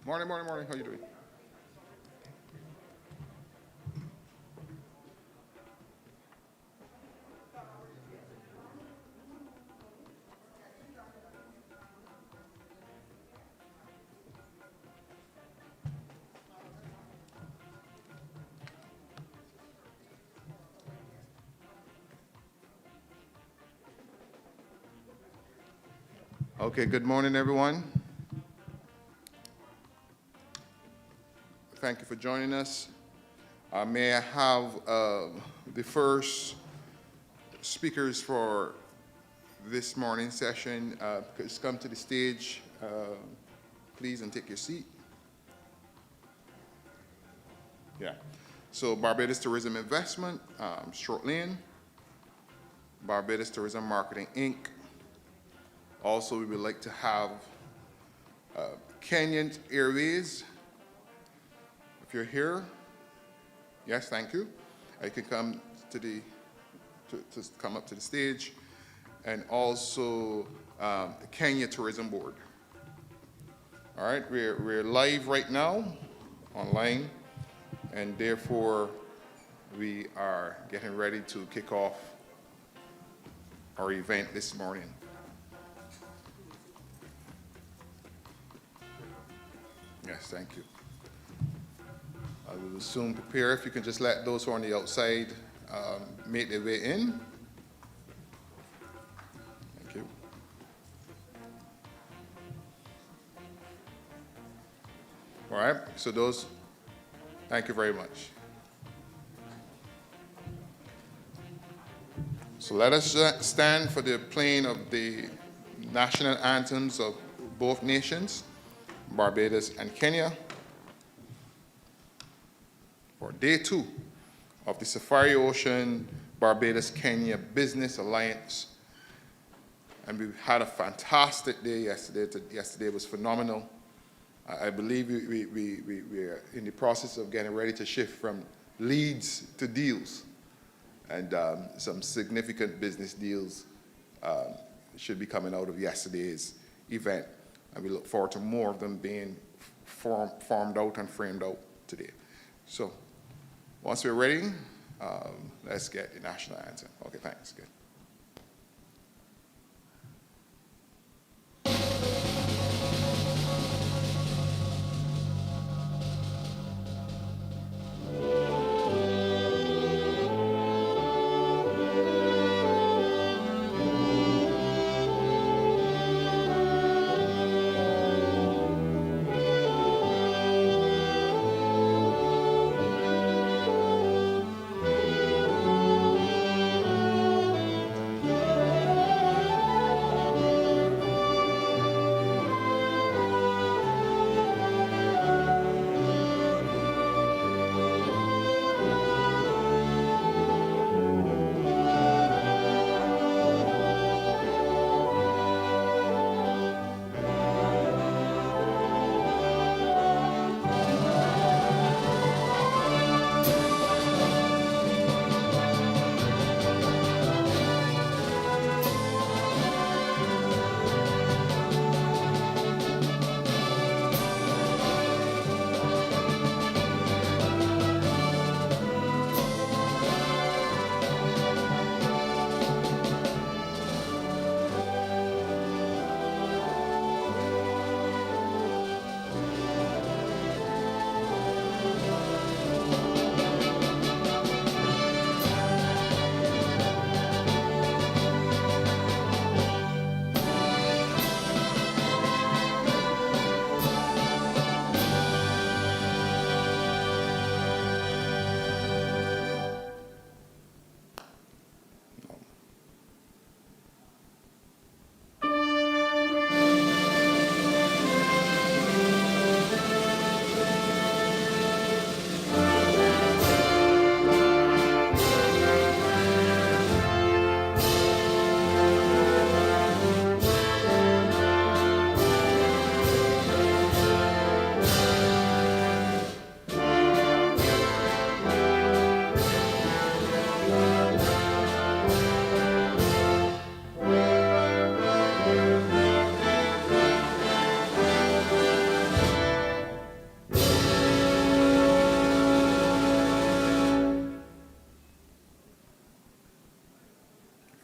Morning, morning, morning. How you doing? Okay, good morning, everyone. Thank you for joining us. May I have the first speakers for this morning session? Please come to the stage, please, and take your seat. Yeah. So Barbados Tourism Investment, Short Lane, Barbados Tourism Marketing, Inc. Also, we would like to have Kenyan Airways. If you're here, yes, thank you. You can come to the to come up to the stage, and also Kenya Tourism Board. All right, we're live right now, online, and therefore we are getting ready to kick off our event this morning. Yes, thank you. I will soon prepare. If you can just let those who are on the outside make their way in. Thank you. All right, so those, thank you very much. So let us stand for the playing of the national anthems of both nations, Barbados and Kenya, for day 2 of the Safari Ocean Barbados-Kenya Business Alliance. And we had a fantastic day yesterday. Yesterday was phenomenal. I believe we are in the process of getting ready to shift from leads to deals. And some significant business deals should be coming out of yesterday's event. And we look forward to more of them being formed out and framed out today. So once we're ready, let's get the national anthem. Okay, thanks. Good.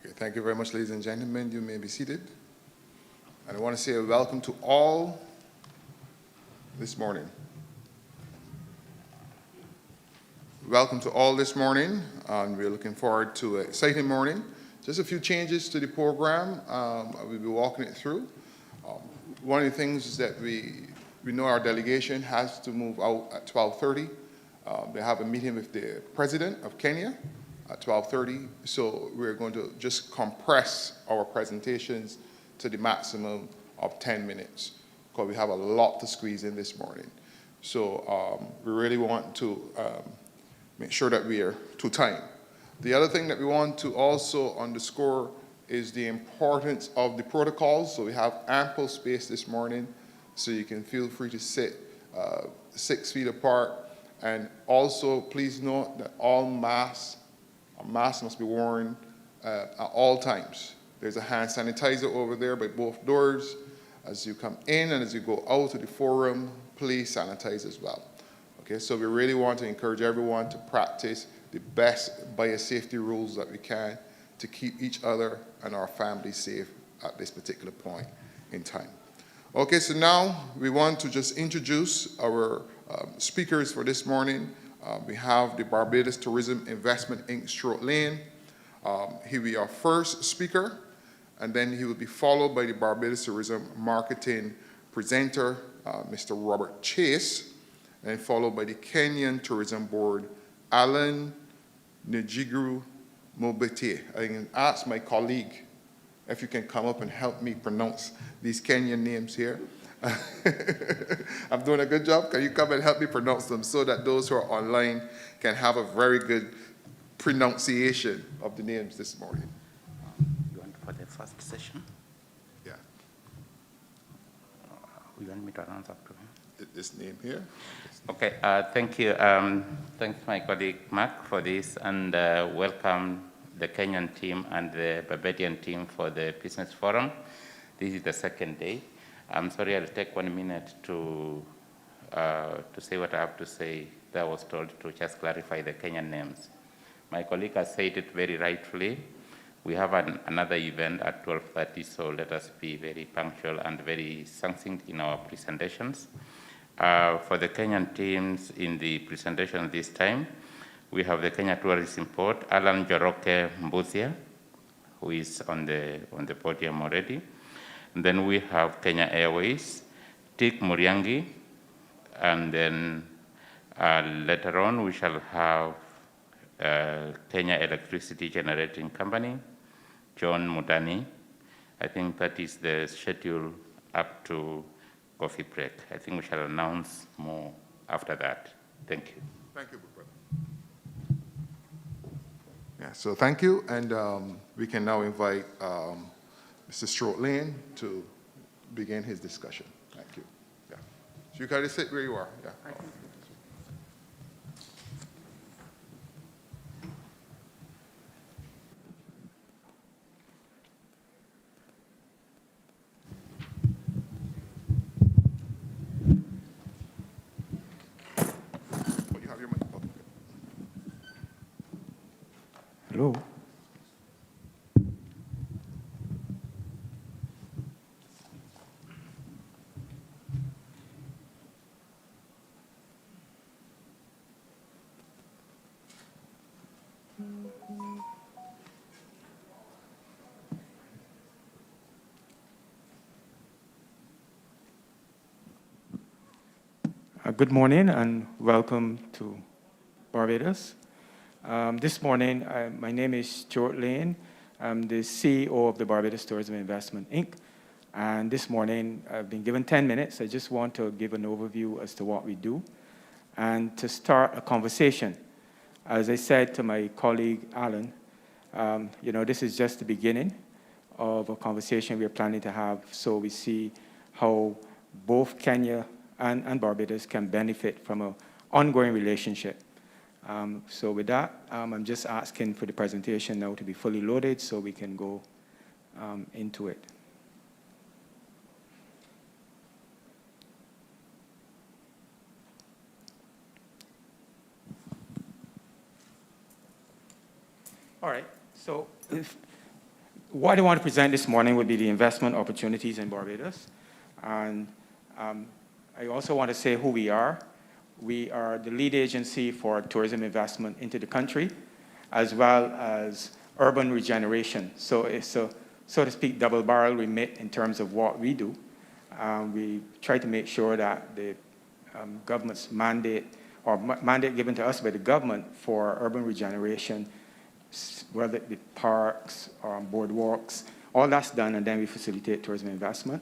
Okay, thank you very much, ladies and gentlemen. You may be seated. And I want to say a welcome to all this morning. Welcome to all this morning, and we're looking forward to an exciting morning. Just a few changes to the program. We'll be walking it through. One of the things is that we know our delegation has to move out at 12:30. They have a meeting with the president of Kenya at 12:30, so we're going to just compress our presentations to the maximum of 10 minutes, because we have a lot to squeeze in this morning. So we really want to make sure that we are to time. The other thing that we want to also underscore is the importance of the protocols. So we have ample space this morning, so you can feel free to sit 6 feet apart. And also, please note that all masks must be worn at all times. There's a hand sanitizer over there by both doors. As you come in and as you go out of the forum, please sanitize as well. Okay, so we really want to encourage everyone to practice the best biosafety rules that we can to keep each other and our families safe at this particular point in time. Okay, so now we want to just introduce our speakers for this morning. We have the Barbados Tourism Investment Inc. Stuart Lane. He will be our first speaker, and then he will be followed by the Barbados Tourism Marketing presenter, Mr. Robert Chase, and followed by the Kenyan Tourism Board, Alan Njigiru Mobete. I can ask my colleague if you can come up and help me pronounce these Kenyan names here. I'm doing a good job. Can you come and help me pronounce them so that those who are online can have a very good pronunciation of the names this morning? You want for the first session? Yeah. You want me to announce up to him? This name here. Okay, thank you. Thanks my colleague Mark for this, and welcome the Kenyan team and the Barbadian team for the Business Forum. This is the second day. I'm sorry, I'll take 1 minute to say what I have to say that I was told to just clarify the Kenyan names. My colleague has said it very rightfully. We have another event at 12:30, so let us be very punctual and very succinct in our presentations. For the Kenyan teams in the presentation this time, we have the Kenya Tourism Board, Alan Joroke Mbuzia, who is on the podium already. And then we have Kenya Airways, Tik Muriangi, and then later on we shall have Kenya Electricity Generating Company, John Mudani. I think that is the schedule up to coffee break. I think we shall announce more after that. Thank you. Thank you, brother. Yeah, so thank you, and we can now invite Mr. Stuart Lane to begin his discussion. Thank you. Yeah. So you can sit where you are. Yeah. You have your mic. Oh, okay. Hello. Good morning and welcome to Barbados. This morning, my name is Stuart Lane. I'm the CEO of the Barbados Tourism Investment Inc. And this morning, I've been given 10 minutes. I just want to give an overview as to what we do and to start a conversation. As I said to my colleague, Alan, this is just the beginning of a conversation we're planning to have, so we see how both Kenya and Barbados can benefit from an ongoing relationship. So with that, I'm just asking for the presentation now to be fully loaded so we can go into it. All right, so what I want to present this morning would be the investment opportunities in Barbados. And I also want to say who we are. We are the lead agency for tourism investment into the country, as well as urban regeneration. So it's a, so to speak, double barrel remit in terms of what we do. We try to make sure that the government's mandate, or mandate given to us by the government for urban regeneration, whether it be parks or boardwalks, all that's done, and then we facilitate tourism investment.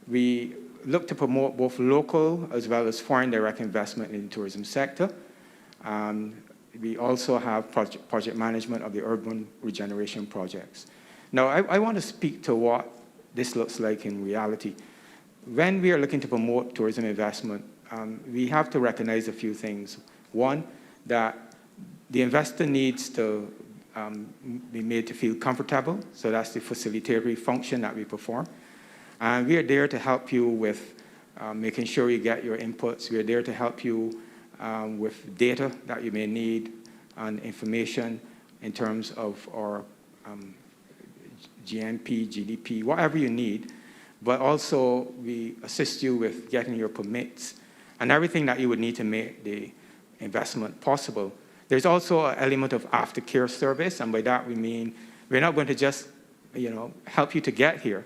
We look to promote both local as well as foreign direct investment in the tourism sector. We also have project management of the urban regeneration projects. Now, I want to speak to what this looks like in reality. When we are looking to promote tourism investment, we have to recognize a few things. One, that the investor needs to be made to feel comfortable, so that's the facilitatory function that we perform. And we are there to help you with making sure you get your inputs. We are there to help you with data that you may need and information in terms of our GNP, GDP, whatever you need. But also, we assist you with getting your permits and everything that you would need to make the investment possible. There's also an element of aftercare service, and by that we mean we're not going to just, help you to get here,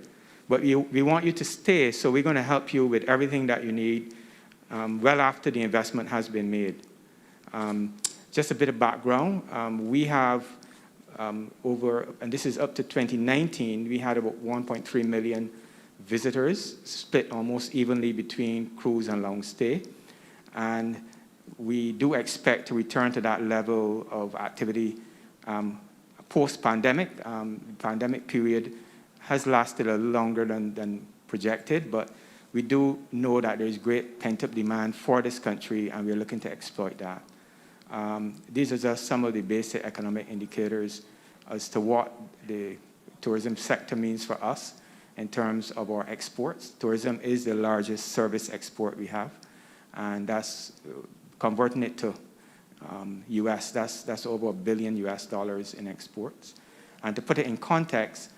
but we want you to stay, so we're going to help you with everything that you need well after the investment has been made. Just a bit of background, we have over, and this is up to 2019, we had about 1.3 million visitors, split almost evenly between cruise and long stay. And we do expect to return to that level of activity post-pandemic. The pandemic period has lasted a little longer than projected, but we do know that there's great pent-up demand for this country, and we're looking to exploit that. These are just some of the basic economic indicators as to what the tourism sector means for us in terms of our exports. Tourism is the largest service export we have, and that's converting it to US, that's over $1 billion in exports. And to put it in context,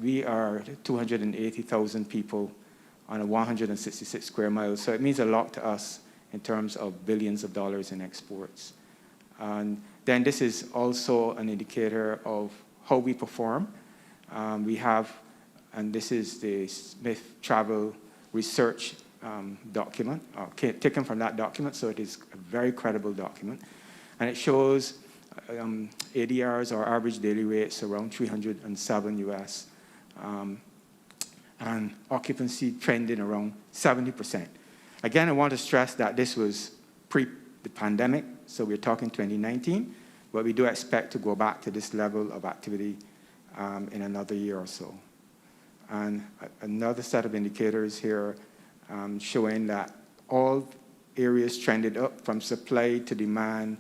we are 280,000 people on a 166 square miles, so it means a lot to us in terms of billions of dollars in exports. And then this is also an indicator of how we perform. We have, and this is the Smith Travel Research document, taken from that document, so it is a very credible document. And it shows ADRs, or average daily rates, around 307 US, and occupancy trending around 70%. Again, I want to stress that this was pre the pandemic, so we're talking 2019, but we do expect to go back to this level of activity in another year or so. And another set of indicators here showing that all areas trended up from supply to demand.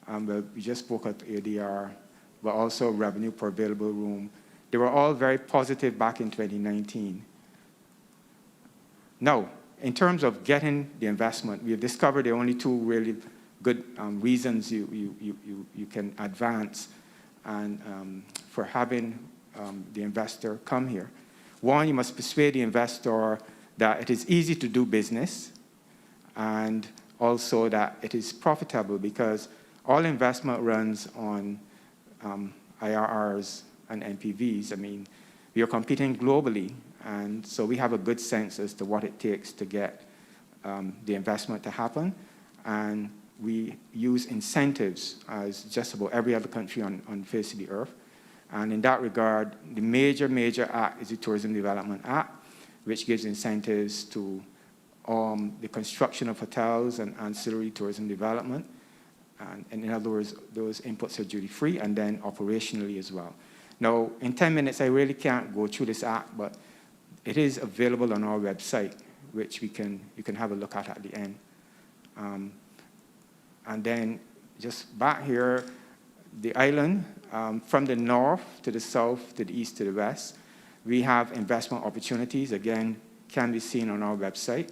Well, we just spoke of ADR, but also revenue per available room. They were all very positive back in 2019. Now, in terms of getting the investment, we have discovered there are only two really good reasons you can advance and for having the investor come here. One, you must persuade the investor that it is easy to do business, and also that it is profitable, because all investment runs on IRRs and NPVs. I mean, we are competing globally, and so we have a good sense as to what it takes to get the investment to happen. And we use incentives as just about every other country on face of the earth. And in that regard, the major act is the Tourism Development Act, which gives incentives to the construction of hotels and ancillary tourism development. And in other words, those inputs are duty-free, and then operationally as well. Now, in 10 minutes, I really can't go through this act, but it is available on our website, which you can have a look at the end. And then just back here, the island, from the north to the south, to the east to the west, we have investment opportunities, again, can be seen on our website.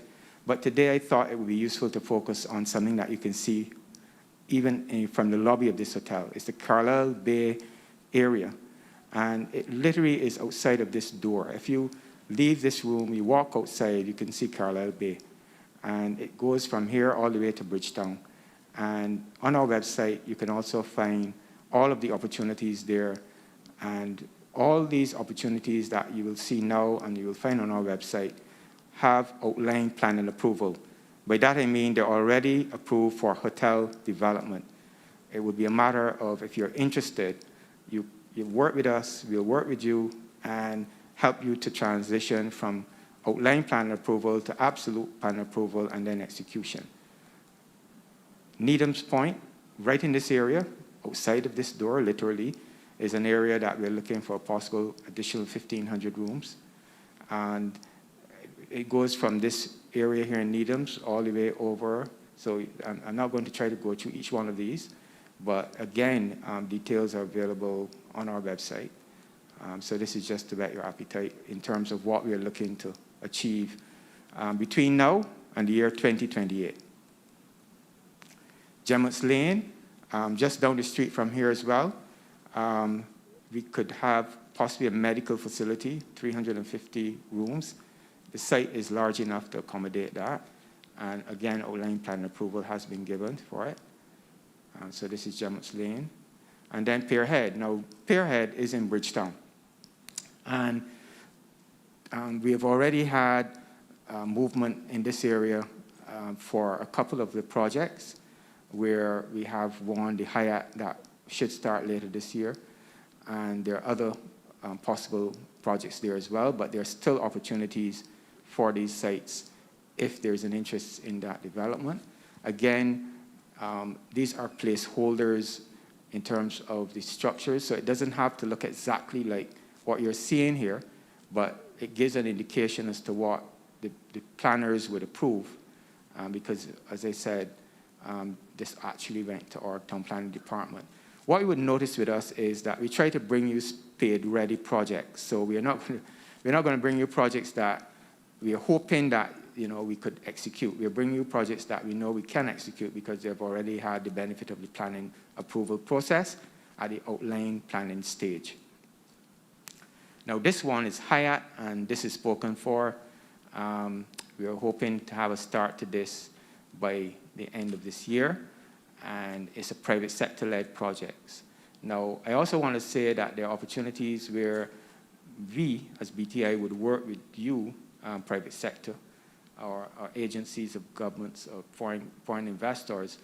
But today I thought it would be useful to focus on something that you can see even from the lobby of this hotel. It's the Carlisle Bay area. And it literally is outside of this door. If you leave this room, you walk outside, you can see Carlisle Bay. And it goes from here all the way to Bridgetown. And on our website, you can also find all of the opportunities there. And all these opportunities that you will see now and you will find on our website have outline plan and approval. By that I mean they're already approved for hotel development. It would be a matter of, if you're interested, you work with us, we'll work with you and help you to transition from outline plan approval to absolute plan approval and then execution. Needham's Point, right in this area, outside of this door, literally, is an area that we're looking for a possible additional 1,500 rooms. And it goes from this area here in Needham's all the way over. So I'm not going to try to go through each one of these, but again, details are available on our website. So this is just to whet your appetite in terms of what we're looking to achieve between now and the year 2028. Gemmett's Lane, just down the street from here as well, we could have possibly a medical facility, 350 rooms. The site is large enough to accommodate that. And again, outline plan approval has been given for it. So this is Gemmett's Lane. And then Pierhead. Now, Pierhead is in Bridgetown. And we have already had movement in this area for a couple of the projects where we have won the Hyatt that should start later this year. And there are other possible projects there as well, but there are still opportunities for these sites if there's an interest in that development. Again, these are placeholders in terms of the structures, so it doesn't have to look exactly like what you're seeing here, but it gives an indication as to what the planners would approve, because, as I said, this actually went to our town planning department. What you would notice with us is that we try to bring you spade-ready projects. So we're not going to bring you projects that we are hoping that we could execute. We're bringing you projects that we know we can execute because they've already had the benefit of the planning approval process at the outline planning stage. Now this one is Hyatt, and this is spoken for. We are hoping to have a start to this by the end of this year, and it's a private sector-led project. Now, I also want to say that there are opportunities where we, as BTI, would work with you, private sector, or agencies of governments or foreign investors,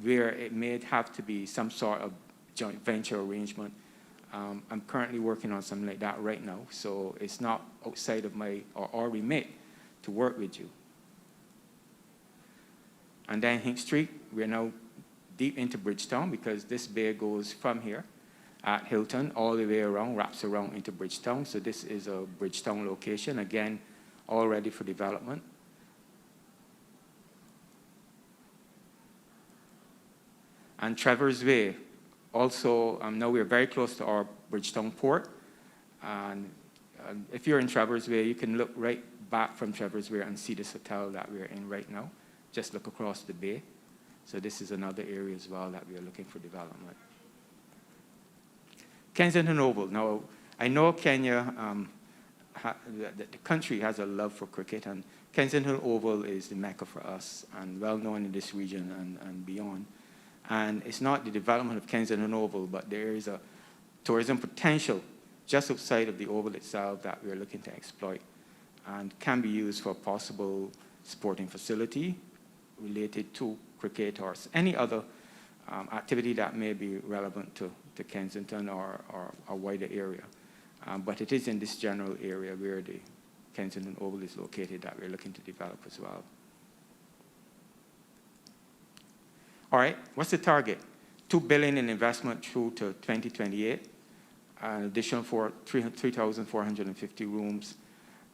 where it may have to be some sort of joint venture arrangement. I'm currently working on something like that right now, so it's not outside of my or remit to work with you. And then Hink Street, we're now deep into Bridgetown because this bay goes from here at Hilton all the way around, wraps around into Bridgetown. So this is a Bridgetown location, again, all ready for development. And Travers Way, also, now we're very close to our Bridgetown port. And if you're in Travers Way, you can look right back from Travers Way and see this hotel that we're in right now. Just look across the bay. So this is another area as well that we are looking for development. Kensington Oval. Now, I know Kenya, the country has a love for cricket, and Kensington Oval is the mecca for us and well known in this region and beyond. And it's not the development of Kensington Oval, but there is a tourism potential just outside of the Oval itself that we are looking to exploit and can be used for a possible sporting facility related to cricket or any other activity that may be relevant to Kensington or a wider area. But it is in this general area where the Kensington Oval is located that we're looking to develop as well. All right, what's the target? $2 billion in investment through to 2028, an additional 3,450 rooms,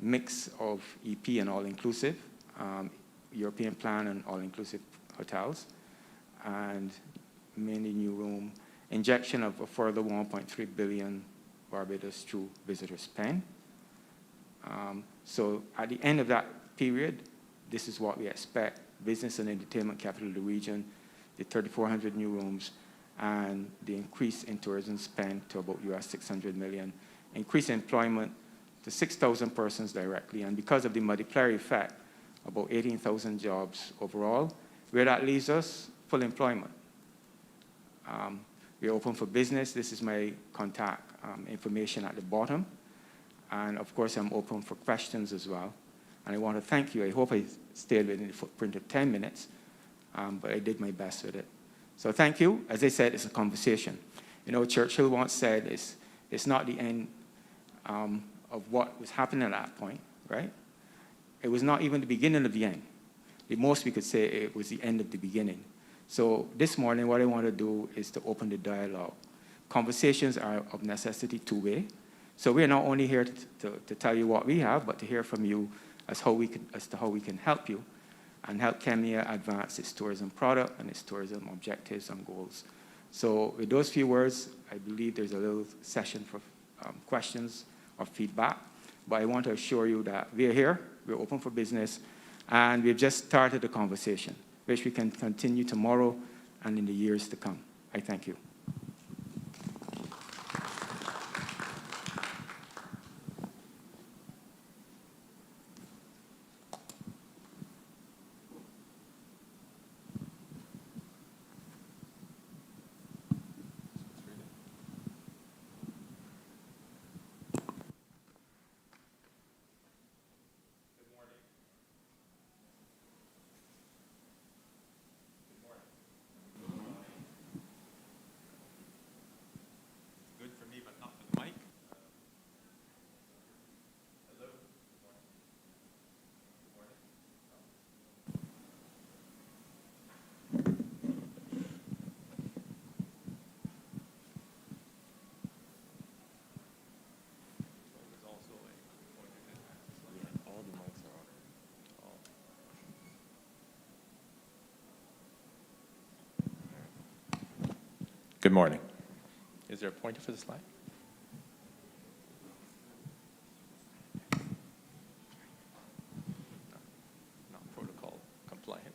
mix of EP and all-inclusive, European plan and all-inclusive hotels, and mainly new room, injection of a further 1.3 billion Barbados through visitor spend. So at the end of that period, this is what we expect: business and entertainment capital of the region, the 3,400 new rooms, and the increase in tourism spend to about US $600 million, increase in employment to 6,000 persons directly, and because of the multiplier effect, about 18,000 jobs overall. Where that leaves us, full employment. We're open for business. This is my contact information at the bottom. And of course, I'm open for questions as well. And I want to thank you. I hope I stayed within the footprint of 10 minutes, but I did my best with it. So thank you. As I said, it's a conversation. You know, Churchill once said, it's not the end of what was happening at that point, right? It was not even the beginning of the end. The most we could say it was the end of the beginning. So this morning, what I want to do is to open the dialogue. Conversations are of necessity two-way. So we're not only here to tell you what we have, but to hear from you as to how we can help you and help Kenya advance its tourism product and its tourism objectives and goals. So with those few words, I believe there's a little session for questions or feedback. But I want to assure you that we're here, we're open for business, and we've just started the conversation, which we can continue tomorrow and in the years to come. I thank you. Good morning. Is there a pointer for the slide? Not protocol compliant.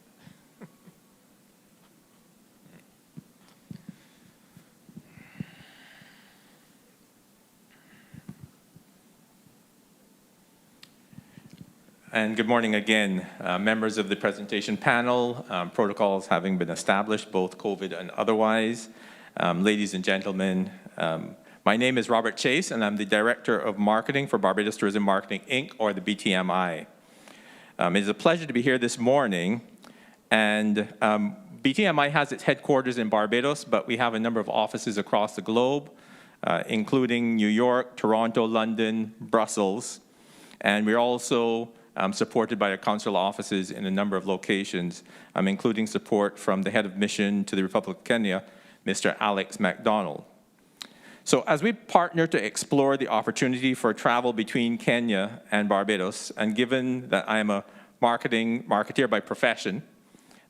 And good morning again, members of the presentation panel, protocols having been established, both COVID and otherwise. Ladies and gentlemen, my name is Robert Chase, and I'm the Director of Marketing for Barbados Tourism Marketing, Inc., or the BTMI. It is a pleasure to be here this morning, and BTMI has its headquarters in Barbados, but we have a number of offices across the globe, including New York, Toronto, London, Brussels, and we're also supported by our consular offices in a number of locations, including support from the head of mission to the Republic of Kenya, Mr. Alex MacDonald. So as we partner to explore the opportunity for travel between Kenya and Barbados, and given that I am a marketeer by profession,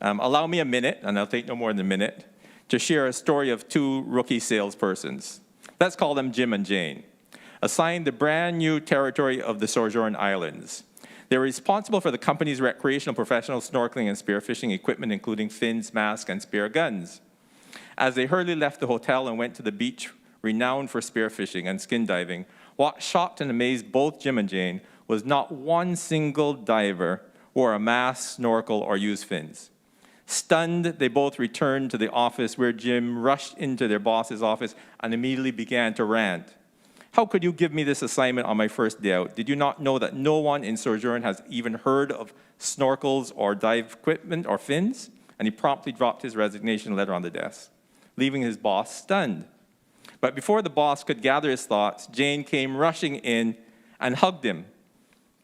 allow me a minute, and I'll take no more than a minute, to share a story of two rookie salespersons. Let's call them Jim and Jane, assigned the brand new territory of the Sojourn Islands. They're responsible for the company's recreational professional snorkeling and spearfishing equipment, including fins, masks, and spear guns. As they hurriedly left the hotel and went to the beach renowned for spearfishing and skin diving, what shocked and amazed both Jim and Jane was not one single diver wore a mask, snorkel, or used fins. Stunned, they both returned to the office where Jim rushed into their boss's office and immediately began to rant. "How could you give me this assignment on my first day out? Did you not know that no one in Sojourn has even heard of snorkels or dive equipment or fins?" And he promptly dropped his resignation letter on the desk, leaving his boss stunned. But before the boss could gather his thoughts, Jane came rushing in and hugged him.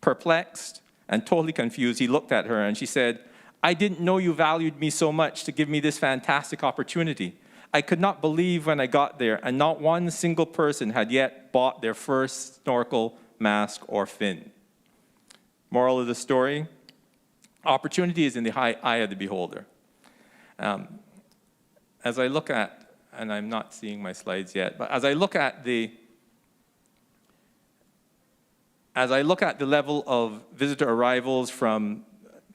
Perplexed and totally confused, he looked at her and she said, "I didn't know you valued me so much to give me this fantastic opportunity. I could not believe when I got there, and not one single person had yet bought their first snorkel, mask, or fin." Moral of the story, opportunity is in the eye of the beholder. As I look at, and I'm not seeing my slides yet, but as I look at the level of visitor arrivals from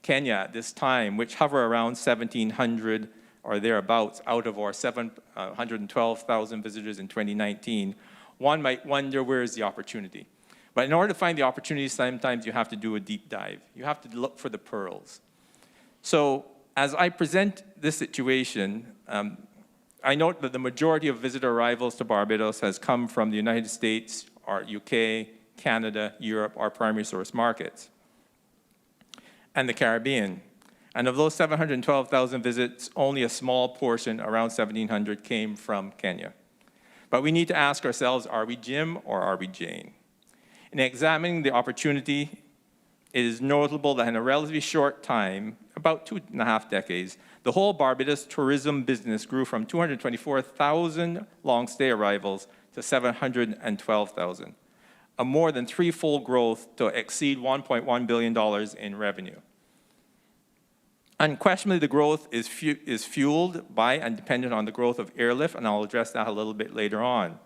Kenya at this time, which hover around 1,700 or thereabouts out of our 712,000 visitors in 2019, one might wonder where is the opportunity. But in order to find the opportunity, sometimes you have to do a deep dive. You have to look for the pearls. So as I present this situation, I note that the majority of visitor arrivals to Barbados has come from the United States, or UK, Canada, Europe, our primary source markets, and the Caribbean. And of those 712,000 visits, only a small portion, around 1,700, came from Kenya. But we need to ask ourselves, are we Jim or are we Jane? In examining the opportunity, it is notable that in a relatively short time, about 2.5 decades, the whole Barbados tourism business grew from 224,000 long-stay arrivals to 712,000, a more than threefold growth to exceed $1.1 billion in revenue. Unquestionably, the growth is fueled by and dependent on the growth of airlift, and I'll address that a little bit later on.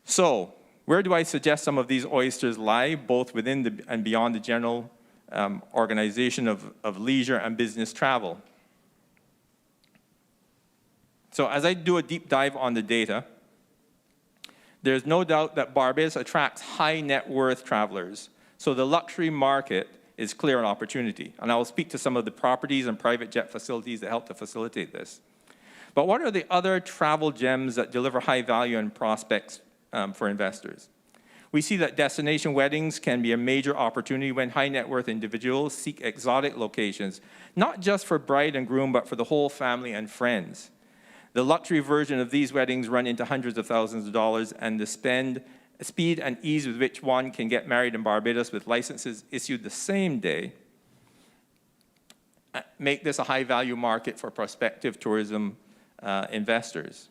So, where do I suggest some of these oysters lie, both within and beyond the general organization of leisure and business travel? So as I do a deep dive on the data, there's no doubt that Barbados attracts high net worth travelers. So the luxury market is clear an opportunity. And I will speak to some of the properties and private jet facilities that help to facilitate this. But what are the other travel gems that deliver high value and prospects for investors? We see that destination weddings can be a major opportunity when high net worth individuals seek exotic locations, not just for bride and groom, but for the whole family and friends. The luxury version of these weddings run into hundreds of thousands of dollars, and the speed and ease with which one can get married in Barbados with licenses issued the same day make this a high value market for prospective tourism investors.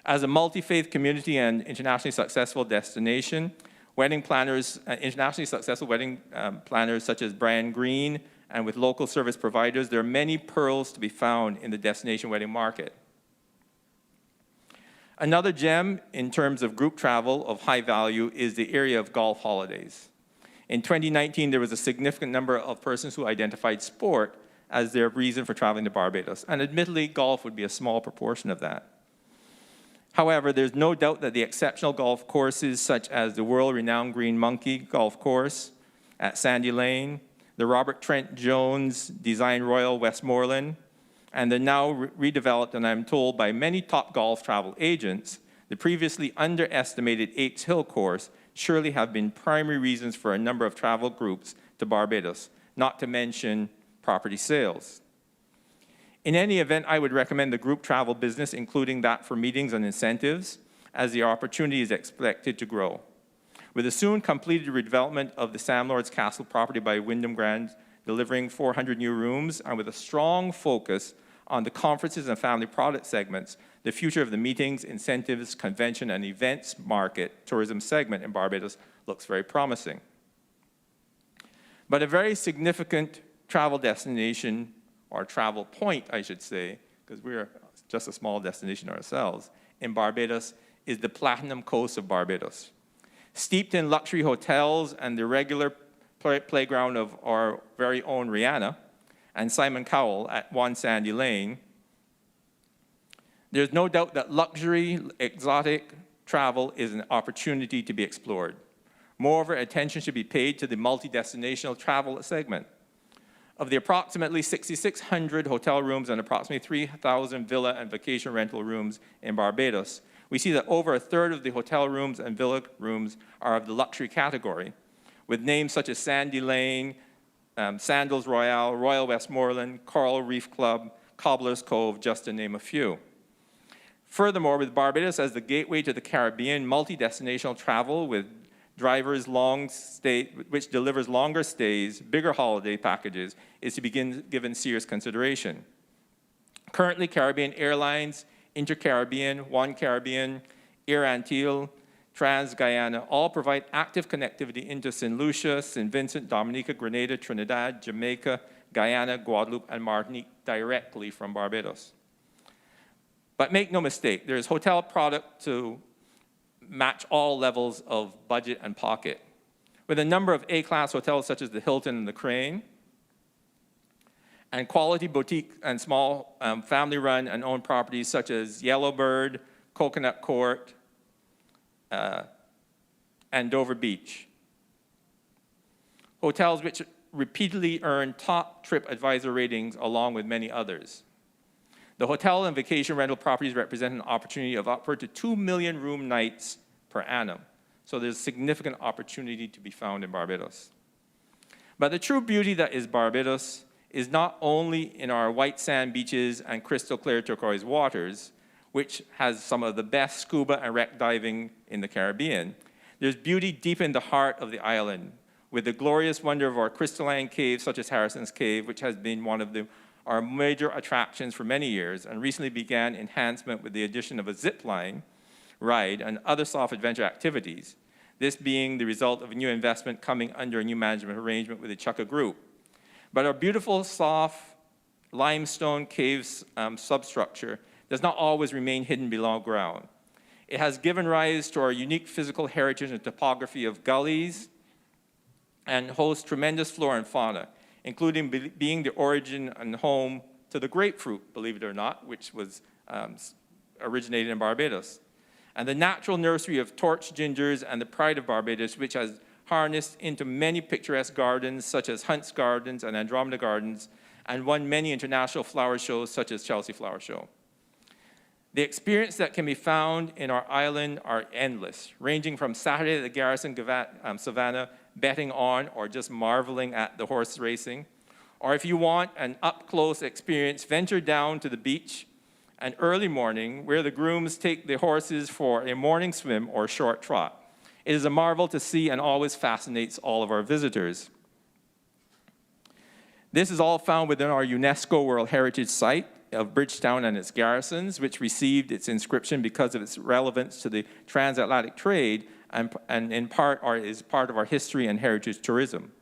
As a multi-faith community and internationally successful destination, wedding planners, internationally successful wedding planners such as Brian Green and with local service providers, there are many pearls to be found in the destination wedding market. Another gem in terms of group travel of high value is the area of golf holidays. In 2019, there was a significant number of persons who identified sport as their reason for traveling to Barbados, and admittedly, golf would be a small proportion of that. However, there's no doubt that the exceptional golf courses such as the world-renowned Green Monkey Golf Course at Sandy Lane, the Robert Trent Jones designed Royal Westmoreland, and the now redeveloped, and I'm told by many top golf travel agents, the previously underestimated Apes Hill course surely have been primary reasons for a number of travel groups to Barbados, not to mention property sales. In any event, I would recommend the group travel business, including that for meetings and incentives, as the opportunity is expected to grow. With the soon completed redevelopment of the Sam Lord's Castle property by Wyndham Grand, delivering 400 new rooms, and with a strong focus on the conferences and family product segments, the future of the meetings, incentives, convention, and events market tourism segment in Barbados looks very promising. But a very significant travel destination, or travel point, I should say, because we're just a small destination ourselves, in Barbados is the Platinum Coast of Barbados. Steeped in luxury hotels and the regular playground of our very own Rihanna and Simon Cowell at One Sandy Lane, there's no doubt that luxury, exotic travel is an opportunity to be explored. Moreover, attention should be paid to the multi-destinational travel segment. Of the approximately 6,600 hotel rooms and approximately 3,000 villa and vacation rental rooms in Barbados, we see that over a third of the hotel rooms and villa rooms are of the luxury category, with names such as Sandy Lane, Sandals Royale, Royal Westmoreland, Coral Reef Club, Cobbler's Cove, just to name a few. Furthermore, with Barbados as the gateway to the Caribbean, multi-destinational travel with drivers which delivers longer stays, bigger holiday packages, is to begin given serious consideration. Currently, Caribbean Airlines, Inter-Caribbean, One Caribbean, Air Antilles, Trans-Guyana all provide active connectivity into St. Lucia, St. Vincent, Dominica, Grenada, Trinidad, Jamaica, Guyana, Guadeloupe, and Martinique directly from Barbados. But make no mistake, there is hotel product to match all levels of budget and pocket. With a number of A-class hotels such as the Hilton and the Crane, and quality boutique and small family-run and owned properties such as Yellowbird, Coconut Court, and Dover Beach. Hotels which repeatedly earn top TripAdvisor ratings along with many others. The hotel and vacation rental properties represent an opportunity of upward to 2 million room nights per annum. So there's significant opportunity to be found in Barbados. But the true beauty that is Barbados is not only in our white sand beaches and crystal clear turquoise waters, which has some of the best scuba and wreck diving in the Caribbean. There's beauty deep in the heart of the island, with the glorious wonder of our crystalline caves, such as Harrison's Cave, which has been one of our major attractions for many years, and recently began enhancement with the addition of a zip line ride and other soft adventure activities, this being the result of a new investment coming under a new management arrangement with the Chukka Group. But our beautiful soft limestone caves substructure does not always remain hidden below ground. It has given rise to our unique physical heritage and topography of gullies and hosts tremendous flora and fauna, including being the origin and home to the grapefruit, believe it or not, which was originated in Barbados. And the natural nursery of torch gingers and the pride of Barbados, which has harnessed into many picturesque gardens, such as Hunt's Gardens and Andromeda Gardens, and won many international flower shows, such as Chelsea Flower Show. The experience that can be found in our island are endless, ranging from Saturday at the Garrison Savannah, betting on or just marveling at the horse racing, or if you want an up-close experience, venture down to the beach an early morning where the grooms take the horses for a morning swim or short trot. It is a marvel to see and always fascinates all of our visitors. This is all found within our UNESCO World Heritage Site of Bridgetown and its garrisons, which received its inscription because of its relevance to the transatlantic trade and in part is part of our history and heritage tourism.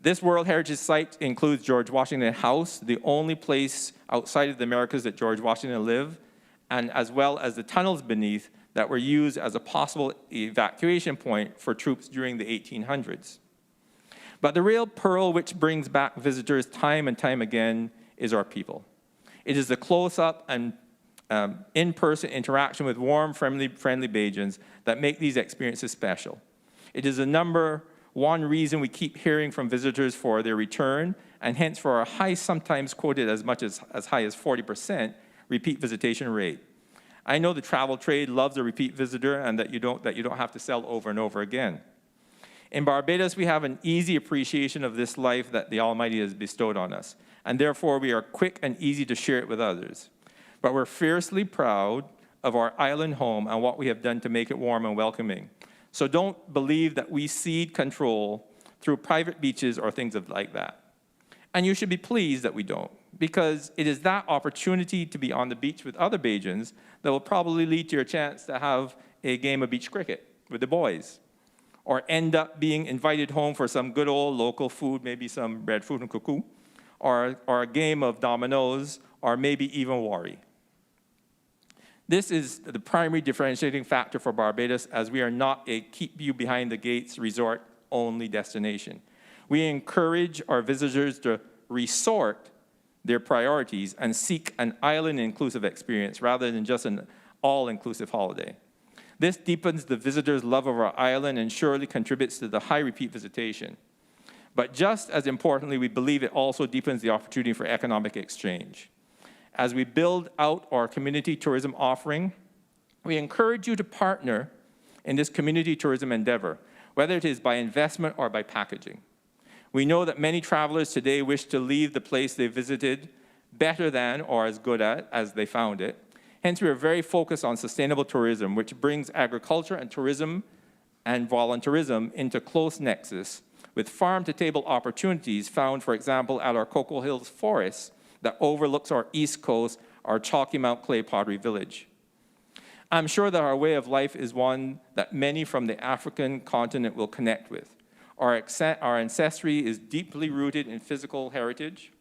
This World Heritage Site includes George Washington House, the only place outside of the Americas that George Washington lived, and as well as the tunnels beneath that were used as a possible evacuation point for troops during the 1800s. But the real pearl which brings back visitors time and time again is our people. It is the close-up and in-person interaction with warm, friendly Bajans that make these experiences special. It is the number one reason we keep hearing from visitors for their return, and hence for our high, sometimes quoted as much as high as 40% repeat visitation rate. I know the travel trade loves a repeat visitor and that you don't have to sell over and over again. In Barbados, we have an easy appreciation of this life that the Almighty has bestowed on us, and therefore we are quick and easy to share it with others. But we're fiercely proud of our island home and what we have done to make it warm and welcoming. So don't believe that we cede control through private beaches or things like that. And you should be pleased that we don't, because it is that opportunity to be on the beach with other Bajans that will probably lead to your chance to have a game of beach cricket with the boys, or end up being invited home for some good old local food, maybe some breadfruit and cuckoo, or a game of dominoes, or maybe even worry. This is the primary differentiating factor for Barbados, as we are not a keep-you-behind-the-gates resort-only destination. We encourage our visitors to resort their priorities and seek an island-inclusive experience rather than just an all-inclusive holiday. This deepens the visitor's love of our island and surely contributes to the high repeat visitation. But just as importantly, we believe it also deepens the opportunity for economic exchange. As we build out our community tourism offering, we encourage you to partner in this community tourism endeavor, whether it is by investment or by packaging. We know that many travelers today wish to leave the place they visited better than or as good at as they found it. Hence, we are very focused on sustainable tourism, which brings agriculture and tourism and volunteerism into close nexus with farm-to-table opportunities found, for example, at our Cocoa Hills Forest that overlooks our east coast, our Chalky Mount Clay Pottery Village. I'm sure that our way of life is one that many from the African continent will connect with. Our ancestry is deeply rooted in physical heritage,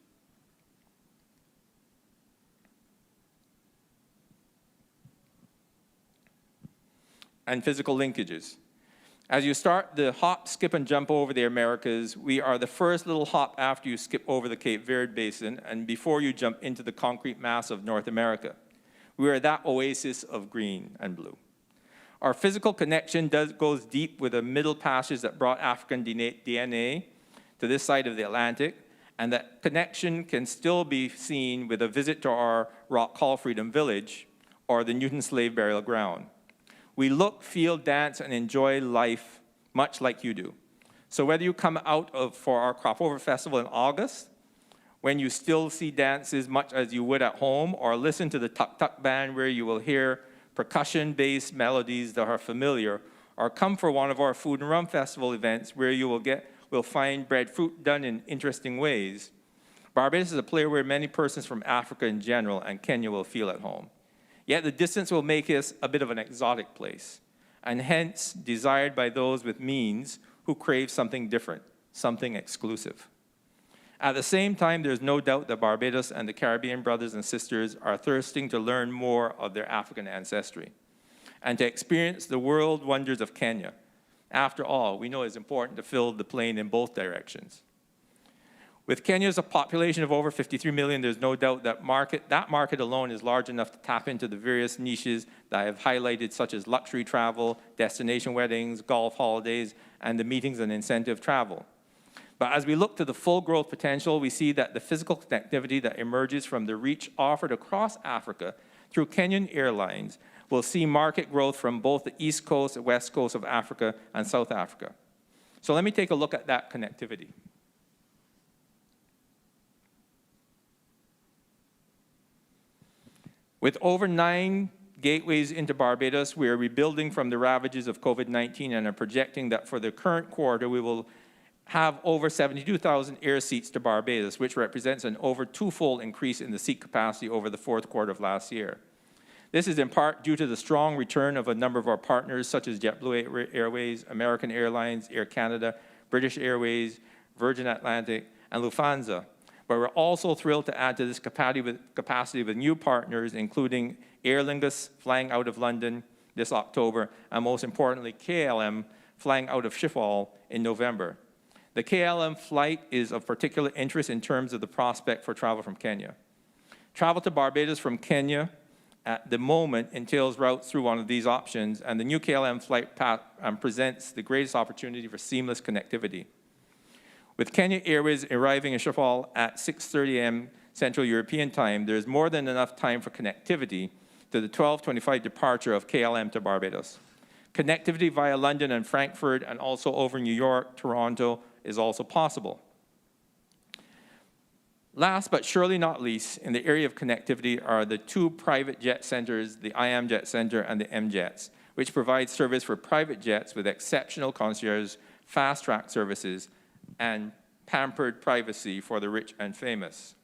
and physical linkages. As you start the hop, skip, and jump over the Americas, we are the first little hop after you skip over the Cape Verde Basin and before you jump into the concrete mass of North America. We are that oasis of green and blue. Our physical connection goes deep with the Middle Passage that brought African DNA to this side of the Atlantic, and that connection can still be seen with a visit to our rock called Freedom Village or the Newton Slave Burial Ground. We look, feel, dance, and enjoy life much like you do. So whether you come out for our Crop Over Festival in August, when you still see dances much as you would at home, or listen to the Tuk Tuk Band where you will hear percussion-based melodies that are familiar, or come for one of our Food and Rum Festival events where you will find breadfruit done in interesting ways, Barbados is a place where many persons from Africa in general and Kenya will feel at home. Yet the distance will make us a bit of an exotic place, and hence desired by those with means who crave something different, something exclusive. At the same time, there's no doubt that Barbados and the Caribbean brothers and sisters are thirsting to learn more of their African ancestry and to experience the world wonders of Kenya. After all, we know it's important to fill the plane in both directions. With Kenya's population of over 53 million, there's no doubt that market alone is large enough to tap into the various niches that I have highlighted, such as luxury travel, destination weddings, golf holidays, and the meetings and incentive travel. But as we look to the full growth potential, we see that the physical connectivity that emerges from the reach offered across Africa through Kenyan Airlines will see market growth from both the East Coast, West Coast of Africa, and South Africa. So let me take a look at that connectivity. With over 9 gateways into Barbados, we are rebuilding from the ravages of COVID-19 and are projecting that for the current quarter, we will have over 72,000 air seats to Barbados, which represents an over twofold increase in the seat capacity over the fourth quarter of last year. This is in part due to the strong return of a number of our partners, such as JetBlue Airways, American Airlines, Air Canada, British Airways, Virgin Atlantic, and Lufthansa. But we're also thrilled to add to this capacity with new partners, including Aer Lingus flying out of London this October, and most importantly, KLM flying out of Schiphol in November. The KLM flight is of particular interest in terms of the prospect for travel from Kenya. Travel to Barbados from Kenya at the moment entails routes through one of these options, and the new KLM flight path presents the greatest opportunity for seamless connectivity. With Kenya Airways arriving in Schiphol at 6:30 a.m. Central European Time, there is more than enough time for connectivity to the 12:25 departure of KLM to Barbados. Connectivity via London and Frankfurt, and also over New York, Toronto, is also possible. Last but surely not least, in the area of connectivity are the 2 private jet centers, the IAM Jet Center and the MJets, which provide service for private jets with exceptional concierge, fast-track services, and pampered privacy for the rich and famous.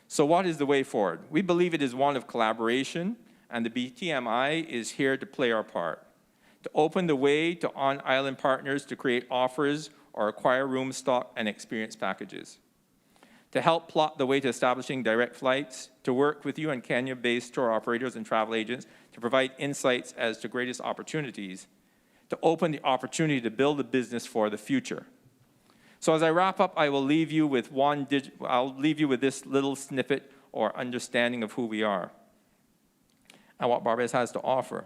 So what is the way forward? We believe it is one of collaboration, and the BTMI is here to play our part, to open the way to on-island partners to create offers or acquire room stock and experience packages, to help plot the way to establishing direct flights, to work with you and Kenya-based tour operators and travel agents to provide insights as to greatest opportunities, to open the opportunity to build a business for the future. So as I wrap up, I will leave you with this little snippet or understanding of who we are and what Barbados has to offer.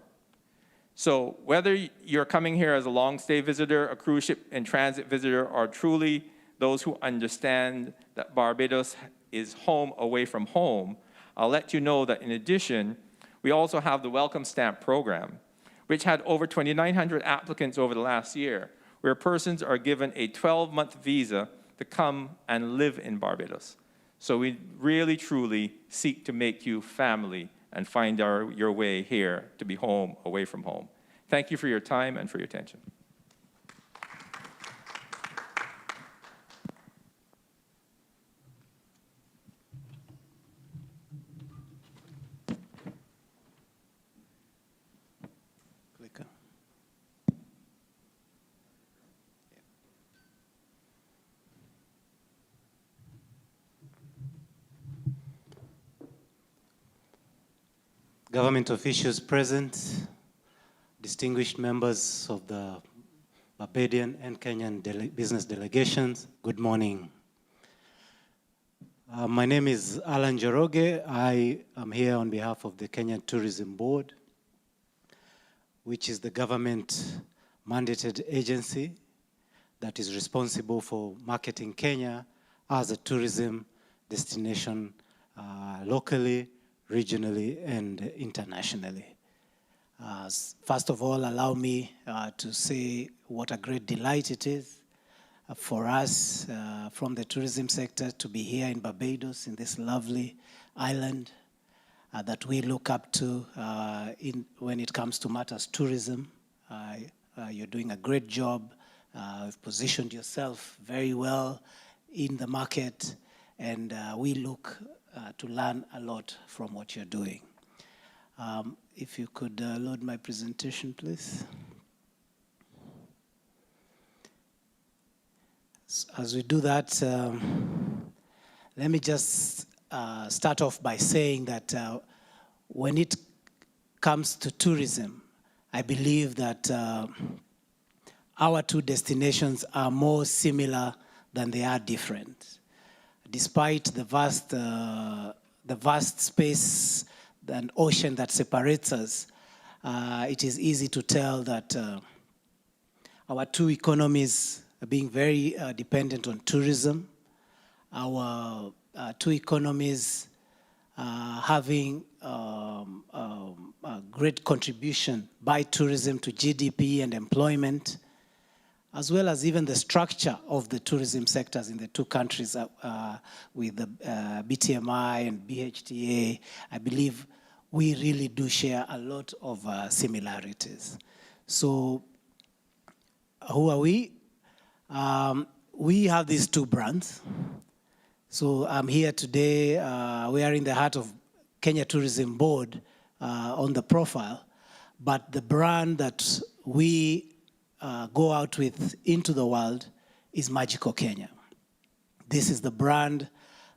So whether you're coming here as a long-stay visitor, a cruise ship and transit visitor, or truly those who understand that Barbados is home away from home, I'll let you know that in addition, we also have the Welcome Stamp program, which had over 2,900 applicants over the last year, where persons are given a 12-month visa to come and live in Barbados. So we really, truly seek to make you family and find your way here to be home away from home. Thank you for your time and for your attention. government officials present, distinguished members of the Barbadian and Kenyan business delegations, good morning. My name is Alan Joroge. I am here on behalf of the Kenyan Tourism Board, which is the government-mandated agency that is responsible for marketing Kenya as a tourism destination locally, regionally, and internationally. First of all, allow me to say what a great delight it is for us from the tourism sector to be here in Barbados, in this lovely island that we look up to when it comes to matters tourism. You're doing a great job. You've positioned yourself very well in the market, and we look to learn a lot from what you're doing. If you could load my presentation, please. As we do that, let me just start off by saying that when it comes to tourism, I believe that our two destinations are more similar than they are different. Despite the vast space and ocean that separates us, it is easy to tell that our two economies are being very dependent on tourism. Our two economies having a great contribution by tourism to GDP and employment, as well as even the structure of the tourism sectors in the two countries with the BTMI and BHTA. I believe we really do share a lot of similarities. So who are we? We have these two brands. So I'm here today, we are in the heart of Kenya Tourism Board on the profile, but the brand that we go out with into the world is Magical Kenya. This is the brand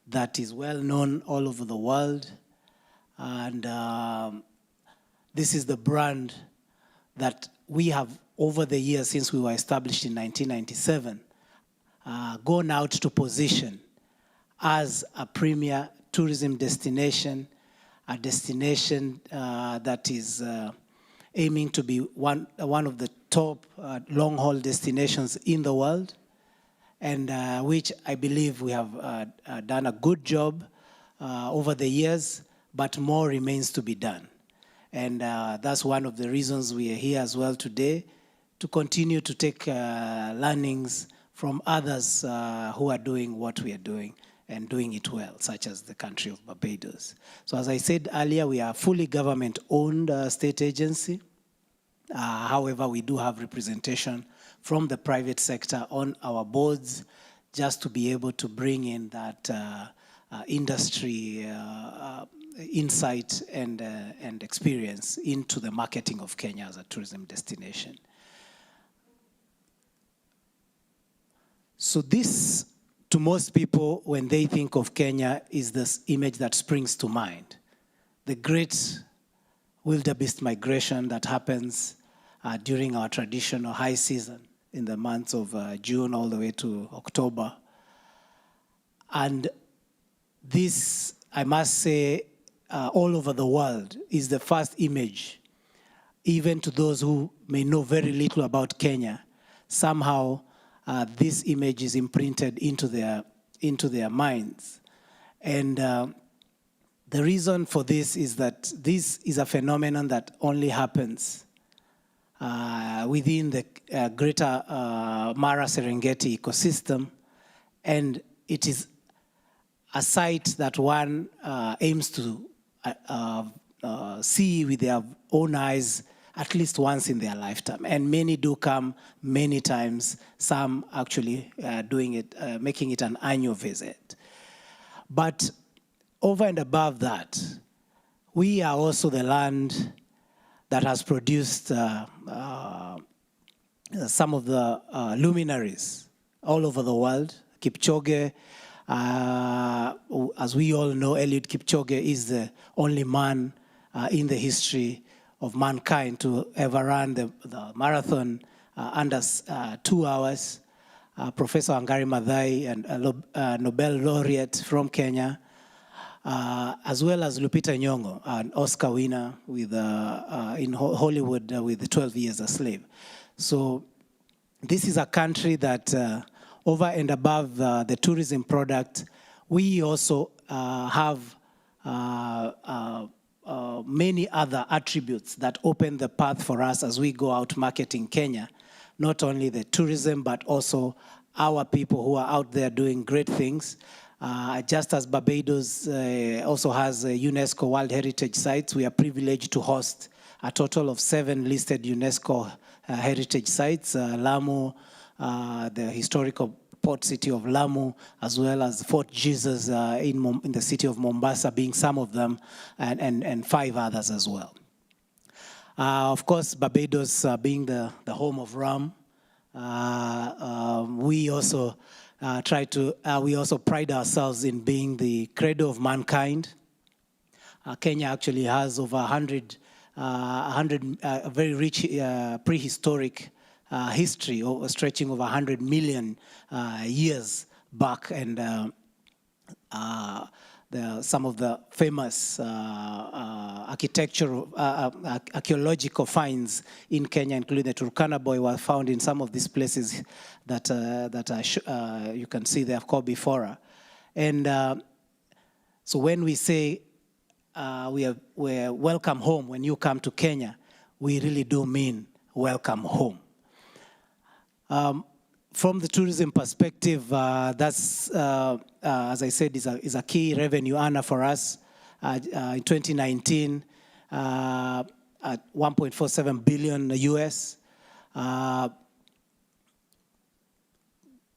that is well known all over the world, and this is the brand that we have over the years since we were established in 1997 gone out to position as a premier tourism destination, a destination that is aiming to be one of the top long-haul destinations in the world, and which I believe we have done a good job over the years, but more remains to be done. And that's one of the reasons we are here as well today, to continue to take learnings from others who are doing what we are doing and doing it well, such as the country of Barbados. So as I said earlier, we are a fully government-owned state agency. However, we do have representation from the private sector on our boards, just to be able to bring in that industry insight and experience into the marketing of Kenya as a tourism destination. So this, to most people, when they think of Kenya, is this image that springs to mind. The great wildebeest migration that happens during our traditional high season in the months of June all the way to October. And this, I must say, all over the world is the first image, even to those who may know very little about Kenya. Somehow, this image is imprinted into their minds. And the reason for this is that this is a phenomenon that only happens within the greater Mara Serengeti ecosystem, and it is a site that one aims to see with their own eyes at least once in their lifetime. And many do come many times, some actually doing it, making it an annual visit. But over and above that, we are also the land that has produced some of the luminaries all over the world. Kipchoge, as we all know, Eliud Kipchoge is the only man in the history of mankind to ever run the marathon under 2 hours. Professor Wangari Maathai, and a Nobel laureate from Kenya, as well as Lupita Nyong'o, an Oscar winner with, in Hollywood with 12 Years a Slave. So this is a country that over and above the tourism product, we also have many other attributes that open the path for us as we go out marketing Kenya. Not only the tourism, but also our people who are out there doing great things. Just as Barbados also has UNESCO World Heritage Sites, we are privileged to host a total of 7 listed UNESCO heritage sites, Lamu, the historical port city of Lamu, as well as Fort Jesus in the city of Mombasa being some of them, and 5 others as well. Of course, Barbados being the home of rum, we also we also pride ourselves in being the cradle of mankind. Kenya actually has over 100 a very rich prehistoric history stretching over 100 million years back, and some of the famous archaeological finds in Kenya, including the Turkana Boy, were found in some of these places that you can see they have called before. And so when we say we're welcome home when you come to Kenya, we really do mean welcome home. From the tourism perspective, that's, as I said, is a key revenue earner for us. In 2019, at 1.47 billion US.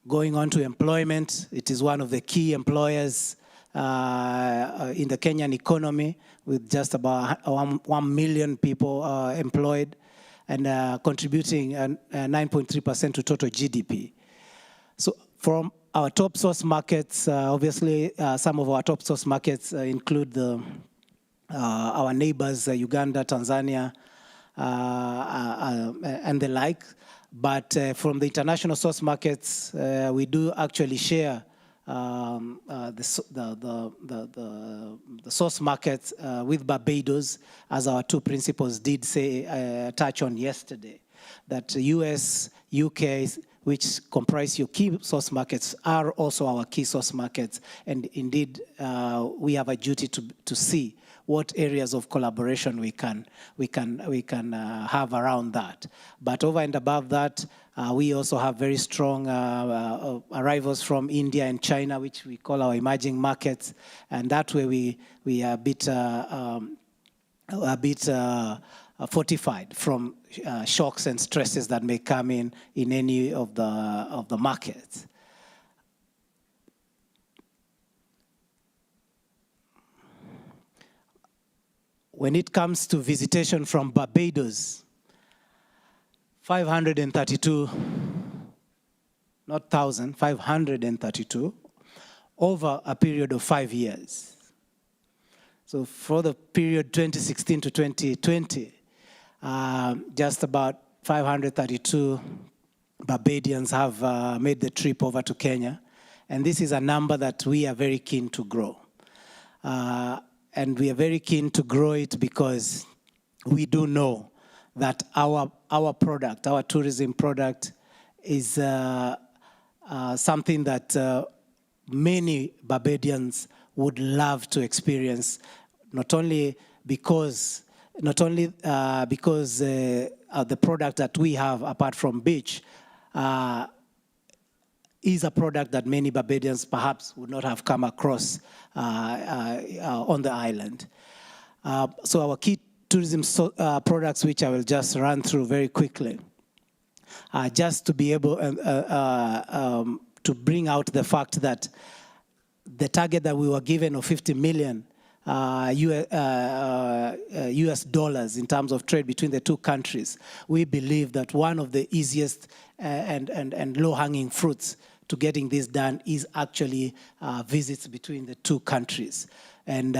Going on to employment, it is one of the key employers in the Kenyan economy, with just about 1 million people employed, and contributing 9.3% to total GDP. So from our top source markets, obviously some of our top source markets include our neighbors, Uganda, Tanzania, and the like. But from the international source markets, we do actually share the source markets with Barbados, as our 2 principals did say, touch on yesterday, that US, UK, which comprise your key source markets, are also our key source markets. And indeed, we have a duty to see what areas of collaboration we can have around that. But over and above that, we also have very strong arrivals from India and China, which we call our emerging markets, and that way we are a bit fortified from shocks and stresses that may come in any of the markets. When it comes to visitation from Barbados, 532, not 1,000, 532, over a period of 5 years. So for the period 2016 to 2020, just about 532 Barbadians have made the trip over to Kenya. And this is a number that we are very keen to grow. And we are very keen to grow it because we do know that our product, our tourism product, is something that many Barbadians would love to experience, not only because the product that we have, apart from beach, is a product that many Barbadians perhaps would not have come across on the island. So our key tourism products, which I will just run through very quickly, just to be able to bring out the fact that the target that we were given of 50 million US dollars in terms of trade between the 2 countries, we believe that one of the easiest and low-hanging fruits to getting this done is actually visits between the 2 countries. And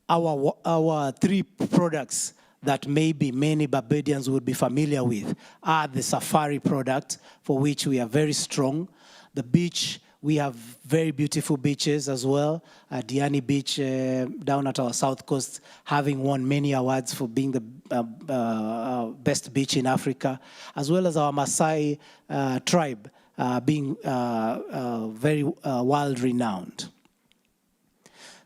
our three products that maybe many Barbadians would be familiar with are the safari product, for which we are very strong. The beach, we have very beautiful beaches as well. Diani Beach down at our south coast, having won many awards for being the best beach in Africa, as well as our Maasai tribe being very world-renowned.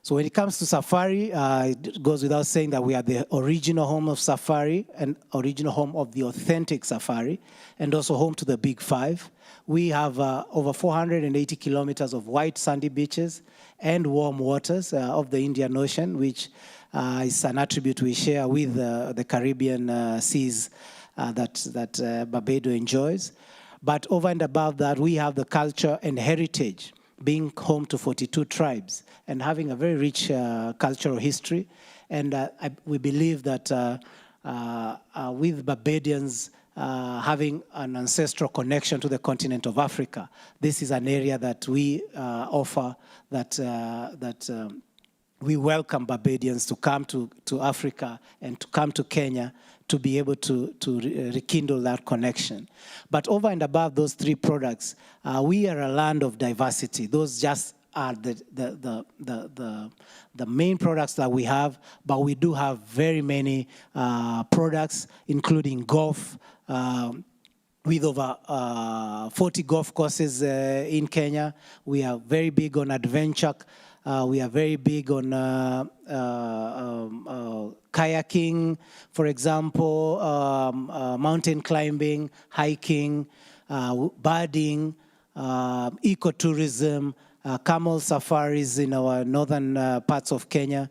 So when it comes to safari, it goes without saying that we are the original home of safari and original home of the authentic safari, and also home to the Big Five. We have over 480 kilometers of white sandy beaches and warm waters of the Indian Ocean, which is an attribute we share with the Caribbean seas that Barbados enjoys. But over and above that, we have the culture and heritage, being home to 42 tribes and having a very rich cultural history. And we believe that with Barbadians having an ancestral connection to the continent of Africa, this is an area that we offer, that we welcome Barbadians to come to Africa and to come to Kenya to be able to rekindle that connection. But over and above those three products, we are a land of diversity. Those just are the main products that we have, but we do have very many products, including golf, with over 40 golf courses in Kenya. We are very big on adventure. We are very big on kayaking, for example, mountain climbing, hiking, birding, ecotourism, camel safaris in our northern parts of Kenya.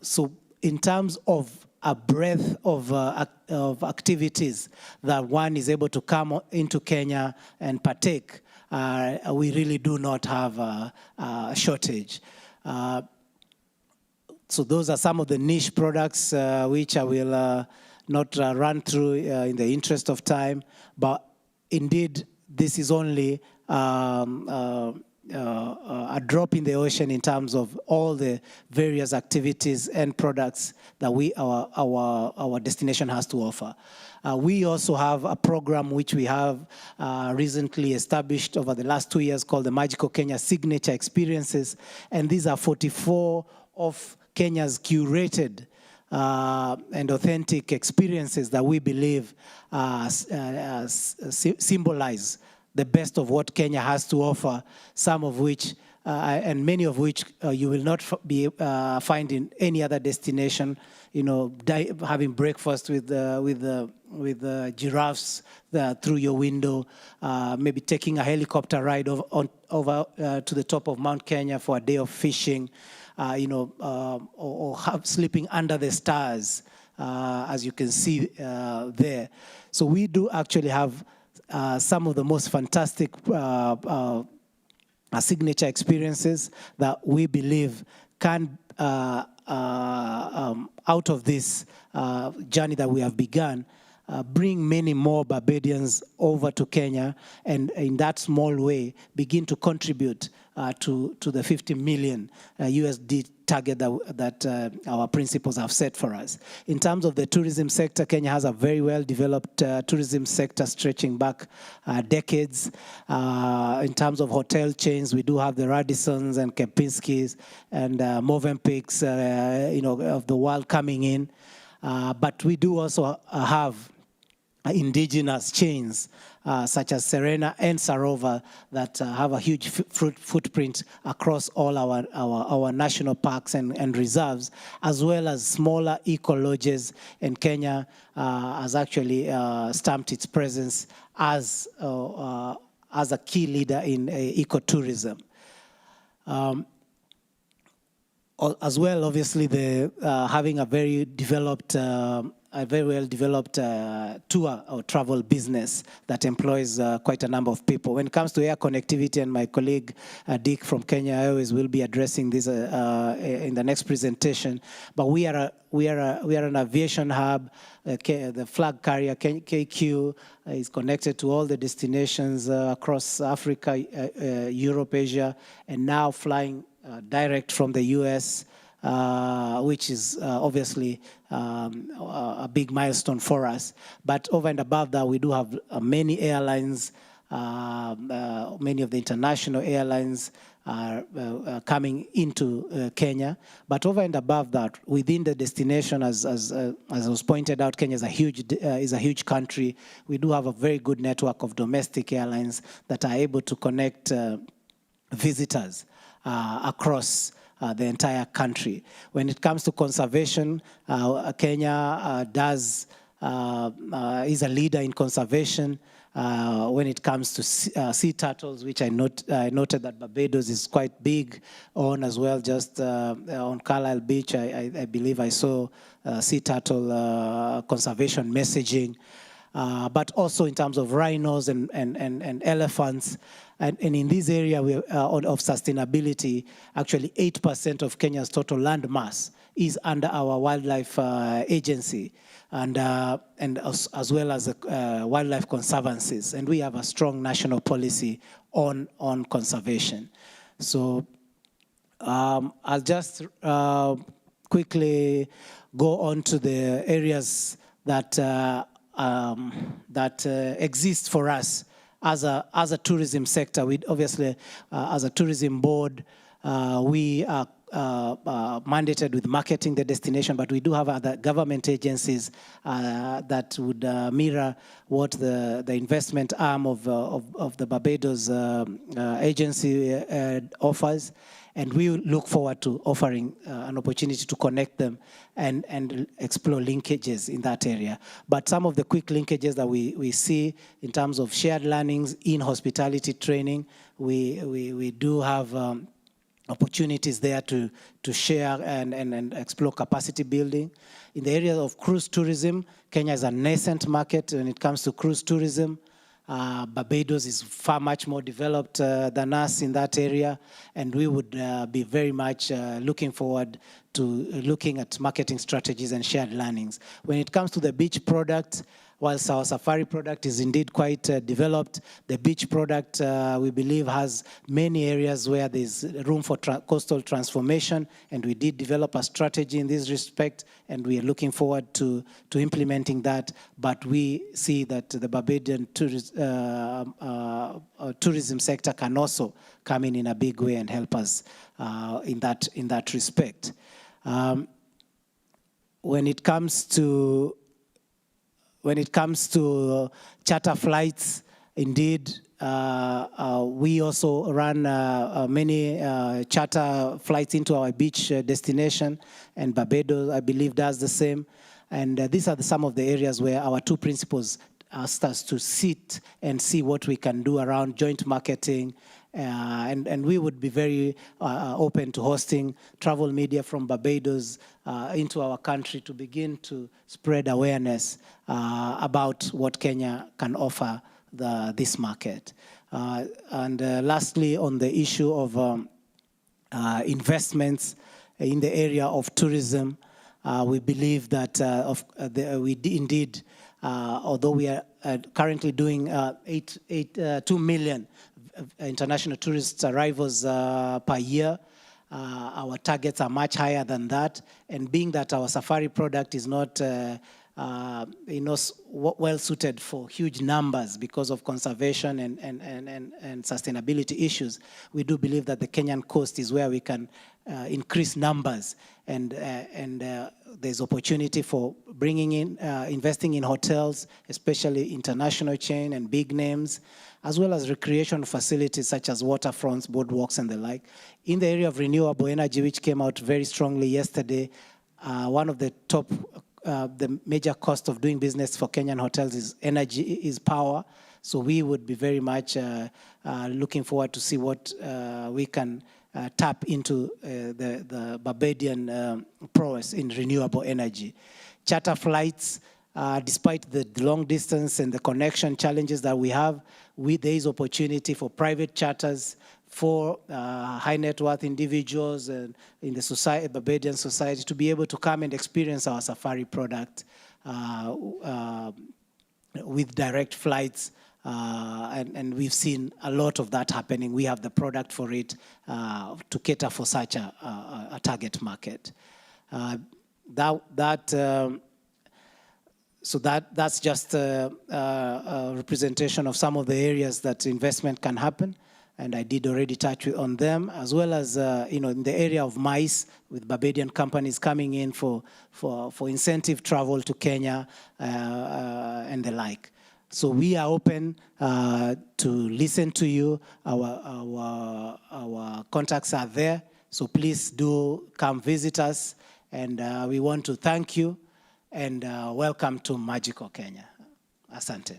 So in terms of a breadth of activities that one is able to come into Kenya and partake, we really do not have a shortage. So those are some of the niche products which I will not run through in the interest of time, but indeed this is only a drop in the ocean in terms of all the various activities and products that our destination has to offer. We also have a program which we have recently established over the last 2 years called the Magical Kenya Signature Experiences, and these are 44 of Kenya's curated and authentic experiences that we believe symbolize the best of what Kenya has to offer, some of which, and many of which you will not find in any other destination. You know, having breakfast with the giraffes through your window, maybe taking a helicopter ride over to the top of Mount Kenya for a day of fishing, or sleeping under the stars, as you can see there. So we do actually have some of the most fantastic signature experiences that we believe can, out of this journey that we have begun, bring many more Barbadians over to Kenya, and in that small way begin to contribute to the 50 million USD target that our principles have set for us. In terms of the tourism sector, Kenya has a very well-developed tourism sector stretching back decades. In terms of hotel chains, we do have the Radissons and Kempinskis and Movenpicks, of the world coming in. But we do also have indigenous chains such as Serena and Sarova that have a huge footprint across all our national parks and reserves, as well as smaller eco-lodges. And Kenya has actually stamped its presence as a key leader in ecotourism. As well, obviously, having a very well-developed tour or travel business that employs quite a number of people. When it comes to air connectivity, and my colleague Dick from Kenya Airways will be addressing this in the next presentation, but we are an aviation hub. The flag carrier KQ is connected to all the destinations across Africa, Europe, Asia, and now flying direct from the US which is obviously a big milestone for us. But over and above that, we do have many airlines, many of the international airlines are coming into Kenya. But over and above that, within the destination, as was pointed out, Kenya is a huge country. We do have a very good network of domestic airlines that are able to connect visitors across the entire country. When it comes to conservation, Kenya is a leader in conservation. When it comes to sea turtles, which I noted that Barbados is quite big on as well. Just on Carlisle Beach, I believe I saw sea turtle conservation messaging. But also in terms of rhinos and elephants. And in this area of sustainability, actually 8% of Kenya's total land mass is under our wildlife agency, and as well as wildlife conservancies. And we have a strong national policy on conservation. So I'll just quickly go on to the areas that exist for us as a tourism sector. We obviously, as a tourism board, we are mandated with marketing the destination, but we do have other government agencies that would mirror what the investment arm of the Barbados agency offers. And we look forward to offering an opportunity to connect them and explore linkages in that area. But some of the quick linkages that we see in terms of shared learnings in hospitality training, we do have opportunities there to share and explore capacity building. In the area of cruise tourism, Kenya is a nascent market when it comes to cruise tourism. Barbados is far much more developed than us in that area, and we would be very much looking forward to looking at marketing strategies and shared learnings. When it comes to the beach product, whilst our safari product is indeed quite developed, the beach product, we believe, has many areas where there's room for coastal transformation, and we did develop a strategy in this respect, and we are looking forward to implementing that. But we see that the Barbadian tourism sector can also come in a big way and help us in that respect. When it comes to charter flights, indeed, we also run many charter flights into our beach destination, and Barbados, I believe, does the same. And these are some of the areas where our two principals asked us to sit and see what we can do around joint marketing. And we would be very open to hosting travel media from Barbados into our country to begin to spread awareness about what Kenya can offer this market. And lastly, on the issue of investments in the area of tourism, we believe that indeed, although we are currently doing 2 million international tourist arrivals per year, our targets are much higher than that. And being that our safari product is not well suited for huge numbers because of conservation and sustainability issues, we do believe that the Kenyan coast is where we can increase numbers, and there's opportunity for bringing in, investing in hotels, especially international chain and big names, as well as recreation facilities such as waterfronts, boardwalks, and the like. In the area of renewable energy, which came out very strongly yesterday, one of the top, the major cost of doing business for Kenyan hotels is energy, is power. So we would be very much looking forward to see what we can tap into the Barbadian prowess in renewable energy. Charter flights, despite the long distance and the connection challenges that we have, there is opportunity for private charters for high net worth individuals and in the society, Barbadian society, to be able to come and experience our safari product with direct flights And we've seen a lot of that happening. We have the product for it to cater for such a target market. So that's just a representation of some of the areas that investment can happen, and I did already touch on them, as well as in the area of MICE, with Barbadian companies coming in for incentive travel to Kenya and the like. So we are open to listen to you. Our contacts are there, so please do come visit us, and we want to thank you. And welcome to Magical Kenya. Asante.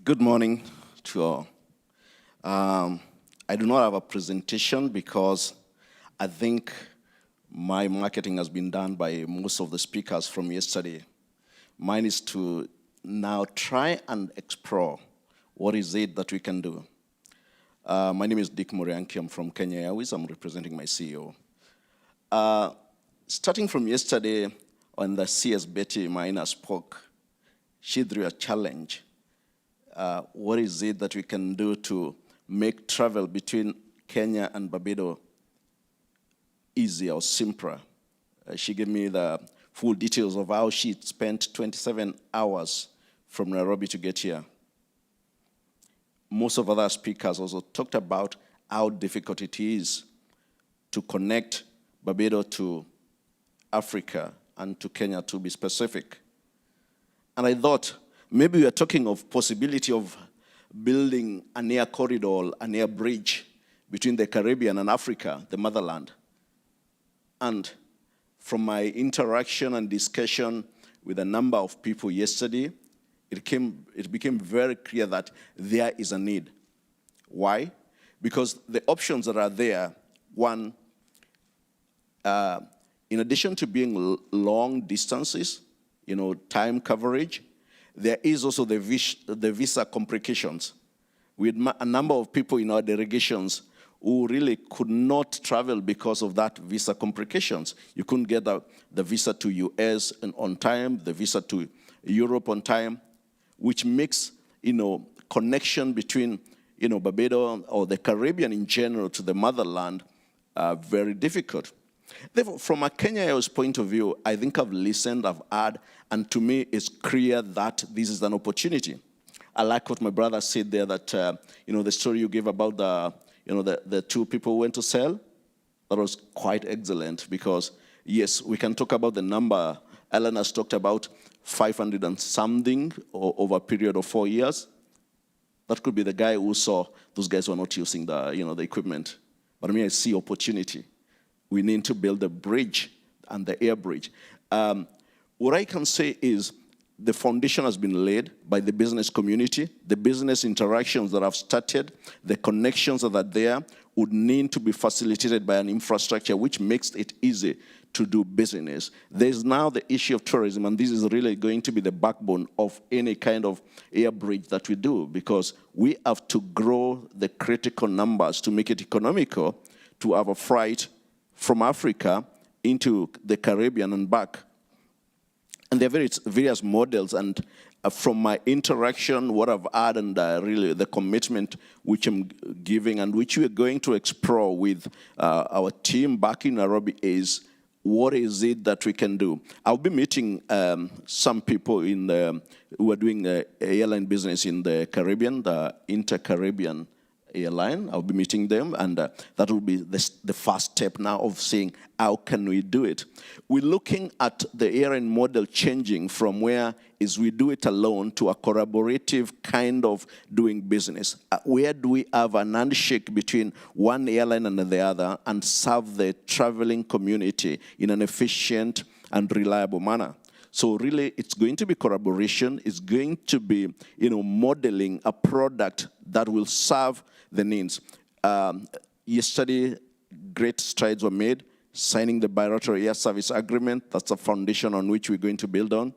Good morning to all. I do not have a presentation because I think my marketing has been done by most of the speakers from yesterday. Mine is to now try and explore what is it that we can do. My name is Dick Murianki. I'm from Kenya Airways. I'm representing my CEO. Starting from yesterday, when the CS Betty Maina spoke, she drew a challenge. What is it that we can do to make travel between Kenya and Barbados easier or simpler? She gave me the full details of how she spent 27 hours from Nairobi to get here. Most of other speakers also talked about how difficult it is to connect Barbados to Africa and to Kenya, to be specific. And I thought maybe we are talking of possibility of building an air corridor, an air bridge between the Caribbean and Africa, the motherland. And from my interaction and discussion with a number of people yesterday, it became very clear that there is a need. Why? Because the options that are there, one, in addition to being long distances, time coverage, there is also the visa complications. We had a number of people in our delegations who really could not travel because of that visa complications. You couldn't get the visa to US on time, the visa to Europe on time, which makes, connection between, Barbados or the Caribbean in general to the motherland very difficult. Therefore, from a Kenya Airways point of view, I think I've listened, I've heard, and to me it's clear that this is an opportunity. I like what my brother said there, that, the story you gave about the two people who went to sell. That was quite excellent because, yes, we can talk about the number. Ellen has talked about 500 and something over a period of 4 years. That could be the guy who saw those guys were not using the equipment. But I mean, I see opportunity. We need to build a bridge and the air bridge. What I can say is the foundation has been laid by the business community. The business interactions that have started, the connections that are there would need to be facilitated by an infrastructure which makes it easy to do business. There's now the issue of tourism, and this is really going to be the backbone of any kind of air bridge that we do, because we have to grow the critical numbers to make it economical to have a flight from Africa into the Caribbean and back. And there are various models, and from my interaction, what I've had, and really the commitment which I'm giving and which we're going to explore with our team back in Nairobi is, what is it that we can do? I'll be meeting some people who are doing airline business in the Caribbean, the Inter-Caribbean airline. I'll be meeting them, and that will be the first step now of seeing how can we do it. We're looking at the airline model changing from where is we do it alone to a collaborative kind of doing business. Where do we have an handshake between one airline and the other and serve the traveling community in an efficient and reliable manner? So really, it's going to be collaboration. It's going to be, modeling a product that will serve the needs. Yesterday, great strides were made, signing the bilateral air service agreement. That's a foundation on which we're going to build on,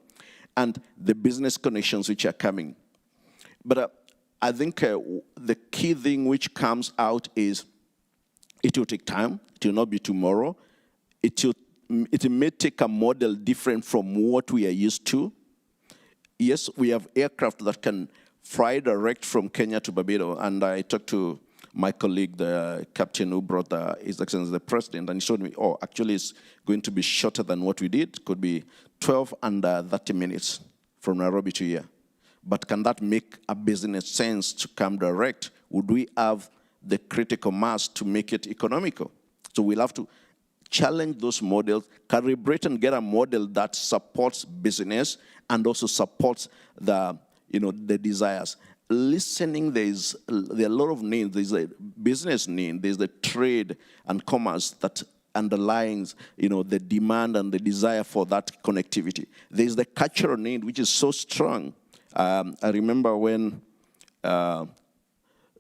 and the business connections which are coming. But I think the key thing which comes out is it will take time. It will not be tomorrow. It may take a model different from what we are used to. Yes, we have aircraft that can fly direct from Kenya to Barbados. And I talked to my colleague, the captain who brought His Excellency the President, and he showed me, oh, actually it's going to be shorter than what we did. It could be 12 and 30 minutes from Nairobi to here. But can that make a business sense to come direct? Would we have the critical mass to make it economical? So we'll have to challenge those models, calibrate and get a model that supports business and also supports the desires. Listening, there are a lot of needs. There's a business need, there's the trade and commerce that underlines, the demand and the desire for that connectivity. There's the cultural need, which is so strong. I remember when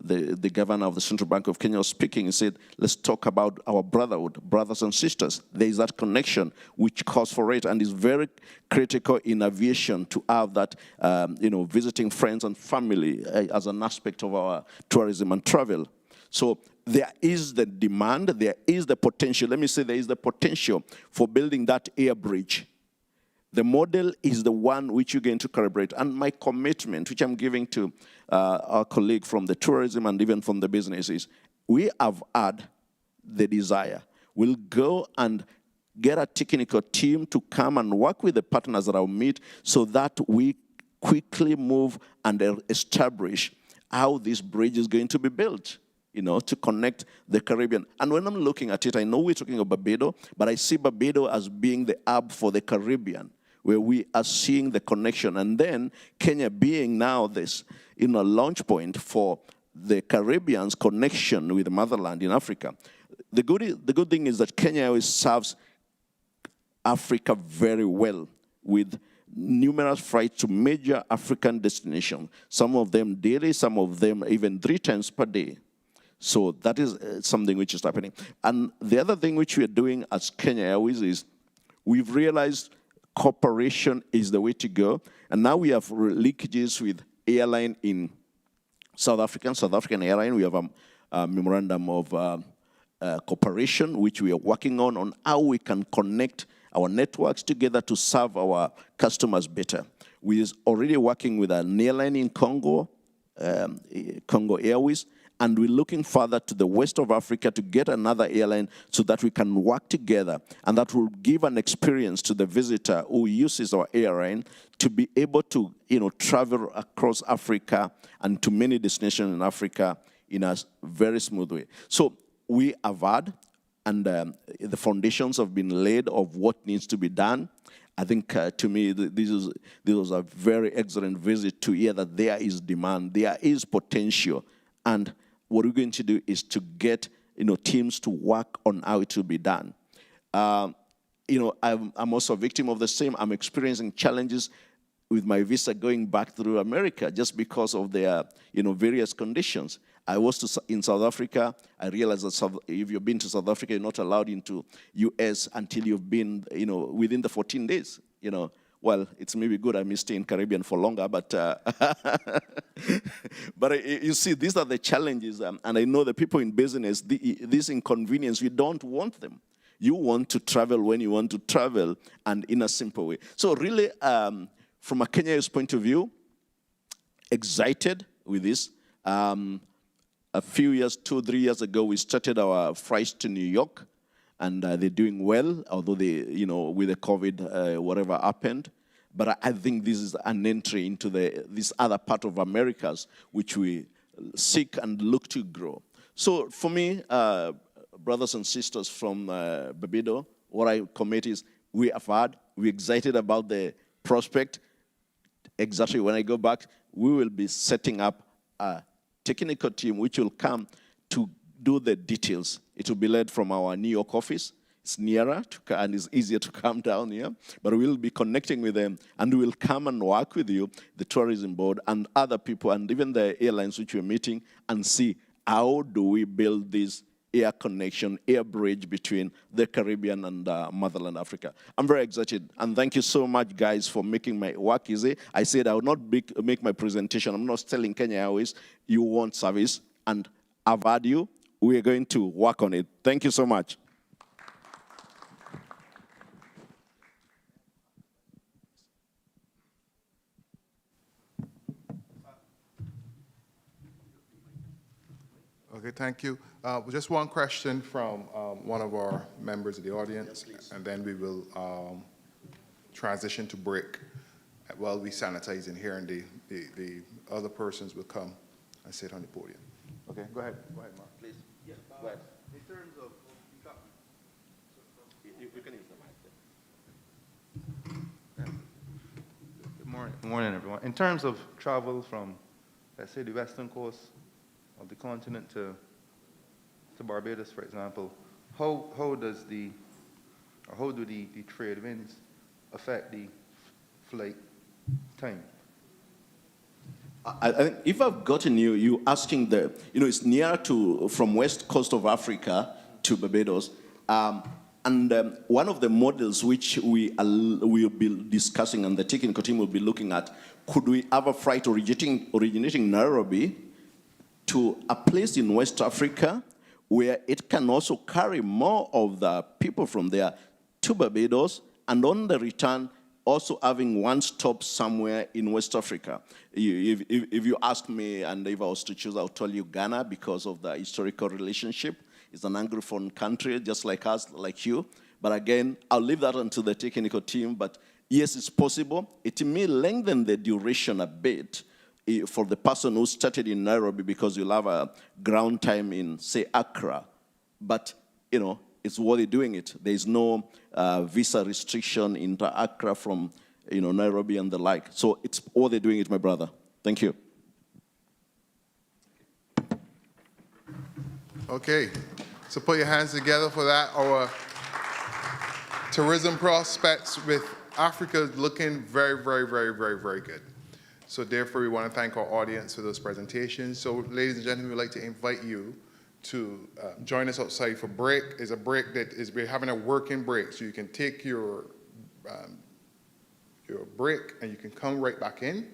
the governor of the Central Bank of Kenya was speaking, he said, let's talk about our brotherhood, brothers and sisters. There is that connection which calls for it, and is very critical in aviation to have that, visiting friends and family as an aspect of our tourism and travel. So there is the demand, there is the potential. Let me say there is the potential for building that air bridge. The model is the one which you're going to calibrate. And my commitment, which I'm giving to our colleague from the tourism and even from the businesses, we have had the desire. We'll go and get a technical team to come and work with the partners that I'll meet so that we quickly move and establish how this bridge is going to be built, to connect the Caribbean. And when I'm looking at it, I know we're talking about Barbados, but I see Barbados as being the hub for the Caribbean, where we are seeing the connection. And then Kenya being now this, launch point for the Caribbean's connection with the motherland in Africa. The good thing is that Kenya always serves Africa very well with numerous flights to major African destinations, some of them daily, some of them even 3 times per day. So that is something which is happening. And the other thing which we are doing as Kenya Airways is we've realized cooperation is the way to go. And now we have linkages with airline in South African airline. We have a memorandum of cooperation, which we are working on how we can connect our networks together to serve our customers better. We are already working with an airline in Congo, Congo Airways, and we're looking further to the west of Africa to get another airline so that we can work together, and that will give an experience to the visitor who uses our airline to be able to travel across Africa and to many destinations in Africa in a very smooth way. So we have had, and the foundations have been laid of what needs to be done. I think to me, this was a very excellent visit to hear that there is demand, there is potential, and what we're going to do is to get teams to work on how it will be done. I'm also a victim of the same. I'm experiencing challenges with my visa going back through America just because of their various conditions. I was in South Africa. I realized that if you've been to South Africa, you're not allowed into US until you've been within the 14 days. Well, it's maybe good I may stay in Caribbean for longer, but but you see, these are the challenges, and I know the people in business, this inconvenience, you don't want them. You want to travel when you want to travel, and in a simple way. So really, from a Kenya's point of view, excited with this. A few years, 2-3 years ago, we started our flights to New York. And they're doing well, although they, with the COVID, whatever happened. But I think this is an entry into this other part of Americas, which we seek and look to grow. So for me, brothers and sisters from Barbados, what I commit is we're excited about the prospect. Exactly when I go back, we will be setting up a technical team which will come to do the details. It will be led from our New York office. It's nearer and it's easier to come down here. But we'll be connecting with them, and we will come and work with you, the tourism board and other people, and even the airlines which we're meeting, and see how do we build this air connection, air bridge between the Caribbean and motherland Africa. I'm very excited, and thank you so much, guys, for making my work easy. I said I would not make my presentation. I'm not telling Kenya Airways you want service, and I've had you. We are going to work on it. Thank you so much. Okay, thank you. Just one question from one of our members of the audience, and then we will transition to break while we sanitize in here, and the other persons will come and sit on the podium. Okay, go ahead, Mark, please. Yeah, Go ahead. in terms of, you can use the mic. Good morning, everyone. In terms of travel from, let's say, the western coast of the continent to Barbados, for example, how do the trade winds affect the flight time? I think if I've gotten you asking it's near from west coast of Africa to Barbados. One of the models which we'll be discussing and the technical team will be looking at, could we have a flight originating Nairobi to a place in West Africa where it can also carry more of the people from there to Barbados, and on the return, also having one stop somewhere in West Africa. If you ask me, and if I was to choose, I'll tell you Ghana because of the historical relationship. It's an Anglophone country, just like us, like you. But again, I'll leave that unto the technical team. But yes, it's possible. It may lengthen the duration a bit for the person who started in Nairobi, because you'll have a ground time in, say, Accra. But, it's worth doing it. There's no visa restriction into Accra from, Nairobi and the like. So it's worth doing it, my brother. Thank you. Okay, so put your hands together for that. Our tourism prospects with Africa is looking very, very, very, very, very good. So therefore, we want to thank our audience for those presentations. So ladies and gentlemen, we'd like to invite you to join us outside for break. It's a break that we're having a working break. So you can take your break and you can come right back in,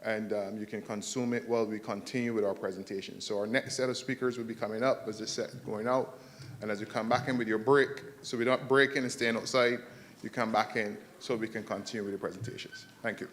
and you can consume it while we continue with our presentation. So our next set of speakers will be coming up as this set is going out. And as you come back in with your break, so we're not breaking and staying outside, you come back in so we can continue with the presentations. Thank you.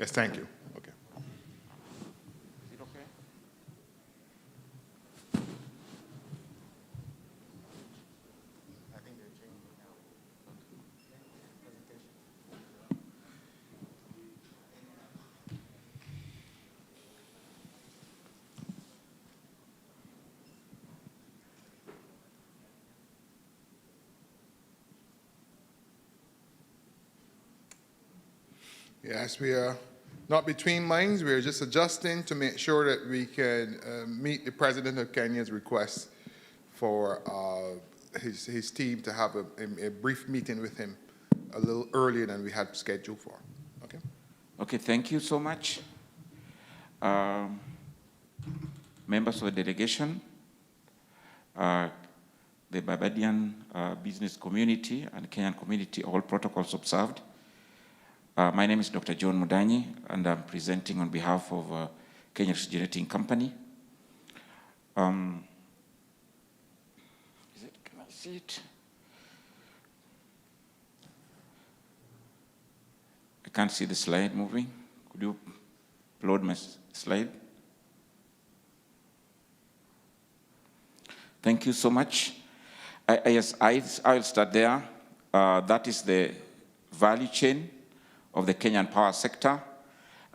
Yes, thank you. Okay. Yes, we are not between minds. We are just adjusting to make sure that we can meet the President of Kenya's request for his team to have a brief meeting with him a little earlier than we had scheduled for. Okay? Okay, thank you so much. Members of the delegation, the Barbadian business community and Kenyan community, all protocols observed. My name is Dr. John Mudanyi, and I'm presenting on behalf of Kenya Refrigerating Company. Can I see it? I can't see the slide moving. Could you upload my slide? Thank you so much. Yes, I'll start there. That is the value chain of the Kenyan power sector.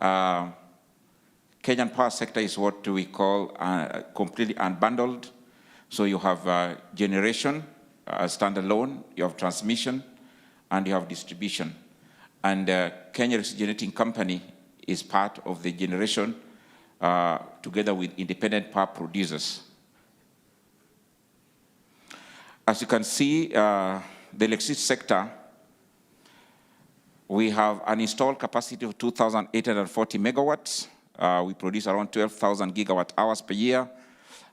Kenyan power sector is what we call completely unbundled. So you have generation, standalone, you have transmission, and you have distribution. And Kenya Refrigerating Company is part of the generation together with independent power producers. As you can see, the electricity sector, we have an installed capacity of 2,840 megawatts. We produce around 12,000 gigawatt hours per year,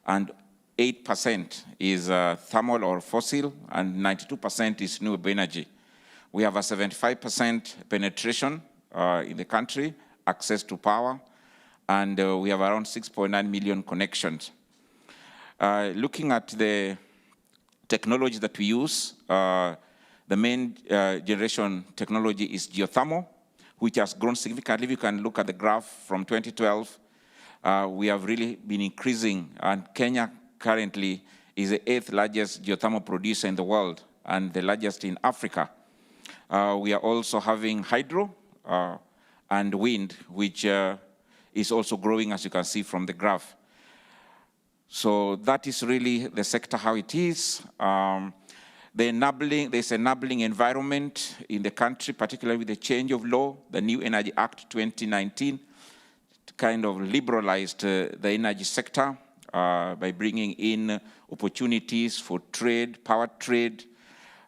and 8% is thermal or fossil, and 92% is renewable energy. We have a 75% penetration in the country, access to power, and we have around 6.9 million connections. Looking at the technology that we use, the main generation technology is geothermal, which has grown significantly. You can look at the graph from 2012. We have really been increasing, and Kenya currently is the 8th largest geothermal producer in the world and the largest in Africa. We are also having hydro and wind, which is also growing, as you can see from the graph. So that is really the sector how it is. There's enabling environment in the country, particularly with the change of law, the New Energy Act 2019, kind of liberalized the energy sector by bringing in opportunities for trade, power trade,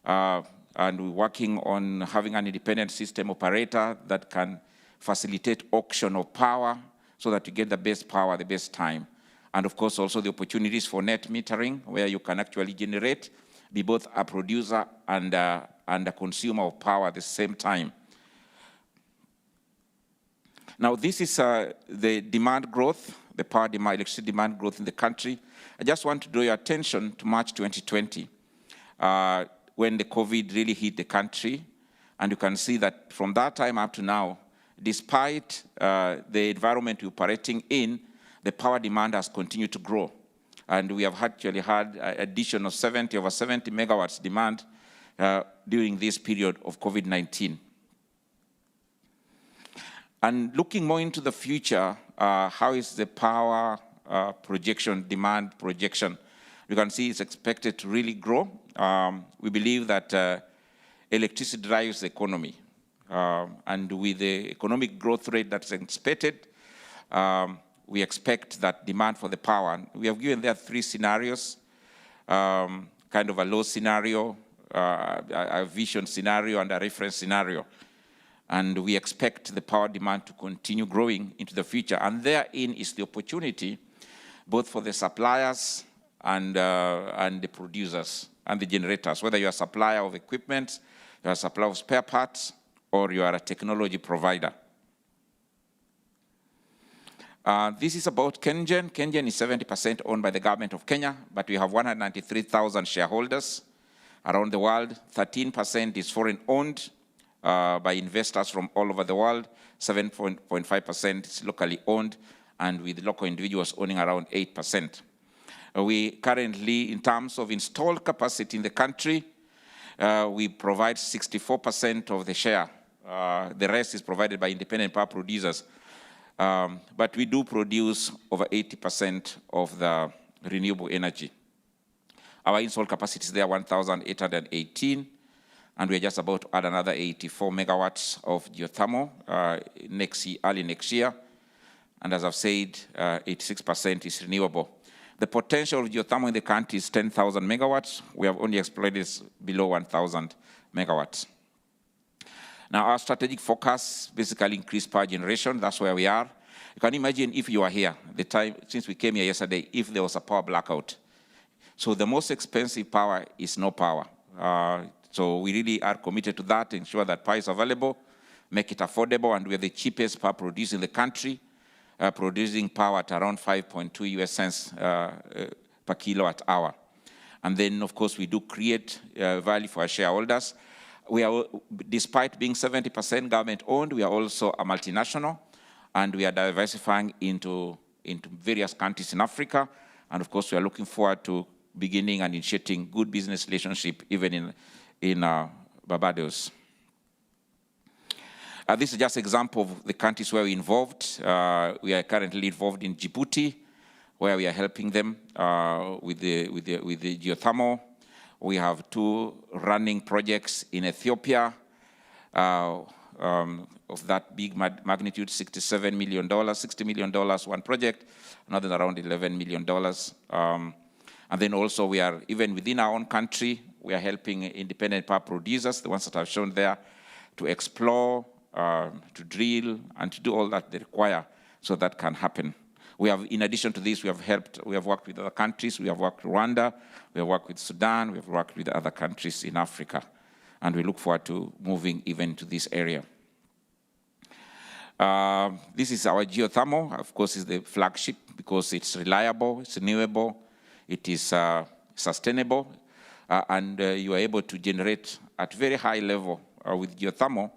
and we're working on having an independent system operator that can facilitate auction of power so that you get the best power at the best time. And of course, also the opportunities for net metering, where you can actually generate, be both a producer and a consumer of power at the same time. Now, this is the demand growth, the power demand, electricity demand growth in the country. I just want to draw your attention to March 2020, when the COVID really hit the country. And you can see that from that time up to now, despite the environment we're operating in, the power demand has continued to grow. And we have actually had an addition of over 70 megawatts demand during this period of COVID-19. And looking more into the future, how is the power demand projection? You can see it's expected to really grow. We believe that electricity drives the economy. And with the economic growth rate that's expected, we expect that demand for the power. We have given there 3 scenarios, kind of a low scenario, a vision scenario, and a reference scenario. And we expect the power demand to continue growing into the future. And therein is the opportunity, both for the suppliers and the producers and the generators, whether you're a supplier of equipment, you're a supplier of spare parts, or you are a technology provider. This is about KenGen. KenGen is 70% owned by the government of Kenya, but we have 193,000 shareholders around the world. 13% is foreign owned, by investors from all over the world. 7.5% is locally owned, and with local individuals owning around 8%. We currently, in terms of installed capacity in the country, we provide 64% of the share. The rest is provided by independent power producers. But we do produce over 80% of the renewable energy. Our installed capacity is there 1,818, and we're just about to add another 84 megawatts of geothermal early next year. And as I've said, 86% is renewable. The potential of geothermal in the country is 10,000 megawatts. We have only exploited below 1,000 megawatts. Now, our strategic focus basically increased power generation. That's where we are. You can imagine if you are here, the time since we came here yesterday, if there was a power blackout. So the most expensive power is no power. So we really are committed to that, ensure that power is available, make it affordable, and we're the cheapest power producer in the country, producing power at around 5.2 US cents per kilowatt hour. And then, of course, we do create value for our shareholders. We are, despite being 70% government-owned, we are also a multinational, and we are diversifying into various countries in Africa. And of course, we are looking forward to beginning and initiating good business relationship even in Barbados. This is just an example of the countries where we're involved. We are currently involved in Djibouti, where we are helping them with the geothermal. We have 2 running projects in Ethiopia of that big magnitude, $67 million, $60 million, one project, another around $11 million. And then also we are, even within our own country, we are helping independent power producers, the ones that I've shown there, to explore, to drill, and to do all that they require so that can happen. We have, in addition to this, we have worked with other countries. We have worked with Rwanda, we have worked with Sudan, we have worked with other countries in Africa. And we look forward to moving even to this area. This is our geothermal. Of course, it's the flagship because it's reliable, it's renewable, it is sustainable, and you are able to generate at very high level with geothermal.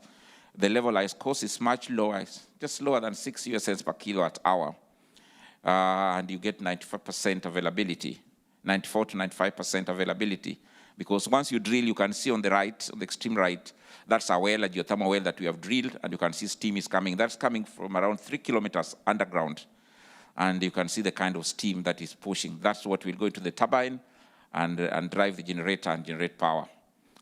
The levelized cost is much lower, it's just lower than 6 US cents per kilowatt hour. And you get 95% availability, 94 to 95% availability. Because once you drill, you can see on the right, on the extreme right, that's a well, a geothermal well that we have drilled, and you can see steam is coming. That's coming from around 3 kilometers underground. And you can see the kind of steam that is pushing. That's what will go into the turbine and drive the generator and generate power.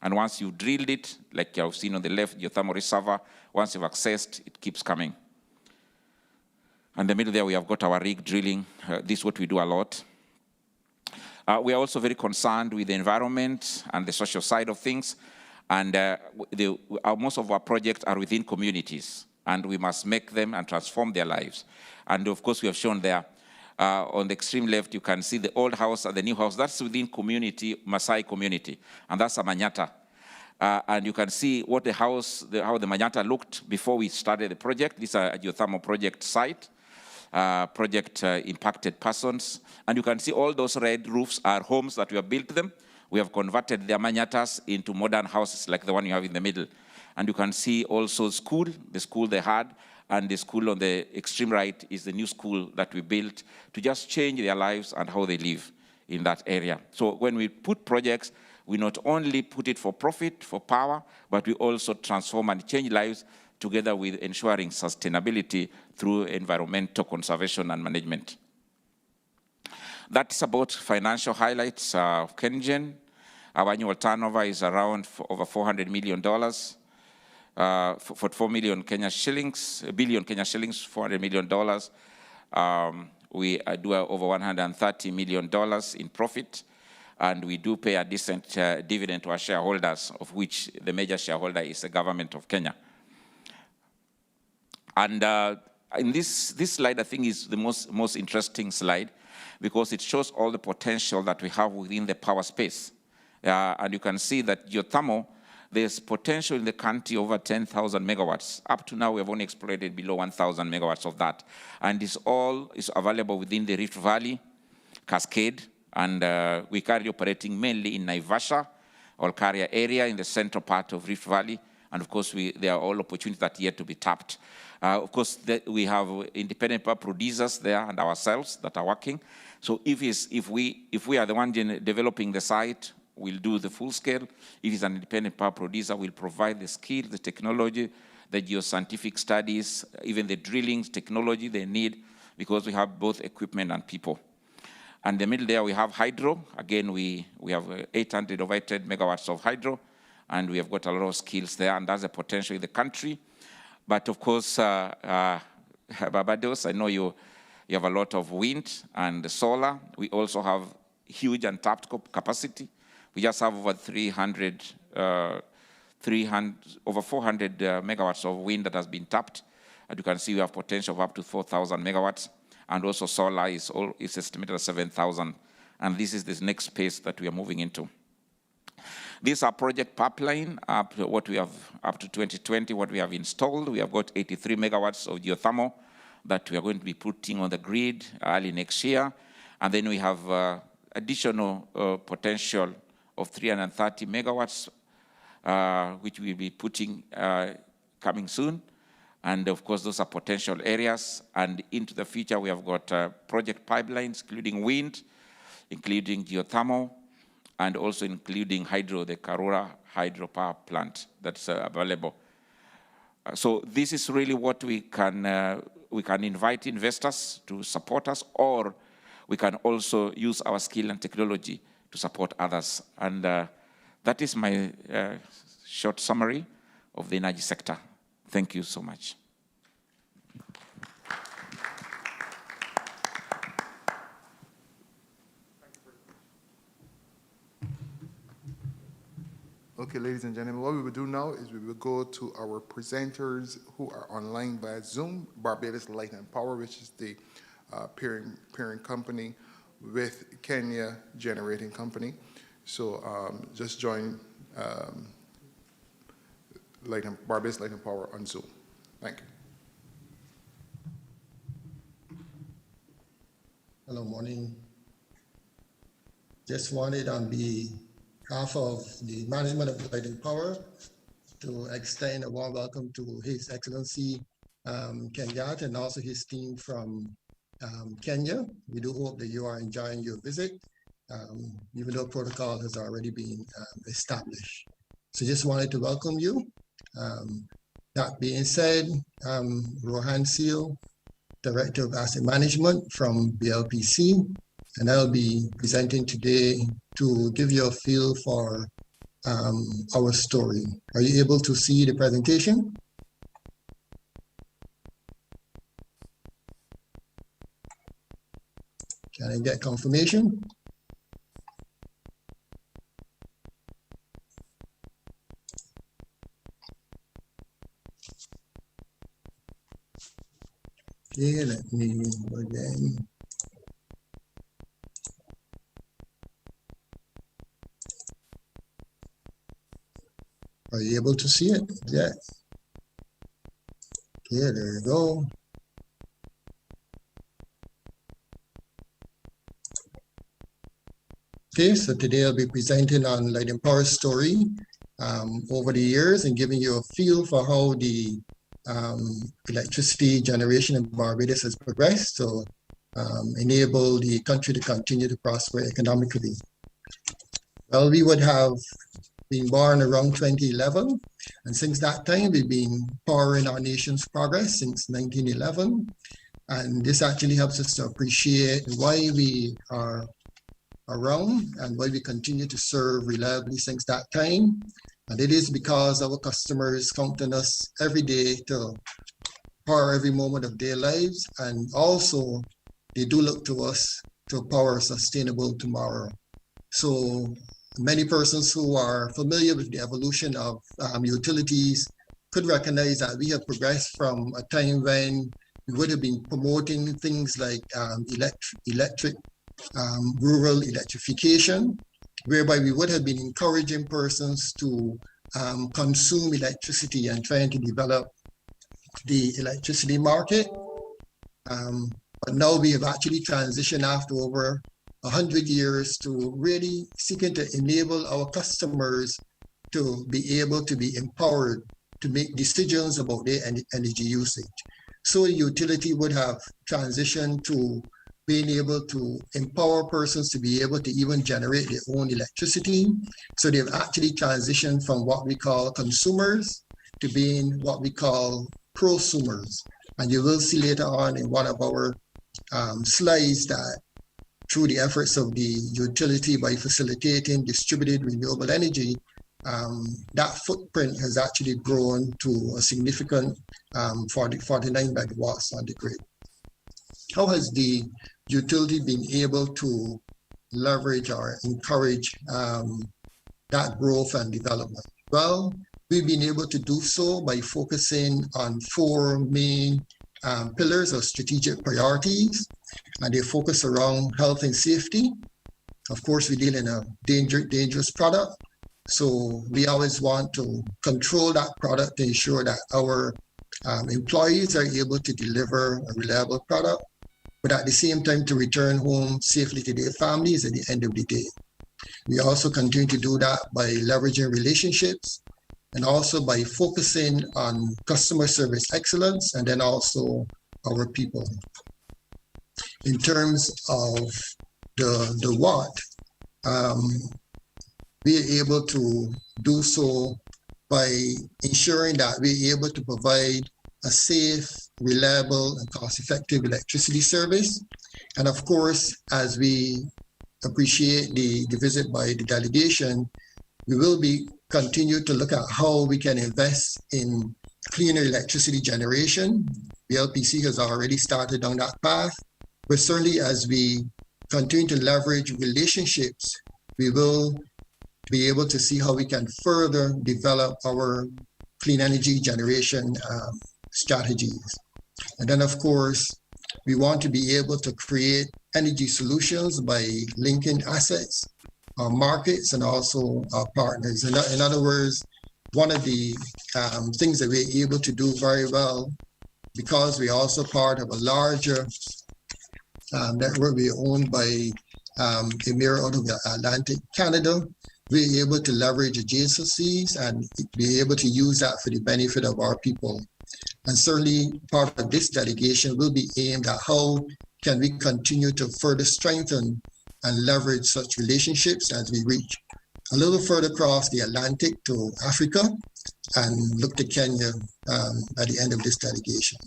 And once you've drilled it, like you've seen on the left, geothermal reservoir, once you've accessed, it keeps coming. And in the middle there, we have got our rig drilling. This is what we do a lot. We are also very concerned with the environment and the social side of things. And most of our projects are within communities, and we must make them and transform their lives. And of course, we have shown there, on the extreme left, you can see the old house and the new house. That's within community, Maasai community, and that's a Manyata. And you can see what the house, how the Manyata looked before we started the project. This is a geothermal project site. Impacted persons. And you can see all those red roofs are homes that we have built them. We have converted their manyatas into modern houses like the one you have in the middle. And you can see also school, the school they had, and the school on the extreme right is the new school that we built to just change their lives and how they live in that area. So when we put projects, we not only put it for profit, for power, but we also transform and change lives together with ensuring sustainability through environmental conservation and management. That's about financial highlights of KenGen. Our annual turnover is around over $400 million, for 4 million Kenya shillings, a billion Kenya shillings, $400 million. We do over $130 million in profit, and we do pay a decent dividend to our shareholders, of which the major shareholder is the government of Kenya. And in this slide, I think is the most interesting slide because it shows all the potential that we have within the power space. And you can see that geothermal, there's potential in the country over 10,000 megawatts. Up to now, we have only exploited below 1,000 megawatts of that. And this all is available within the Rift Valley, Cascade, and we're currently operating mainly in Naivasha, Olkaria area in the central part of Rift Valley, And of course, there are all opportunities that are yet to be tapped. Of course, we have independent power producers there and ourselves that are working. So if we are the one developing the site, we'll do the full scale. If it's an independent power producer, we'll provide the skill, the technology, the geoscientific studies, even the drilling technology they need, because we have both equipment and people. And in the middle there, we have hydro. Again, we have 800 or 800 megawatts of hydro, and we have got a lot of skills there, and that's the potential in the country. But of course, Barbados, I know you have a lot of wind and solar. We also have huge untapped capacity. We just have over 400 megawatts of wind that has been tapped. As you can see, we have potential of up to 4,000 megawatts. And also solar is estimated at 7,000. And this is the next space that we are moving into. These are project pipeline, what we have up to 2020, what we have installed. We have got 83 megawatts of geothermal that we are going to be putting on the grid early next year. And then we have additional potential of 330 megawatts, which we'll be putting coming soon. And of course, those are potential areas. And into the future, we have got project pipelines, including wind, including geothermal, and also including hydro, the Karura hydropower plant that's available. So this is really what we can invite investors to support us, or we can also use our skill and technology to support others. And that is my short summary of the energy sector. Thank you so much. Okay, ladies and gentlemen, what we will do now is we will go to our presenters who are online via Zoom, Barbados Light and Power, which is the parent company with Kenya Generating Company. So just join Barbados Light and Power on Zoom. Thank you. Hello, morning. Just wanted on behalf of the management of Light and Power to extend a warm welcome to His Excellency Kenyatta and also his team from Kenya. We do hope that you are enjoying your visit, even though protocol has already been established. So just wanted to welcome you. That being said, Rohan Seal, Director of Asset Management from BLPC, and I'll be presenting today to give you a feel for our story. Are you able to see the presentation? Can I get confirmation? Okay, let me go again. Are you able to see it? Yeah. Okay, there you go. Okay, so today I'll be presenting on Light and Power's story over the years and giving you a feel for how the electricity generation in Barbados has progressed to enable the country to continue to prosper economically. Well, we would have been born around 2011, and since that time we've been powering our nation's progress since 1911, and this actually helps us to appreciate why we are around and why we continue to serve reliably since that time. And it is because our customers count on us every day to power every moment of their lives, and also they do look to us to power a sustainable tomorrow. So many persons who are familiar with the evolution of utilities could recognize that we have progressed from a time when we would have been promoting things like rural electrification, whereby we would have been encouraging persons to consume electricity and trying to develop the electricity market. But now we have actually transitioned after over 100 years to really seeking to enable our customers to be able to be empowered to make decisions about their energy usage. So the utility would have transitioned to being able to empower persons to be able to even generate their own electricity. So they've actually transitioned from what we call consumers to being what we call prosumers. And you will see later on in one of our slides that through the efforts of the utility by facilitating distributed renewable energy, that footprint has actually grown to a significant 49 megawatts on the grid. How has the utility been able to leverage or encourage that growth and development? Well, we've been able to do so by focusing on 4 main pillars of strategic priorities, and they focus around health and safety. Of course, we deal in a dangerous product, so we always want to control that product to ensure that our employees are able to deliver a reliable product, but at the same time to return home safely to their families at the end of the day. We also continue to do that by leveraging relationships and also by focusing on customer service excellence and then also our people. In terms of the what, we are able to do so by ensuring that we're able to provide a safe, reliable, and cost-effective electricity service. And of course, as we appreciate the visit by the delegation, we will be continue to look at how we can invest in cleaner electricity generation. The LPC has already started on that path, but certainly as we continue to leverage relationships, we will be able to see how we can further develop our clean energy generation strategies. And then of course, we want to be able to create energy solutions by linking assets, our markets, and also our partners. In other words, one of the things that we're able to do very well, because we're also part of a larger network we're owned by Emir out of Atlantic Canada, we're able to leverage adjacencies and be able to use that for the benefit of our people. And certainly part of this delegation will be aimed at how can we continue to further strengthen and leverage such relationships as we reach a little further across the Atlantic to Africa and look to Kenya at the end of this delegation.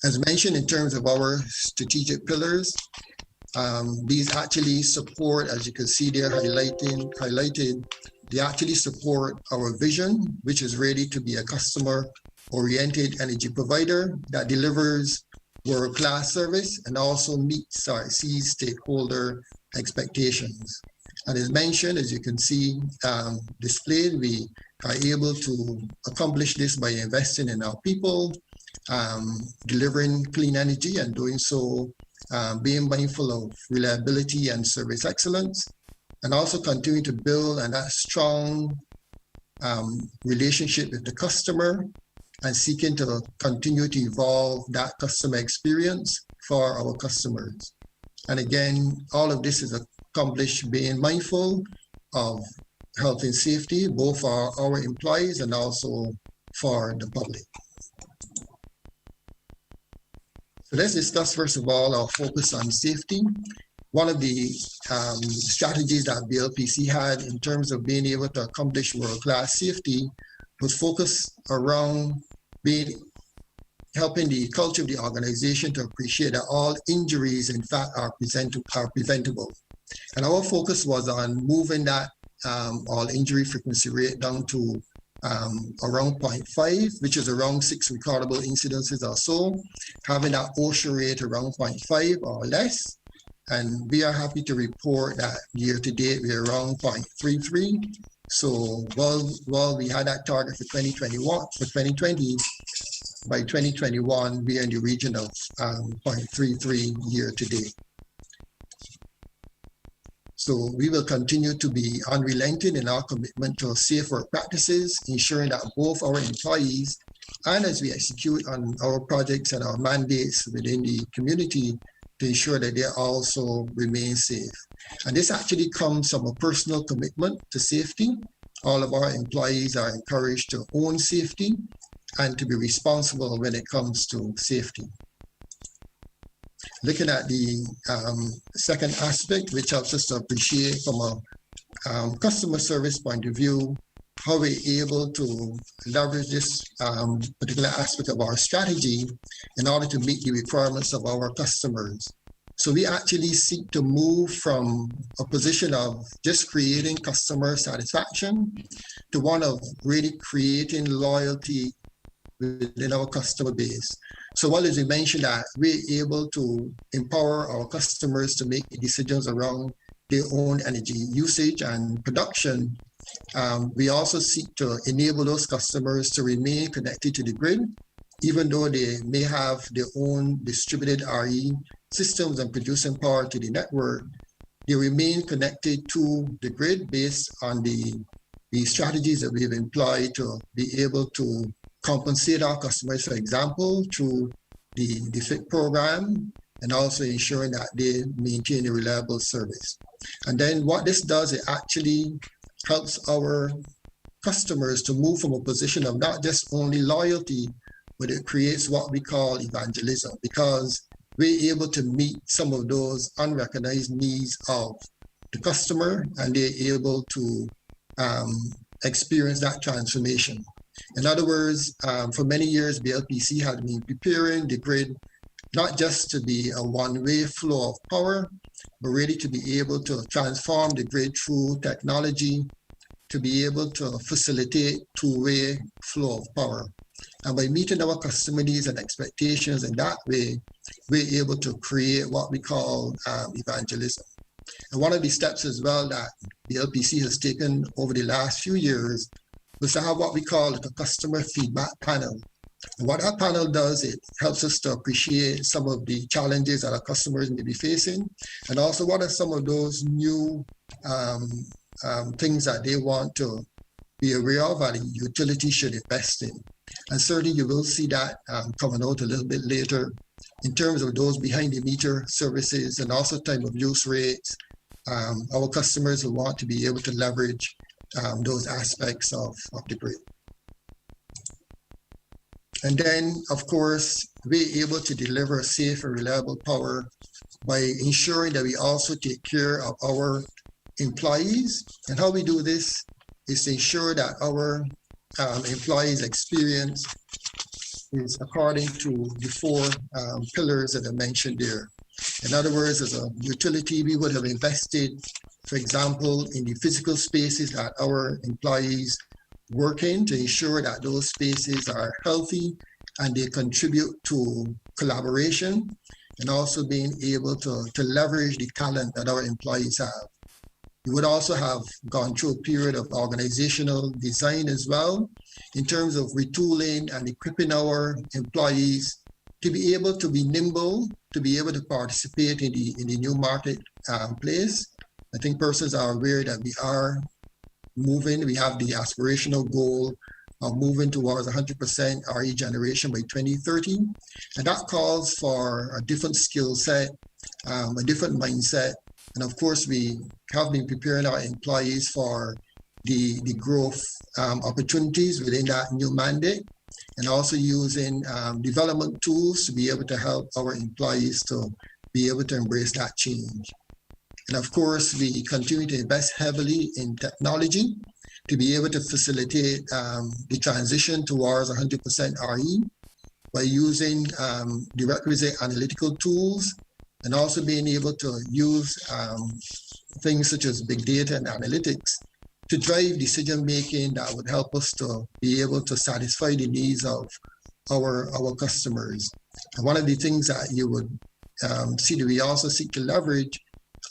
As mentioned, in terms of our strategic pillars, these actually support, as you can see there highlighted, they actually support our vision, which is ready to be a customer-oriented energy provider that delivers world-class service and also meets our stakeholder expectations. And as mentioned, as you can see displayed, we are able to accomplish this by investing in our people, delivering clean energy, and doing so being mindful of reliability and service excellence, and also continue to build a strong relationship with the customer and seeking to continue to evolve that customer experience for our customers. And again, all of this is accomplished being mindful of health and safety, both for our employees and also for the public. So let's discuss, first of all, our focus on safety. One of the strategies that BLPC had in terms of being able to accomplish world-class safety was focused around helping the culture of the organization to appreciate that all injuries, in fact, are preventable. And our focus was on moving that all injury frequency rate down to around 0.5, which is around 6 recordable incidences or so, having that OSHA rate around 0.5 or less. And we are happy to report that year to date, we're around 0.33. So while we had that target for 2020, by 2021, we are in the region of 0.33 year to date. So we will continue to be unrelenting in our commitment to safe work practices, ensuring that both our employees and as we execute on our projects and our mandates within the community to ensure that they also remain safe. And this actually comes from a personal commitment to safety, all of our employees are encouraged to own safety and to be responsible when it comes to safety. Looking at the second aspect, which helps us to appreciate from a customer service point of view, how we're able to leverage this particular aspect of our strategy in order to meet the requirements of our customers. So we actually seek to move from a position of just creating customer satisfaction to one of really creating loyalty within our customer base. So while as we mentioned that we're able to empower our customers to make decisions around their own energy usage and production, we also seek to enable those customers to remain connected to the grid, even though they may have their own distributed RE systems and producing power to the network. They remain connected to the grid based on the strategies that we've employed to be able to compensate our customers, for example, through the FIT program, and also ensuring that they maintain a reliable service. And then what this does, it actually helps our customers to move from a position of not just only loyalty, but it creates what we call evangelism, because we're able to meet some of those unrecognized needs of the customer, and they're able to experience that transformation. In other words, for many years, BLPC had been preparing the grid not just to be a one-way flow of power, but really to be able to transform the grid through technology to be able to facilitate two-way flow of power. And by meeting our customer needs and expectations in that way, we're able to create what we call evangelism. And one of the steps as well that the LPC has taken over the last few years was to have what we call a customer feedback panel. And what that panel does, it helps us to appreciate some of the challenges that our customers may be facing, and also what are some of those new things that they want to be aware of and the utility should invest in. And certainly you will see that coming out a little bit later in terms of those behind the meter services and also time of use rates. Our customers will want to be able to leverage those aspects of the grid. And then, of course, we're able to deliver safe and reliable power by ensuring that we also take care of our employees. And how we do this is to ensure that our employees' experience is according to the four pillars that I mentioned there. In other words, as a utility, we would have invested, for example, in the physical spaces that our employees work in to ensure that those spaces are healthy and they contribute to collaboration and also being able to leverage the talent that our employees have. We would also have gone through a period of organizational design as well in terms of retooling and equipping our employees to be able to be nimble, to be able to participate in the new marketplace. I think persons are aware that we are moving, we have the aspirational goal of moving towards 100% RE generation by 2030. And that calls for a different skill set, a different mindset. And of course, we have been preparing our employees for the growth opportunities within that new mandate, and also using development tools to be able to help our employees to be able to embrace that change. And of course, we continue to invest heavily in technology to be able to facilitate the transition towards 100% RE by using the requisite analytical tools, and also being able to use things such as big data and analytics to drive decision-making that would help us to be able to satisfy the needs of our customers. And one of the things that you would see that we also seek to leverage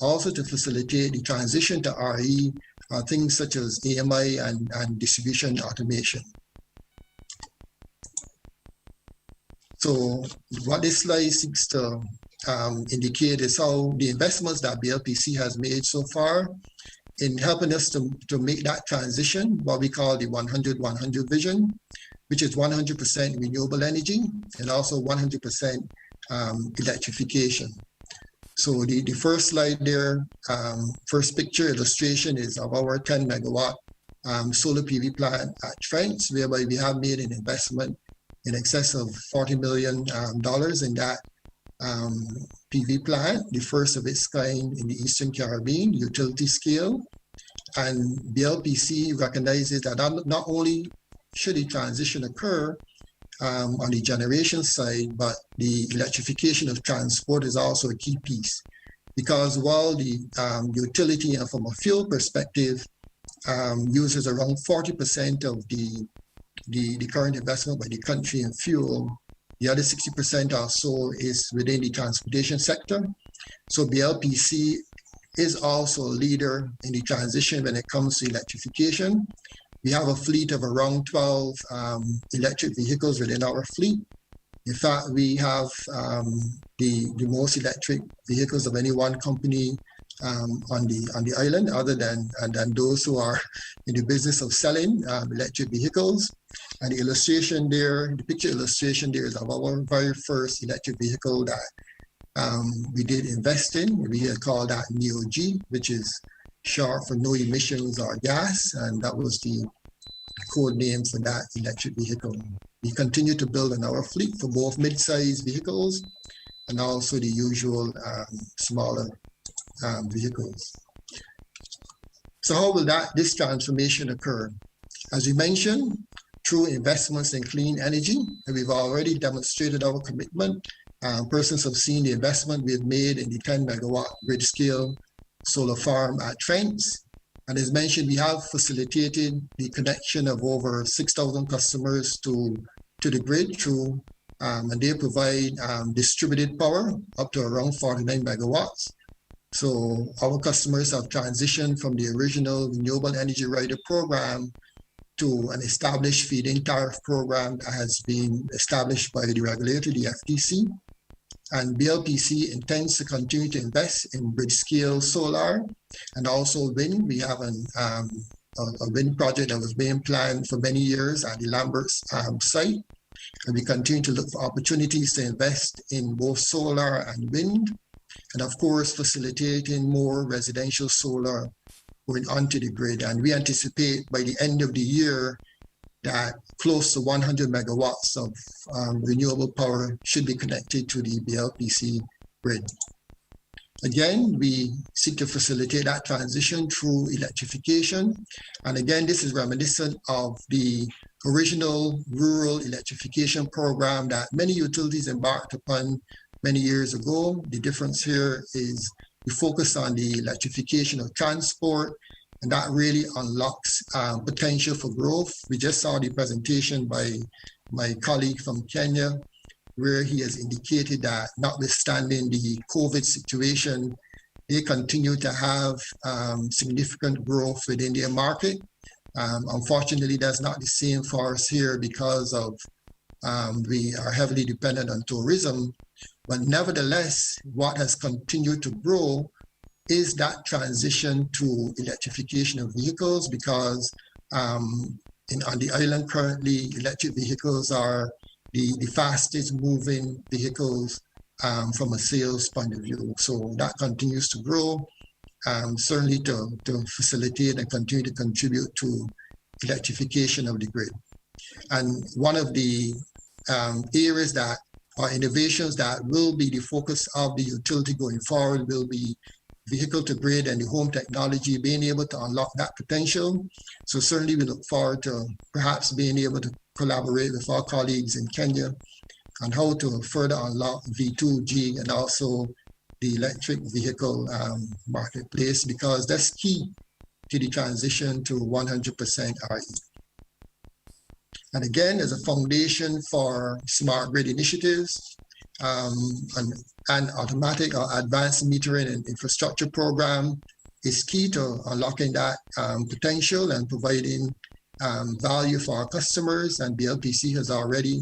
also to facilitate the transition to RE are things such as AMI and distribution automation. So what this slide seeks to indicate is how the investments that BLPC has made so far in helping us to make that transition, what we call the 100-100 vision, which is 100% renewable energy and also 100% electrification. So the first slide there, first picture illustration is of our 10 megawatt solar PV plant at Trent, whereby we have made an investment in excess of $40 million in that PV plant, the first of its kind in the Eastern Caribbean, utility scale. And BLPC recognizes that not only should the transition occur on the generation side, but the electrification of transport is also a key piece. Because while the utility and from a fuel perspective uses around 40% of the current investment by the country in fuel, the other 60% or so is within the transportation sector. So BLPC is also a leader in the transition when it comes to electrification. We have a fleet of around 12 electric vehicles within our fleet. In fact, we have the most electric vehicles of any one company on the island, other than those who are in the business of selling electric vehicles. And the illustration there, the picture illustration there is of our very first electric vehicle that we did invest in. We had called that NEO-G, which is short for no emissions or gas, and that was the code name for that electric vehicle. We continue to build on our fleet for both mid-sized vehicles and also the usual smaller vehicles. So how will this transformation occur? As we mentioned, through investments in clean energy, and we've already demonstrated our commitment. Persons have seen the investment we've made in the 10 megawatt grid scale solar farm at Trent. And as mentioned, we have facilitated the connection of over 6,000 customers to the grid through, and they provide distributed power up to around 49 megawatts. So our customers have transitioned from the original Renewable Energy Rider program to an established feed-in tariff program that has been established by the regulator, the FTC. And BLPC intends to continue to invest in grid-scale solar and also wind. We have a wind project that was being planned for many years at the Lambert site. And we continue to look for opportunities to invest in both solar and wind. And of course, facilitating more residential solar going onto the grid. And we anticipate by the end of the year that close to 100 megawatts of renewable power should be connected to the BLPC grid. Again, we seek to facilitate that transition through electrification. And again, this is reminiscent of the original rural electrification program that many utilities embarked upon many years ago. The difference here is we focus on the electrification of transport, and that really unlocks potential for growth. We just saw the presentation by my colleague from Kenya, where he has indicated that notwithstanding the COVID situation, they continue to have significant growth within their market. Unfortunately, that's not the same for us here because of we are heavily dependent on tourism. But nevertheless, what has continued to grow is that transition to electrification of vehicles, because on the island currently, electric vehicles are the fastest moving vehicles from a sales point of view. So that continues to grow, certainly to facilitate and continue to contribute to electrification of the grid. And one of the areas that are innovations that will be the focus of the utility going forward will be vehicle to grid and the home technology, being able to unlock that potential. So certainly we look forward to perhaps being able to collaborate with our colleagues in Kenya on how to further unlock V2G and also the electric vehicle marketplace, because that's key to the transition to 100% RE. And again, as a foundation for smart grid initiatives, and automatic or advanced metering and infrastructure program is key to unlocking that potential and providing value for our customers. And BLPC has already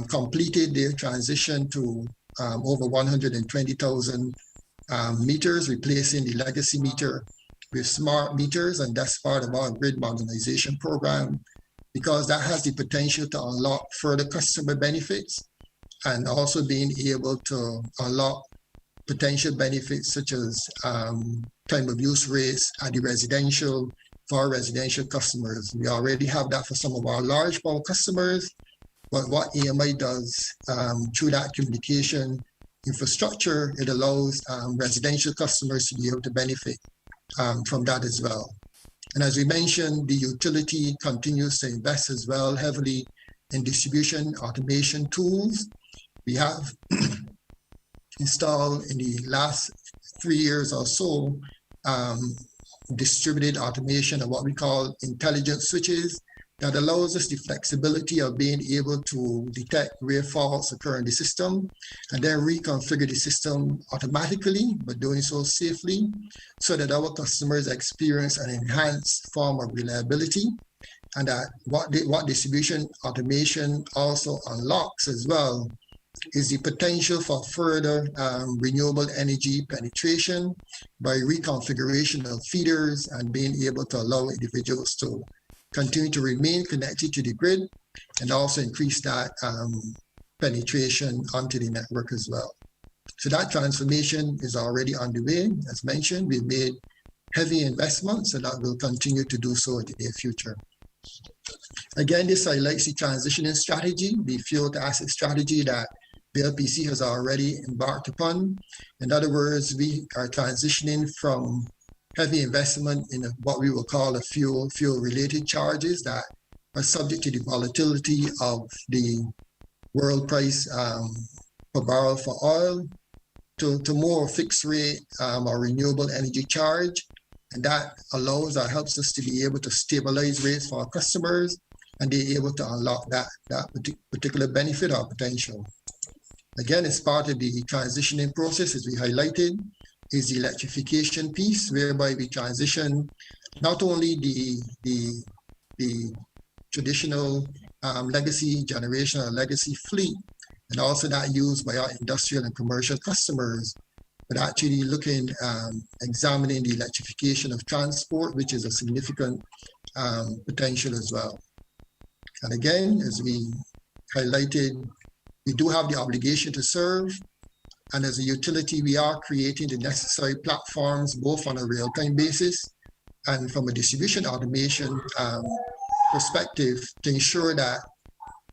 completed their transition to over 120,000 meters, replacing the legacy meter with smart meters. And that's part of our grid modernization program, because that has the potential to unlock further customer benefits and also being able to unlock potential benefits such as time of use rates at the residential, for our residential customers. We already have that for some of our large power customers, but what AMI does through that communication infrastructure, it allows residential customers to be able to benefit from that as well. And as we mentioned, the utility continues to invest as well heavily in distribution automation tools. We have installed in the last 3 years or so distributed automation of what we call intelligent switches that allows us the flexibility of being able to detect where faults occur in the system and then reconfigure the system automatically, but doing so safely so that our customers experience an enhanced form of reliability. And that what distribution automation also unlocks as well is the potential for further renewable energy penetration by reconfiguration of feeders and being able to allow individuals to continue to remain connected to the grid and also increase that penetration onto the network as well. So that transformation is already underway. As mentioned, we've made heavy investments and that will continue to do so in the near future. Again, this highlights the transitioning strategy, the fuel to asset strategy that the LPC has already embarked upon. In other words, we are transitioning from heavy investment in what we will call a fuel-related charges that are subject to the volatility of the world price per barrel for oil to more fixed rate or renewable energy charge. And that allows or helps us to be able to stabilize rates for our customers and be able to unlock that particular benefit or potential. Again, as part of the transitioning process, as we highlighted, is the electrification piece, whereby we transition not only the traditional legacy generation or legacy fleet, and also that used by our industrial and commercial customers, but actually looking, examining the electrification of transport, which is a significant potential as well. And again, as we highlighted, we do have the obligation to serve. And as a utility, we are creating the necessary platforms, both on a real-time basis and from a distribution automation perspective, to ensure that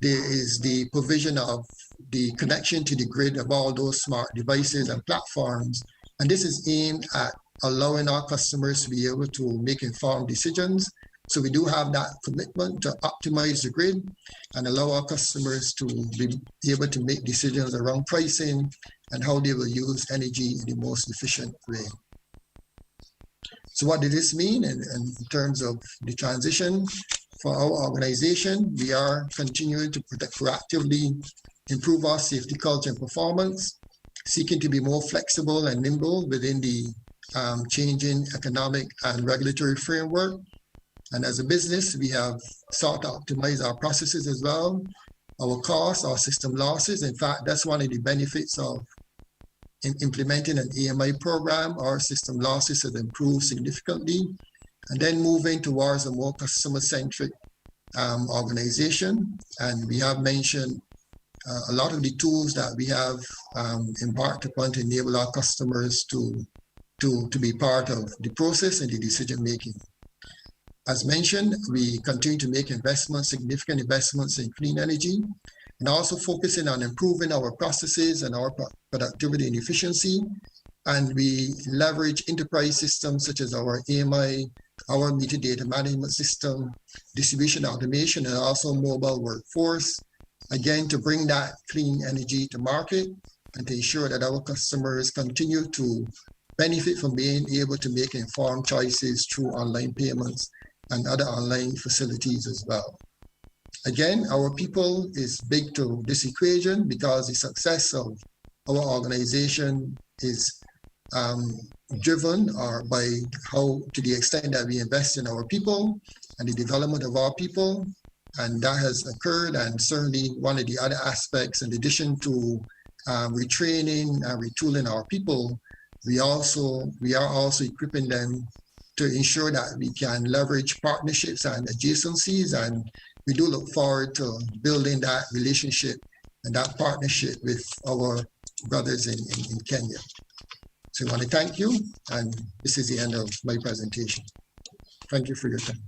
there is the provision of the connection to the grid of all those smart devices and platforms. And this is aimed at allowing our customers to be able to make informed decisions. So we do have that commitment to optimize the grid and allow our customers to be able to make decisions around pricing and how they will use energy in the most efficient way. So what did this mean in terms of the transition? For our organization, we are continuing to proactively improve our safety culture and performance, seeking to be more flexible and nimble within the changing economic and regulatory framework. And as a business, we have sought to optimize our processes as well, our costs, our system losses. In fact, that's one of the benefits of implementing an AMI program. Our system losses have improved significantly. And then moving towards a more customer-centric organization. And we have mentioned a lot of the tools that we have embarked upon to enable our customers to be part of the process and the decision-making. As mentioned, we continue to make investments, significant investments in clean energy, and also focusing on improving our processes and our productivity and efficiency. And we leverage enterprise systems such as our AMI, our meter data management system, distribution automation, and also mobile workforce, again, to bring that clean energy to market and to ensure that our customers continue to benefit from being able to make informed choices through online payments and other online facilities as well. Again, our people is big to this equation because the success of our organization is driven by how, to the extent that we invest in our people and the development of our people, and that has occurred. And certainly one of the other aspects, in addition to retraining and retooling our people, we are also equipping them to ensure that we can leverage partnerships and adjacencies. And we do look forward to building that relationship and that partnership with our brothers in Kenya. So I want to thank you, and this is the end of my presentation. Thank you for your time.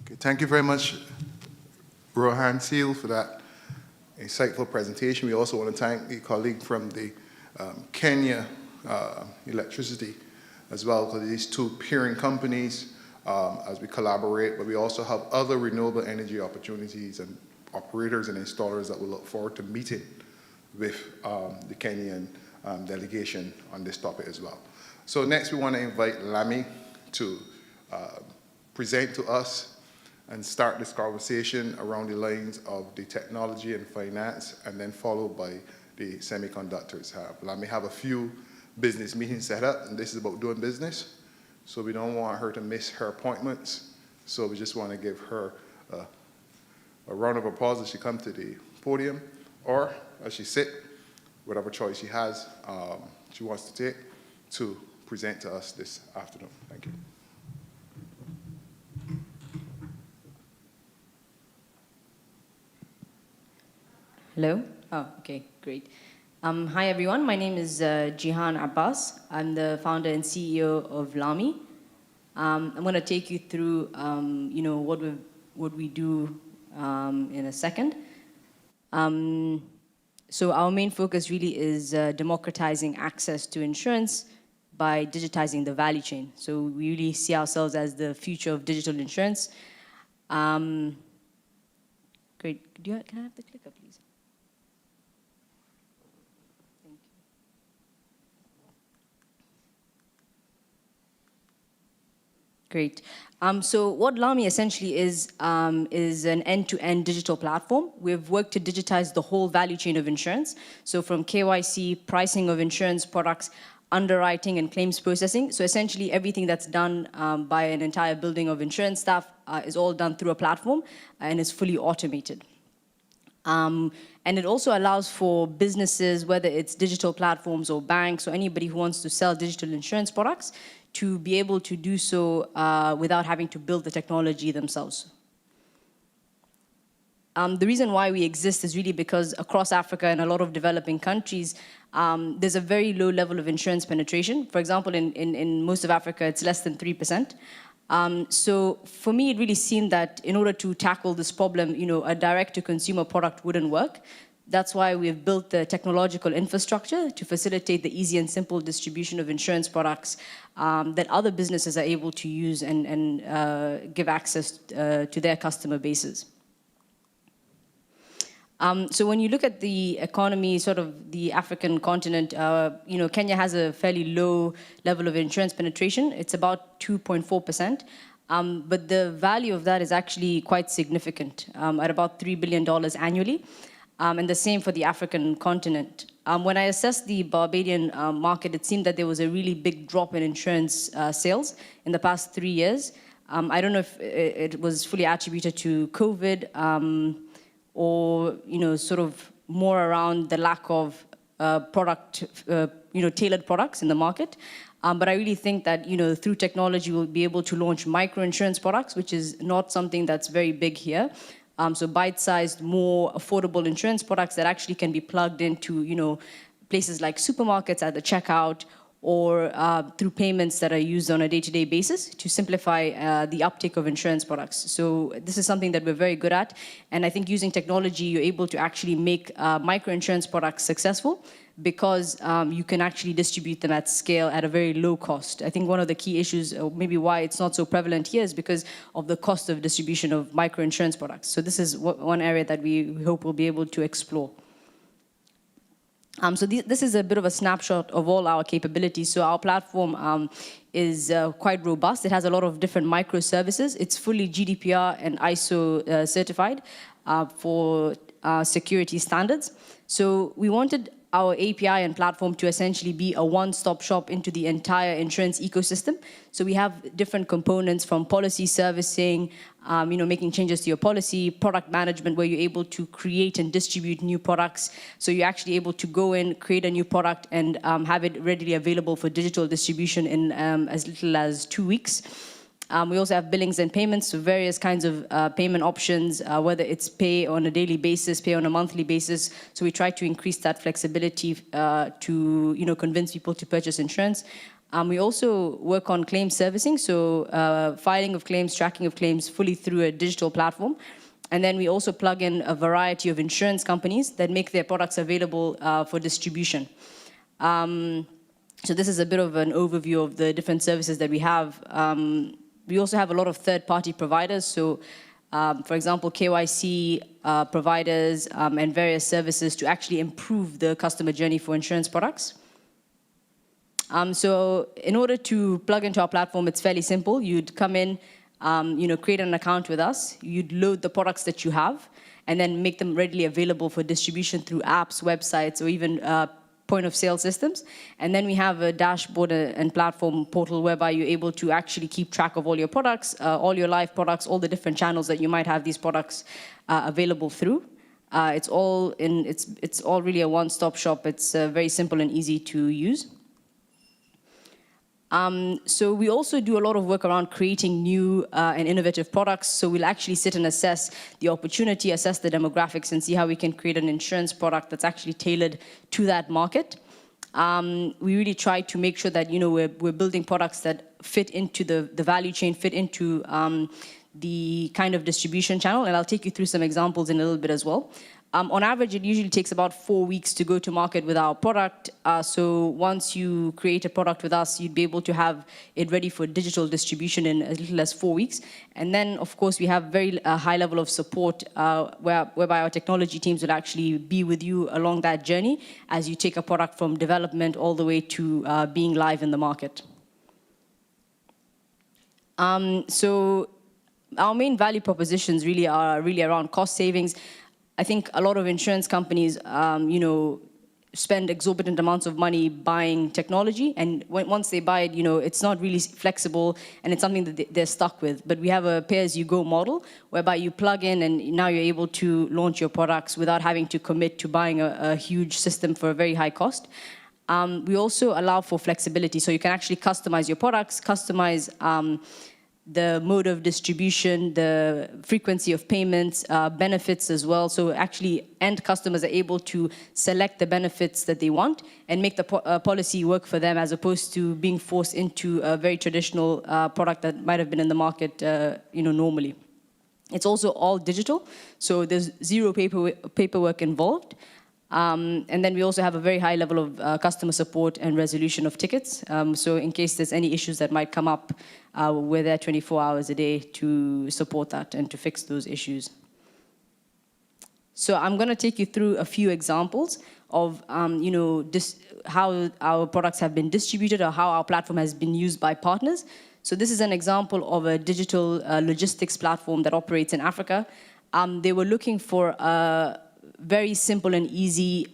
Okay, thank you very much, Rohan Seal, for that insightful presentation. We also want to thank the colleague from the Kenya Electricity as well, because these two peering companies as we collaborate, but we also have other renewable energy opportunities and operators and installers that we look forward to meeting with the Kenyan delegation on this topic as well. So next we want to invite Lami to present to us and start this conversation around the lines of the technology and finance, and then followed by the semiconductors. Lami have a few business meetings set up, and this is about doing business. So we don't want her to miss her appointments. So we just want to give her a round of applause as she comes to the podium, or as she sit, whatever choice she has, she wants to take to present to us this afternoon. Thank you. Hello? Oh, okay, great. Hi, everyone. My name is Jihan Abbas. I'm the founder and CEO of Lami. I'm going to take you through, what we do in a second. So our main focus really is democratizing access to insurance by digitizing the value chain. So we really see ourselves as the future of digital insurance. Great. Can I have the clicker, please? Great. So what Lami essentially is an end-to-end digital platform. We've worked to digitize the whole value chain of insurance. So from KYC, pricing of insurance products, underwriting and claims processing. So essentially everything that's done by an entire building of insurance staff is all done through a platform and is fully automated. And it also allows for businesses, whether it's digital platforms or banks or anybody who wants to sell digital insurance products, to be able to do so without having to build the technology themselves. The reason why we exist is really because across Africa and a lot of developing countries, there's a very low level of insurance penetration. For example, in most of Africa, it's less than 3%. So for me, it really seemed that in order to tackle this problem, a direct-to-consumer product wouldn't work. That's why we've built the technological infrastructure to facilitate the easy and simple distribution of insurance products that other businesses are able to use and give access to their customer bases. So when you look at the economy, sort of the African continent, Kenya has a fairly low level of insurance penetration. It's about 2.4%. But the value of that is actually quite significant, at about $3 billion annually. And the same for the African continent. When I assessed the Barbadian market, it seemed that there was a really big drop in insurance sales in the past 3 years. I don't know if it was fully attributed to COVID or sort of more around the lack of tailored products in the market. But I really think that through technology we'll be able to launch micro insurance products, which is not something that's very big here. So bite-sized, more affordable insurance products that actually can be plugged into, places like supermarkets at the checkout or through payments that are used on a day-to-day basis to simplify the uptake of insurance products. So this is something that we're very good at. And I think using technology, you're able to actually make micro-insurance products successful because you can actually distribute them at scale at a very low cost. I think one of the key issues, or maybe why it's not so prevalent here, is because of the cost of distribution of micro-insurance products. So this is one area that we hope we'll be able to explore. So this is a bit of a snapshot of all our capabilities. So our platform is quite robust. It has a lot of different microservices. It's fully GDPR and ISO certified for security standards. So we wanted our API and platform to essentially be a one-stop shop into the entire insurance ecosystem. So we have different components from policy servicing, making changes to your policy, product management, where you're able to create and distribute new products. So you're actually able to go in, create a new product, and have it readily available for digital distribution in as little as 2 weeks. We also have billings and payments, so various kinds of payment options, whether it's pay on a daily basis, pay on a monthly basis. So we try to increase that flexibility to convince people to purchase insurance. We also work on claim servicing, so filing of claims, tracking of claims fully through a digital platform. And then we also plug in a variety of insurance companies that make their products available for distribution. So this is a bit of an overview of the different services that we have. We also have a lot of third-party providers. So, for example, KYC providers and various services to actually improve the customer journey for insurance products. So in order to plug into our platform, it's fairly simple. You'd come in, create an account with us. You'd load the products that you have and then make them readily available for distribution through apps, websites, or even point-of-sale systems. And then we have a dashboard and platform portal whereby you're able to actually keep track of all your products, all your live products, all the different channels that you might have these products available through. It's all really a one-stop shop. It's very simple and easy to use. So we also do a lot of work around creating new and innovative products. So we'll actually sit and assess the opportunity, assess the demographics, and see how we can create an insurance product that's actually tailored to that market. We really try to make sure that we're building products that fit into the value chain, fit into the kind of distribution channel. And I'll take you through some examples in a little bit as well. On average, it usually takes about 4 weeks to go to market with our product. So once you create a product with us, you'd be able to have it ready for digital distribution in as little as 4 weeks. And then, of course, we have very high level of support whereby our technology teams will actually be with you along that journey as you take a product from development all the way to being live in the market. So our main value propositions really are around cost savings. I think a lot of insurance companies, spend exorbitant amounts of money buying technology, and once they buy it, it's not really flexible, and it's something that they're stuck with. But we have a pay-as-you-go model, whereby you plug in, and now you're able to launch your products without having to commit to buying a huge system for a very high cost. We also allow for flexibility, so you can actually customize your products, customize the mode of distribution, the frequency of payments, benefits as well. So actually, end customers are able to select the benefits that they want and make the policy work for them, as opposed to being forced into a very traditional product that might have been in the market, normally. It's also all digital, so there's zero paperwork involved. And then we also have a very high level of customer support and resolution of tickets. So in case there's any issues that might come up, we're there 24 hours a day to support that and to fix those issues. So I'm going to take you through a few examples of how our products have been distributed or how our platform has been used by partners. So this is an example of a digital logistics platform that operates in Africa. They were looking for a very simple and easy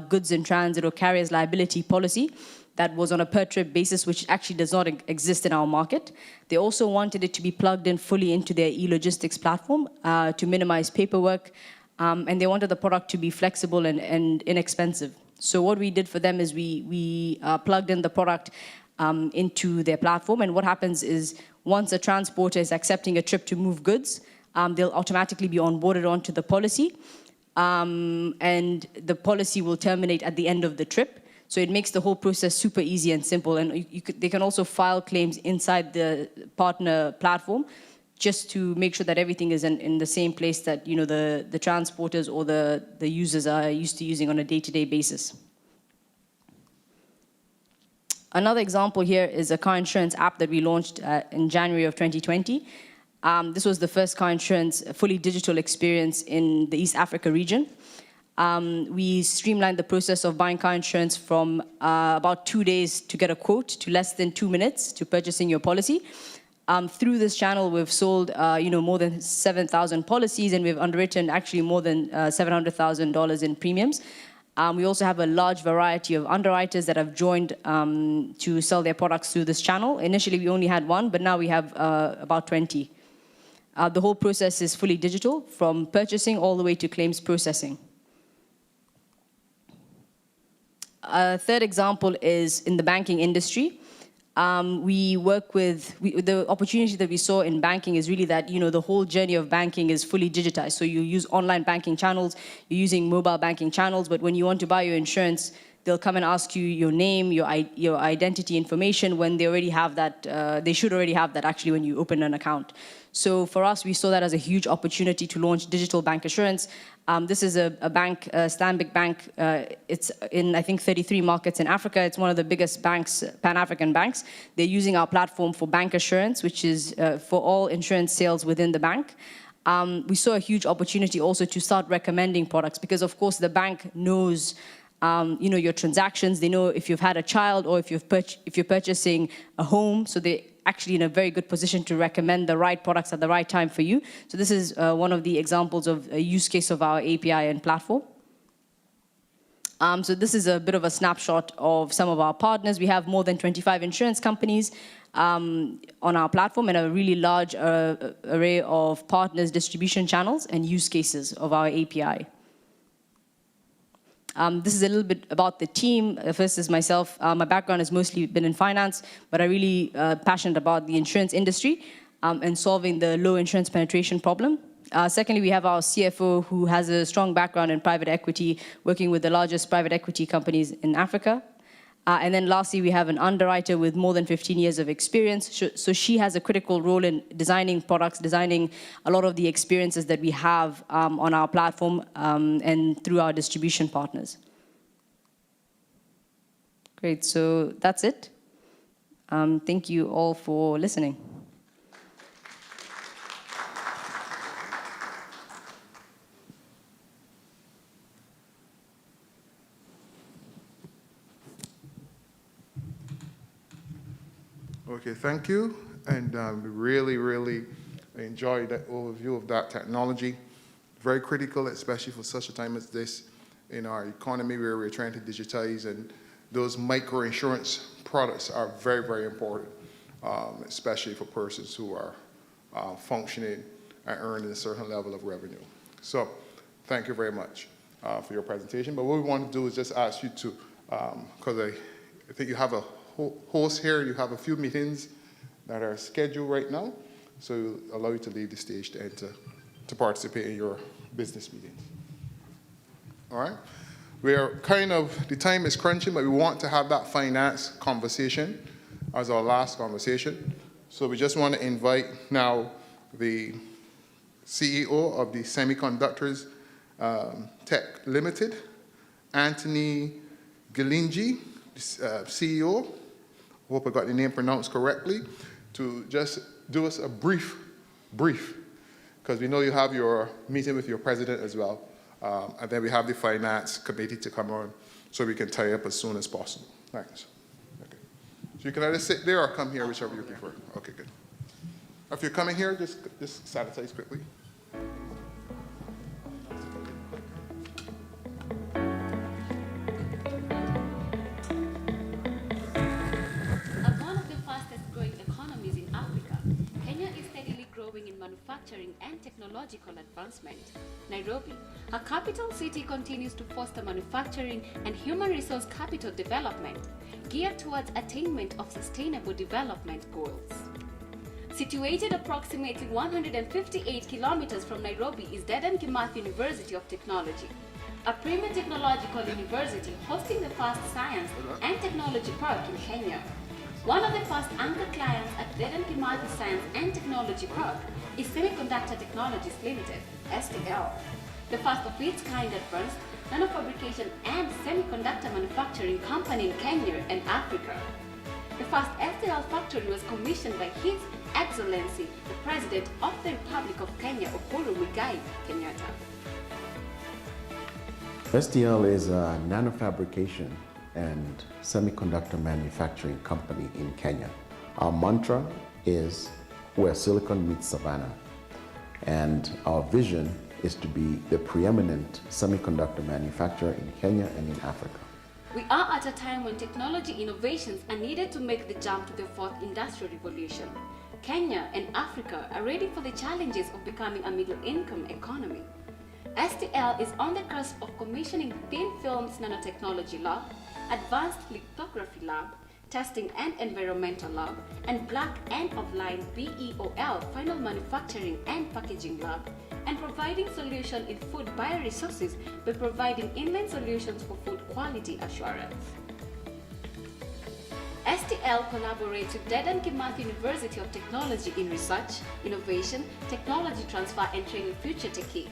goods in transit or carrier's liability policy that was on a per-trip basis, which actually does not exist in our market. They also wanted it to be plugged in fully into their e-logistics platform to minimize paperwork, and they wanted the product to be flexible and inexpensive. So what we did for them is we plugged in the product into their platform, and what happens is once a transporter is accepting a trip to move goods, they'll automatically be onboarded onto the policy, and the policy will terminate at the end of the trip. So it makes the whole process super easy and simple, and they can also file claims inside the partner platform just to make sure that everything is in the same place that the transporters or the users are used to using on a day-to-day basis. Another example here is a car insurance app that we launched in January of 2020. This was the first car insurance fully digital experience in the East Africa region. We streamlined the process of buying car insurance from about 2 days to get a quote to less than 2 minutes to purchasing your policy. Through this channel, we've sold more than 7,000 policies, and we've underwritten actually more than $700,000 in premiums. We also have a large variety of underwriters that have joined to sell their products through this channel. Initially, we only had one, but now we have about 20. The whole process is fully digital, from purchasing all the way to claims processing. A third example is in the banking industry. We work with, the opportunity that we saw in banking is really that, the whole journey of banking is fully digitized. So you use online banking channels, you're using mobile banking channels, but when you want to buy your insurance, they'll come and ask you your name, your identity information when they already have that, they should already have that actually when you open an account. So for us, we saw that as a huge opportunity to launch digital bank assurance. This is a bank, Stanbic Bank. It's in, I think, 33 markets in Africa. It's one of the biggest banks, Pan-African banks. They're using our platform for bank assurance, which is for all insurance sales within the bank. We saw a huge opportunity also to start recommending products because, of course, the bank knows your transactions. They know if you've had a child or if you're purchasing a home. So they're actually in a very good position to recommend the right products at the right time for you. So this is one of the examples of a use case of our API and platform. So this is a bit of a snapshot of some of our partners. We have more than 25 insurance companies on our platform and a really large array of partners, distribution channels, and use cases of our API. This is a little bit about the team. First is myself. My background has mostly been in finance, but I'm really passionate about the insurance industry and solving the low insurance penetration problem. Secondly, we have our CFO who has a strong background in private equity, working with the largest private equity companies in Africa. And then lastly, we have an underwriter with more than 15 years of experience. So she has a critical role in designing products, designing a lot of the experiences that we have on our platform and through our distribution partners. Great, so that's it. Thank you all for listening. Okay, thank you. And we really enjoyed that overview of that technology. Very critical, especially for such a time as this in our economy where we're trying to digitize, and those micro insurance products are very important, especially for persons who are functioning and earning a certain level of revenue. So thank you very much for your presentation. But what we want to do is just ask you to, because I think you have a host here, you have a few meetings that are scheduled right now, so we'll allow you to leave the stage to enter to participate in your business meetings. All right? We are the time is crunching, but we want to have that finance conversation as our last conversation. So we just want to invite now the CEO of the Semiconductors Tech Limited, Anthony Gilingi, CEO, hope I got the name pronounced correctly, to just do us a brief, because we know you have your meeting with your president as well, and then we have the finance committee to come on so we can tie up as soon as possible. Thanks. Okay. So you can either sit there or come here, whichever you prefer. Okay, good. If you're coming here, just sanitize quickly. In manufacturing and technological advancement. Nairobi, a capital city, continues to foster manufacturing and human resource capital development geared towards attainment of sustainable development goals. Situated approximately 158 kilometers from Nairobi is Dedan Kimathi University of Technology, a premier technological university hosting the first science and technology park in Kenya. One of the first anchor clients at Dedan Kimathi Science and Technology Park is Semiconductor Technologies Limited, STL, the first of its kind advanced nanofabrication and semiconductor manufacturing company in Kenya and Africa. The first STL factory was commissioned by His Excellency, the President of the Republic of Kenya, Uhuru Muigai Kenyatta. STL is a nanofabrication and semiconductor manufacturing company in Kenya. Our mantra is where silicon meets savannah, and our vision is to be the preeminent semiconductor manufacturer in Kenya and in Africa. We are at a time when technology innovations are needed to make the jump to the fourth industrial revolution. Kenya and Africa are ready for the challenges of becoming a middle-income economy. STL is on the cusp of commissioning thin films nanotechnology lab, advanced lithography lab, Testing and Environmental Lab, and Black End-of-Line BEOL Final Manufacturing and Packaging Lab, and providing solutions in food bioresources by providing inline solutions for food quality assurance. STL collaborates with Dedan Kimathi University of Technology in research, innovation, technology transfer, and training future techies.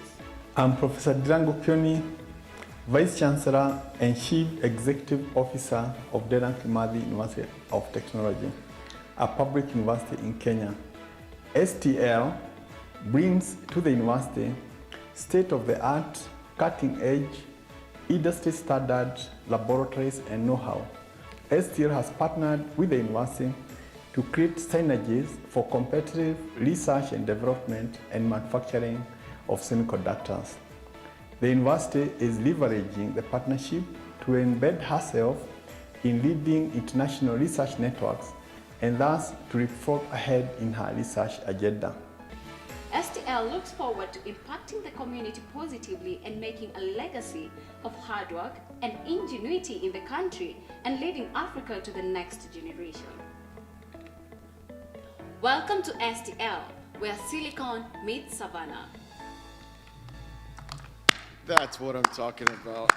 I'm Professor Drango Pioni, Vice Chancellor and Chief Executive Officer of Dedan Kimathi University of Technology, a public university in Kenya. STL brings to the university state-of-the-art, cutting-edge, industry-standard laboratories and know-how. STL has partnered with the university to create synergies for competitive research and development and manufacturing of semiconductors. The university is leveraging the partnership to embed herself in leading international research networks and thus to leapfrog ahead in her research agenda. STL looks forward to impacting the community positively and making a legacy of hard work and ingenuity in the country and leading Africa to the next generation. Welcome to STL, where Silicon meets Savannah. That's what I'm talking about.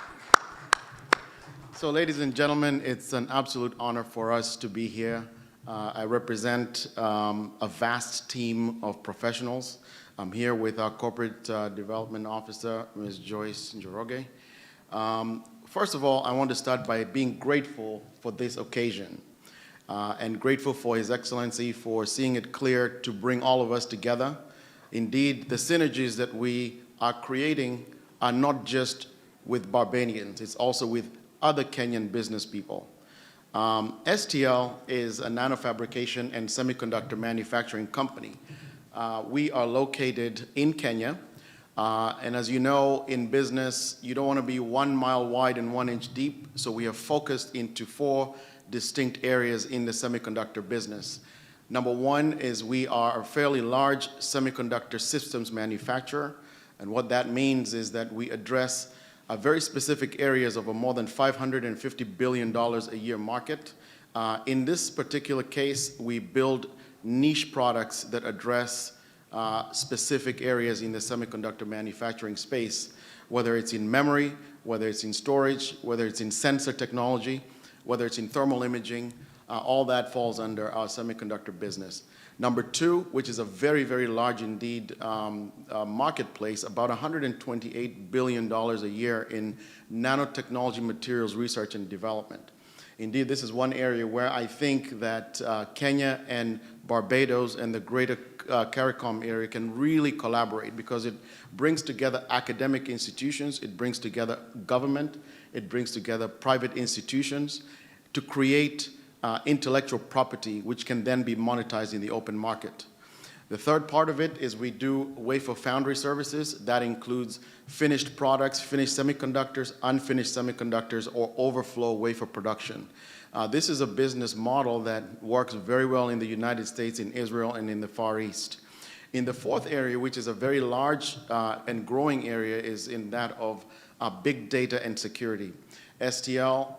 So ladies and gentlemen, it's an absolute honor for us to be here. I represent a vast team of professionals. I'm here with our Corporate Development Officer, Ms. Joyce Njoroge. First of all, I want to start by being grateful for this occasion and grateful for His Excellency for seeing it clear to bring all of us together. Indeed, the synergies that we are creating are not just with Barbadians, it's also with other Kenyan business people. STL is a nanofabrication and semiconductor manufacturing company. We are located in Kenya, and as you know, in business, you don't want to be 1 mile wide and 1 inch deep, so we are focused into 4 distinct areas in the semiconductor business. Number one is we are a fairly large semiconductor systems manufacturer, and what that means is that we address very specific areas of a more than $550 billion a year market. In this particular case, we build niche products that address specific areas in the semiconductor manufacturing space, whether it's in memory, whether it's in storage, whether it's in sensor technology, whether it's in thermal imaging, all that falls under our semiconductor business. Number two, which is a very, very large indeed marketplace, about $128 billion a year in nanotechnology materials research and development. Indeed, this is one area where I think that Kenya and Barbados and the greater CARICOM area can really collaborate because it brings together academic institutions, it brings together government, it brings together private institutions to create intellectual property, which can then be monetized in the open market. The third part of it is we do wafer foundry services. That includes finished products, finished semiconductors, unfinished semiconductors, or overflow wafer production. This is a business model that works very well in the United States, in Israel, and in the Far East. In the fourth area, which is a very large and growing area, is in that of big data and security. STL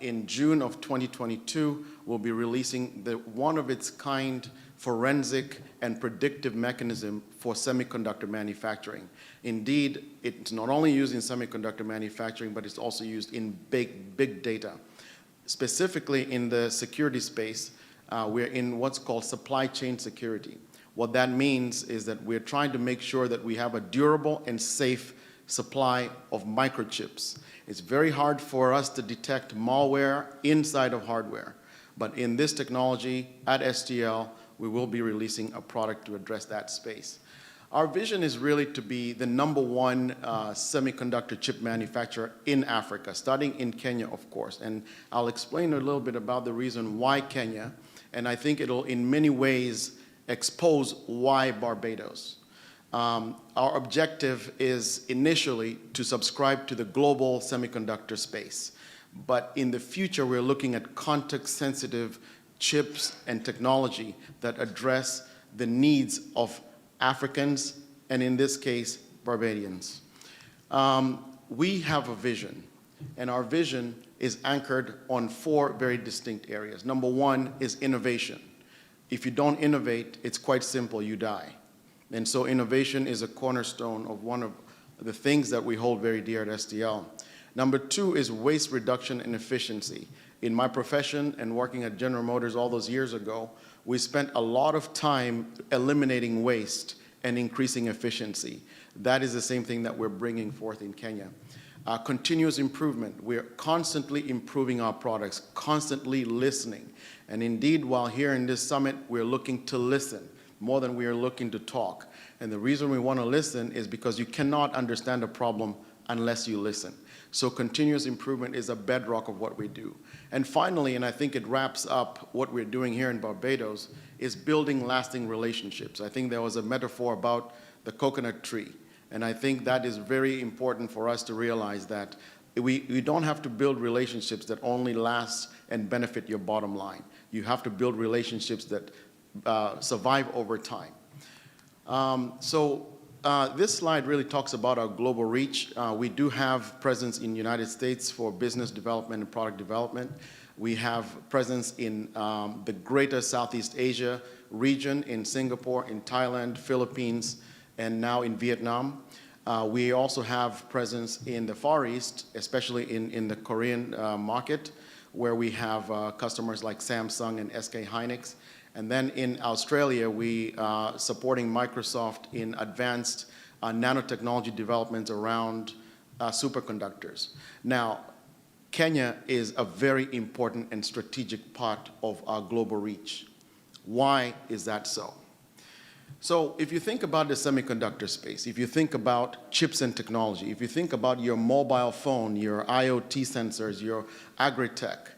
in June of 2022 will be releasing the one-of-its-kind forensic and predictive mechanism for semiconductor manufacturing. Indeed, it's not only used in semiconductor manufacturing, but it's also used in big data. Specifically in the security space, we're in what's called supply chain security. What that means is that we're trying to make sure that we have a durable and safe supply of microchips. It's very hard for us to detect malware inside of hardware. But in this technology at STL, we will be releasing a product to address that space. Our vision is really to be the #1 semiconductor chip manufacturer in Africa, starting in Kenya, of course. And I'll explain a little bit about the reason why Kenya, and I think it'll in many ways expose why Barbados. Our objective is initially to subscribe to the global semiconductor space. But in the future, we're looking at context-sensitive chips and technology that address the needs of Africans, and in this case, Barbadians. We have a vision, and our vision is anchored on 4 very distinct areas. Number 1 is innovation. If you don't innovate, it's quite simple, you die. And so innovation is a cornerstone of one of the things that we hold very dear at STL. Number 2 is waste reduction and efficiency. In my profession and working at General Motors all those years ago, we spent a lot of time eliminating waste and increasing efficiency. That is the same thing that we're bringing forth in Kenya. Continuous improvement. We're constantly improving our products, constantly listening. And indeed, while here in this summit, we're looking to listen more than we are looking to talk. And the reason we want to listen is because you cannot understand a problem unless you listen. So continuous improvement is a bedrock of what we do. And finally, and I think it wraps up what we're doing here in Barbados, is building lasting relationships. I think there was a metaphor about the coconut tree. And I think that is very important for us to realize that we don't have to build relationships that only last and benefit your bottom line. You have to build relationships that survive over time. This slide really talks about our global reach. We do have presence in the United States for business development and product development. We have presence in the greater Southeast Asia region, in Singapore, in Thailand, Philippines, and now in Vietnam. We also have presence in the Far East, especially in the Korean market, where we have customers like Samsung and SK Hynix. And then in Australia, we are supporting Microsoft in advanced nanotechnology developments around superconductors. Now, Kenya is a very important and strategic part of our global reach. Why is that so? So if you think about the semiconductor space, if you think about chips and technology, if you think about your mobile phone, your IoT sensors, your agri-tech,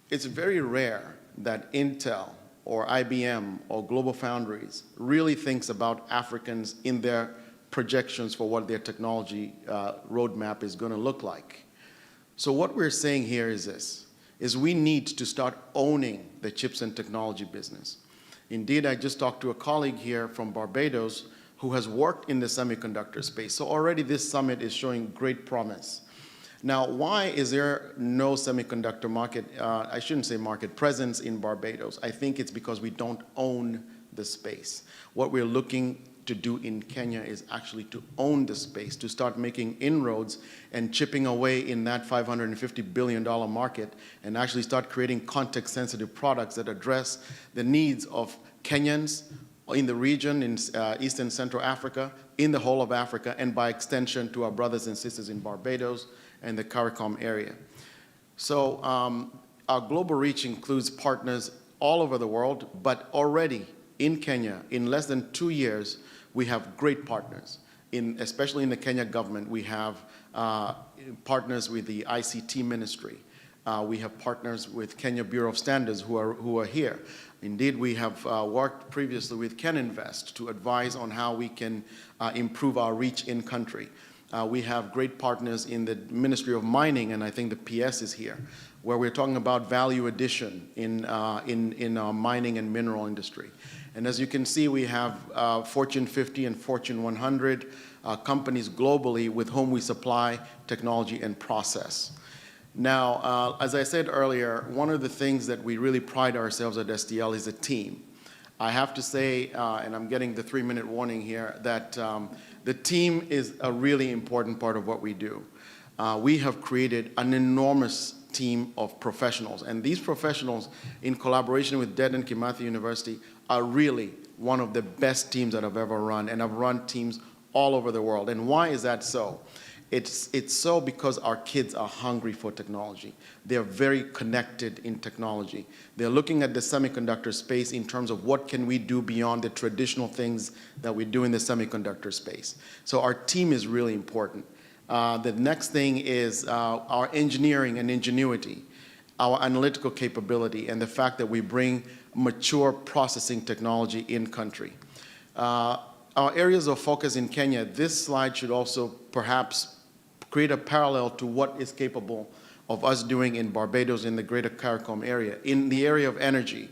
it's very rare that Intel or IBM or Global Foundries really thinks about Africans in their projections for what their technology roadmap is going to look like. So what we're saying here is this, is we need to start owning the chips and technology business. Indeed, I just talked to a colleague here from Barbados who has worked in the semiconductor space. So already this summit is showing great promise. Now, why is there no semiconductor market, I shouldn't say market, presence in Barbados? I think it's because we don't own the space. What we're looking to do in Kenya is actually to own the space, to start making inroads and chipping away in that $550 billion market and actually start creating context-sensitive products that address the needs of Kenyans in the region, in East and Central Africa, in the whole of Africa, and by extension to our brothers and sisters in Barbados and the CARICOM area. So our global reach includes partners all over the world, but already in Kenya, in less than 2 years, we have great partners. Especially in the Kenya government, we have partners with the ICT ministry. We have partners with Kenya Bureau of Standards who are here. Indeed, we have worked previously with KenInvest to advise on how we can improve our reach in country. We have great partners in the Ministry of Mining, and I think the PS is here, where we're talking about value addition in our mining and mineral industry. And as you can see, we have Fortune 50 and Fortune 100 companies globally with whom we supply technology and process. Now, as I said earlier, one of the things that we really pride ourselves at STL is a team. I have to say, and I'm getting the 3-minute warning here, that the team is a really important part of what we do. We have created an enormous team of professionals, and these professionals, in collaboration with Dedan Kimathi University, are really one of the best teams that I've ever run, and I've run teams all over the world. And why is that so? It's so because our kids are hungry for technology. They're very connected in technology. They're looking at the semiconductor space in terms of what can we do beyond the traditional things that we do in the semiconductor space. So our team is really important. The next thing is our engineering and ingenuity, our analytical capability, and the fact that we bring mature processing technology in country. Our areas of focus in Kenya, this slide should also perhaps create a parallel to what is capable of us doing in Barbados in the greater CARICOM area. In the area of energy,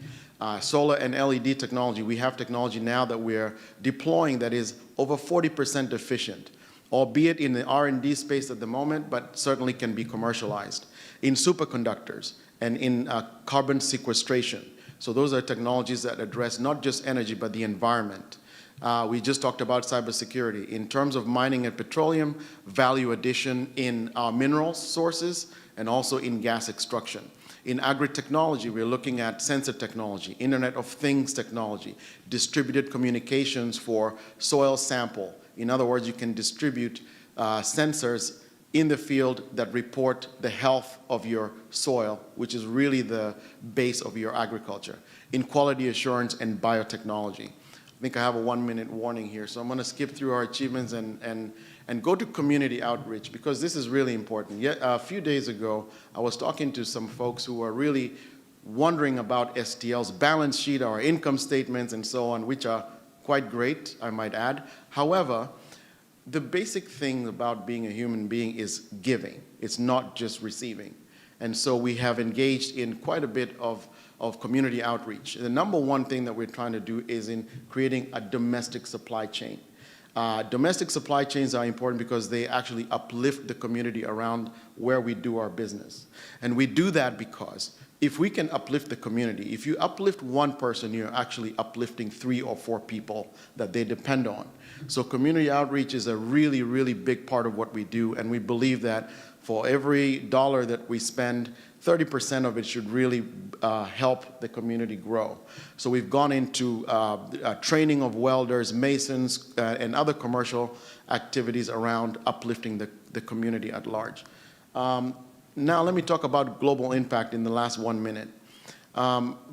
solar and LED technology, we have technology now that we're deploying that is over 40% efficient. albeit in the R&D space at the moment, but certainly can be commercialized, in superconductors and in carbon sequestration. So those are technologies that address not just energy, but the environment. We just talked about cybersecurity. In terms of mining and petroleum, value addition in our mineral sources, and also in gas extraction. In agri-technology, we're looking at sensor technology, Internet of Things technology, distributed communications for soil sample. In other words, you can distribute sensors in the field that report the health of your soil, which is really the base of your agriculture. In quality assurance and biotechnology. I think I have a 1-minute warning here, so I'm going to skip through our achievements and go to community outreach, because this is really important. Yet, a few days ago, I was talking to some folks who are really wondering about STL's balance sheet, our income statements, and so on, which are quite great, I might add. However, the basic thing about being a human being is giving. It's not just receiving. And so we have engaged in quite a bit of community outreach. The number one thing that we're trying to do is in creating a domestic supply chain. Domestic supply chains are important because they actually uplift the community around where we do our business. And we do that because if we can uplift the community, if you uplift one person, you're actually uplifting 3 or 4 people that they depend on. So community outreach is a really, really big part of what we do, and we believe that for every dollar that we spend, 30% of it should really help the community grow. So we've gone into training of welders, masons, and other commercial activities around uplifting the community at large. Now let me talk about global impact in the last 1 minute.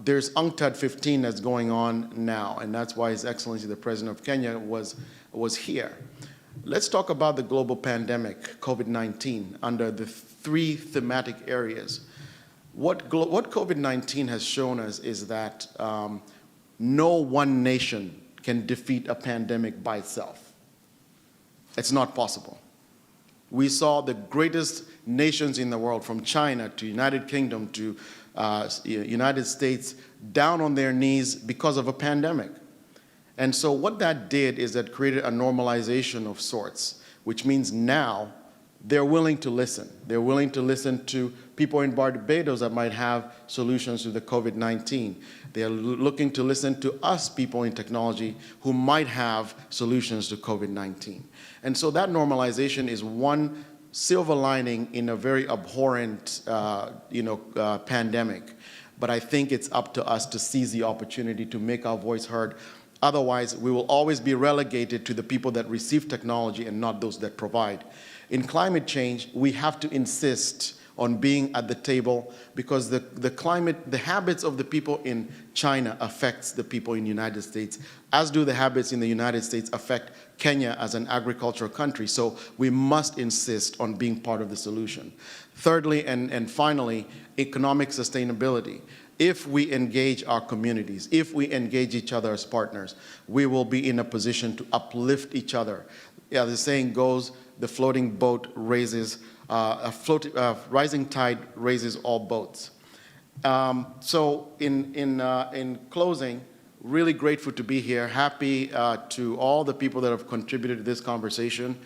There's UNCTAD 15 that's going on now, and that's why His Excellency the President of Kenya was here. Let's talk about the global pandemic, COVID-19, under the 3 thematic areas. What COVID-19 has shown us is that no one nation can defeat a pandemic by itself. It's not possible. We saw the greatest nations in the world, from China to United Kingdom to United States, down on their knees because of a pandemic. And so what that did is that created a normalization of sorts, which means now they're willing to listen. They're willing to listen to people in Barbados that might have solutions to the COVID-19. They're looking to listen to us, people in technology, who might have solutions to COVID-19. And so that normalization is one silver lining in a very abhorrent pandemic. But I think it's up to us to seize the opportunity to make our voice heard. Otherwise, we will always be relegated to the people that receive technology and not those that provide. In climate change, we have to insist on being at the table, because the habits of the people in China affects the people in the United States, as do the habits in the United States affect Kenya as an agricultural country. So we must insist on being part of the solution. Thirdly, and finally, economic sustainability. If we engage our communities, if we engage each other as partners, we will be in a position to uplift each other. Yeah, the saying goes, the floating boat raises, rising tide raises all boats. So in closing, really grateful to be here. Happy to all the people that have contributed to this conversation.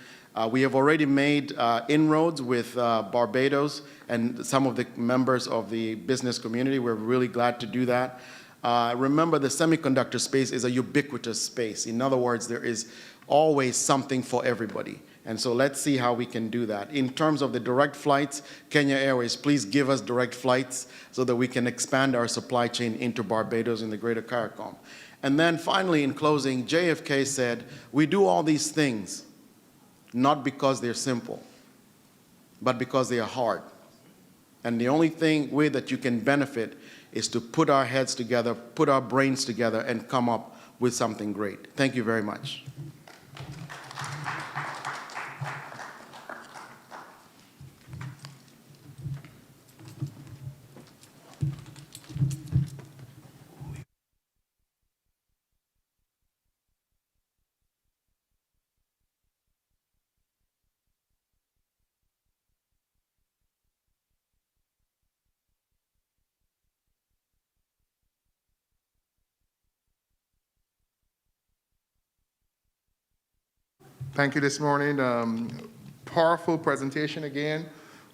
We have already made inroads with Barbados and some of the members of the business community. We're really glad to do that. Remember, the semiconductor space is a ubiquitous space. In other words, there is always something for everybody. And so let's see how we can do that. In terms of the direct flights, Kenya Airways, please give us direct flights so that we can expand our supply chain into Barbados and the Greater CARICOM. And then finally, in closing, JFK said, we do all these things not because they're simple, but because they are hard. And the only way that you can benefit is to put our heads together, put our brains together, and come up with something great. Thank you very much. Thank you this morning. Powerful presentation again,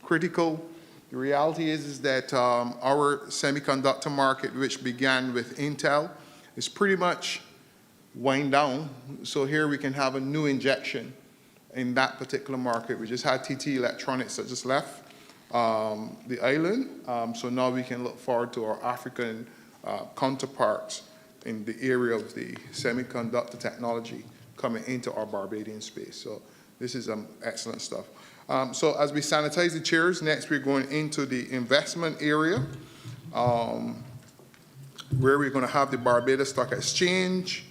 critical. The reality is that our semiconductor market, which began with Intel, is pretty much wind down. So here we can have a new injection in that particular market. We just had TT Electronics that just left the island. So now we can look forward to our African counterparts in the area of the semiconductor technology coming into our Barbadian space. So this is excellent stuff. So as we sanitize the chairs, next we're going into the investment area, where we're going to have the Barbados Stock Exchange,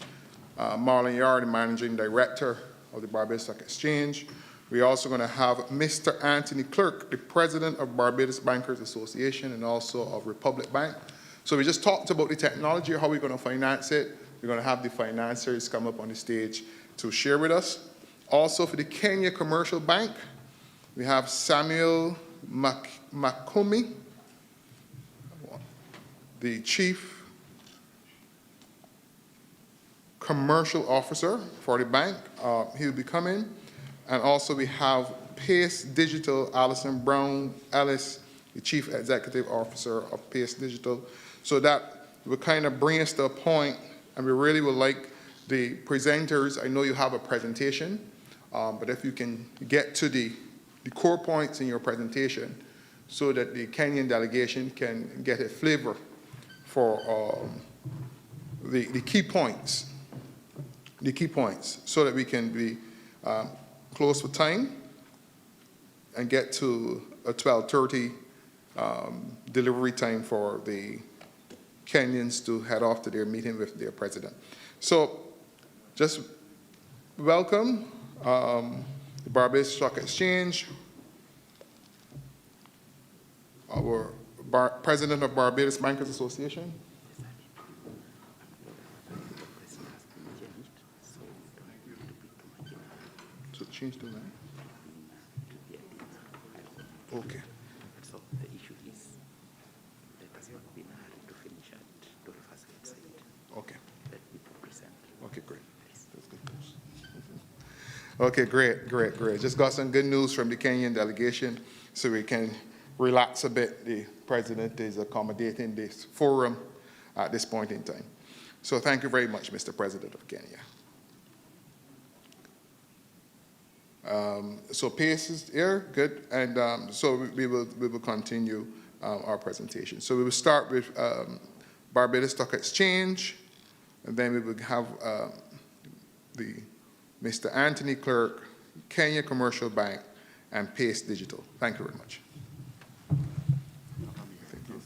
Marlon Yard, the Managing Director of the Barbados Stock Exchange. We're also going to have Mr. Anthony Clerk, the President of Barbados Bankers Association and also of Republic Bank. So we just talked about the technology, how we're going to finance it. We're going to have the financiers come up on the stage to share with us. Also for the Kenya Commercial Bank, we have Samuel Makumi, the Chief Commercial Officer for the bank. He'll be coming. And also we have Pace Digital, Alison Brown Ellis, the Chief Executive Officer of Pace Digital. So that will kind of bring us to a point, and we really would like the presenters, I know you have a presentation, but if you can get to the core points in your presentation so that the Kenyan delegation can get a flavor for the key points, so that we can be close for time and get to a 12:30 delivery time for the Kenyans to head off to their meeting with their president. So just welcome the Barbados Stock Exchange, our President of Barbados Bankers Association. So change to that. Okay. So the issue is, let us not be in a hurry to finish at the first website. Okay. Let people present. Okay, great. That's good news. Okay, great. Just got some good news from the Kenyan delegation, so we can relax a bit. The president is accommodating this forum at this point in time. So thank you very much, Mr. President of Kenya. So Pace is here, good, and so we will continue our presentation. So we will start with Barbados Stock Exchange, and then we will have Mr. Anthony Clerk, Kenya Commercial Bank, and Pace Digital. Thank you very much.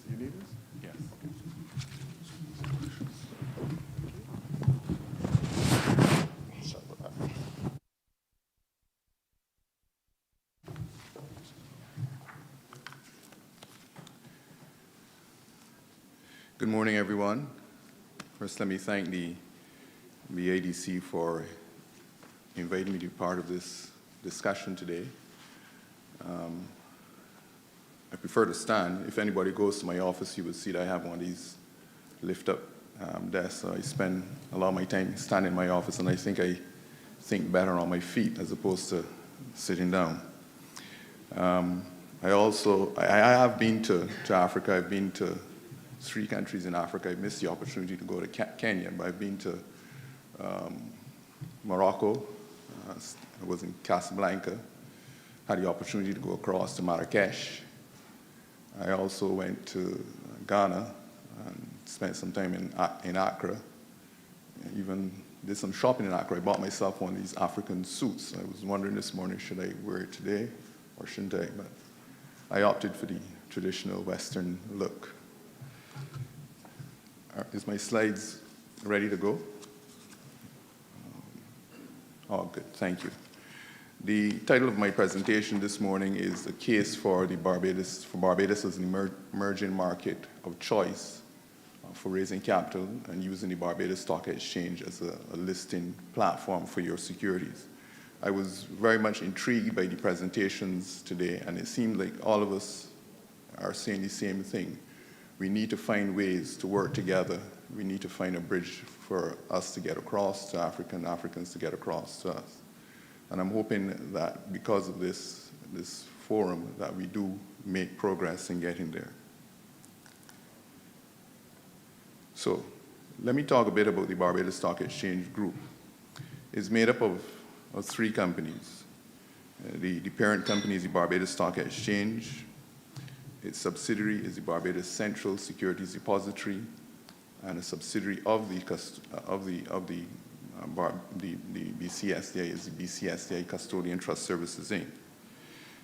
You need this? Yes. Sorry about that. Good morning, everyone. First, let me thank the ADC for inviting me to be part of this discussion today. I prefer to stand. If anybody goes to my office, you will see that I have one of these lift-up desks. So I spend a lot of my time standing in my office, and I think better on my feet as opposed to sitting down. I have been to Africa. I've been to 3 countries in Africa. I missed the opportunity to go to Kenya, but I've been to Morocco. I was in Casablanca. Had the opportunity to go across to Marrakesh. I also went to Ghana and spent some time in Accra. And even did some shopping in Accra. I bought myself one of these African suits. I was wondering this morning, should I wear it today or shouldn't I? But I opted for the traditional Western look. Is my slides ready to go? Oh, good, thank you. The title of my presentation this morning is The Case for Barbados as an emerging market of choice for raising capital and using the Barbados Stock Exchange as a listing platform for your securities. I was very much intrigued by the presentations today, and it seemed like all of us are saying the same thing. We need to find ways to work together. We need to find a bridge for us to get across to Africa and Africans to get across to us. And I'm hoping that because of this forum, that we do make progress in getting there. So let me talk a bit about the Barbados Stock Exchange Group. It's made up of 3 companies. The parent company is the Barbados Stock Exchange. Its subsidiary is the Barbados Central Securities Depository, and a subsidiary of the BCSDI is the BCSDI Custodian Trust Services, Inc.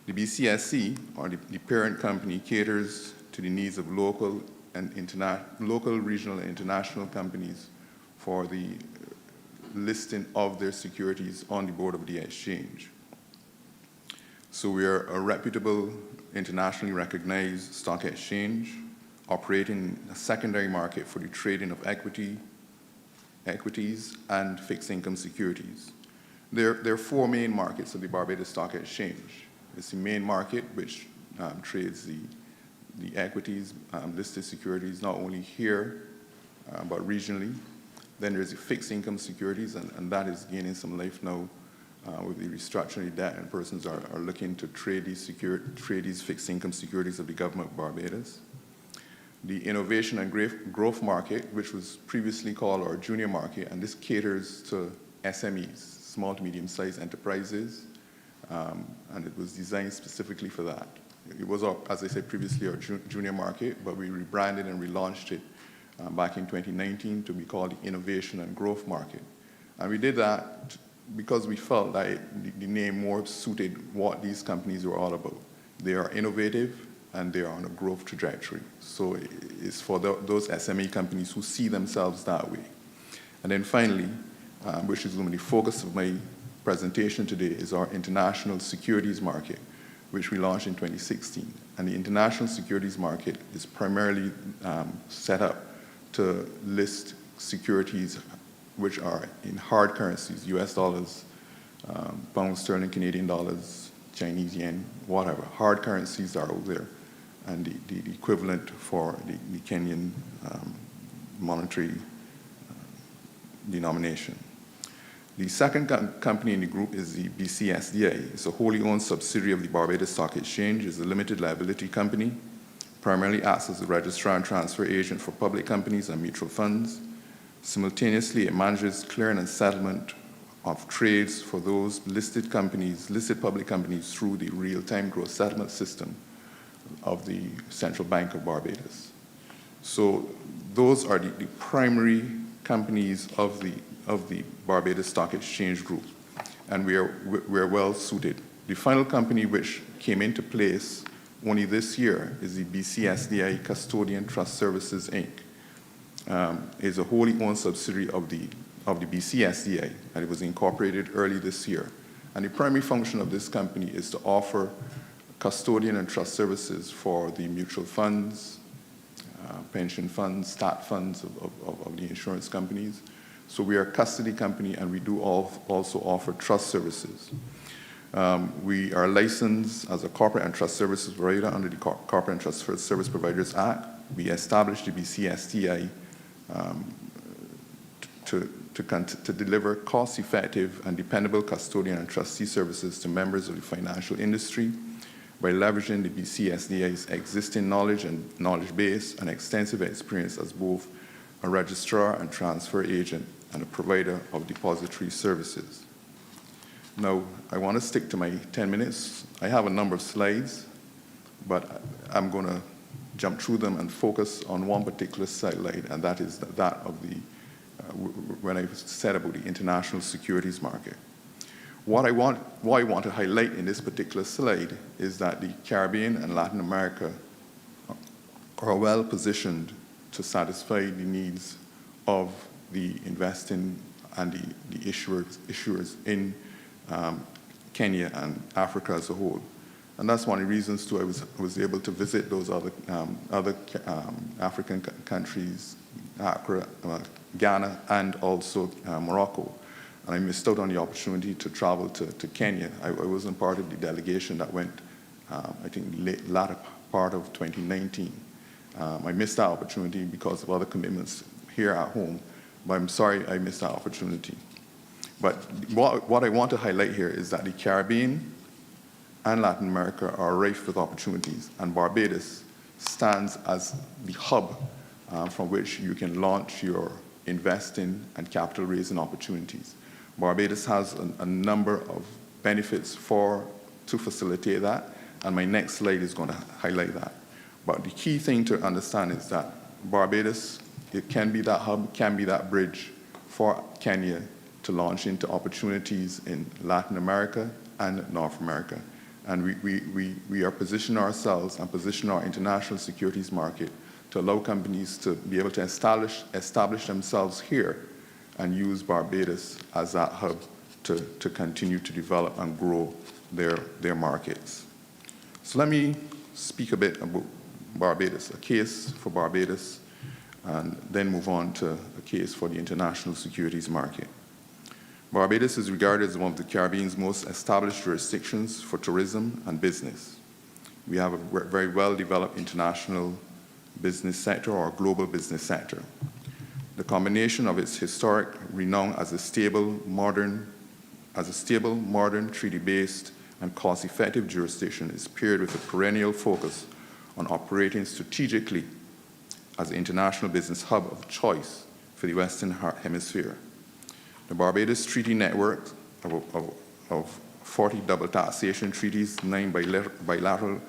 The BCSC, or the parent company, caters to the needs of local, regional, and international companies for the listing of their securities on the board of the exchange. So we are a reputable, internationally recognized stock exchange operating a secondary market for the trading of equities and fixed income securities. There are 4 main markets of the Barbados Stock Exchange. It's the main market, which trades the equities, listed securities, not only here, but regionally. Then there's the fixed income securities, and that is gaining some life now with the restructuring of debt, and persons are looking to trade these fixed income securities of the government of Barbados. The innovation and growth market, which was previously called our junior market, and this caters to SMEs, small to medium-sized enterprises, and it was designed specifically for that. It was, as I said previously, our junior market, but we rebranded and relaunched it back in 2019 to be called the innovation and growth market. And we did that because we felt that the name more suited what these companies were all about. They are innovative, and they are on a growth trajectory. So it's for those SME companies who see themselves that way. And then finally, which is going to be the focus of my presentation today, is our international securities market, which we launched in 2016. And the international securities market is primarily set up to list securities which are in hard currencies, US dollars, pound sterling, Canadian dollars, Chinese yen, whatever. Hard currencies are out there, and the equivalent for the Kenyan monetary denomination. The second company in the group is the BCSDI. It's a wholly owned subsidiary of the Barbados Stock Exchange. It's a limited liability company, primarily acts as a registrar and transfer agent for public companies and mutual funds. Simultaneously, it manages clearing and settlement of trades for those listed public companies through the real-time gross settlement system of the Central Bank of Barbados. So those are the primary companies of the Barbados Stock Exchange Group, and we are well suited. The final company which came into place only this year is the BCSDI Custodian Trust Services, Inc. Is a wholly owned subsidiary of the BCSDI, and it was incorporated early this year. And the primary function of this company is to offer custodian and trust services for the mutual funds, pension funds, stat funds of the insurance companies. So we are a custody company, and we do also offer trust services. We are licensed as a corporate and trust services provider under the Corporate and Trust Service Providers Act. We established the BCSDI to deliver cost-effective and dependable custodian and trustee services to members of the financial industry by leveraging the BCSDI's existing knowledge base and extensive experience as both a registrar and transfer agent and a provider of depository services. Now, I want to stick to my 10 minutes. I have a number of slides, but I'm going to jump through them and focus on one particular slide, and that is that of when I said about the international securities market. What I want to highlight in this particular slide is that the Caribbean and Latin America are well positioned to satisfy the needs of the investing and the issuers in Kenya and Africa as a whole. And that's one of the reasons, too, I was able to visit those other African countries, Accra, Ghana, and also Morocco. And I missed out on the opportunity to travel to Kenya. I wasn't part of the delegation that went, I think, latter part of 2019. I missed that opportunity because of other commitments here at home, but I'm sorry I missed that opportunity. But what I want to highlight here is that the Caribbean and Latin America are rife with opportunities, and Barbados stands as the hub from which you can launch your investing and capital raising opportunities. Barbados has a number of benefits to facilitate that, and my next slide is going to highlight that. But the key thing to understand is that Barbados, it can be that hub, can be that bridge for Kenya to launch into opportunities in Latin America and North America. And we are positioning ourselves and position our international securities market to allow companies to be able to establish themselves here and use Barbados as that hub to continue to develop and grow their markets. So let me speak a bit about Barbados, a case for Barbados, and then move on to a case for the international securities market. Barbados is regarded as one of the Caribbean's most established jurisdictions for tourism and business. We have a very well-developed international business sector or global business sector. The combination of its historic renown as a stable, modern, treaty-based, and cost-effective jurisdiction is paired with a perennial focus on operating strategically as the international business hub of choice for the Western Hemisphere. The Barbados Treaty Network of 40 double taxation treaties, 9 bilateral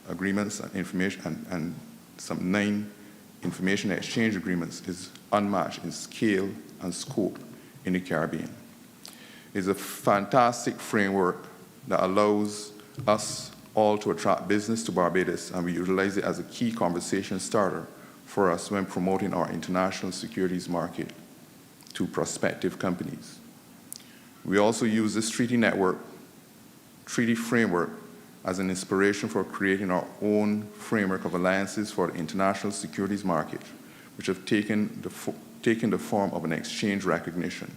agreements and some 9 information exchange agreements is unmatched in scale and scope in the Caribbean. It's a fantastic framework that allows us all to attract business to Barbados, and we utilize it as a key conversation starter for us when promoting our international securities market to prospective companies. We also use this treaty framework as an inspiration for creating our own framework of alliances for the international securities market, which have taken the form of an exchange recognition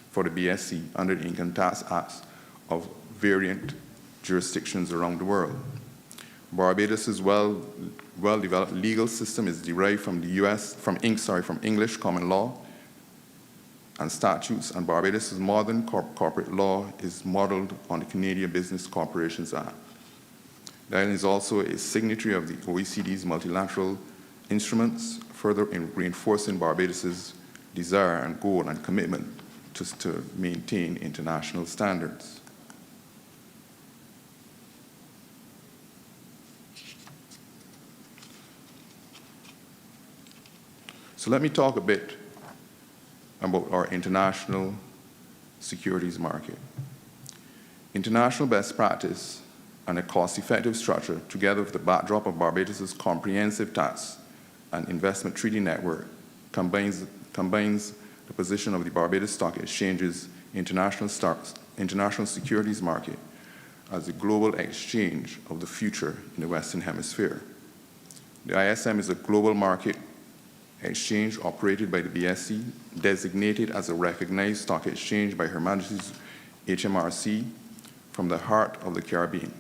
for the BSC under the Income Tax Acts of variant jurisdictions around the world. Barbados' well-developed legal system is derived from from English common law and statutes, and Barbados' modern corporate law is modeled on the Canadian Business Corporations Act. The island is also a signatory of the OECD's multilateral instruments, further reinforcing Barbados' desire and goal and commitment to maintain international standards. So let me talk a bit about our international securities market. International best practice and a cost-effective structure, together with the backdrop of Barbados' comprehensive tax and investment treaty network, combines the position of the Barbados Stock Exchange's international securities market as a global exchange of the future in the Western Hemisphere. The ISM is a global market exchange operated by the BSC, designated as a recognized stock exchange by Her Majesty's HMRC from the heart of the Caribbean.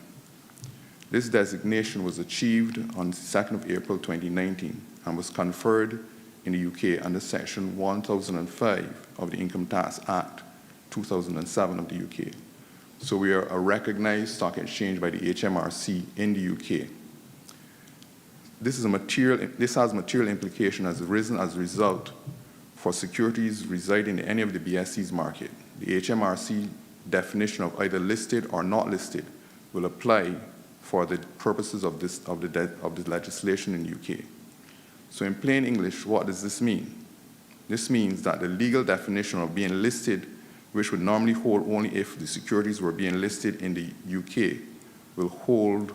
This designation was achieved on the 2nd of April 2019 and was conferred in the UK under Section 1005 of the Income Tax Act 2007 of the UK. So we are a recognized stock exchange by the HMRC in the UK. This has material implication as arisen as a result for securities residing in any of the BSC's market. The HMRC definition of either listed or not listed will apply for the purposes of the legislation in the UK. So in plain English, what does this mean? This means that the legal definition of being listed, which would normally hold only if the securities were being listed in the UK, will hold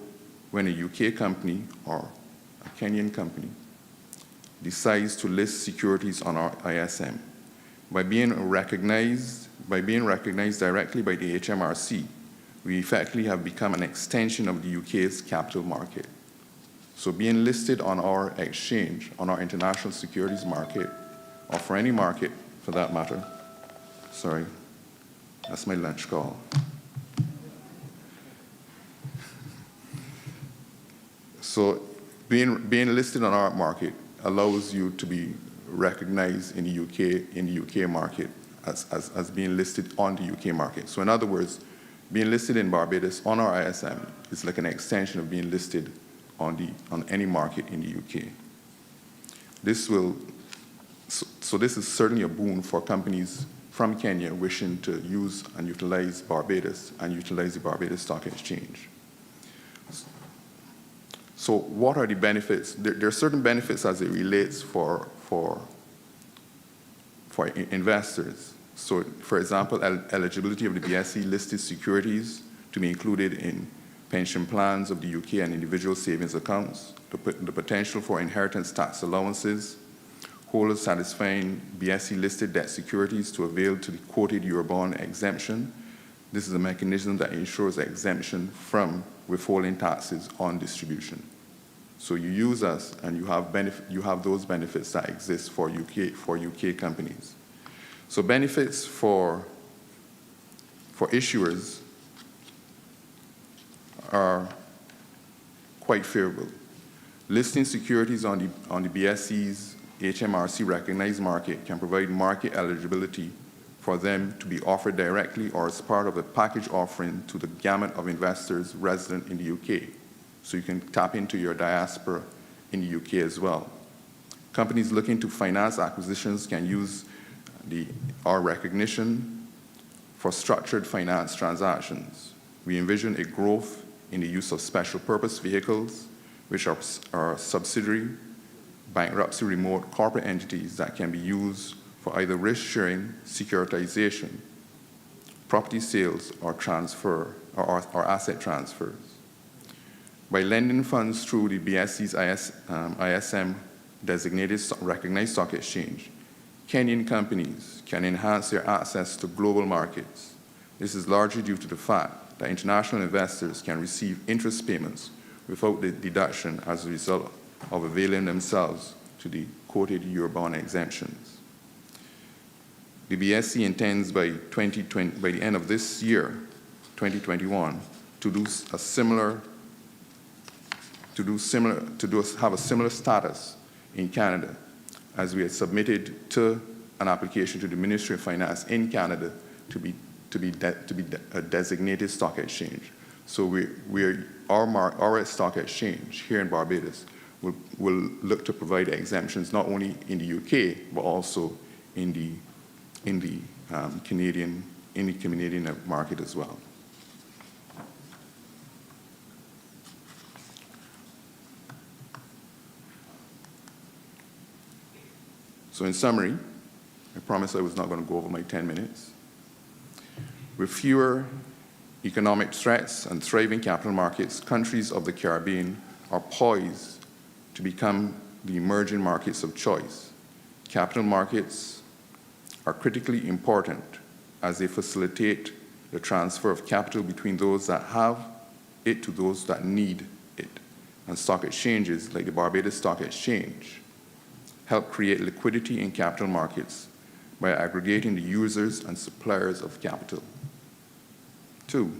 when a UK company or a Kenyan company decides to list securities on our ISM. By being recognized directly by the HMRC, we effectively have become an extension of the UK's capital market. So being listed on our exchange, on our international securities market, or for any market for that matter, sorry, that's my lunch call. So being listed on our market allows you to be recognized in the UK market as being listed on the UK market. So in other words, being listed in Barbados on our ISM is like an extension of being listed on any market in the UK. This is certainly a boon for companies from Kenya wishing to use and utilize Barbados and utilize the Barbados Stock Exchange. So what are the benefits? There are certain benefits as it relates for investors. So for example, eligibility of the BSE listed securities to be included in pension plans of the UK and individual savings accounts, the potential for inheritance tax allowances, holders satisfying BSE listed debt securities to avail to the quoted Eurobond exemption. This is a mechanism that ensures exemption from withholding taxes on distribution. So you use us and you have those benefits that exist for UK companies. So benefits for issuers are quite favorable. Listing securities on the BSE's HMRC recognized market can provide market eligibility for them to be offered directly or as part of a package offering to the gamut of investors resident in the UK. So you can tap into your diaspora in the UK as well. Companies looking to finance acquisitions can use our recognition for structured finance transactions. We envision a growth in the use of special purpose vehicles, which are subsidiary, bankruptcy remote corporate entities that can be used for either risk sharing, securitization, property sales, or transfer, or asset transfers. By lending funds through the BSE's ISM designated recognized stock exchange, Kenyan companies can enhance their access to global markets. This is largely due to the fact that international investors can receive interest payments without the deduction as a result of availing themselves to the quoted Eurobond exemptions. The BSE intends by the end of this year, 2021, have a similar status in Canada, as we had submitted to an application to the Ministry of Finance in Canada to be a designated stock exchange. So our stock exchange here in Barbados will look to provide exemptions not only in the UK but also in the Canadian market as well. So in summary, I promised I was not going to go over my 10 minutes. With fewer economic threats and thriving capital markets, countries of the Caribbean are poised to become the emerging markets of choice. Capital markets are critically important as they facilitate the transfer of capital between those that have it to those that need it. And stock exchanges, like the Barbados Stock Exchange, help create liquidity in capital markets by aggregating the users and suppliers of capital. 2,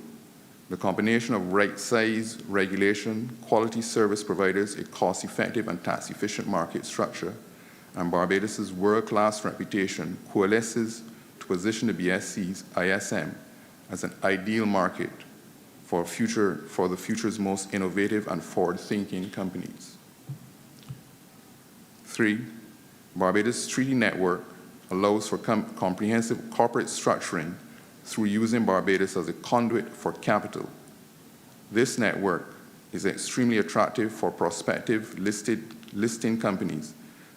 the combination of right-size regulation, quality service providers, a cost-effective and tax-efficient market structure, and Barbados's world-class reputation coalesces to position the BSE's ISM as an ideal market for the future's most innovative and forward-thinking companies. 3, Barbados' treaty network allows for comprehensive corporate structuring through using Barbados as a conduit for capital. This network is extremely attractive for prospective listing companies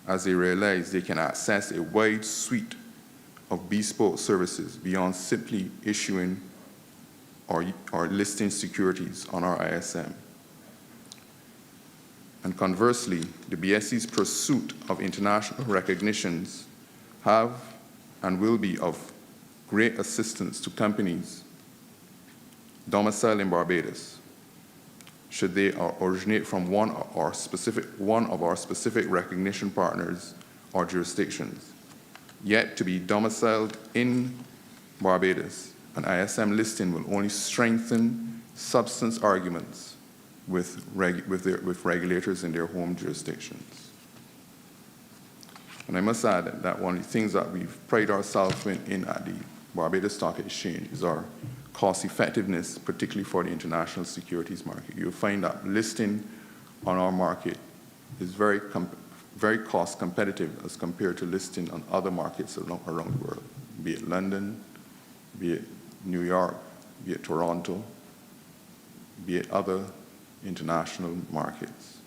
as they realize they can access a wide suite of bespoke services beyond simply issuing or listing securities on our ISM. And conversely, the BSE's pursuit of international recognitions have and will be of great assistance to companies domiciled in Barbados, should they originate from one of our specific recognition partners or jurisdictions. Yet to be domiciled in Barbados, an ISM listing will only strengthen substance arguments with regulators in their home jurisdictions. And I must add that one of the things that we've prided ourselves in at the Barbados Stock Exchange is our cost effectiveness, particularly for the international securities market. You'll find that listing on our market is very cost competitive as compared to listing on other markets around the world, be it London, be it New York, be it Toronto, be it other international markets.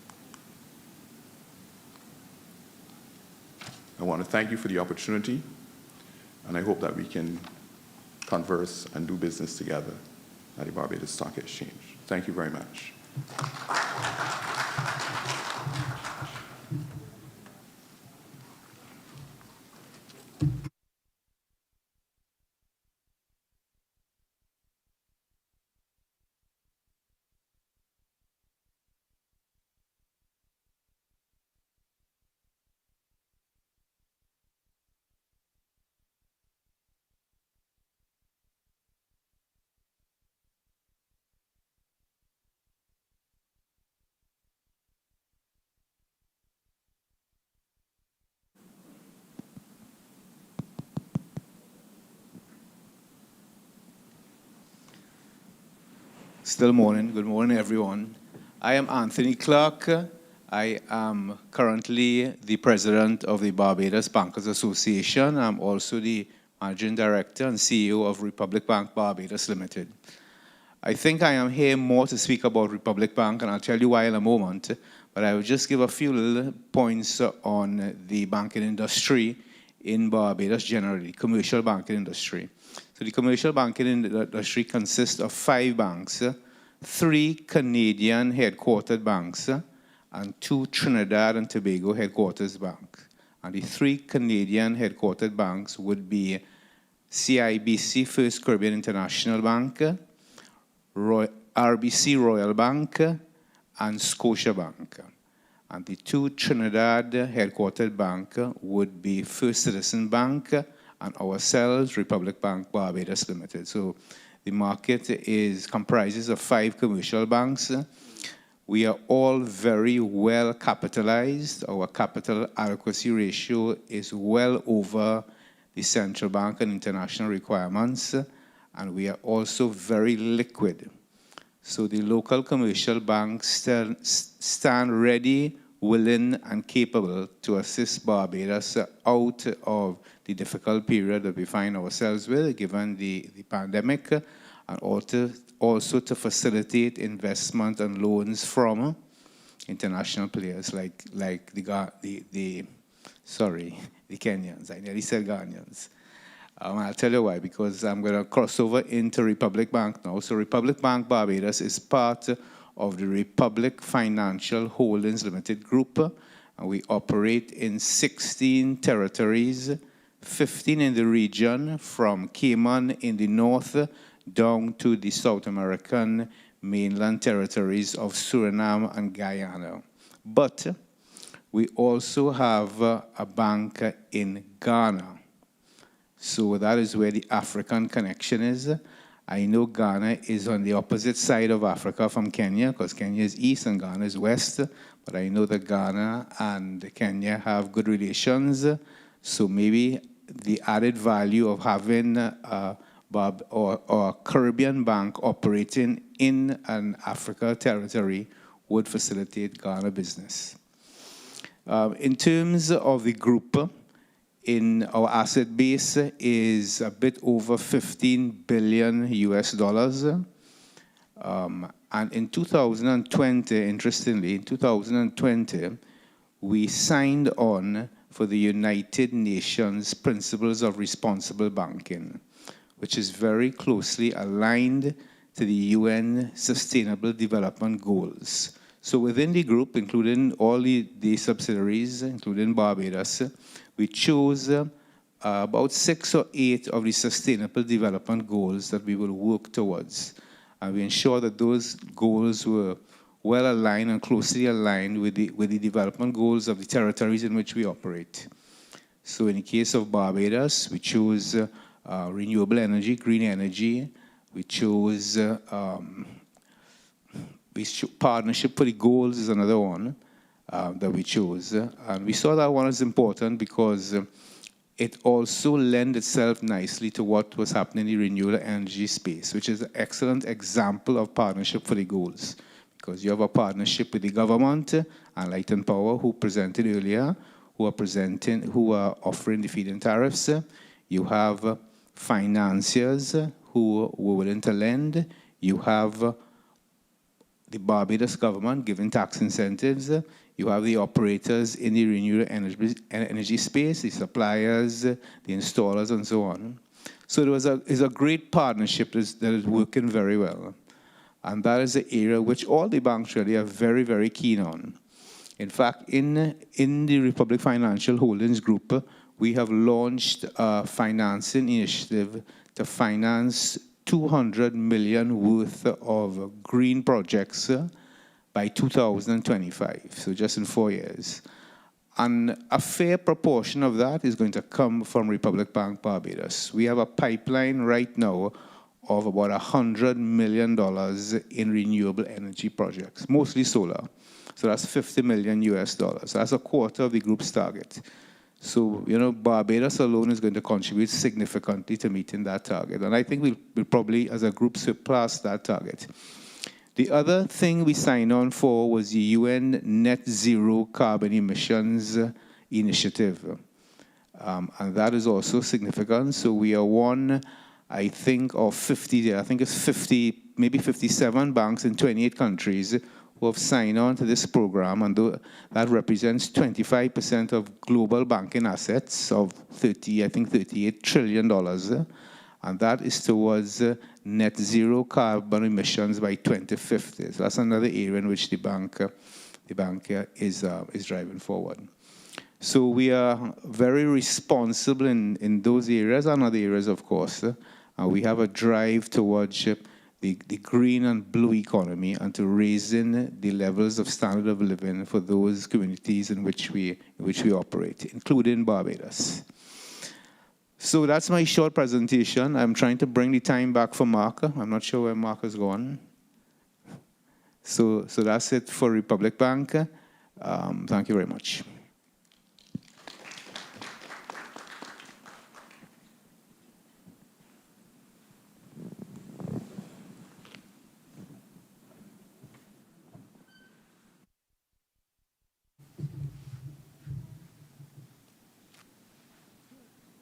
I want to thank you for the opportunity, and I hope that we can converse and do business together at the Barbados Stock Exchange. Thank you very much. Still morning. Good morning, everyone. I am Anthony Clark. I am currently the president of the Barbados Bankers Association. I'm also the managing director and CEO of Republic Bank Barbados Limited. I think I am here more to speak about Republic Bank, and I'll tell you why in a moment, but I will just give a few little points on the banking industry in Barbados generally, commercial banking industry. So the commercial banking industry consists of 5 banks, 3 Canadian headquartered banks, and 2 Trinidad and Tobago headquarters banks. And the 3 Canadian headquartered banks would be CIBC First Caribbean International Bank, RBC Royal Bank, and Scotia Bank. And the 2 Trinidad headquartered bank would be First Citizen Bank and ourselves, Republic Bank Barbados Limited. So the market comprises of 5 commercial banks. We are all very well capitalized. Our capital adequacy ratio is well over the central bank and international requirements, and we are also very liquid. So the local commercial banks stand ready, willing, and capable to assist Barbados out of the difficult period that we find ourselves with, given the pandemic, and also to facilitate investment and loans from international players like the Kenyans. I nearly said Ghanaians. I'll tell you why, because I'm going to cross over into Republic Bank now. So Republic Bank Barbados is part of the Republic Financial Holdings Limited Group. And we operate in 16 territories, 15 in the region, from Cayman in the north down to the South American mainland territories of Suriname and Guyana. But we also have a bank in Ghana. So that is where the African connection is. I know Ghana is on the opposite side of Africa from Kenya, because Kenya is east and Ghana is west. But I know that Ghana and Kenya have good relations. So maybe the added value of having a Caribbean bank operating in an Africa territory would facilitate Ghana business. In terms of the group, in our asset base is a bit over $15 billion US. And in 2020, interestingly, in 2020, we signed on for the United Nations Principles of Responsible Banking, which is very closely aligned to the UN Sustainable Development Goals. So within the group, including all the subsidiaries, including Barbados, we chose about 6 or 8 of the Sustainable Development Goals that we will work towards. And we ensure that those goals were well aligned and closely aligned with the development goals of the territories in which we operate. So in the case of Barbados, we chose renewable energy, green energy. We chose partnership for the goals is another one. that we chose. And we saw that one as important because it also lent itself nicely to what was happening in the renewable energy space, which is an excellent example of partnership for the goals. Because you have a partnership with the government and Light and Power, who presented earlier, who are offering the feed-in tariffs. You have financiers who were willing to lend. You have the Barbados government giving tax incentives. You have the operators in the renewable energy space, the suppliers, the installers, and so on. So there is a great partnership that is working very well. And that is the area which all the banks really are very, very keen on. In fact, in the Republic Financial Holdings Group, we have launched a financing initiative to finance 200 million worth of green projects by 2025, so just in 4 years. And a fair proportion of that is going to come from Republic Bank Barbados. We have a pipeline right now of about $100 million in renewable energy projects, mostly solar. So that's $50 million US. That's a quarter of the group's target. So, Barbados alone is going to contribute significantly to meeting that target. And I think we'll probably, as a group, surpass that target. The other thing we signed on for was the UN Net Zero Carbon Emissions Initiative. And that is also significant. So we are one, I think, of 50, I think it's 50, maybe 57 banks in 28 countries who have signed on to this program, and that represents 25% of global banking assets of $38 trillion. And that is towards net zero carbon emissions by 2050. So that's another area in which the bank is driving forward. So we are very responsible in those areas and other areas, of course. We have a drive towards the green and blue economy and to raising the levels of standard of living for those communities in which we operate, including Barbados. So that's my short presentation. I'm trying to bring the time back for Mark. I'm not sure where Mark has gone. So that's it for Republic Bank. Thank you very much.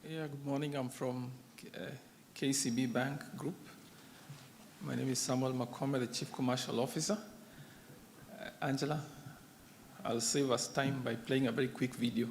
Yeah, good morning. I'm from KCB Bank Group. My name is Samuel McCormick, the Chief Commercial Officer. Angela, I'll save us time by playing a very quick video.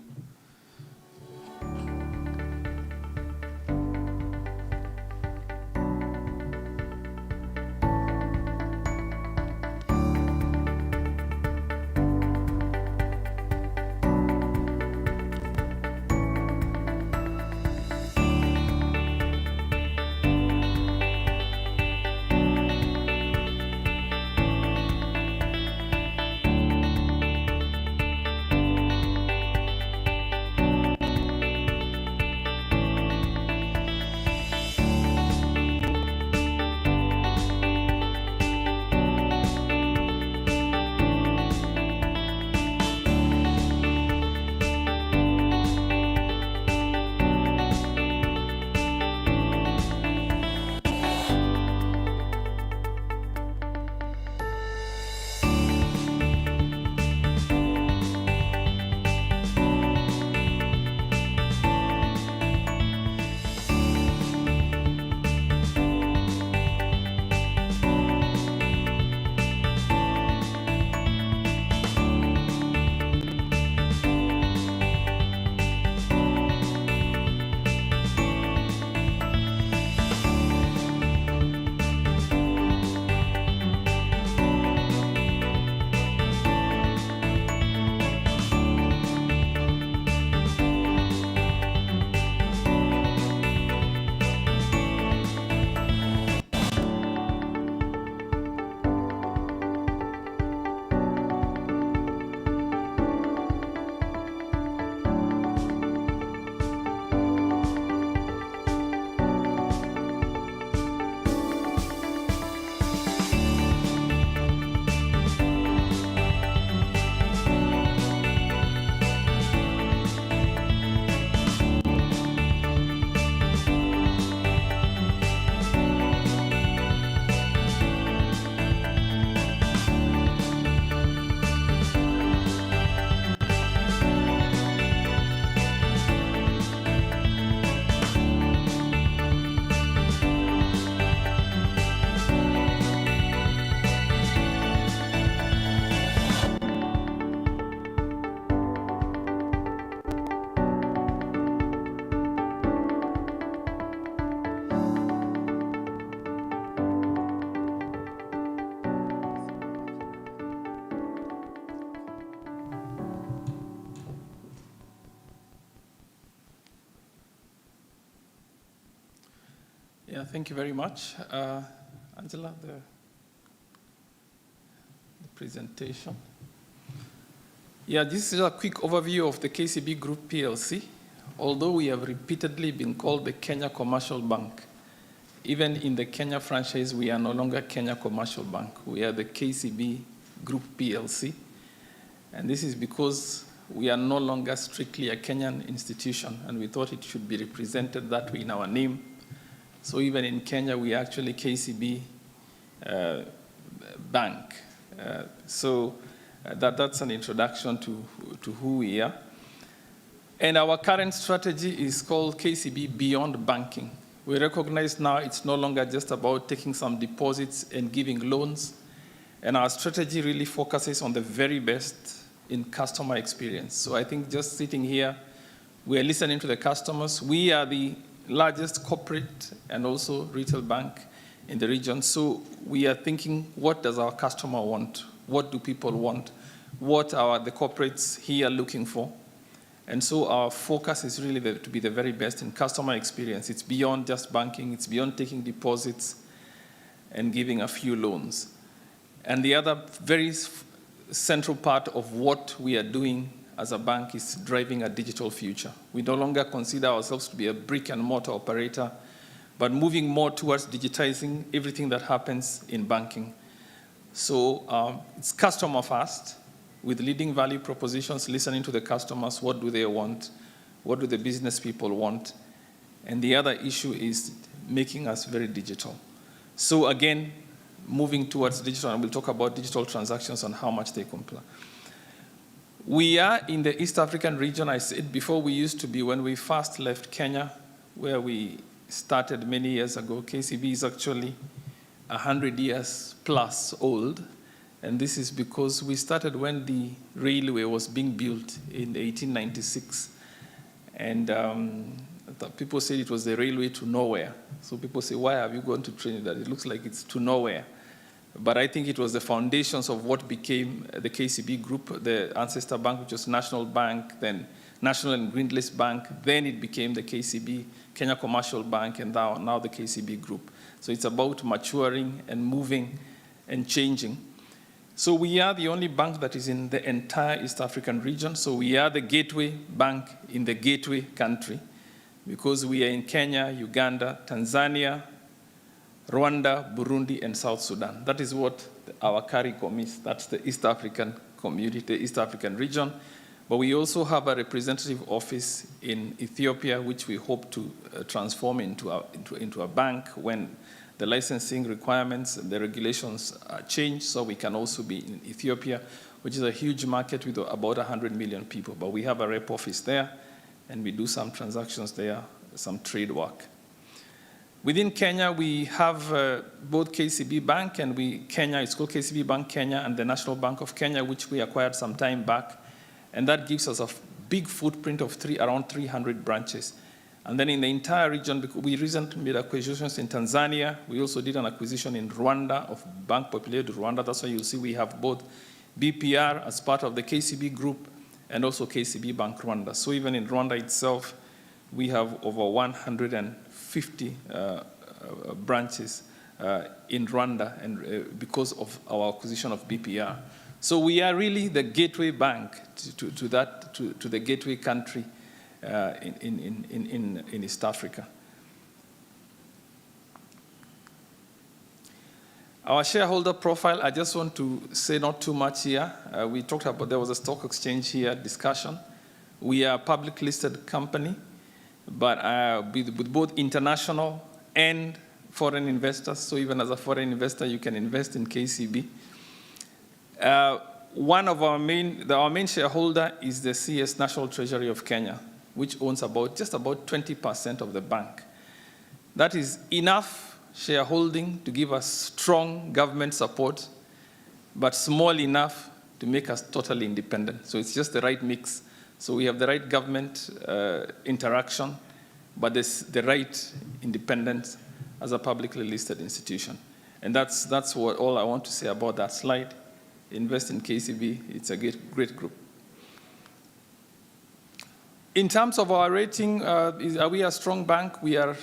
Yeah, thank you very much. Angela, the presentation. Yeah, this is a quick overview of the KCB Group PLC. Although we have repeatedly been called the Kenya Commercial Bank, even in the Kenya franchise, we are no longer Kenya Commercial Bank. We are the KCB Group PLC. And this is because we are no longer strictly a Kenyan institution, and we thought it should be represented that way in our name. So even in Kenya, we are actually KCB Bank. That's an introduction to who we are. And our current strategy is called KCB Beyond Banking. We recognize now it's no longer just about taking some deposits and giving loans. And our strategy really focuses on the very best in customer experience. So I think just sitting here, we are listening to the customers. We are the largest corporate and also retail bank in the region. So we are thinking, what does our customer want? What do people want? What are the corporates here looking for? And so our focus is really to be the very best in customer experience. It's beyond just banking. It's beyond taking deposits and giving a few loans. And the other very central part of what we are doing as a bank is driving a digital future. We no longer consider ourselves to be a brick and mortar operator, but moving more towards digitizing everything that happens in banking. So it's customer first, with leading value propositions, listening to the customers, what do they want, what do the business people want, and the other issue is making us very digital. So again, moving towards digital, and we'll talk about digital transactions and how much they comply. We are in the East African region. I said before, we used to be, when we first left Kenya, where we started many years ago. KCB is actually 100 years plus old. And this is because we started when the railway was being built in 1896. And people said it was the railway to nowhere. So people say, why have you gone to Trinidad? It looks like it's to nowhere. But I think it was the foundations of what became the KCB Group, the ancestor bank, which was National Bank, then National and Greenlist Bank. Then it became the KCB, Kenya Commercial Bank, and now the KCB Group. So it's about maturing and moving and changing. So we are the only bank that is in the entire East African region. So we are the gateway bank in the gateway country because we are in Kenya, Uganda, Tanzania, Rwanda, Burundi, and South Sudan. That is what our CARICOM is. That's the East African community, the East African region. But we also have a representative office in Ethiopia, which we hope to transform into a bank when the licensing requirements and the regulations change, so we can also be in Ethiopia, which is a huge market with about 100 million people. But we have a rep office there, and we do some transactions there, some trade work. Within Kenya, we have both KCB Bank and Kenya, it's called KCB Bank Kenya, and the National Bank of Kenya, which we acquired some time back. And that gives us a big footprint of around 300 branches. And then in the entire region, we recently made acquisitions in Tanzania. We also did an acquisition in Rwanda of Bank Populaire de Rwanda. That's why you'll see we have both BPR as part of the KCB Group and also KCB Bank Rwanda. So even in Rwanda itself, we have over 150 branches in Rwanda and because of our acquisition of BPR. So we are really the gateway bank to the gateway country in East Africa. Our shareholder profile, I just want to say not too much here. We talked about, there was a stock exchange here discussion. We are a public listed company, but with both international and foreign investors. So even as a foreign investor, you can invest in KCB. One of our main shareholder is the CS National Treasury of Kenya, which owns just about 20% of the bank. That is enough shareholding to give us strong government support, but small enough to make us totally independent. So it's just the right mix. So we have the right government interaction, but there's the right independence as a publicly listed institution. And that's all I want to say about that slide. Invest in KCB. It's a great group. In terms of our rating, are we a strong bank? We are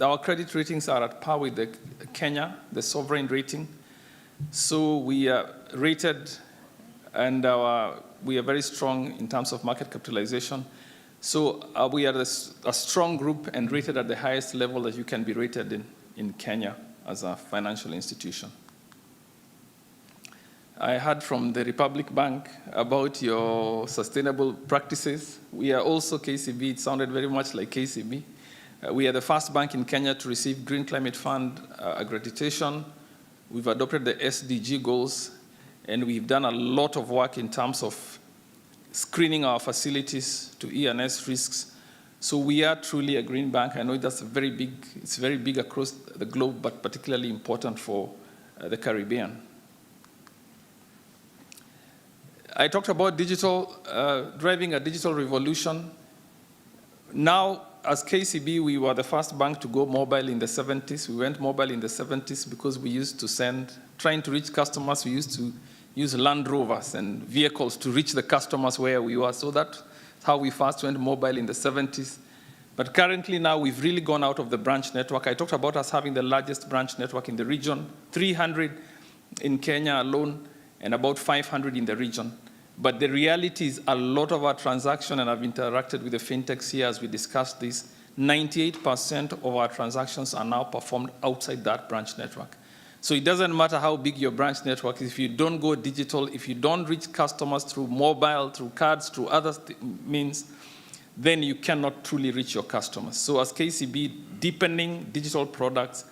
our credit ratings are at par with the Kenya, the sovereign rating. So we are rated, and we are very strong in terms of market capitalization. So we are a strong group and rated at the highest level that you can be rated in Kenya as a financial institution. I heard from the Republic Bank about your sustainable practices. We are also KCB. It sounded very much like KCB. We are the first bank in Kenya to receive Green Climate Fund accreditation. We've adopted the SDG goals, and we've done a lot of work in terms of screening our facilities to E&S risks. So we are truly a green bank. I know that's it's very big across the globe, but particularly important for the Caribbean. I talked about digital, driving a digital revolution. Now, as KCB, we were the first bank to go mobile in the 70s. We went mobile in the 70s because we used to trying to reach customers, we used to use Land Rovers and vehicles to reach the customers where we were. So that's how we first went mobile in the 70s. But currently now, we've really gone out of the branch network. I talked about us having the largest branch network in the region, 300 in Kenya alone, and about 500 in the region. But the reality is a lot of our transactions, and I've interacted with the fintechs here as we discussed this, 98% of our transactions are now performed outside that branch network. So it doesn't matter how big your branch network is, if you don't go digital, if you don't reach customers through mobile, through cards, through other means, then you cannot truly reach your customers. So as KCB, deepening digital products,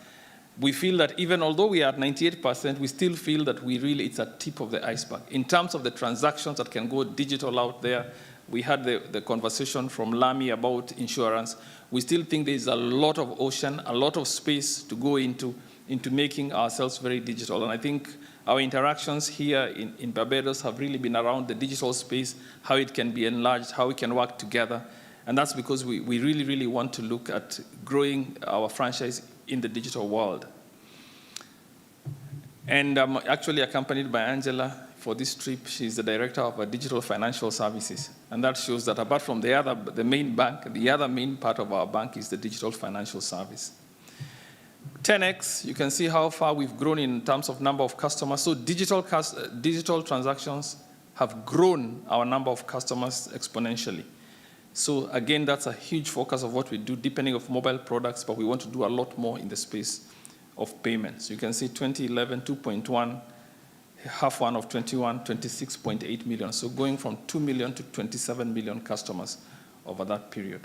we feel that even although we are at 98%, we still feel that it's a tip of the iceberg. In terms of the transactions that can go digital out there, we had the conversation from Lami about insurance. We still think there's a lot of ocean, a lot of space to go into making ourselves very digital. And I think our interactions here in Barbados have really been around the digital space, how it can be enlarged, how we can work together. And that's because we really, really want to look at growing our franchise in the digital world. And I'm actually accompanied by Angela for this trip. She's the director of our digital financial services. And that shows that apart from the main bank, the other main part of our bank is the digital financial service. 10x, you can see how far we've grown in terms of number of customers. So digital transactions have grown our number of customers exponentially. So again, that's a huge focus of what we do, depending on mobile products, but we want to do a lot more in the space of payments. You can see 2011, 2.1, half one of 21, 26.8 million. So going from 2 million to 27 million customers over that period.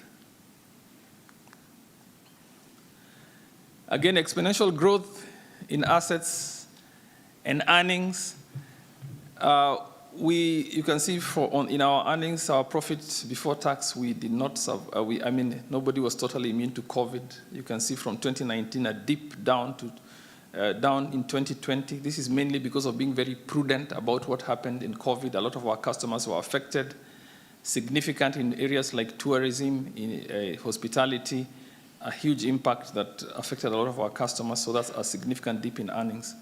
Again, exponential growth in assets and earnings. You can see in our earnings, our profits before tax, we did not nobody was totally immune to COVID. You can see from 2019 a dip down in 2020. This is mainly because of being very prudent about what happened in COVID. A lot of our customers were affected, significant in areas like tourism, in hospitality, a huge impact that affected a lot of our customers. So that's a significant dip in earnings.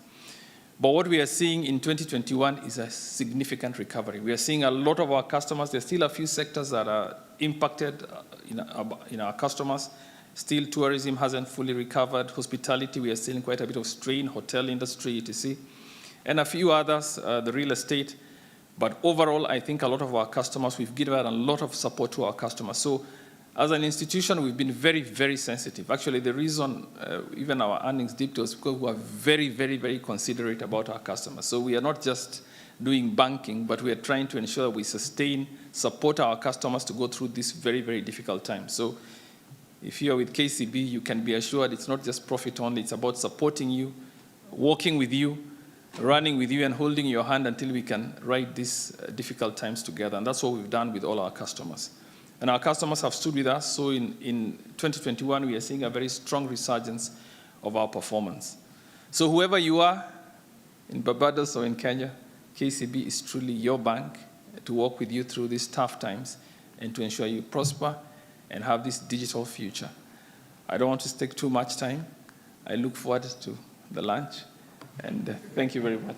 But what we are seeing in 2021 is a significant recovery. We are seeing a lot of our customers. There's still a few sectors that are impacted in our customers. Still, tourism hasn't fully recovered. Hospitality, we are seeing quite a bit of strain, hotel industry, etc. And a few others, the real estate. But overall, I think a lot of our customers, we've given a lot of support to our customers. So as an institution, we've been very, very sensitive. Actually, the reason even our earnings dipped was because we are very, very, very considerate about our customers. So we are not just doing banking, but we are trying to ensure that we support our customers to go through this very, very difficult time. So if you are with KCB, you can be assured it's not just profit only. It's about supporting you, working with you, running with you, and holding your hand until we can ride these difficult times together. And that's what we've done with all our customers. And our customers have stood with us. So in 2021, we are seeing a very strong resurgence of our performance. So whoever you are, in Barbados or in Kenya, KCB is truly your bank to work with you through these tough times and to ensure you prosper and have this digital future. I don't want to take too much time. I look forward to the lunch. And thank you very much.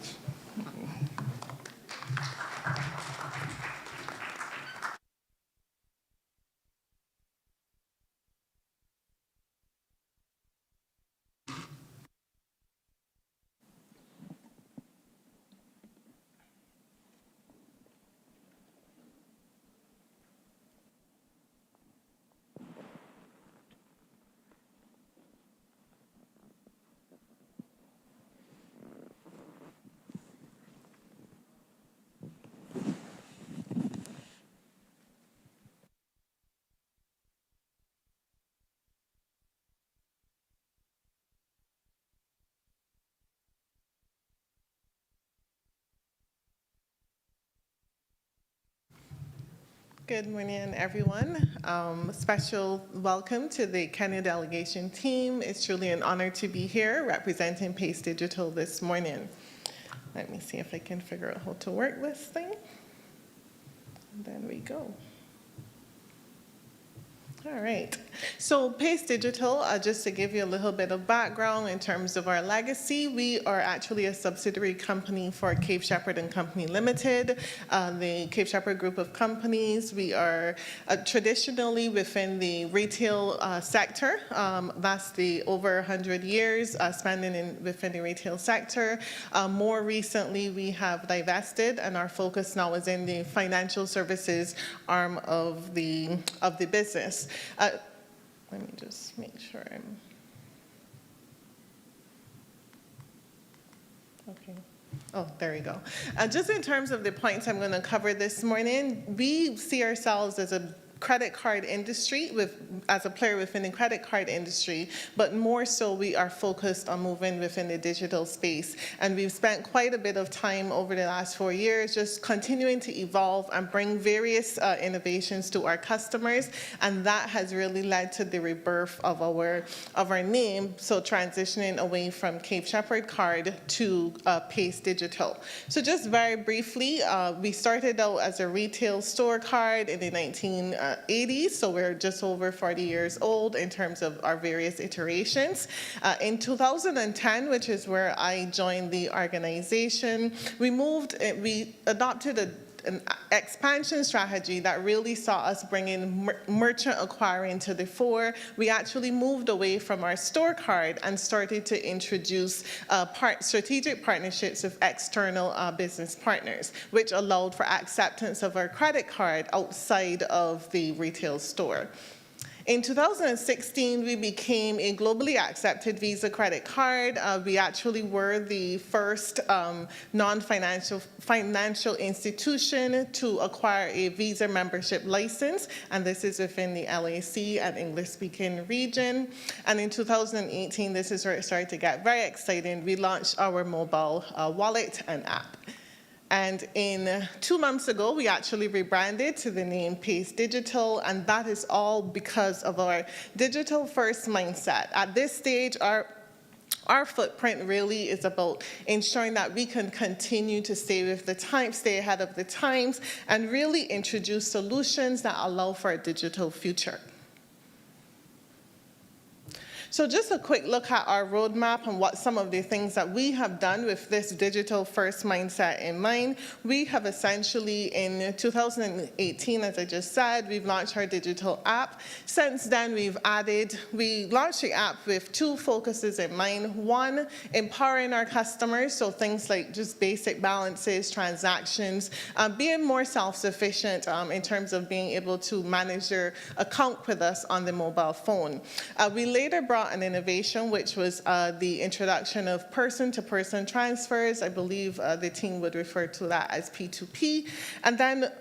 Good morning, everyone. Special welcome to the Kenya delegation team. It's truly an honor to be here representing Pace Digital this morning. Let me see if I can figure out how to work this thing. And then we go. All right. So Pace Digital, just to give you a little bit of background in terms of our legacy, we are actually a subsidiary company for Cape Shepherd and Company Limited, the Cape Shepherd group of companies. We are traditionally within the retail sector. That's the over 100 years spending within the retail sector. More recently, we have divested, and our focus now is in the financial services arm of the business. Let me just make sure I'm okay. Oh, there we go. Just in terms of the points I'm going to cover this morning, we see ourselves as a credit card industry, as a player within the credit card industry, but more so we are focused on moving within the digital space. And we've spent quite a bit of time over the last 4 years just continuing to evolve and bring various innovations to our customers, and that has really led to the rebirth of our name, so transitioning away from Cape Shepherd Card to Pace Digital. So just very briefly, we started out as a retail store card in the 1980s, so we're just over 40 years old in terms of our various iterations. In 2010, which is where I joined the organization, we adopted an expansion strategy that really saw us bringing merchant acquiring to the fore. We actually moved away from our store card and started to introduce strategic partnerships with external business partners, which allowed for acceptance of our credit card outside of the retail store. In 2016, we became a globally accepted Visa credit card. We actually were the first non-financial institution to acquire a Visa membership license, and this is within the LAC and English-speaking region. And in 2018, this is where it started to get very exciting. We launched our mobile wallet and app. And 2 months ago, we actually rebranded to the name Pace Digital, and that is all because of our digital-first mindset. At this stage, our footprint really is about ensuring that we can continue to stay with the times, stay ahead of the times, and really introduce solutions that allow for a digital future. So just a quick look at our roadmap and what some of the things that we have done with this digital-first mindset in mind. We have essentially, in 2018, as I just said, we've launched our digital app. Since then, we launched the app with 2 focuses in mind. One, empowering our customers, so things like just basic balances, transactions, being more self-sufficient in terms of being able to manage their account with us on the mobile phone. We later brought an innovation, which was the introduction of person-to-person transfers. I believe the team would refer to that as P2P. And then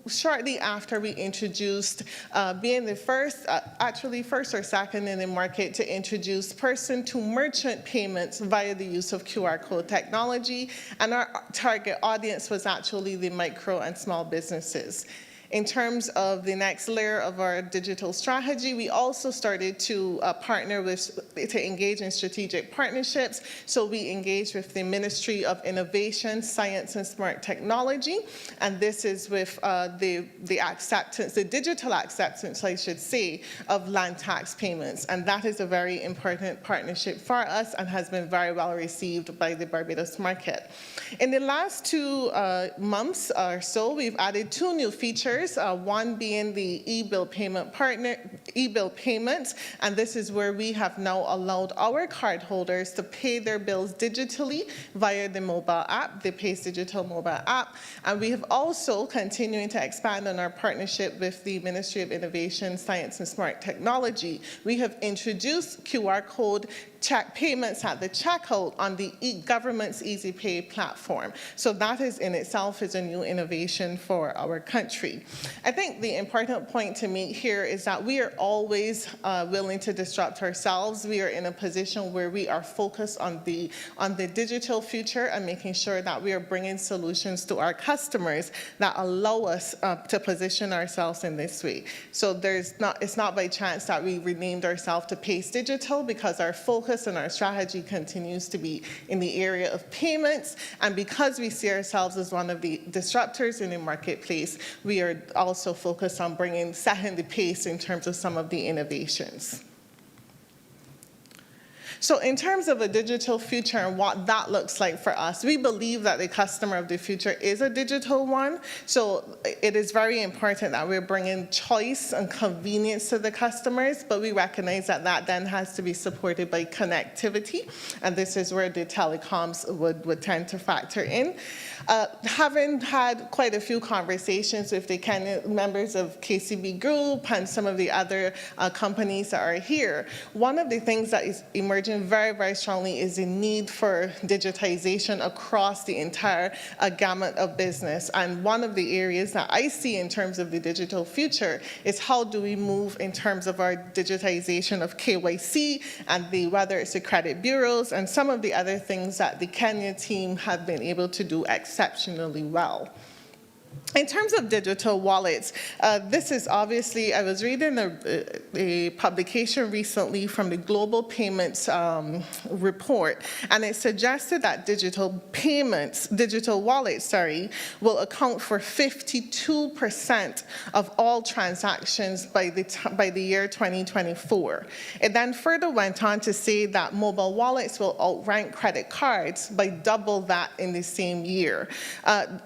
shortly after, we introduced, being the first, actually first or second in the market, to introduce person-to-merchant payments via the use of QR code technology. And our target audience was actually the micro and small businesses. In terms of the next layer of our digital strategy, we also started to to engage in strategic partnerships. So we engaged with the Ministry of Innovation, Science and Smart Technology, and this is with the digital acceptance, I should say, of land tax payments. And that is a very important partnership for us and has been very well received by the Barbados market. In the last 2 months or so, we've added 2 new features. One being the e-bill payments, and this is where we have now allowed our cardholders to pay their bills digitally via the mobile app, the Pace Digital mobile app. And we have also continuing to expand on our partnership with the Ministry of Innovation, Science and Smart Technology. We have introduced QR code check payments at the checkout on the government's EasyPay platform. So that is in itself is a new innovation for our country. I think the important point to make here is that we are always willing to disrupt ourselves. We are in a position where we are focused on the digital future and making sure that we are bringing solutions to our customers that allow us to position ourselves in this way. So it's not by chance that we renamed ourselves to Pace Digital, because our focus and our strategy continues to be in the area of payments. And because we see ourselves as one of the disruptors in the marketplace, we are also focused on setting the pace in terms of some of the innovations. So in terms of a digital future and what that looks like for us, we believe that the customer of the future is a digital one. So it is very important that we're bringing choice and convenience to the customers, but we recognize that that then has to be supported by connectivity, and this is where the telecoms would tend to factor in. Having had quite a few conversations with the members of KCB Group and some of the other companies that are here, one of the things that is emerging very, very strongly is the need for digitization across the entire gamut of business. And one of the areas that I see in terms of the digital future is how do we move in terms of our digitization of KYC and whether it's the credit bureaus and some of the other things that the Kenya team have been able to do exceptionally well. In terms of digital wallets, this is obviously, I was reading a publication recently from the Global Payments report, and it suggested that digital wallets, will account for 52% of all transactions by the year 2024. It then further went on to say that mobile wallets will outrank credit cards by double that in the same year.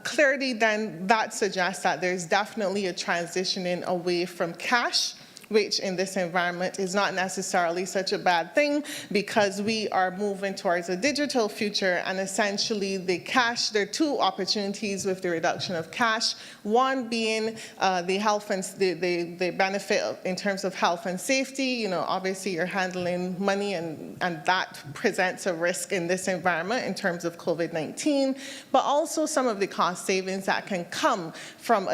Clearly, then, that suggests that there's definitely a transitioning away from cash, which in this environment is not necessarily such a bad thing, because we are moving towards a digital future, and essentially there are two opportunities with the reduction of cash. One being the health and the benefit in terms of health and safety. Obviously you're handling money, and that presents a risk in this environment in terms of COVID-19, but also some of the cost savings that can come from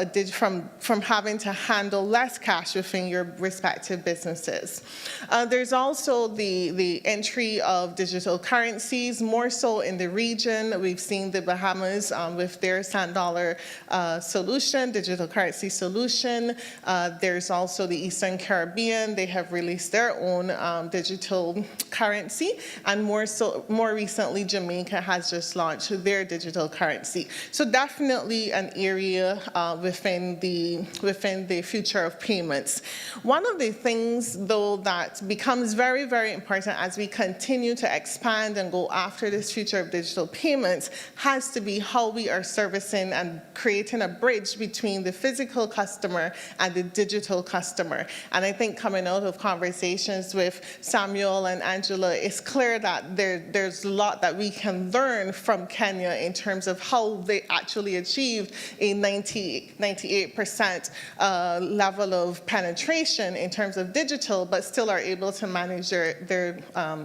having to handle less cash within your respective businesses. There's also the entry of digital currencies, more so in the region. We've seen the Bahamas with their Sand Dollar solution, digital currency solution. There's also the Eastern Caribbean. They have released their own digital currency, and more recently, Jamaica has just launched their digital currency. So definitely an area within the future of payments. One of the things, though, that becomes very, very important as we continue to expand and go after this future of digital payments has to be how we are servicing and creating a bridge between the physical customer and the digital customer. And I think coming out of conversations with Samuel and Angela, it's clear that there's a lot that we can learn from Kenya in terms of how they actually achieved a 98% level of penetration in terms of digital, but still are able to manage their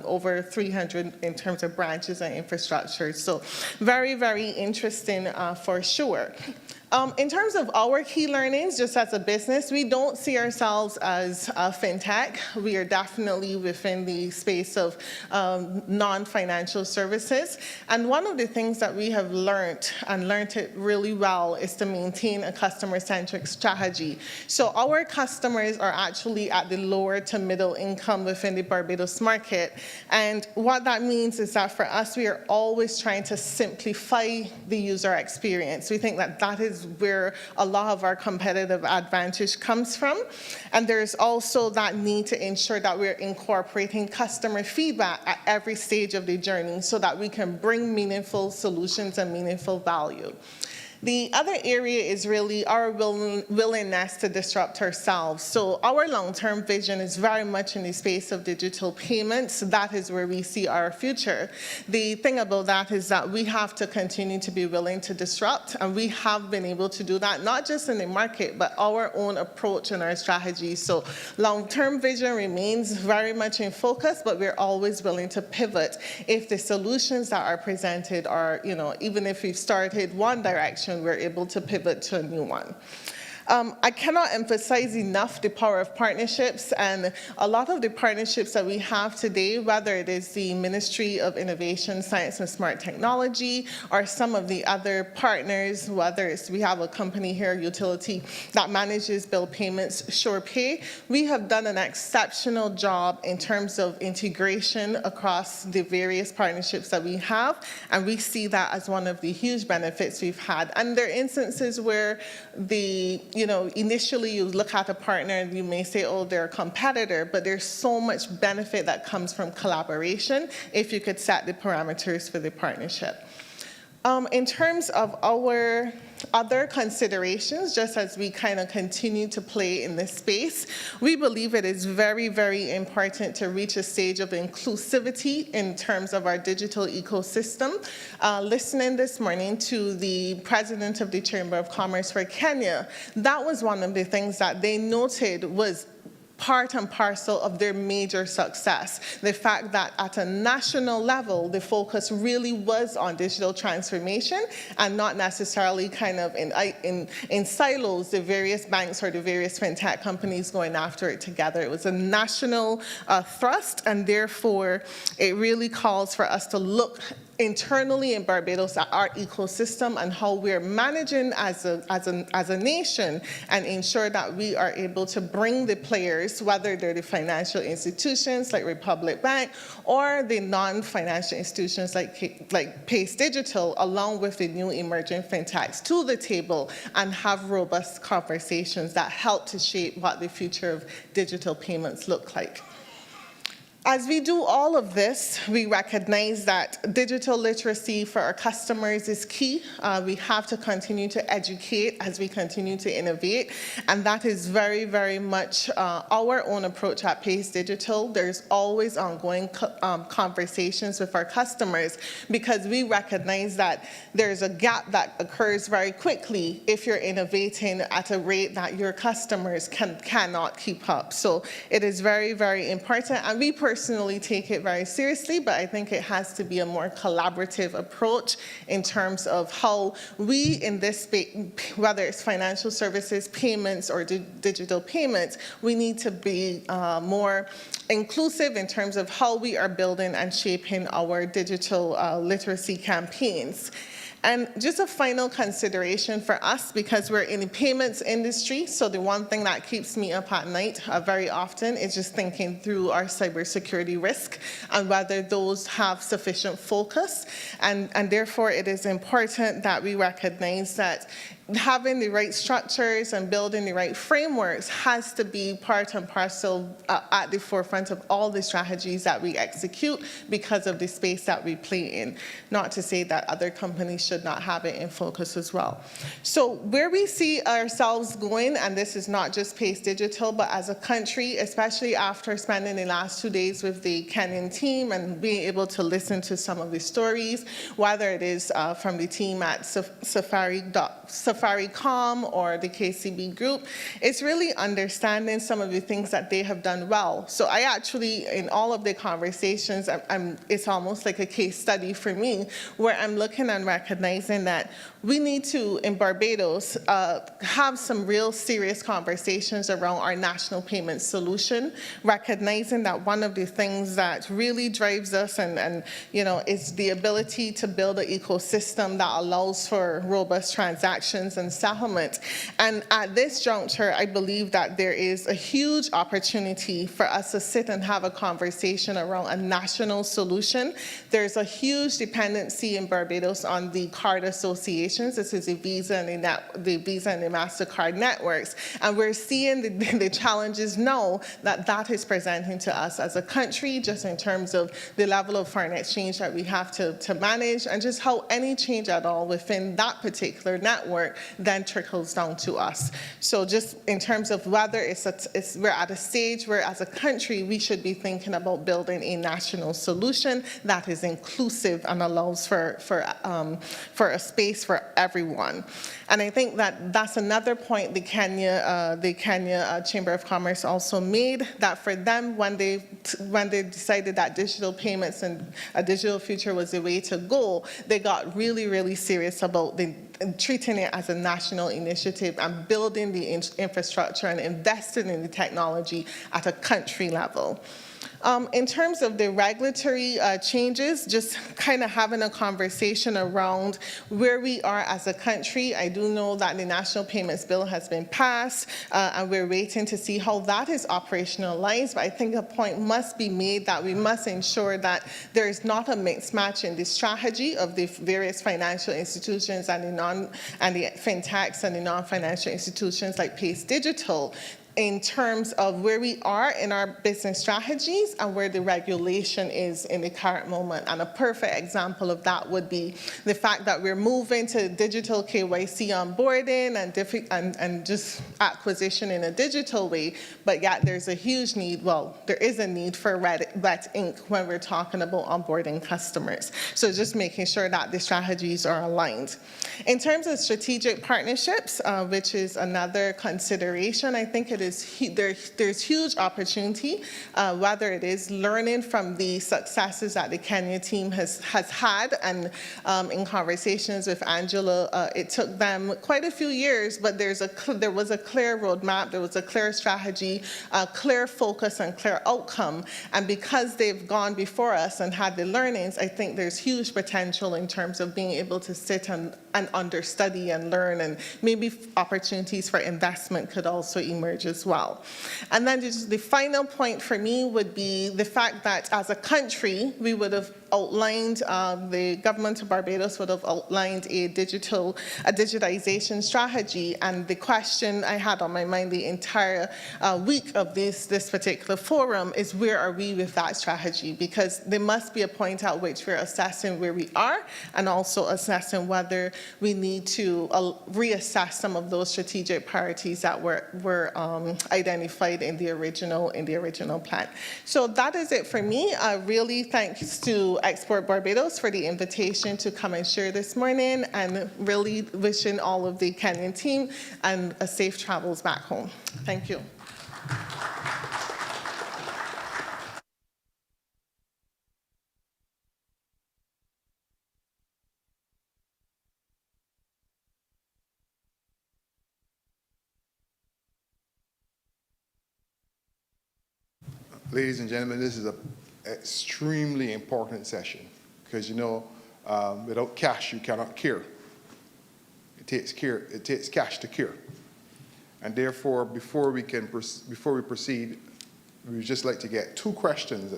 over 300 in terms of branches and infrastructure. So very, very interesting for sure. In terms of our key learnings, just as a business, we don't see ourselves as fintech. We are definitely within the space of non-financial services. And one of the things that we have learned, and learned it really well, is to maintain a customer-centric strategy. So our customers are actually at the lower to middle income within the Barbados market. And what that means is that for us, we are always trying to simplify the user experience. We think that that is where a lot of our competitive advantage comes from. And there's also that need to ensure that we're incorporating customer feedback at every stage of the journey so that we can bring meaningful solutions and meaningful value. The other area is really our willingness to disrupt ourselves. So our long-term vision is very much in the space of digital payments. That is where we see our future. The thing about that is that we have to continue to be willing to disrupt, and we have been able to do that, not just in the market, but our own approach and our strategy. So long-term vision remains very much in focus, but we're always willing to pivot if the solutions that are presented are, even if we've started one direction, we're able to pivot to a new one. I cannot emphasize enough the power of partnerships, and a lot of the partnerships that we have today, whether it is the Ministry of Innovation, Science and Smart Technology, or some of the other partners, whether it's, we have a company here, utility, that manages bill payments, SurePay. We have done an exceptional job in terms of integration across the various partnerships that we have, and we see that as one of the huge benefits we've had. And there are instances where initially you look at a partner and you may say, oh, they're a competitor, but there's so much benefit that comes from collaboration if you could set the parameters for the partnership. In terms of our other considerations, just as we kind of continue to play in this space, we believe it is very, very important to reach a stage of inclusivity in terms of our digital ecosystem. Listening this morning to the president of the Chamber of Commerce for Kenya, that was one of the things that they noted was part and parcel of their major success. The fact that at a national level, the focus really was on digital transformation and not necessarily kind of in silos, the various banks or the various fintech companies going after it together. It was a national thrust, and therefore it really calls for us to look internally in Barbados at our ecosystem and how we're managing as a nation, and ensure that we are able to bring the players, whether they're the financial institutions like Republic Bank or the non-financial institutions like Pace Digital, along with the new emerging fintechs, to the table and have robust conversations that help to shape what the future of digital payments look like. As we do all of this, we recognize that digital literacy for our customers is key. We have to continue to educate as we continue to innovate, and that is very, very much our own approach at Pace Digital. There's always ongoing conversations with our customers, because we recognize that there's a gap that occurs very quickly if you're innovating at a rate that your customers cannot keep up. So it is very, very important, and we personally take it very seriously, but I think it has to be a more collaborative approach in terms of how we in this space, whether it's financial services, payments, or digital payments, we need to be more inclusive in terms of how we are building and shaping our digital literacy campaigns. And just a final consideration for us, because we're in the payments industry, so the one thing that keeps me up at night very often is just thinking through our cybersecurity risk and whether those have sufficient focus. And therefore, it is important that we recognize that having the right structures and building the right frameworks has to be part and parcel at the forefront of all the strategies that we execute, because of the space that we play in. Not to say that other companies should not have it in focus as well. So where we see ourselves going, and this is not just Pace Digital, but as a country, especially after spending the last 2 days with the Kenyan team and being able to listen to some of the stories, whether it is from the team at Safaricom or the KCB group, it's really understanding some of the things that they have done well. So I actually, in all of the conversations, it's almost like a case study for me, where I'm looking and recognizing that we need to, in Barbados, have some real serious conversations around our national payment solution, recognizing that one of the things that really drives us and is the ability to build an ecosystem that allows for robust transactions and settlement. And at this juncture, I believe that there is a huge opportunity for us to sit and have a conversation around a national solution. There's a huge dependency in Barbados on the card associations. This is the Visa and the MasterCard networks. And we're seeing the challenges now that is presenting to us as a country, just in terms of the level of foreign exchange that we have to manage, and just how any change at all within that particular network then trickles down to us. So just in terms of whether we're at a stage where as a country we should be thinking about building a national solution that is inclusive and allows for a space for everyone. And I think that that's another point the Kenya Chamber of Commerce also made, that for them, when they decided that digital payments and a digital future was the way to go, they got really, really serious about treating it as a national initiative and building the infrastructure and investing in the technology at a country level. In terms of the regulatory changes, just kind of having a conversation around where we are as a country. I do know that the National Payments Bill has been passed, and we're waiting to see how that is operationalized. But I think a point must be made that we must ensure that there is not a mismatch in the strategy of the various financial institutions and the fintechs and the non-financial institutions like Pace Digital, in terms of where we are in our business strategies and where the regulation is in the current moment. And a perfect example of that would be the fact that we're moving to digital KYC onboarding and just acquisition in a digital way, but yet there's a huge need, well, there is a need for wet ink when we're talking about onboarding customers. So just making sure that the strategies are aligned. In terms of strategic partnerships, which is another consideration, I think it is there's huge opportunity, whether it is learning from the successes that the Kenya team has had, and in conversations with Angela, it took them quite a few years, but there was a clear roadmap, there was a clear strategy, a clear focus and clear outcome, and because they've gone before us and had the learnings, I think there's huge potential in terms of being able to sit and understudy and learn, and maybe opportunities for investment could also emerge as well. And then just the final point for me would be the fact that as a country, we would have outlined, the government of Barbados would have outlined a digitization strategy, and the question I had on my mind the entire week of this particular forum is, where are we with that strategy? Because there must be a point at which we're assessing where we are and also assessing whether we need to reassess some of those strategic priorities that were identified in the original plan. So that is it for me. Really thanks to Export Barbados for the invitation to come and share this morning, and really wishing all of the Kenyan team and a safe travels back home. Thank you. Ladies and gentlemen, this is an extremely important session because, you know, without cash, you cannot cure. It takes cash to cure. And therefore, before we proceed, we would just like to get two questions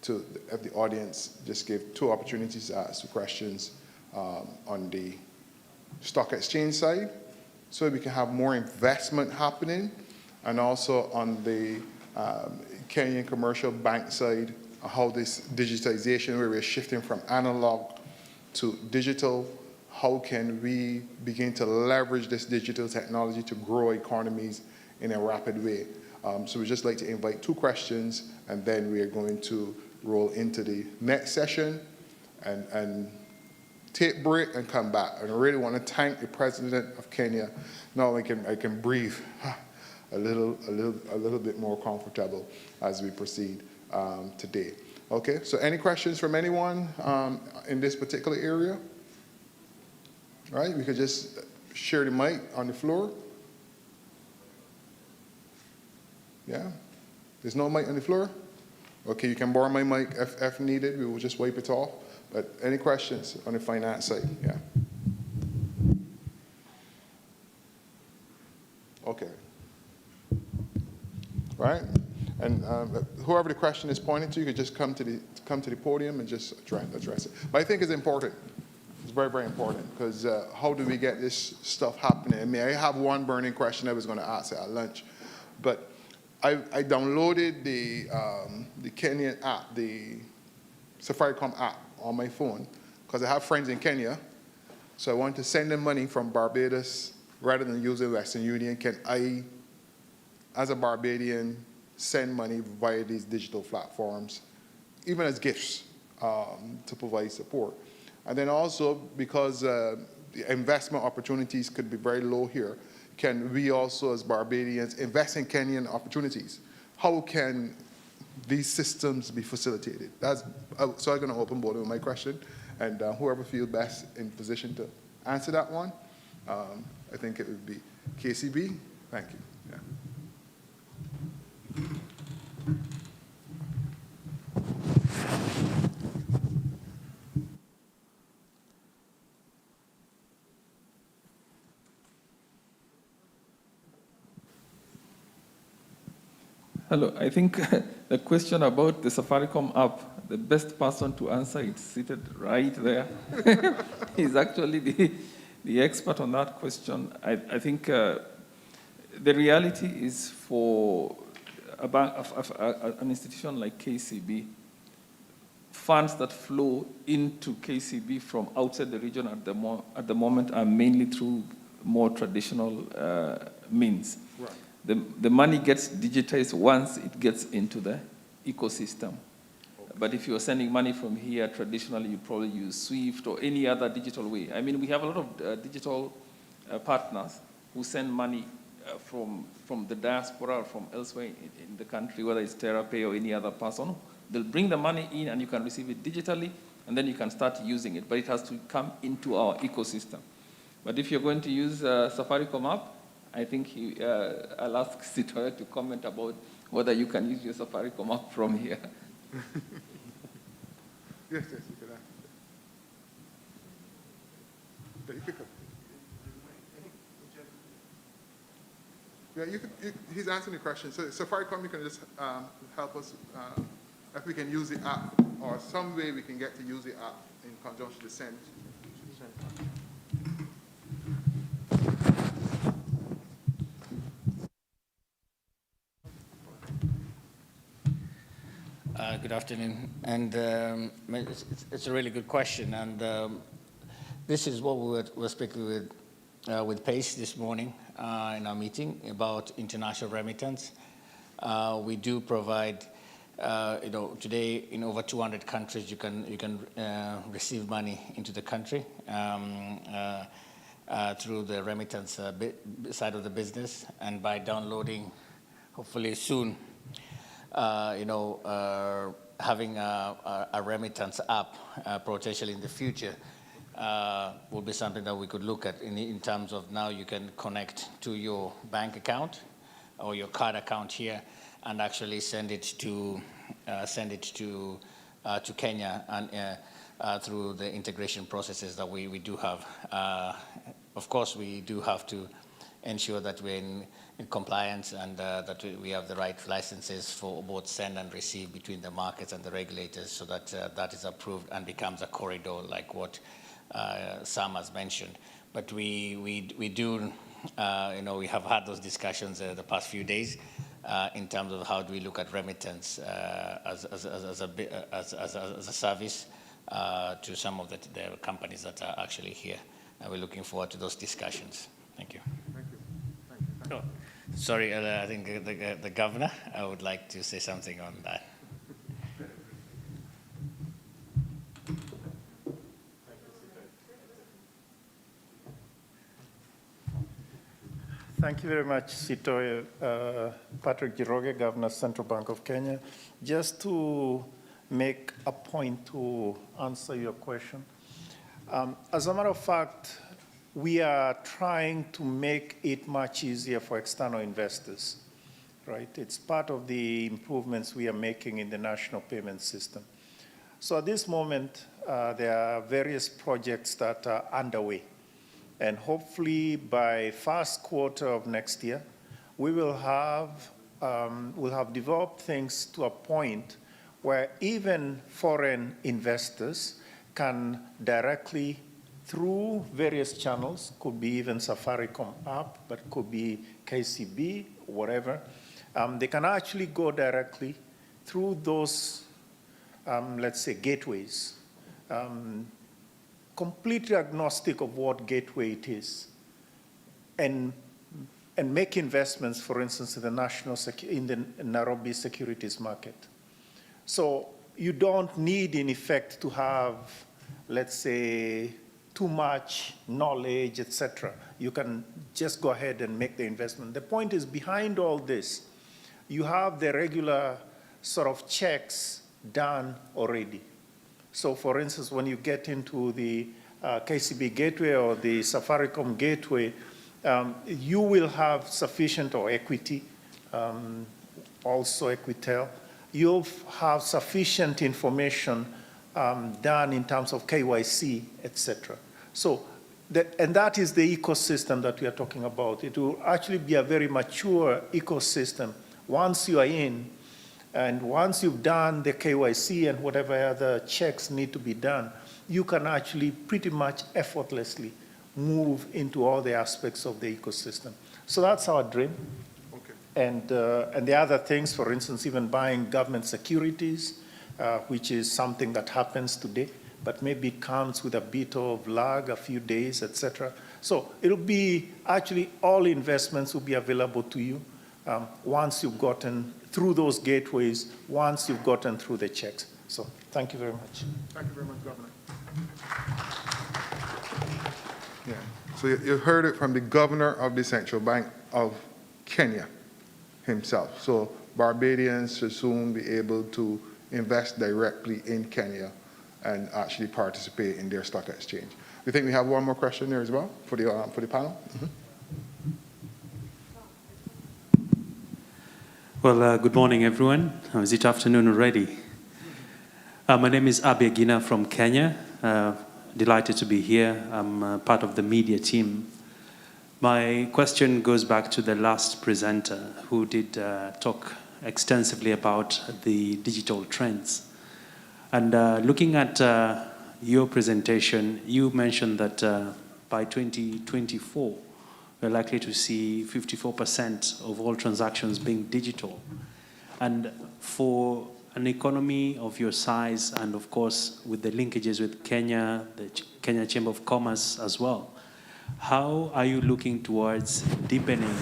to the audience. Just give two opportunities to ask two questions on the stock exchange side, so we can have more investment happening, and also on the Kenyan commercial bank side, how this digitization, where we're shifting from analog to digital, how can we begin to leverage this digital technology to grow economies in a rapid way? So we'd just like to invite two questions, and then we are going to roll into the next session and take a break and come back. And I really want to thank the President of Kenya. Now I can breathe a little bit more comfortable as we proceed today. Okay, so any questions from anyone in this particular area? All right, we could just share the mic on the floor. Yeah, there's no mic on the floor? Okay, you can borrow my mic if needed. We will just wipe it off. But any questions on the finance side? Yeah. Okay. Right? And whoever the question is pointed to, you could just come to the podium and just address it. But I think it's important. It's very, very important, because how do we get this stuff happening? I mean, I have one burning question I was going to ask at lunch, but I downloaded the Kenyan app, the Safaricom app on my phone, because I have friends in Kenya, so I want to send them money from Barbados rather than using Western Union. Can I, as a Barbadian, send money via these digital platforms, even as gifts, to provide support? And then also, because the investment opportunities could be very low here, can we also, as Barbadians, invest in Kenyan opportunities? How can these systems be facilitated? So I'm going to open board with my question, and whoever feels best in position to answer that one. I think it would be KCB. Thank you. Yeah. Hello, I think the question about the Safaricom app, the best person to answer it seated right there. He's actually the expert on that question. I think the reality is for an institution like KCB, funds that flow into KCB from outside the region at the moment are mainly through more traditional means. Right. The money gets digitized once it gets into the ecosystem. Okay. But if you're sending money from here, traditionally you probably use SWIFT or any other digital way. I mean, we have a lot of digital partners who send money from the diaspora or from elsewhere in the country, whether it's TerraPay or any other person. They'll bring the money in and you can receive it digitally, and then you can start using it. But it has to come into our ecosystem. But if you're going to use Safaricom app, I think I'll ask Sitoya to comment about whether you can use your Safaricom app from here. Yes, you can answer. You pick up. Yeah, he's answering the question. So Safaricom, you can just help us if we can use the app or some way we can get to use the app in conjunction with send. Good afternoon, and it's a really good question, and this is what we were speaking with Pace this morning in our meeting about international remittance. We do provide, today in over 200 countries you can receive money into the country through the remittance side of the business, and by downloading, hopefully soon, having a remittance app potentially in the future will be something that we could look at in terms of now you can connect to your bank account or your card account here and actually send it to Kenya and through the integration processes that we do have. Of course, we do have to ensure that we're in compliance and that we have the right licenses for both send and receive between the markets and the regulators, so that that is approved and becomes a corridor like what Sam has mentioned. But we do, we have had those discussions the past few days in terms of how do we look at remittance as a service to some of the companies that are actually here. And we're looking forward to those discussions. Thank you. Thank you. Thank you. Oh, sorry, I think the governor, I would like to say something on that. Thank you very much, Sitoya. Patrick Jiroge, Governor, Central Bank of Kenya. Just to make a point to answer your question. As a matter of fact, we are trying to make it much easier for external investors, right? It's part of the improvements we are making in the national payment system. So at this moment, there are various projects that are underway. And hopefully by first quarter of next year, we will have, we'll have developed things to a point where even foreign investors can directly, through various channels, could be even Safaricom app, but could be KCB, whatever, they can actually go directly through those, let's say, gateways, completely agnostic of what gateway it is, and make investments, for instance, in the Nairobi securities market. So you don't need, in effect, to have, let's say, too much knowledge, etc. You can just go ahead and make the investment. The point is, behind all this, you have the regular sort of checks done already. So for instance, when you get into the KCB Gateway or the Safaricom Gateway, you will have sufficient, or Equity, also Equitel, you'll have sufficient information done in terms of KYC, etc. So, and that is the ecosystem that we are talking about. It will actually be a very mature ecosystem once you are in, and once you've done the KYC and whatever other checks need to be done, you can actually pretty much effortlessly move into all the aspects of the ecosystem. So that's our dream. Okay. And the other things, for instance, even buying government securities, which is something that happens today, but maybe comes with a bit of lag, a few days, etc. So it'll be actually all investments will be available to you once you've gotten through those gateways, once you've gotten through the checks. So thank you very much. Thank you very much, Governor. Yeah. So you heard it from the governor of the Central Bank of Kenya himself. So Barbadians should soon be able to invest directly in Kenya and actually participate in their stock exchange. We think we have one more question there as well for the panel. Mm-hmm. Well, good morning, everyone. Is it afternoon already? My name is Abe Gina from Kenya. Delighted to be here. I'm part of the media team. My question goes back to the last presenter who did talk extensively about the digital trends. And looking at your presentation, you mentioned that by 2024, we're likely to see 54% of all transactions being digital. And for an economy of your size, and of course with the linkages with Kenya, the Kenya Chamber of Commerce as well, how are you looking towards deepening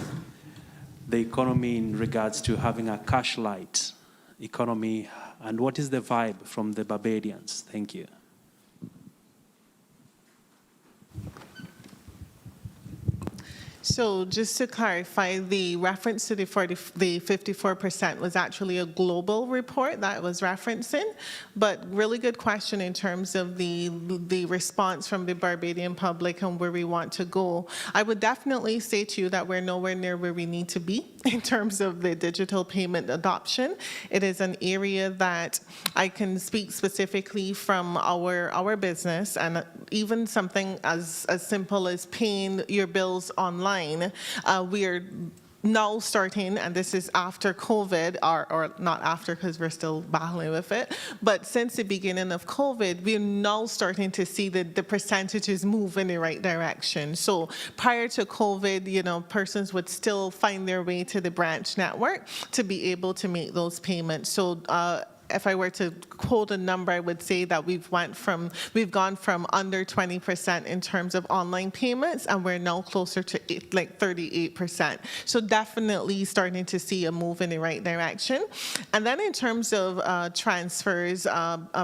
the economy in regards to having a cash-light economy, and what is the vibe from the Barbadians? Thank you. So just to clarify, the reference to the 54% was actually a global report that was referencing, but really good question in terms of the response from the Barbadian public and where we want to go. I would definitely say to you that we're nowhere near where we need to be in terms of the digital payment adoption. It is an area that I can speak specifically from our business, and even something as simple as paying your bills online. We are now starting, and this is after COVID, or not after because we're still battling with it, but since the beginning of COVID, we're now starting to see the percentages move in the right direction. So prior to COVID, you know, persons would still find their way to the branch network to be able to make those payments. So if I were to quote a number, I would say that we've gone from under 20% in terms of online payments, and we're now closer to 38%. So definitely starting to see a move in the right direction. And then in terms of transfers,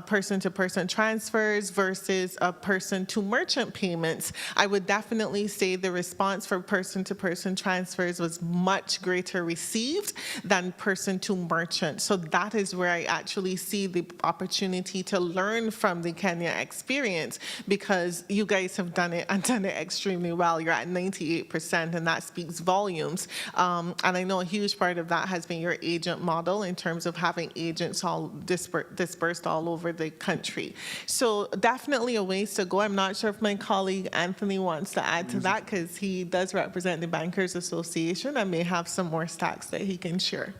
person-to-person transfers versus person-to-merchant payments, I would definitely say the response for person-to-person transfers was much greater received than person-to-merchant. So that is where I actually see the opportunity to learn from the Kenya experience, because you guys have done it and done it extremely well. You're at 98%, and that speaks volumes. And I know a huge part of that has been your agent model in terms of having agents all dispersed all over the country. So definitely a ways to go. I'm not sure if my colleague Anthony wants to add to that, because he does represent the Bankers Association and may have some more stats that he can share.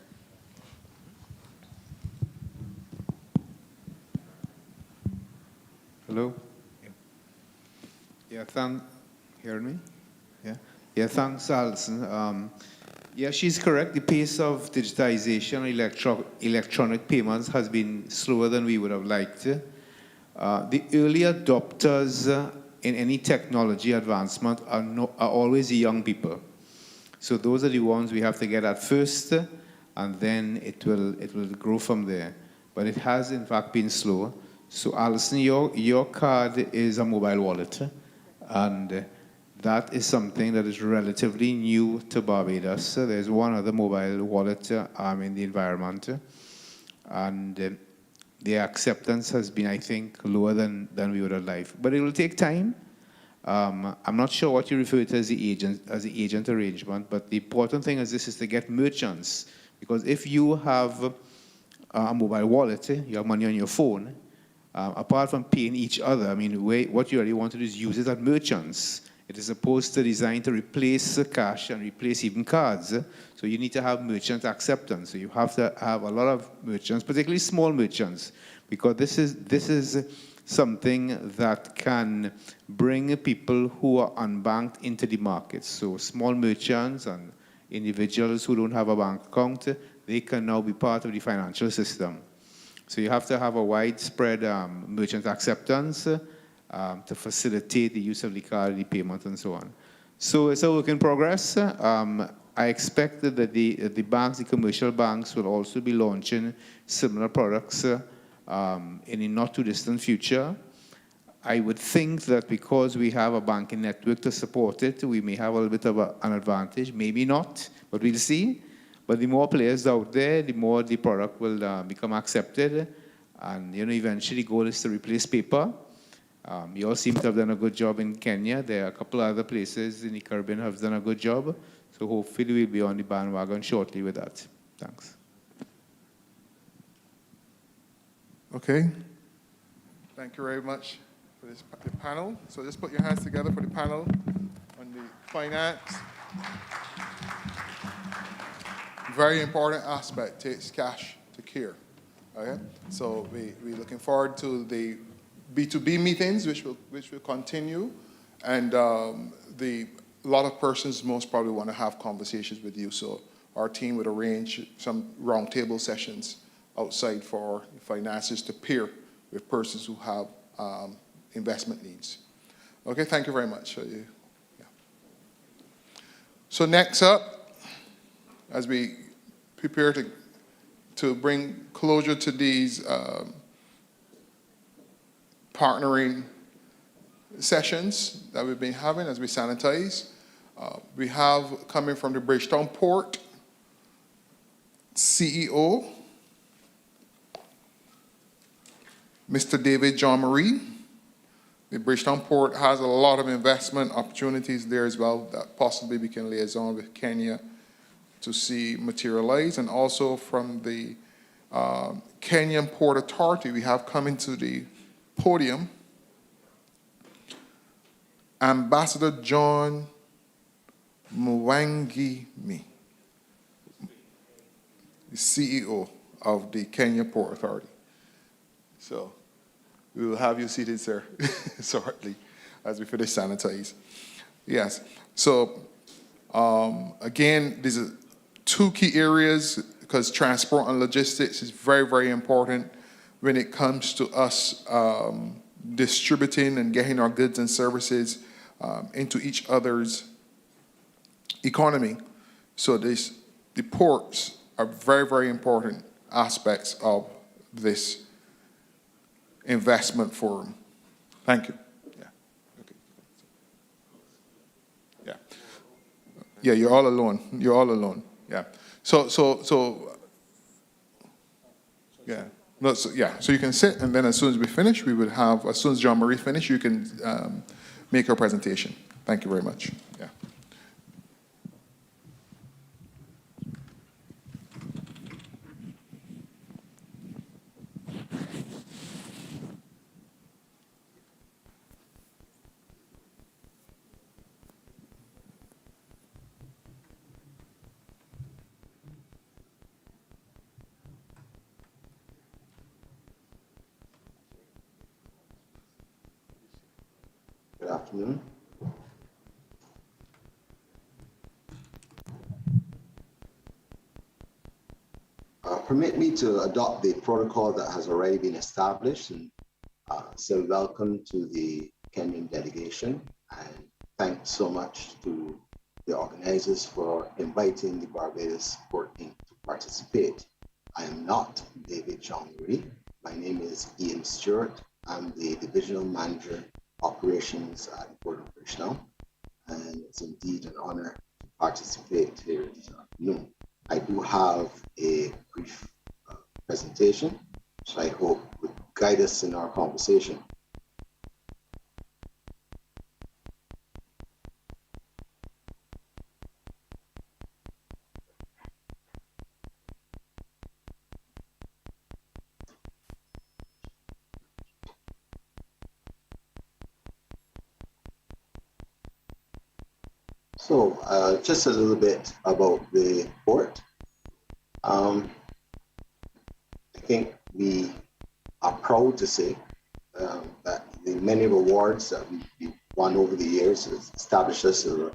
Hello? Yeah, hear me? Yeah, thanks, Alison. Yeah, she's correct. The pace of digitization, electronic payments has been slower than we would have liked. The early adopters in any technology advancement are always the young people. So those are the ones we have to get at first, and then it will grow from there. But it has, in fact, been slow. So, Alison, your card is a mobile wallet, and that is something that is relatively new to Barbados. There's one other mobile wallet in the environment, and the acceptance has been, I think, lower than we would have liked. But it will take time. I'm not sure what you refer to as the agent arrangement, but the important thing is this is to get merchants, because if you have a mobile wallet, you have money on your phone, apart from paying each other, I mean, what you really want to do is use it at merchants. It is supposed to designed to replace cash and replace even cards. So you need to have merchant acceptance. So you have to have a lot of merchants, particularly small merchants, because this is something that can bring people who are unbanked into the market. So small merchants and individuals who don't have a bank account, they can now be part of the financial system. So you have to have a widespread merchant acceptance to facilitate the use of the card, the payment, and so on. So it's a work in progress. I expect that the banks, the commercial banks, will also be launching similar products in the not too distant future. I would think that because we have a banking network to support it, we may have a little bit of an advantage. Maybe not, but we'll see. But the more players out there, the more the product will become accepted. And eventually the goal is to replace paper. You all seem to have done a good job in Kenya. There are a couple of other places in the Caribbean have done a good job. So hopefully we'll be on the bandwagon shortly with that. Thanks. Okay. Thank you very much for the panel. So just put your hands together for the panel on the finance. Very important aspect, takes cash to care. Okay? So we're looking forward to the B2B meetings, which will continue, and a lot of persons most probably want to have conversations with you. So our team would arrange some roundtable sessions outside for finances to peer with persons who have investment needs. Okay, thank you very much. So next up, as we prepare to bring closure to these partnering sessions that we've been having as we sanitize. We have coming from the Bridgetown Port, CEO, Mr. David John Marie. The Bridgetown Port has a lot of investment opportunities there as well that possibly we can liaison with Kenya to see materialize. And also from the Kenyan Port Authority, we have coming to the podium Ambassador John Mwangimi, the CEO of the Kenya Port Authority. So we will have you seated, sir, shortly as we finish sanitize. Yes. So again, these are two key areas because transport and logistics is very, very important when it comes to us distributing and getting our goods and services into each other's economy. So the ports are very, very important aspects of this investment forum. Thank you. Yeah. Okay. Yeah. Yeah, you're all alone. You're all alone. Yeah. So yeah. No, so you can sit, and then as soon as we finish, we would have, as soon as John Marie finish, you can make your presentation. Thank you very much. Yeah. Good afternoon. Permit me to adopt the protocol that has already been established and say welcome to the Kenyan delegation and thanks so much to the organizers for inviting the Barbados Port Inc. to participate. I am not David John Marie. My name is Ian Stewart. I'm the Divisional Manager Operations at Port of Bridgetown, and it's indeed an honor to participate here this afternoon. I do have a brief presentation, which I hope would guide us in our conversation. So just a little bit about the port. I think we are proud to say that the many awards that we won over the years has established us as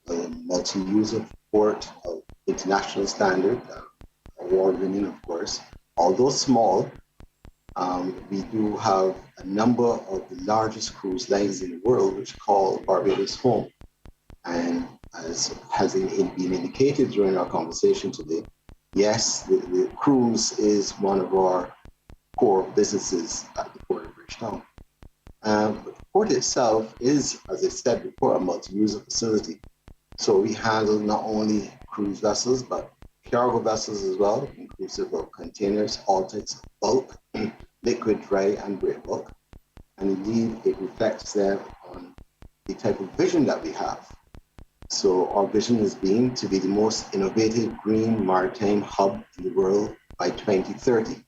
a multi-user port of international standard, award-winning, of course. Although small, we do have a number of the largest cruise lines in the world, which call Barbados home. And as has been indicated during our conversation today, yes, the cruise is one of our core businesses at the Port of Bridgetown. But the port itself is, as I said before, a multi-user facility. So we handle not only cruise vessels, but cargo vessels as well, inclusive of containers, all types of bulk, liquid, dry, and break bulk. And indeed, it reflects there on the type of vision that we have. So our vision has been to be the most innovative green maritime hub in the world by 2030.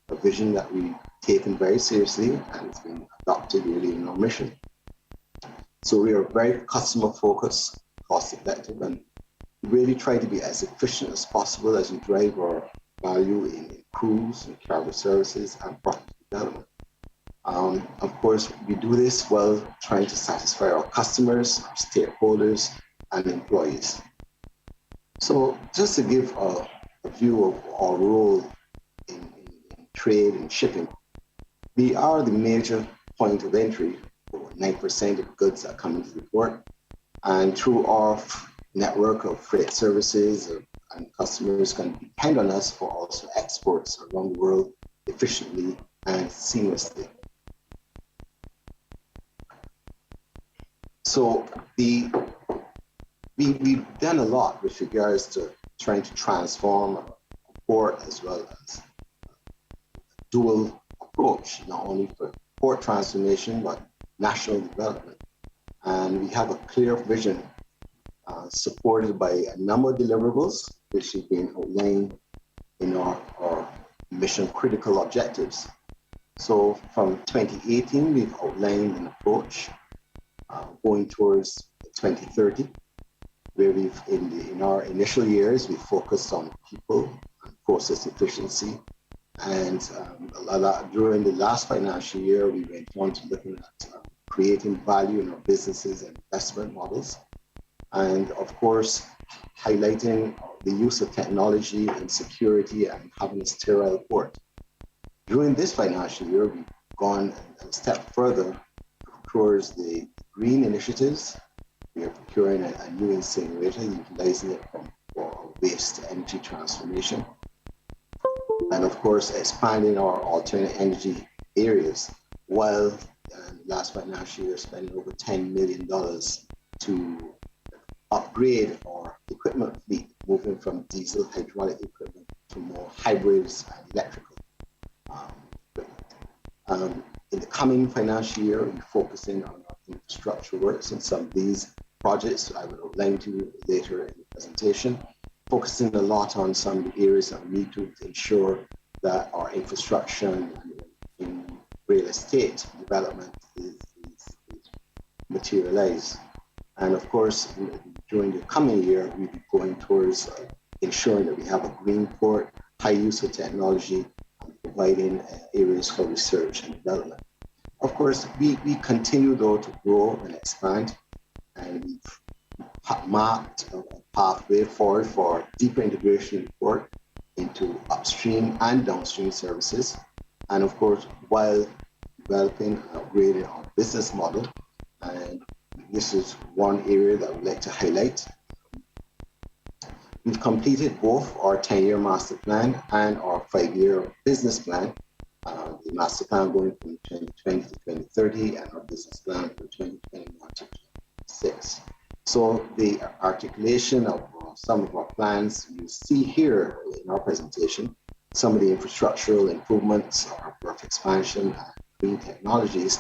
A vision that we've taken very seriously and it's been adopted really in our mission. So we are very customer focused, cost effective, and really try to be as efficient as possible as we drive our value in cruise and cargo services and product development. Of course, we do this while trying to satisfy our customers, our stakeholders, and employees. So just to give a view of our role in trade and shipping, we are the major point of entry for 9% of goods that come into the port. And through our network of freight services and customers can depend on us for also exports around the world efficiently and seamlessly. So we've done a lot with regards to trying to transform our port as well as dual approach, not only for port transformation, but national development. And we have a clear vision supported by a number of deliverables, which have been outlined in our mission critical objectives. So from 2018, we've outlined an approach going towards 2030, where we've, in our initial years, we focused on people and process efficiency. And during the last financial year, we went on to looking at creating value in our businesses and investment models. And of course, highlighting the use of technology and security and having a sterile port. During this financial year, we've gone a step further towards the green initiatives. We are procuring a new incinerator, utilizing it for waste to energy transformation. And of course, expanding our alternate energy areas, while last financial year spending over $10 million to upgrade our equipment fleet, moving from diesel hydraulic equipment to more hybrids and electrical equipment. In the coming financial year, we're focusing on our infrastructure works, and some of these projects I will outline to you later in the presentation, focusing a lot on some areas that we need to ensure that our infrastructure in real estate development is materialized. And of course, during the coming year, we'll be going towards ensuring that we have a green port, high use of technology, and providing areas for research and development. Of course, we continue though to grow and expand, and we've marked a pathway forward for deeper integration in port into upstream and downstream services. And of course, while developing and upgrading our business model, and this is one area that I would like to highlight. We've completed both our 10-year master plan and our 5-year business plan. The master plan going from 2020 to 2030 and our business plan from 2021 to 2026. So the articulation of some of our plans you see here in our presentation, some of the infrastructural improvements, our growth expansion, and green technologies,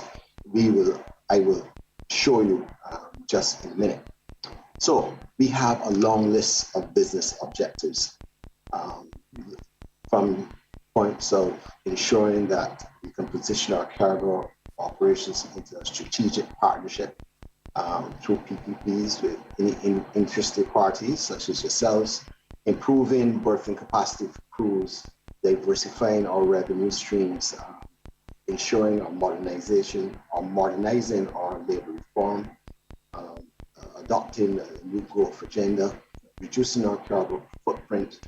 I will show you just in a minute. So we have a long list of business objectives from points of ensuring that we can position our cargo operations into a strategic partnership through PPPs with any interested parties such as yourselves, improving berthing capacity for crews, diversifying our revenue streams, ensuring our modernizing our labor reform, adopting a new growth agenda, reducing our cargo footprint,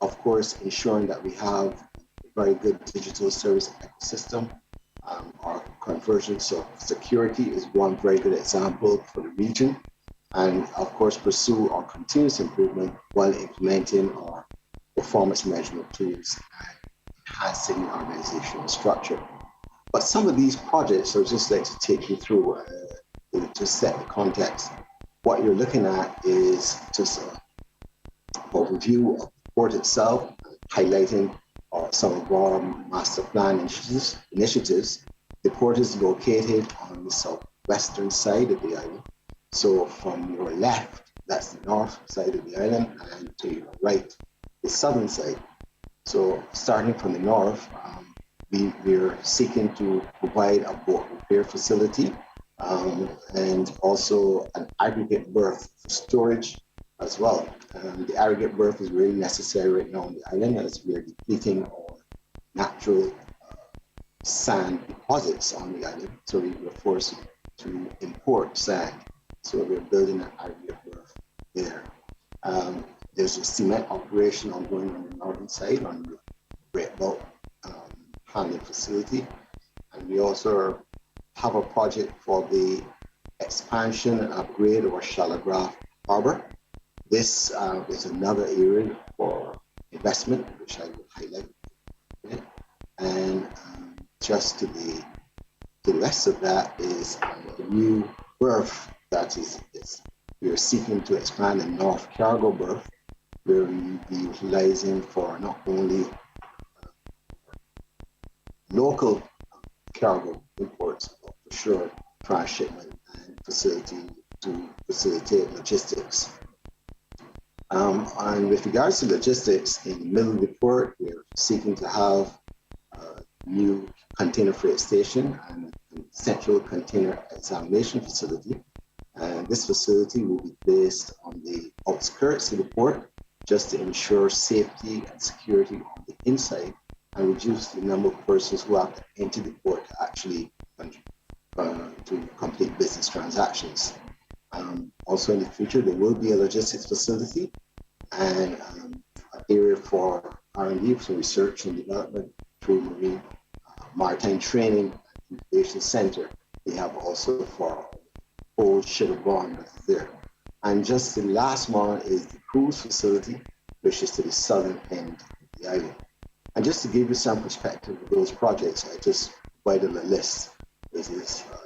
of course, ensuring that we have a very good digital service ecosystem. Our convergence of security is one very good example for the region. And of course, pursue our continuous improvement while implementing our performance measurement tools and enhancing the organizational structure. But some of these projects, I would just like to take you through to set the context. What you're looking at is just an overview of the port itself, highlighting some of our master plan initiatives. The port is located on the southwestern side of the island. So from your left, that's the north side of the island, and to your right, the southern side. So starting from the north, we're seeking to provide a boat repair facility and also an aggregate berth for storage as well. The aggregate berth is really necessary right now on the island as we are depleting our natural sand deposits on the island. So we were forced to import sand. So we're building an aggregate berth there. There's a cement operation ongoing on the northern side on the great bulk handling facility. And we also have a project for the expansion and upgrade of our Shalagraph Harbor. This is another area for investment, which I will highlight. And just to the rest of that is a new berth that is we are seeking to expand the North Cargo berth, where we will be utilizing for not only local cargo imports, but for sure transshipment and to facilitate logistics. And with regards to logistics, in the middle of the port, we're seeking to have a new container freight station and a central container examination facility. And this facility will be placed on the outskirts of the port just to ensure safety and security on the inside and reduce the number of persons who have to enter the port to actually to complete business transactions. Also in the future, there will be a logistics facility and an area for R&D, so research and development through marine maritime training and incubation center. We have also for old sugar bond that's there. And just the last one is the cruise facility, which is to the southern end of the island. And just to give you some perspective of those projects, I just provided a list. This is a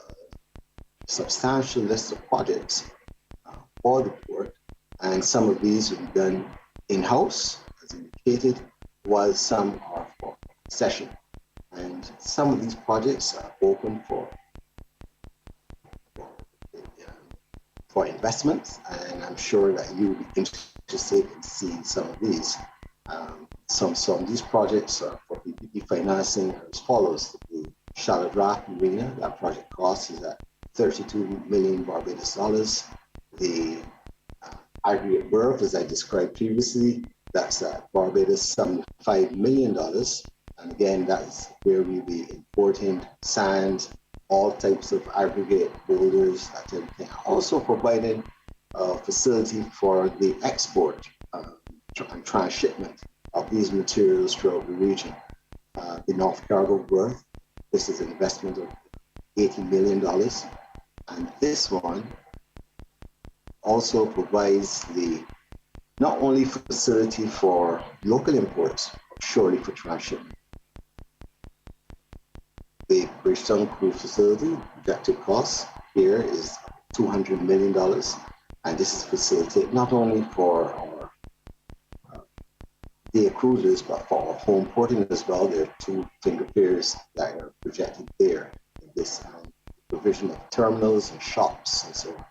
substantial list of projects for the port, and some of these will be done in-house, as indicated, while some are for concession. And some of these projects are open for investments, and I'm sure that you will be interested in seeing some of these. Some of these projects are for PPP financing as follows. The Shalagraph Marina, that project cost is at 32 million Barbados dollars. The aggregate berth, as I described previously, that's at Barbados $75 million. And again, that's where we'll be importing sand, all types of aggregate boulders, that type of thing. Also providing a facility for the export and transshipment of these materials throughout the region. The North Cargo berth, this is an investment of $80 million. And this one also provides the not only facility for local imports, but surely for transshipment. The Bridgetown Cruise facility projected cost here is $200 million. And this is facilitated not only for our day cruises, but for our home porting as well. There are 2 finger piers that are projected there in this provision of terminals and shops and so on.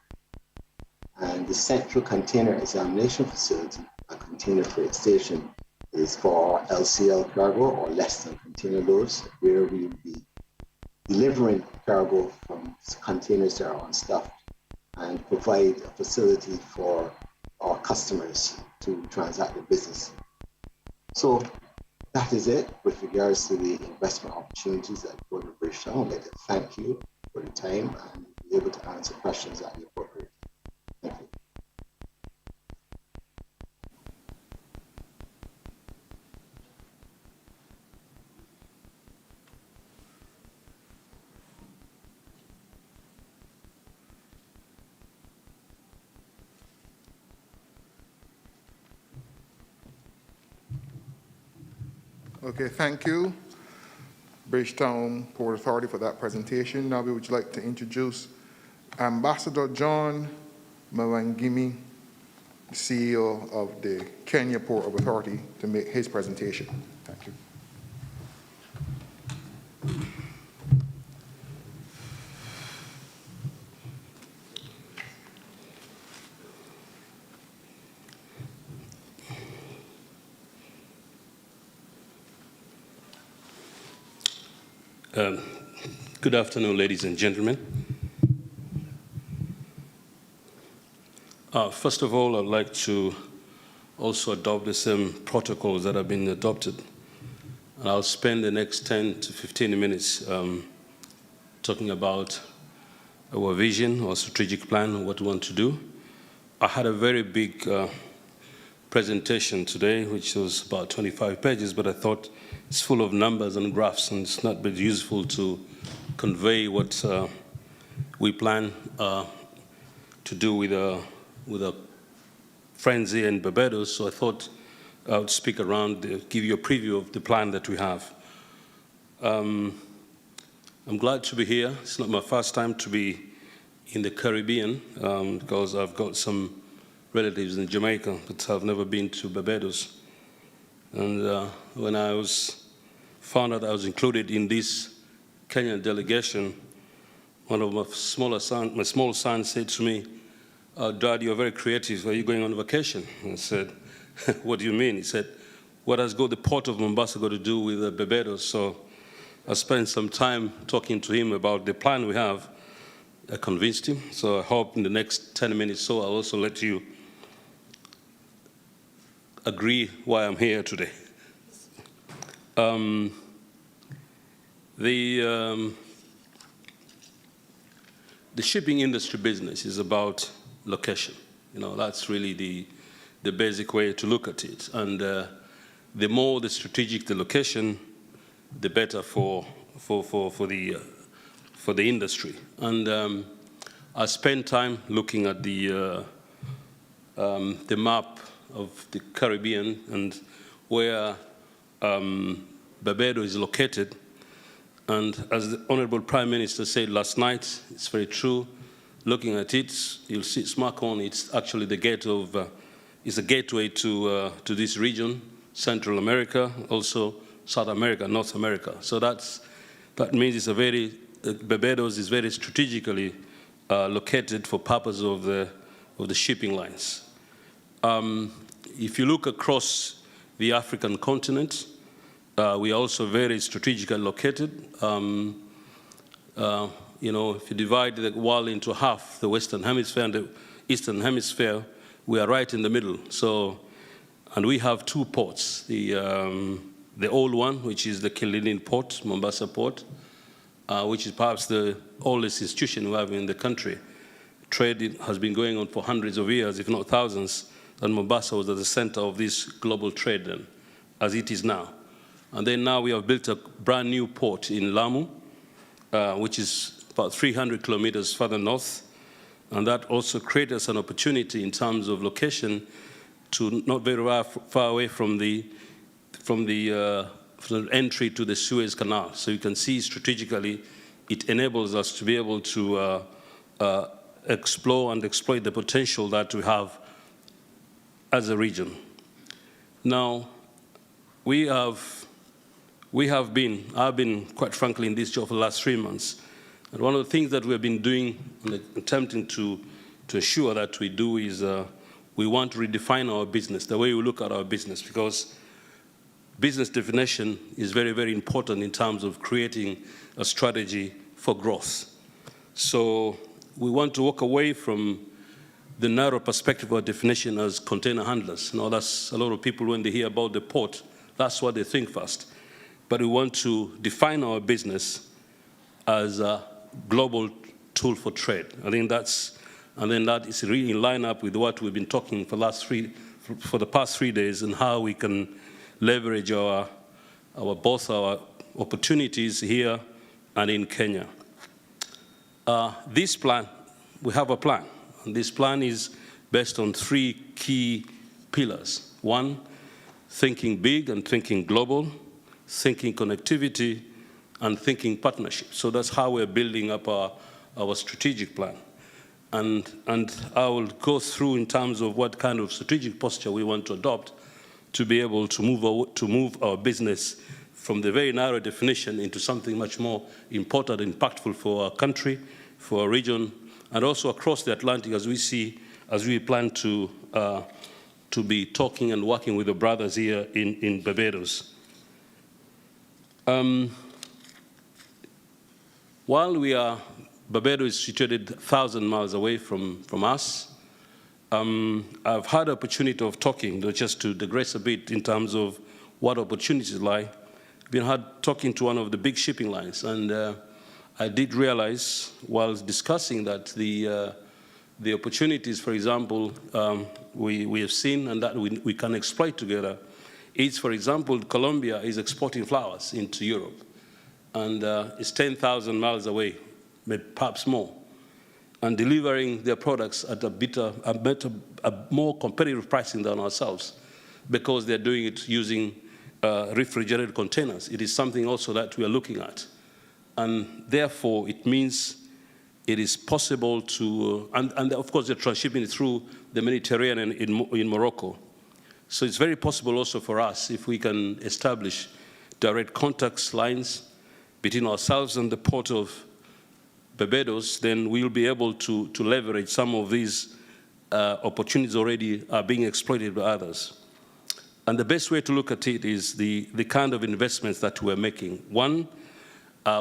And the central container examination facility, a container freight station, is for LCL cargo or less than container loads, where we will be delivering cargo from containers that are unstuffed and provide a facility for our customers to transact their business. So that is it with regards to the investment opportunities at Port of Bridgetown. I'd like to thank you for the time and be able to answer questions at the appropriate time. Thank you. Okay, thank you, Bridgetown Port Authority, for that presentation. Now we would like to introduce Ambassador John Mwangimi, CEO of the Kenya Port Authority, to make his presentation. Thank you. Good afternoon, ladies and gentlemen. First of all, I'd like to also adopt the same protocols that have been adopted. And I'll spend the next 10 to 15 minutes talking about our vision, our strategic plan, what we want to do. I had a very big presentation today, which was about 25 pages, but I thought it's full of numbers and graphs, and it's not very useful to convey what we plan to do with our friends here in Barbados. So I thought I would speak around, give you a preview of the plan that we have. I'm glad to be here. It's not my first time to be in the Caribbean because I've got some relatives in Jamaica, but I've never been to Barbados. And when I found out I was included in this Kenyan delegation, one of my small son said to me, "Dad, you're very creative. Are you going on vacation?" I said, "What do you mean?" He said, "What has the Port of Mombasa got to do with Barbados?" So I spent some time talking to him about the plan we have. I convinced him. So I hope in the next 10 minutes so I'll also let you agree why I'm here today. The shipping industry business is about location. You know, that's really the basic way to look at it. And the more the strategic the location, the better for the industry. And I spent time looking at the map of the Caribbean and where Barbados is located. And as the Honorable Prime Minister said last night, it's very true. Looking at it, you'll see it's marked on. It's actually the gate of, it's a gateway to this region, Central America, also South America, North America. So that means it's a very, Barbados is very strategically located for purpose of the shipping lines. If you look across the African continent, we are also very strategically located. You know, if you divide the world into half, the Western Hemisphere and the Eastern Hemisphere, we are right in the middle. So, and we have two ports. The old one, which is the Kilindini Port, Mombasa Port, which is perhaps the oldest institution we have in the country. Trade has been going on for hundreds of years, if not thousands, and Mombasa was at the center of this global trade then, as it is now. And then now we have built a brand new port in Lamu, which is about 300 kilometers further north. And that also creates us an opportunity in terms of location to not very far away from the entry to the Suez Canal. So you can see strategically it enables us to be able to explore and exploit the potential that we have as a region. Now, I've been, quite frankly, in this job for the last 3 months. And one of the things that we have been doing and attempting to ensure that we do is we want to redefine our business, the way we look at our business, because business definition is very, very important in terms of creating a strategy for growth. So we want to walk away from the narrow perspective or definition as container handlers. Now, that's a lot of people, when they hear about the port, that's what they think first. But we want to define our business as a global tool for trade. I think that's, and then that is really in line up with what we've been talking for the past 3 days, and how we can leverage both our opportunities here and in Kenya. This plan, we have a plan. And this plan is based on 3 key pillars. 1, thinking big and thinking global, thinking connectivity, and thinking partnership. So that's how we're building up our strategic plan. And I will go through in terms of what kind of strategic posture we want to adopt to be able to move our business from the very narrow definition into something much more important and impactful for our country, for our region, and also across the Atlantic, as we plan to be talking and working with the brothers here in Barbados. While Barbados is situated 1,000 miles away from us, I've had the opportunity of talking, just to digress a bit in terms of what opportunities lie. I've been talking to one of the big shipping lines, and I did realize while discussing that the opportunities, for example, we have seen and that we can exploit together is, for example, Colombia is exporting flowers into Europe, and it's 10,000 miles away, perhaps more, and delivering their products at a more competitive pricing than ourselves, because they're doing it using refrigerated containers. It is something also that we are looking at. And therefore, it means it is possible to, and of course, they're transshipping it through the Mediterranean in Morocco. So it's very possible also for us, if we can establish direct contacts lines between ourselves and the port of Barbados, then we'll be able to leverage some of these opportunities already are being exploited by others. And the best way to look at it is the kind of investments that we're making. 1,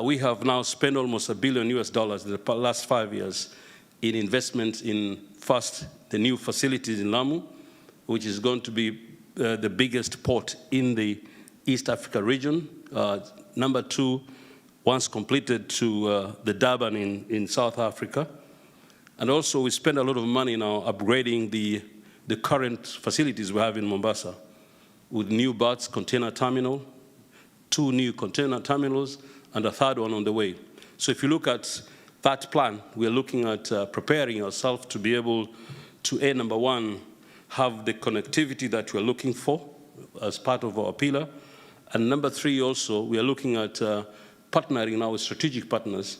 we have now spent almost $1 billion in the last 5 years in investment in, first, the new facilities in Lamu, which is going to be the biggest port in the East Africa region. Number 2, once completed, to the Durban in South Africa. And also we spend a lot of money now upgrading the current facilities we have in Mombasa with new berths, container terminal, 2 new container terminals, and a 3rd one on the way. So if you look at that plan, we are looking at preparing ourselves to be able to, number 1, have the connectivity that we're looking for as part of our pillar. And number 3 also, we are looking at partnering now with strategic partners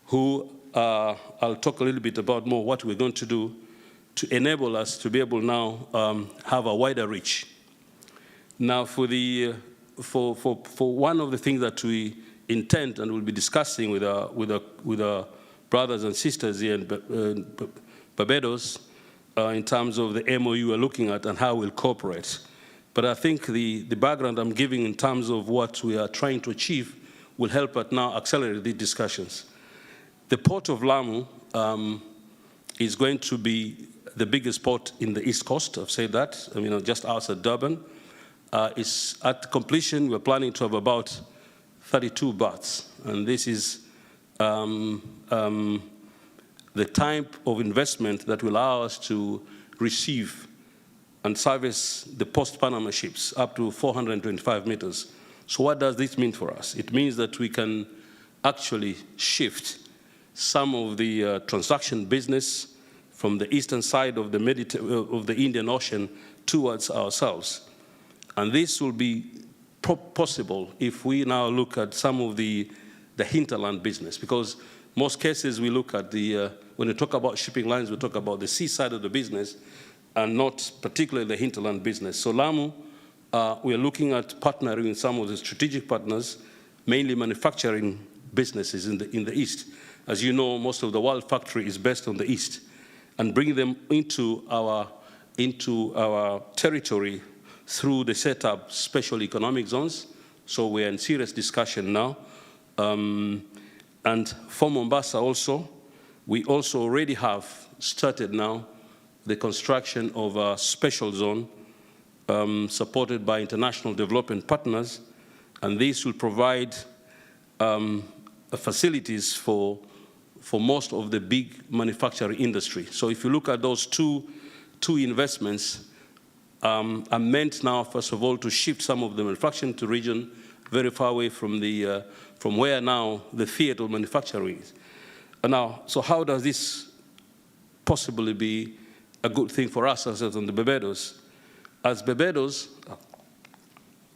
who, I'll talk a little bit about more what we're going to do to enable us to be able now have a wider reach. Now for one of the things that we intend and will be discussing with our brothers and sisters here in Barbados in terms of the MOU we're looking at and how we'll cooperate. But I think the background I'm giving in terms of what we are trying to achieve will help us now accelerate these discussions. The port of Lamu is going to be the biggest port in the East Coast. I've said that, just outside Durban. It's at completion, we're planning to have about 32 berths. And this is the type of investment that will allow us to receive and service the post-Panama ships up to 425 meters. So what does this mean for us? It means that we can actually shift some of the transaction business from the eastern side of the Indian Ocean towards ourselves. And this will be possible if we now look at some of the hinterland business, because most cases we look at when we talk about shipping lines, we talk about the seaside of the business and not particularly the hinterland business. So Lamu, we are looking at partnering with some of the strategic partners, mainly manufacturing businesses in the East. As you know, most of the world factory is based on the East, and bring them into our territory through the setup special economic zones. So we're in serious discussion now. And for Mombasa also, We also already have started now the construction of a special zone supported by international development partners, and this will provide facilities for most of the big manufacturing industry. So if you look at those two investments, are meant now, first of all, to shift some of the manufacturing to region very far away from where now the theater of manufacturing is. Now, so how does this possibly be a good thing for us as on the Barbados? As Barbados,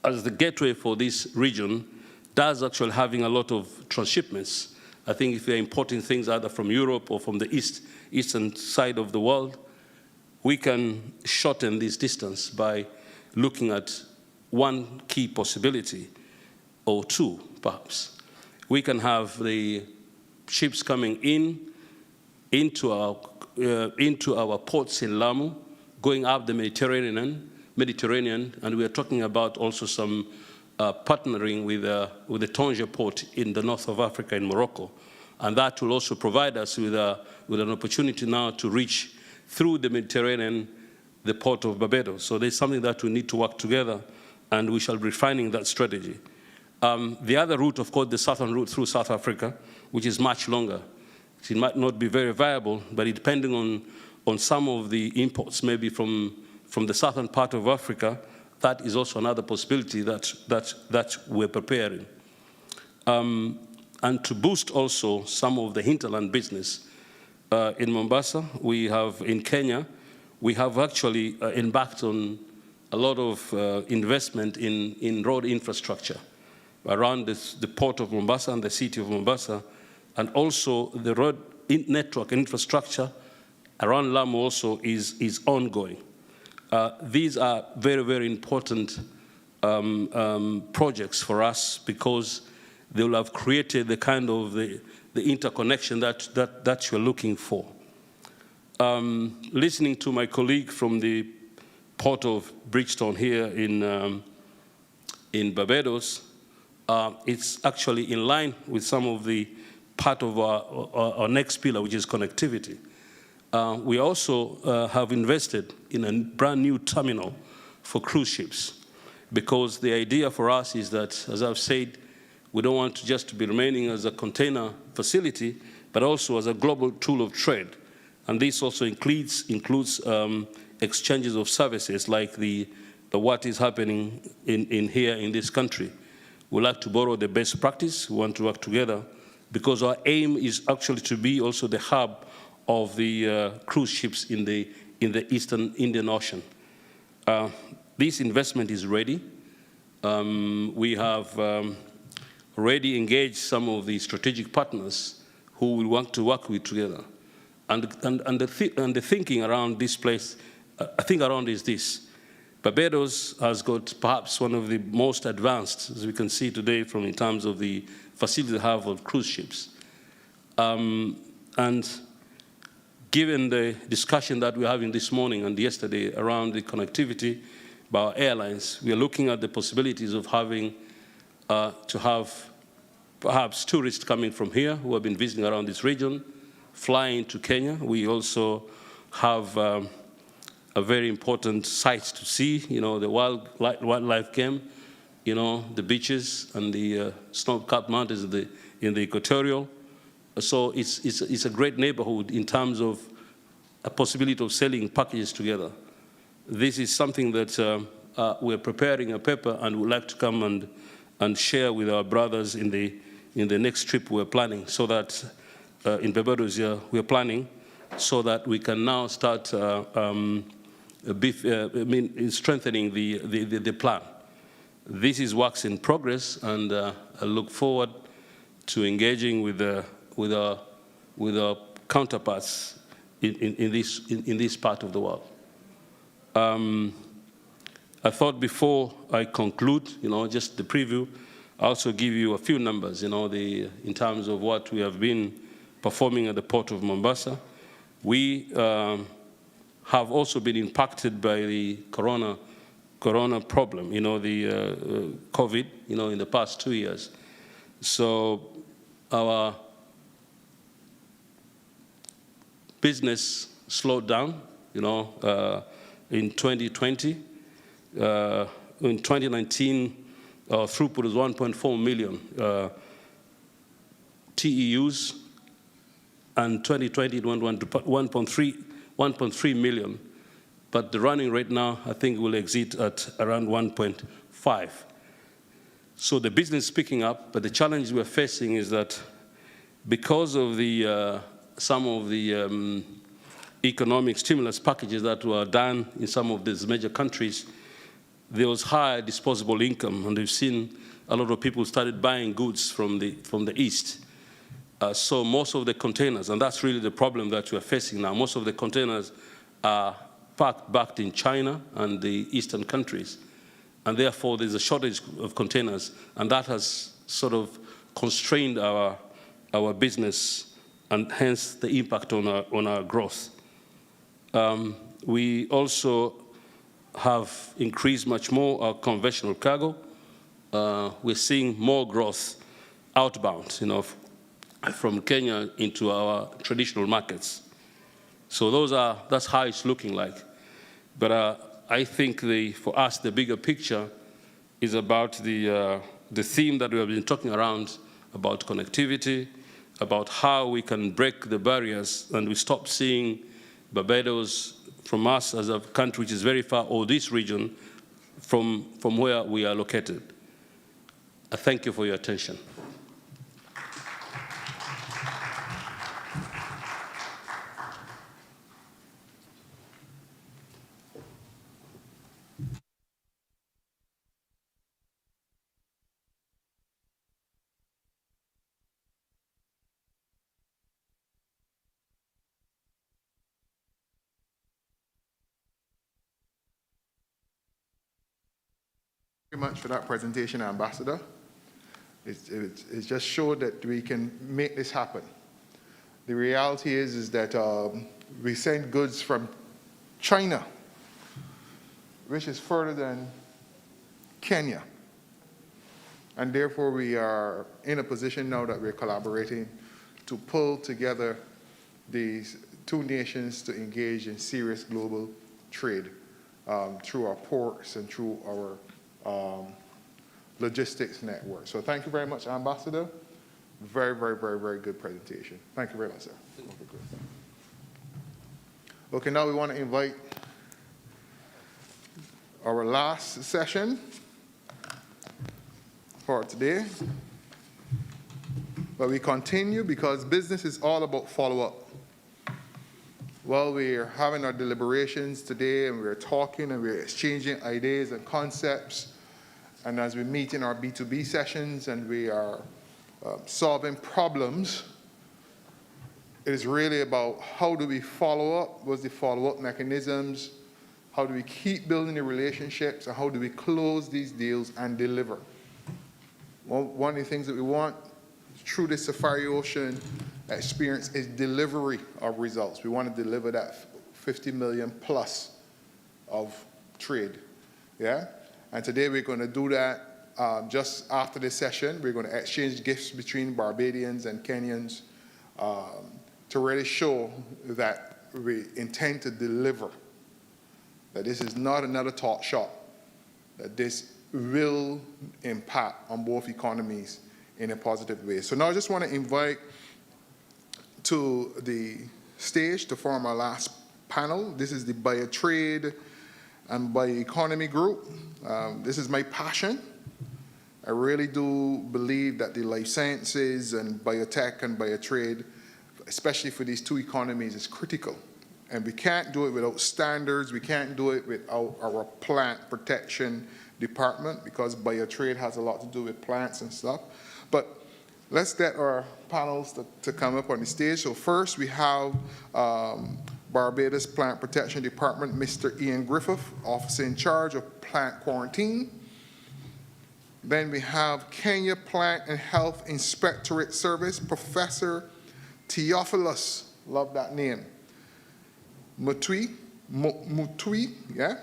as the gateway for this region, does actually having a lot of transshipments. I think if we're importing things either from Europe or from the eastern side of the world, we can shorten this distance by looking at one key possibility, or two, perhaps. We can have the ships coming into our ports in Lamu, going up the Mediterranean, and we are talking about also some partnering with the Tanger port in the north of Africa in Morocco. And that will also provide us with an opportunity now to reach through the Mediterranean, the port of Barbados. So there's something that we need to work together, and we shall be refining that strategy. The other route, of course, the southern route through South Africa, which is much longer. It might not be very viable, but depending on some of the imports, maybe from the southern part of Africa, that is also another possibility that we're preparing. And to boost also some of the hinterland business, in Mombasa, in Kenya, we have actually embarked on a lot of investment in road infrastructure around the port of Mombasa and the city of Mombasa, and also the road network infrastructure around Lamu also is ongoing. These are very, very important projects for us because they will have created the kind of the interconnection that you're looking for. Listening to my colleague from the port of Bridgetown here in Barbados, it's actually in line with some of the part of our next pillar, which is connectivity. We also have invested in a brand new terminal for cruise ships, because the idea for us is that, as I've said, we don't want just to be remaining as a container facility, but also as a global tool of trade. And this also includes exchanges of services like the what is happening here in this country. We like to borrow the best practice. We want to work together because our aim is actually to be also the hub of the cruise ships in the Eastern Indian Ocean. This investment is ready. We have already engaged some of the strategic partners who will want to work with together. And the thinking around this place, I think around is this. Barbados has got perhaps one of the most advanced, as we can see today, in terms of the facility they have of cruise ships. And given the discussion that we're having this morning and yesterday around the connectivity by our airlines, we are looking at the possibilities of having to have perhaps tourists coming from here who have been visiting around this region, flying to Kenya. We also have a very important site to see, the wildlife game, the beaches and the snow-capped mountains in the equatorial. So it's a great neighborhood in terms of a possibility of selling packages together. This is something that we're preparing a paper and would like to come and share with our brothers in the next trip we're planning, so that in Barbados we're planning so that we can now start strengthening the plan. This is works in progress, and I look forward to engaging with our counterparts in this part of the world. I thought before I conclude, just the preview, I also give you a few numbers, in terms of what we have been performing at the port of Mombasa. We have also been impacted by the corona problem, the COVID, in the past 2 years. So our business slowed down, in 2020. In 2019, throughput was 1.4 million TEUs, and 2020 it went to 1.3 million. But the running rate now, I think, will exit at around 1.5. So the business is picking up, but the challenge we're facing is that because of the some of the economic stimulus packages that were done in some of these major countries, there was higher disposable income, and we've seen a lot of people started buying goods from the East. So most of the containers, and that's really the problem that we're facing now, most of the containers are backed in China and the Eastern countries. And therefore, there's a shortage of containers, and that has sort of constrained our business, and hence the impact on our growth. We also have increased much more our conventional cargo. We're seeing more growth outbound, from Kenya into our traditional markets. So that's how it's looking like. But I think for us, the bigger picture is about the theme that we have been talking around, about connectivity, about how we can break the barriers and we stop seeing Barbados from us as a country which is very far, or this region from where we are located. I thank you for your attention. Very much for that presentation, Ambassador. It just showed that we can make this happen. The reality is that we send goods from China, which is further than Kenya. And therefore, we are in a position now that we're collaborating to pull together these two nations to engage in serious global trade through our ports and through our logistics network. So thank you very much, Ambassador. Very, very, very, very good presentation. Thank you very much, sir. Okay, now we want to invite our last session for today. But we continue because business is all about follow-up. Well, we're having our deliberations today, and we're talking and we're exchanging ideas and concepts. And as we meet in our B2B sessions and we are solving problems, it is really about how do we follow up, what's the follow-up mechanisms, how do we keep building the relationships, and how do we close these deals and deliver. One of the things that we want through this Safari Ocean experience is delivery of results. We want to deliver that 50 million plus of trade, yeah? And today we're going to do that just after this session. We're going to exchange gifts between Barbadians and Kenyans to really show that we intend to deliver, that this is not another talk shop, that this will impact on both economies in a positive way. So now I just want to invite to the stage to form our last panel. This is the Biotrade and Bioeconomy group. This is my passion. I really do believe that the life sciences and biotech and biotrade, especially for these two economies, is critical. And we can't do it without standards. We can't do it without our plant protection department, because biotrade has a lot to do with plants and stuff. But let's get our panels to come up on the stage. So first we have Barbados Plant Protection Department, Mr. Ian Griffith, officer in charge of plant quarantine. Then we have Kenya Plant and Health Inspectorate Service, Professor Theophilus, love that name, Mutui, yeah,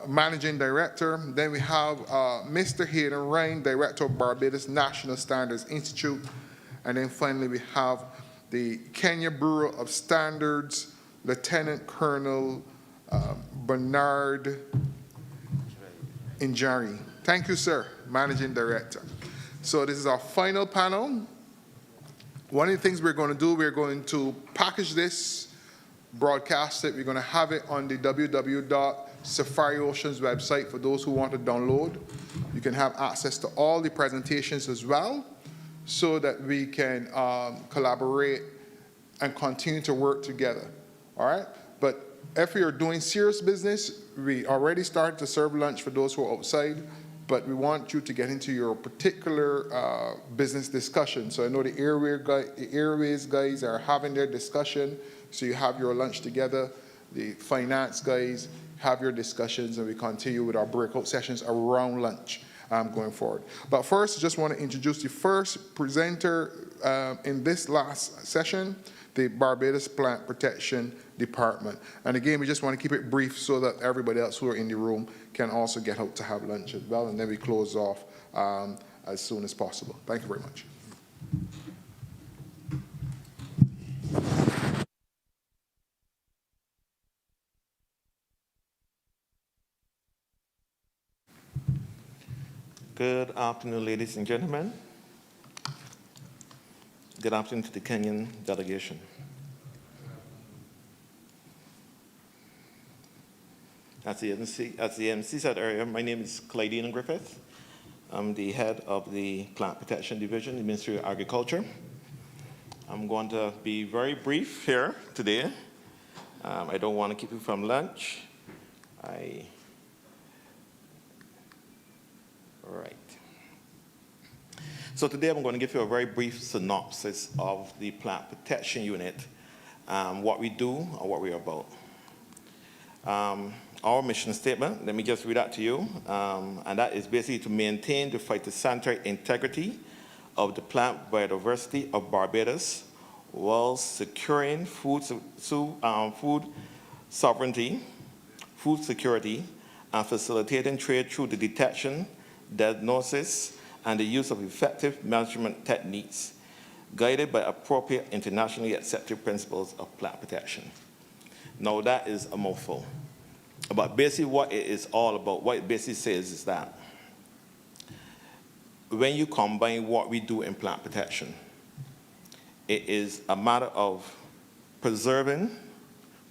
Managing Director. Then we have Mr. Hayden Ryan, Director of Barbados National Standards Institute. And then finally we have the Kenya Bureau of Standards, Lieutenant Colonel Bernard Injari. Thank you, sir, Managing Director. So this is our final panel. One of the things we're going to do, we're going to package this, broadcast it. We're going to have it on the www.Safari Ocean's website for those who want to download. You can have access to all the presentations as well, so that we can collaborate and continue to work together, all right? But if we are doing serious business, we already started to serve lunch for those who are outside, but we want you to get into your particular business discussion. So I know the Airways guys are having their discussion, so you have your lunch together. The finance guys have your discussions, and we continue with our breakout sessions around lunch. Going forward. But first, I just want to introduce the first presenter in this last session, the Barbados Plant Protection Department. And again, we just want to keep it brief so that everybody else who are in the room can also get out to have lunch as well, and then we close off as soon as possible. Thank you very much. Good afternoon, ladies and gentlemen. Good afternoon to the Kenyan delegation. As the MC said earlier, my name is Clydine Griffith. I'm the head of the Plant Protection Division in the Ministry of Agriculture. I'm going to be very brief here today. I don't want to keep you from lunch. All right. So today I'm going to give you a very brief synopsis of the Plant Protection Unit, what we do and what we're about. Our mission statement, let me just read that to you, and that is basically to maintain the phytosanitary integrity of the plant biodiversity of Barbados while securing food sovereignty, food security, and facilitating trade through the detection, diagnosis, and the use of effective measurement techniques guided by appropriate internationally accepted principles of plant protection. Now that is a mouthful. But basically what it is all about, what it basically says is that when you combine what we do in plant protection, it is a matter of preserving,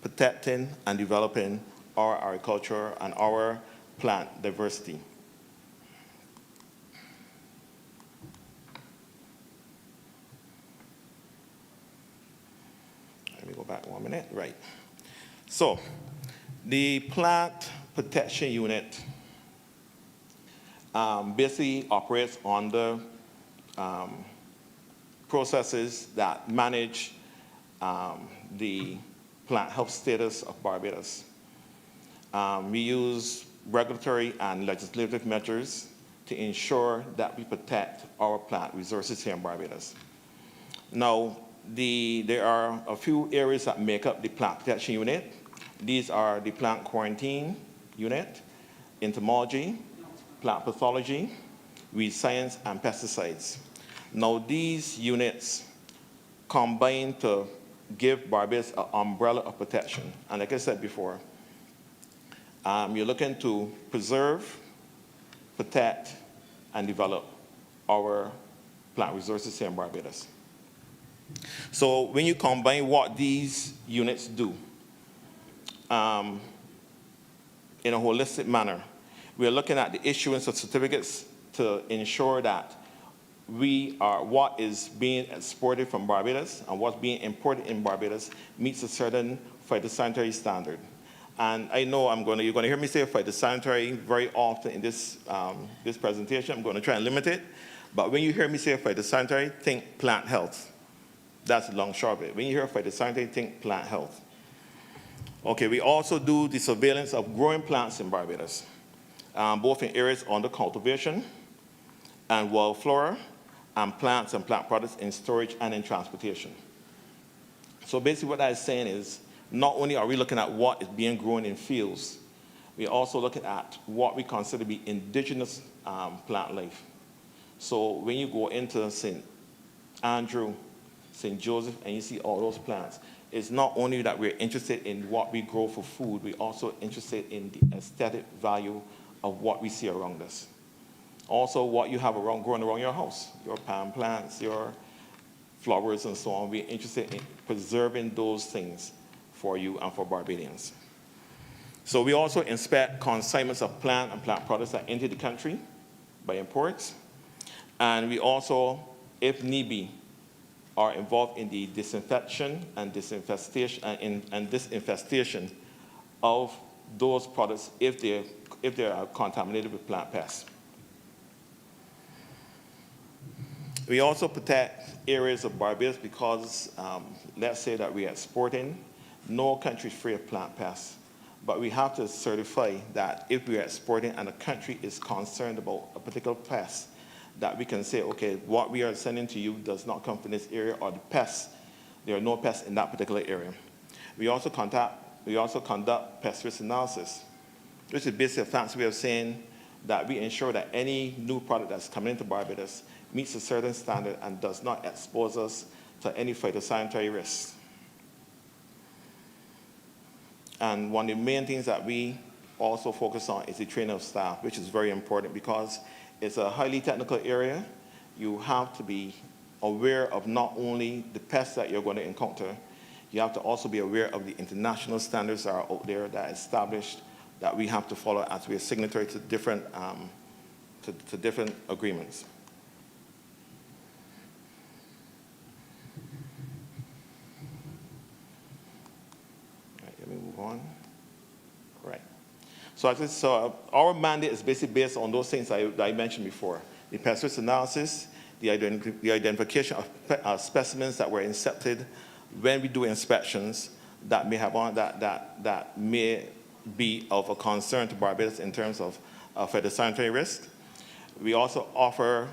protecting, and developing our agriculture and our plant diversity. Let me go back 1 minute. Right. So, the Plant Protection Unit basically operates on the processes that manage the plant health status of Barbados. We use regulatory and legislative measures to ensure that we protect our plant resources here in Barbados. Now, there are a few areas that make up the Plant Protection Unit. These are the Plant Quarantine Unit, Entomology, Plant Pathology, Weed Science, and Pesticides. Now, these units combine to give Barbados an umbrella of protection. And like I said before, you're looking to preserve, protect, and develop our plant resources here in Barbados. So when you combine what these units do in a holistic manner, we're looking at the issuance of certificates to ensure that what is being exported from Barbados and what's being imported in Barbados meets a certain phytosanitary standard. And I know you're going to hear me say phytosanitary very often in this presentation. I'm going to try and limit it. But when you hear me say phytosanitary, think plant health. That's the long short of it. When you hear phytosanitary, think plant health. Okay, we also do the surveillance of growing plants in Barbados, both in areas under cultivation and wild flora, and plants and plant products in storage and in transportation. So basically what that is saying is, not only are we looking at what is being grown in fields, we're also looking at what we consider to be indigenous plant life. So when you go into St. Andrew, St. Joseph, and you see all those plants. It's not only that we're interested in what we grow for food, we're also interested in the aesthetic value of what we see around us. Also, what you have growing around your house, your palm plants, your flowers, and so on. We're interested in preserving those things for you and for Barbadians. So we also inspect consignments of plant and plant products that enter the country by imports. And we also, if need be, are involved in the disinfection and disinfestation of those products if they are contaminated with plant pests. We also protect areas of Barbados because, let's say that we are exporting. No country is free of plant pests, but we have to certify that if we are exporting and a country is concerned about a particular pest, that we can say, okay, what we are sending to you does not come from this area, or the pests, there are no pests in that particular area. We also conduct pest risk analysis, which is basically a fancy way of saying that we ensure that any new product that's coming into Barbados meets a certain standard and does not expose us to any phytosanitary risks. And one of the main things that we also focus on is the training of staff, which is very important because it's a highly technical area. You have to be aware of not only the pests that you're going to encounter, you have to also be aware of the international standards that are out there that are established that we have to follow as we are signatory to different agreements. All right, let me move on. Right. So our mandate is basically based on those things that I mentioned before: the pest risk analysis, the identification of specimens that were inspected when we do inspections that may have that may be of a concern to Barbados in terms of phytosanitary risk. We also offer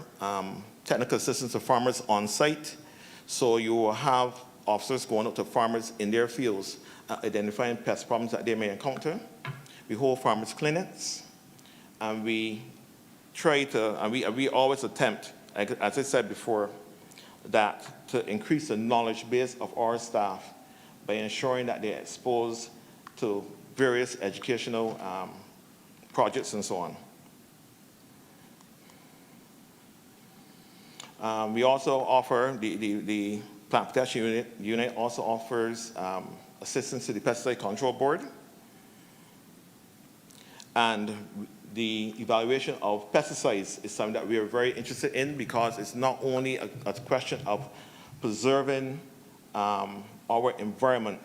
technical assistance to farmers on site, so you will have officers going out to farmers in their fields identifying pest problems that they may encounter. We hold farmers clinics, and we try to, and we always attempt, as I said before, that to increase the knowledge base of our staff by ensuring that they're exposed to various educational projects and so on. We also offer, the Plant Protection Unit also offers assistance to the Pesticide Control Board. And the evaluation of pesticides is something that we are very interested in because it's not only a question of preserving our environment,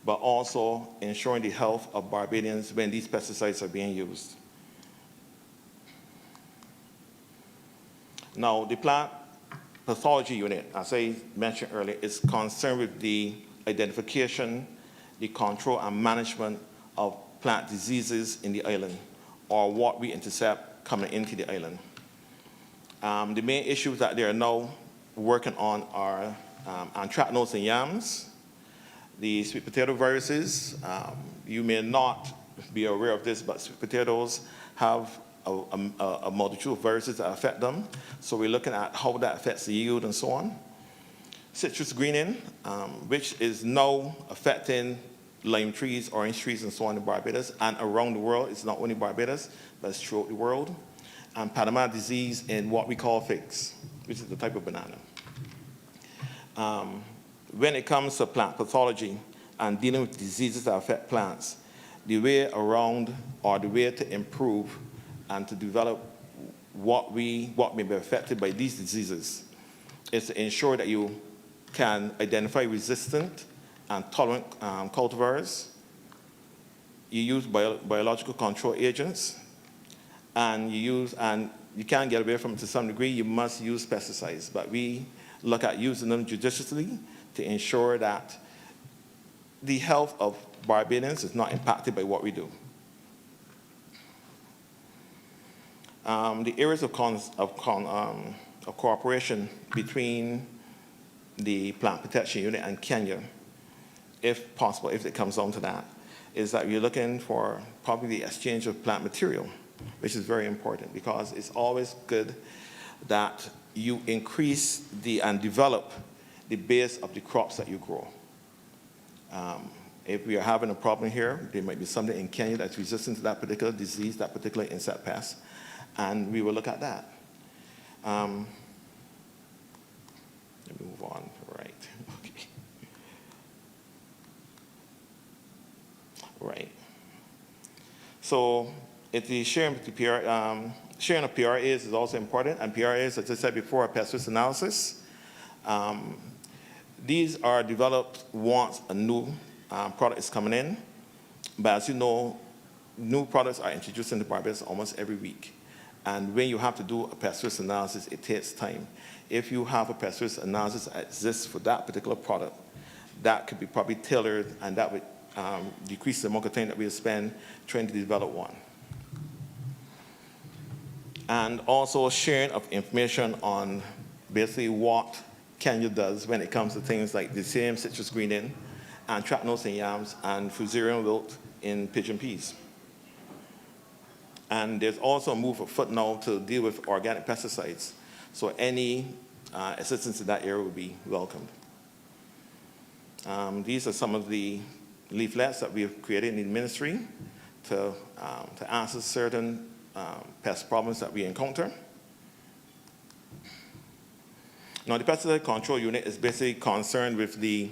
but also ensuring the health of Barbadians when these pesticides are being used. Now, the Plant Pathology Unit, as I mentioned earlier, is concerned with the identification, the control, and management of plant diseases in the island, or what we intercept coming into the island. The main issues that they are now working on are anthracnose in yams, the sweet potato viruses. You may not be aware of this, but sweet potatoes have a multitude of viruses that affect them. So we're looking at how that affects the yield and so on. Citrus greening, which is now affecting lime trees, orange trees, and so on in Barbados and around the world. It's not only Barbados, but it's throughout the world. And Panama disease in what we call figs, which is the type of banana. When it comes to plant pathology and dealing with diseases that affect plants, the way around, or the way to improve and to develop what may be affected by these diseases is to ensure that you can identify resistant and tolerant cultivars. You use biological control agents, and you can't get away from it to some degree. You must use pesticides, but we look at using them judiciously to ensure that the health of Barbadians is not impacted by what we do. The areas of cooperation between the Plant Protection Unit and Kenya, if possible, if it comes down to that, is that we're looking for probably the exchange of plant material, which is very important because it's always good that you increase and develop the base of the crops that you grow. If we are having a problem here, there might be something in Kenya that's resistant to that particular disease, that particular insect pest, and we will look at that. Let me move on, right, okay. Right. So if the sharing of the sharing of PRAs is also important, and PRAs, as I said before, are pest risk analysis. These are developed once a new product is coming in, but as you know, new products are introduced into Barbados almost every week. And when you have to do a pest risk analysis, it takes time. If you have a pest risk analysis that exists for that particular product, that could be probably tailored, and that would decrease the amount of time that we'll spend trying to develop one. And also sharing of information on basically what Kenya does when it comes to things like the same citrus greening, anthracnose in yams, and fusarium wilt in pigeon peas. And there's also a move afoot now to deal with organic pesticides. So any assistance in that area would be welcomed. These are some of the leaflets that we have created in the ministry to answer certain pest problems that we encounter. Now, the pesticide control unit is basically concerned with the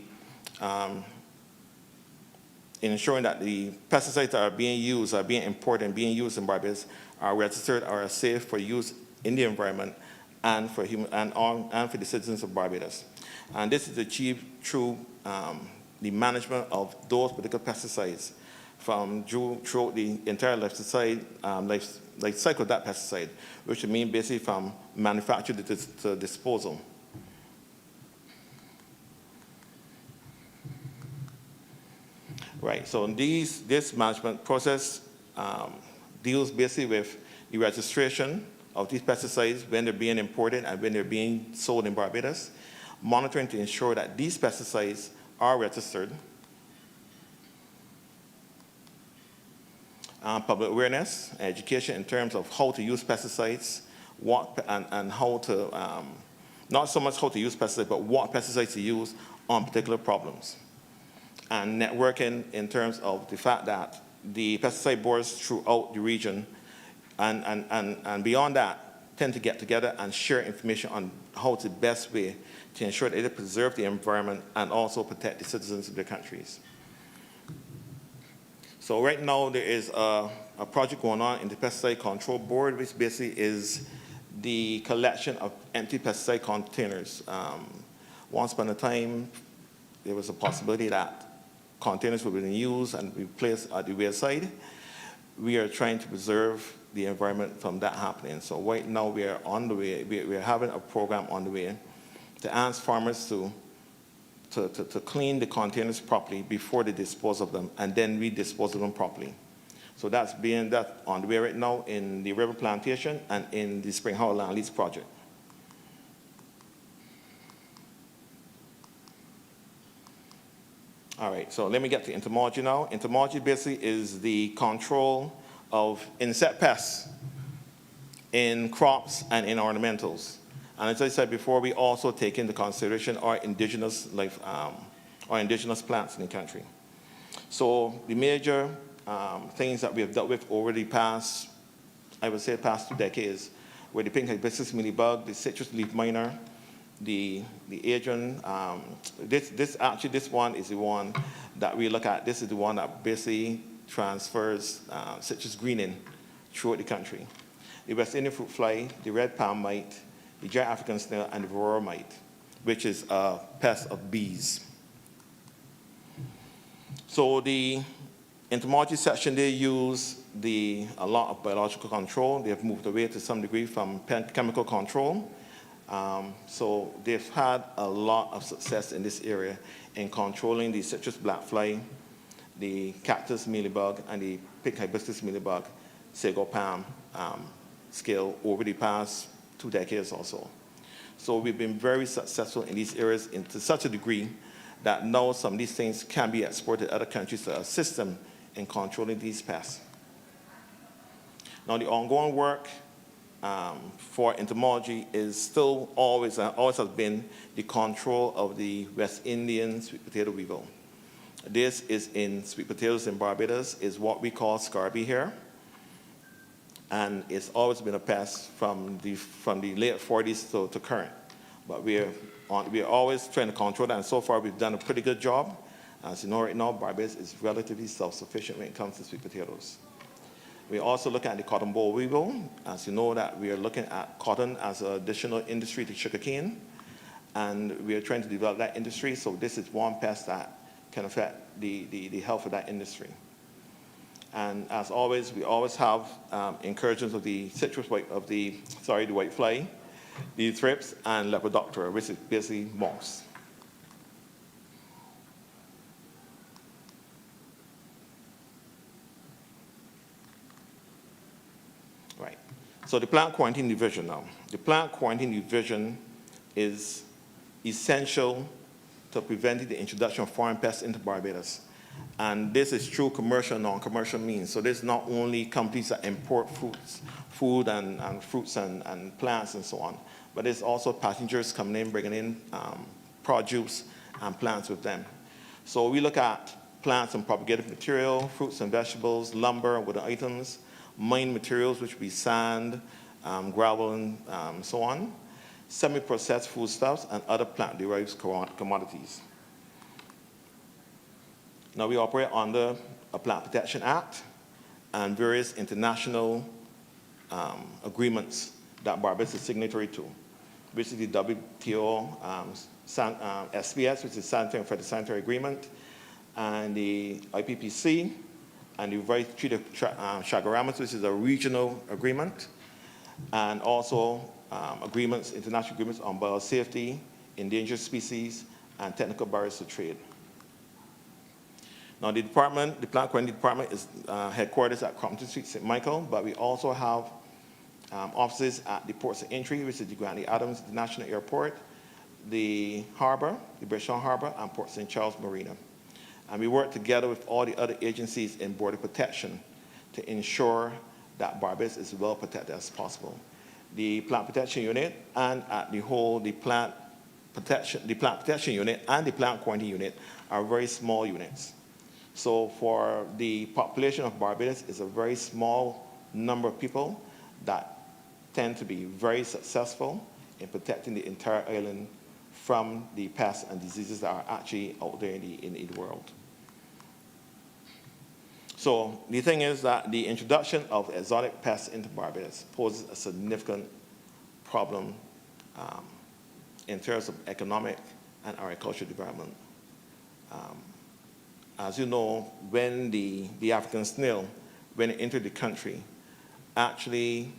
ensuring that the pesticides that are being used, are being imported and being used in Barbados are registered, are safe for use in the environment and for for the citizens of Barbados. And this is achieved through the management of those particular pesticides throughout the entire life cycle of that pesticide, which would mean basically from manufacture to disposal. Right, so this management process deals basically with the registration of these pesticides when they're being imported and when they're being sold in Barbados, monitoring to ensure that these pesticides are registered, public awareness, education in terms of how to use pesticides, and how to, not so much how to use pesticides, but what pesticides to use on particular problems. And networking in terms of the fact that the pesticide boards throughout the region and beyond that tend to get together and share information on how the best way to ensure that they preserve the environment and also protect the citizens of their countries. So right now there is a project going on in the Pesticide Control Board, which basically is the collection of empty pesticide containers. Once upon a time, there was a possibility that containers were being used and replaced at the wayside. We are trying to preserve the environment from that happening. So right now we are on the way, we are having a program on the way to ask farmers to clean the containers properly before they dispose of them, and then we dispose of them properly. So that's on the way right now in the River Plantation and in the Spring Harbor Land Lease project. All right, so let me get to entomology now. Entomology basically is the control of insect pests in crops and in ornamentals. And as I said before, we also take into consideration our indigenous plants in the country. So the major things that we have dealt with over the past, I would say past 2 decades, were the pink hibiscus mealybug, the citrus leaf miner, the Adrian. This one is the one that we look at. This is the one that basically transfers citrus greening throughout the country. The West Indian fruit fly, the red palm mite, the giant African snail, and the varroa mite, which is a pest of bees. So the entomology section, they use a lot of biological control. They have moved away to some degree from chemical control. So they've had a lot of success in this area in controlling the citrus blackfly, the cactus mealybug, and the pink hibiscus mealybug, sago palm scale over the past 2 decades or so. So we've been very successful in these areas to such a degree that now some of these things can be exported to other countries to assist them in controlling these pests. Now the ongoing work for entomology is still always has been the control of the West Indian sweet potato weevil. This is in sweet potatoes in Barbados, is what we call scarby hair. And it's always been a pest from the late 40s to current. But we're always trying to control that, and so far we've done a pretty good job. As you know, right now, Barbados is relatively self-sufficient when it comes to sweet potatoes. We also look at the cotton boll weevil. As you know, that we are looking at cotton as an additional industry to sugarcane, and we are trying to develop that industry. So this is one pest that can affect the health of that industry. And as always, we always have incursions of the the white fly, the thrips, and lepidoptera, which is basically moths. Right. So the plant quarantine division now. The plant quarantine division is essential to preventing the introduction of foreign pests into Barbados. And this is through commercial and non-commercial means. So this is not only companies that import food and fruits and plants and so on, but it's also passengers coming in, bringing in produce and plants with them. So we look at plants and propagated material, fruits and vegetables, lumber, wooden items, mined materials, which would be sand, gravel, and so on, semi-processed foodstuffs, and other plant-derived commodities. Now we operate under a Plant Protection Act and various international agreements that Barbados is signatory to, which is the WTO SPS, which is Sanitary and Phytosanitary Agreement, and the IPPC, and the Revised Treaty of Chaguaramas, which is a regional agreement, and also international agreements on biosafety, endangered species, and technical barriers to trade. Now the plant quarantine department is headquarters at Crompton Street, St. Michael, but we also have offices at the ports of entry, which is the Grantley Adams International Airport, the harbor, the British Harbor, and Port St. Charles Marina. And we work together with all the other agencies in border protection to ensure that Barbados is well protected as possible. The Plant Protection Unit and the Plant Protection Unit and the Plant Quarantine Unit are very small units. So for the population of Barbados, it's a very small number of people that tend to be very successful in protecting the entire island from the pests and diseases that are actually out there in the world. So the thing is that the introduction of exotic pests into Barbados poses a significant problem in terms of economic and agricultural development. As you know, when the African snail, when it entered the country, actually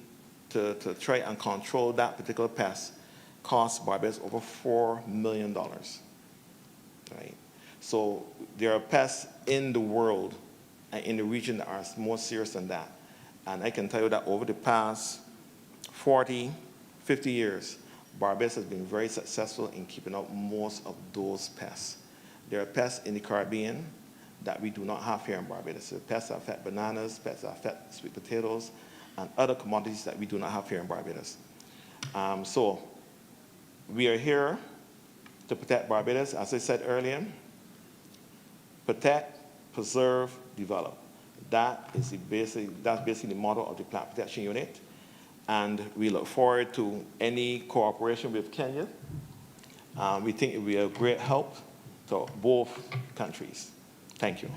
to try and control that particular pest cost Barbados over $4 million, right? So there are pests in the world and in the region that are more serious than that. And I can tell you that over the past 40, 50 years, Barbados has been very successful in keeping out most of those pests. There are pests in the Caribbean that we do not have here in Barbados. So pests that affect bananas, pests that affect sweet potatoes, and other commodities that we do not have here in Barbados. So we are here to protect Barbados, as I said earlier. Protect, preserve, develop. That's basically the model of the Plant Protection Unit. And we look forward to any cooperation with Kenya. We think it will be a great help to both countries. Thank you.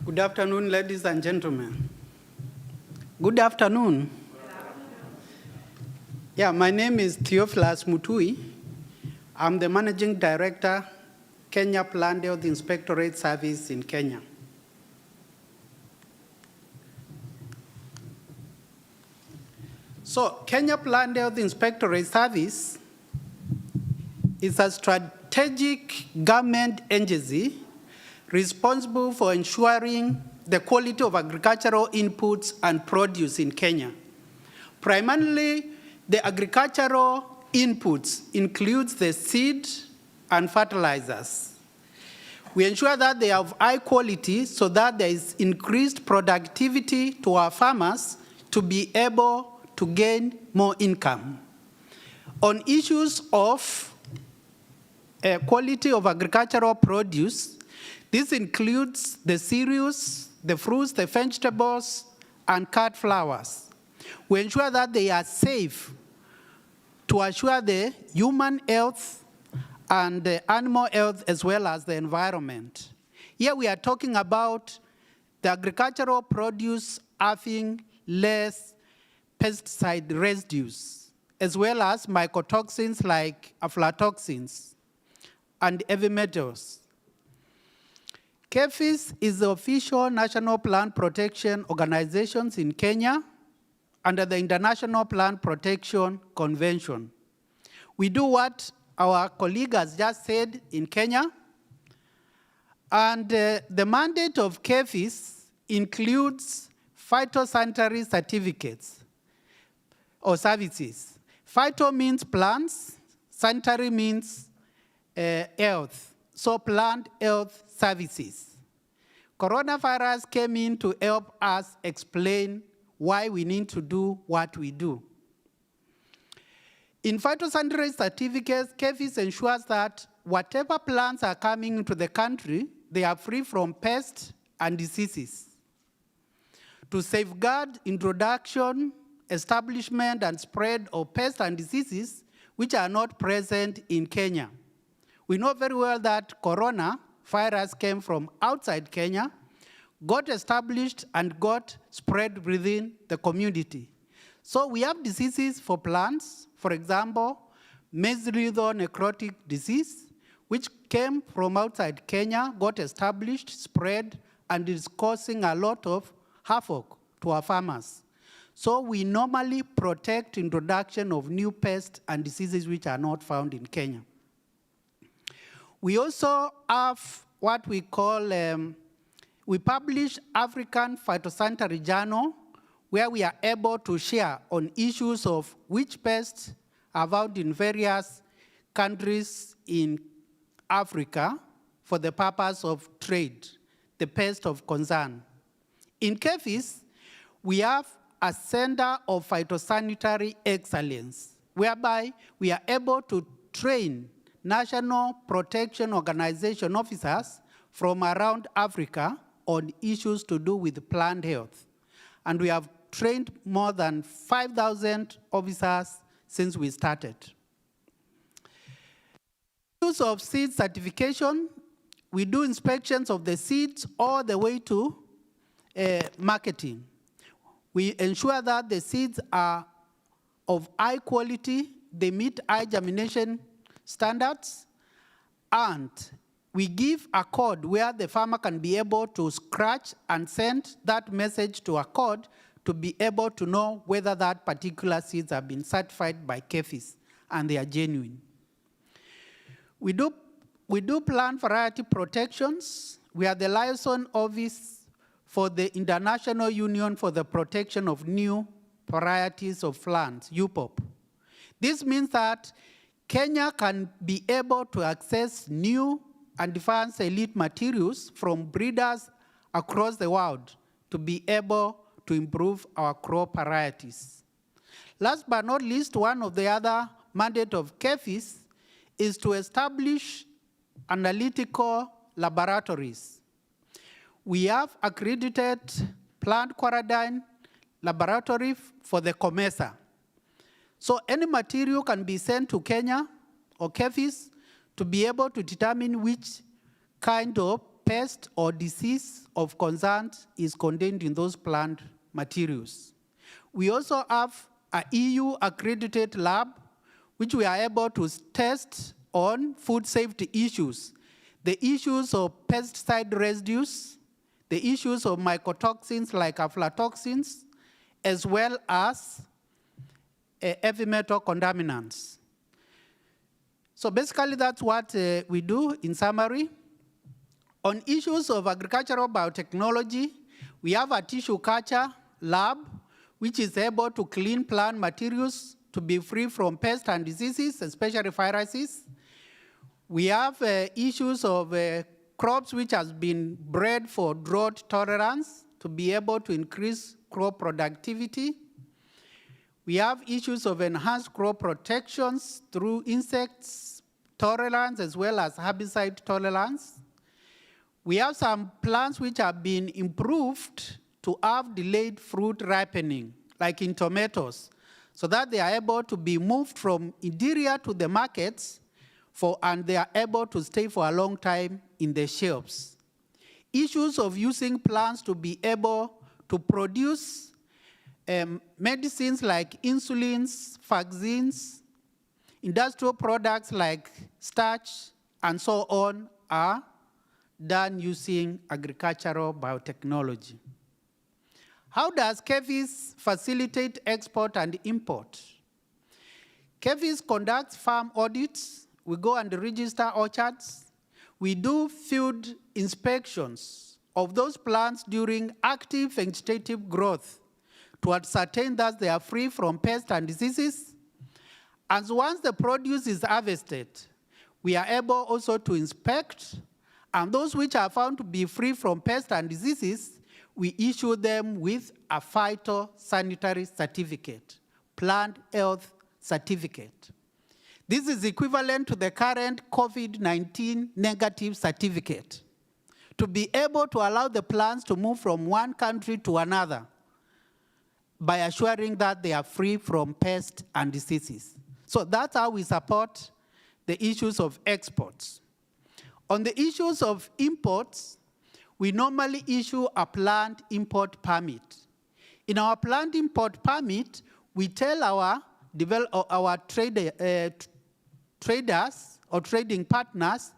Good afternoon, ladies and gentlemen. Good afternoon. Yeah, my name is Theophilus Mutui. I'm the Managing Director, Kenya Plant Health Inspectorate Service in Kenya. So, Kenya Plant Health Inspectorate Service is a strategic government agency responsible for ensuring the quality of agricultural inputs and produce in Kenya. Primarily, the agricultural inputs includes the seed and fertilizers. We ensure that they have high quality so that there is increased productivity to our farmers to be able to gain more income. On issues of quality of agricultural produce, this includes the cereals, the fruits, the vegetables, and cut flowers. We ensure that they are safe to assure the human health and the animal health as well as the environment. Here we are talking about the agricultural produce having less pesticide residues, as well as mycotoxins like aflatoxins and heavy metals. KEPHIS is the official national plant protection organization in Kenya under the International Plant Protection Convention. We do what our colleague has just said in Kenya, and the mandate of KEPHIS includes phytosanitary certificates or services. Phyto means plants, sanitary means health, so plant health services. Coronavirus came in to help us explain why we need to do what we do. In phytosanitary certificates, KEPHIS ensures that whatever plants are coming into the country, they are free from pests and diseases. To safeguard introduction, establishment, and spread of pests and diseases which are not present in Kenya. We know very well that coronavirus came from outside Kenya, got established, and got spread within the community. So we have diseases for plants, for example, mesothelial necrotic disease, which came from outside Kenya, got established, spread, and is causing a lot of havoc to our farmers. So we normally protect introduction of new pests and diseases which are not found in Kenya. We also have what we call, we publish African Phytosanitary Journal, where we are able to share on issues of which pests are found in various countries in Africa for the purpose of trade, the pest of concern. In KEPHIS, we have a Center of Phytosanitary Excellence, whereby we are able to train National Protection Organization officers from around Africa on issues to do with plant health. And we have trained more than 5,000 officers since we started. Use of seed certification, we do inspections of the seeds all the way to marketing. We ensure that the seeds are of high quality, they meet high germination standards, and we give a code where the farmer can be able to scratch and send that message to a code to be able to know whether that particular seeds have been certified by KEPHIS and they are genuine. We do plant variety protections. We are the liaison office for the International Union for the Protection of New Varieties of Plants, UPOP. This means that Kenya can be able to access new and advanced elite materials from breeders across the world to be able to improve our crop varieties. Last but not least, one of the other mandate of KEPHIS is to establish analytical laboratories. We have accredited plant quarantine laboratory for the COMESA. So any material can be sent to Kenya or KEPHIS to be able to determine which kind of pest or disease of concern is contained in those plant materials. We also have an EU accredited lab, which we are able to test on food safety issues, the issues of pesticide residues, the issues of mycotoxins like aflatoxins, as well as heavy metal contaminants. So basically that's what we do in summary. On issues of agricultural biotechnology, we have a tissue culture lab, which is able to clean plant materials to be free from pests and diseases, especially viruses. We have issues of crops which has been bred for drought tolerance to be able to increase crop productivity. We have issues of enhanced crop protections through insects tolerance as well as herbicide tolerance. We have some plants which have been improved to have delayed fruit ripening, like in tomatoes, so that they are able to be moved from interior to the markets and they are able to stay for a long time in the shelves. Issues of using plants to be able to produce medicines like insulins, vaccines, industrial products like starch, and so on are done using agricultural biotechnology. How does KEVIS facilitate export and import? KEVIS conducts farm audits. We go and register orchards. We do field inspections of those plants during active vegetative growth to ascertain that they are free from pests and diseases. And once the produce is harvested, we are able also to inspect, and those which are found to be free from pests and diseases, we issue them with a phytosanitary certificate, plant health certificate. This is equivalent to the current COVID-19 negative certificate, to be able to allow the plants to move from one country to another by assuring that they are free from pests and diseases. So that's how we support the issues of exports. On the issues of imports, we normally issue a plant import permit. In our plant import permit, we tell our traders or trading partners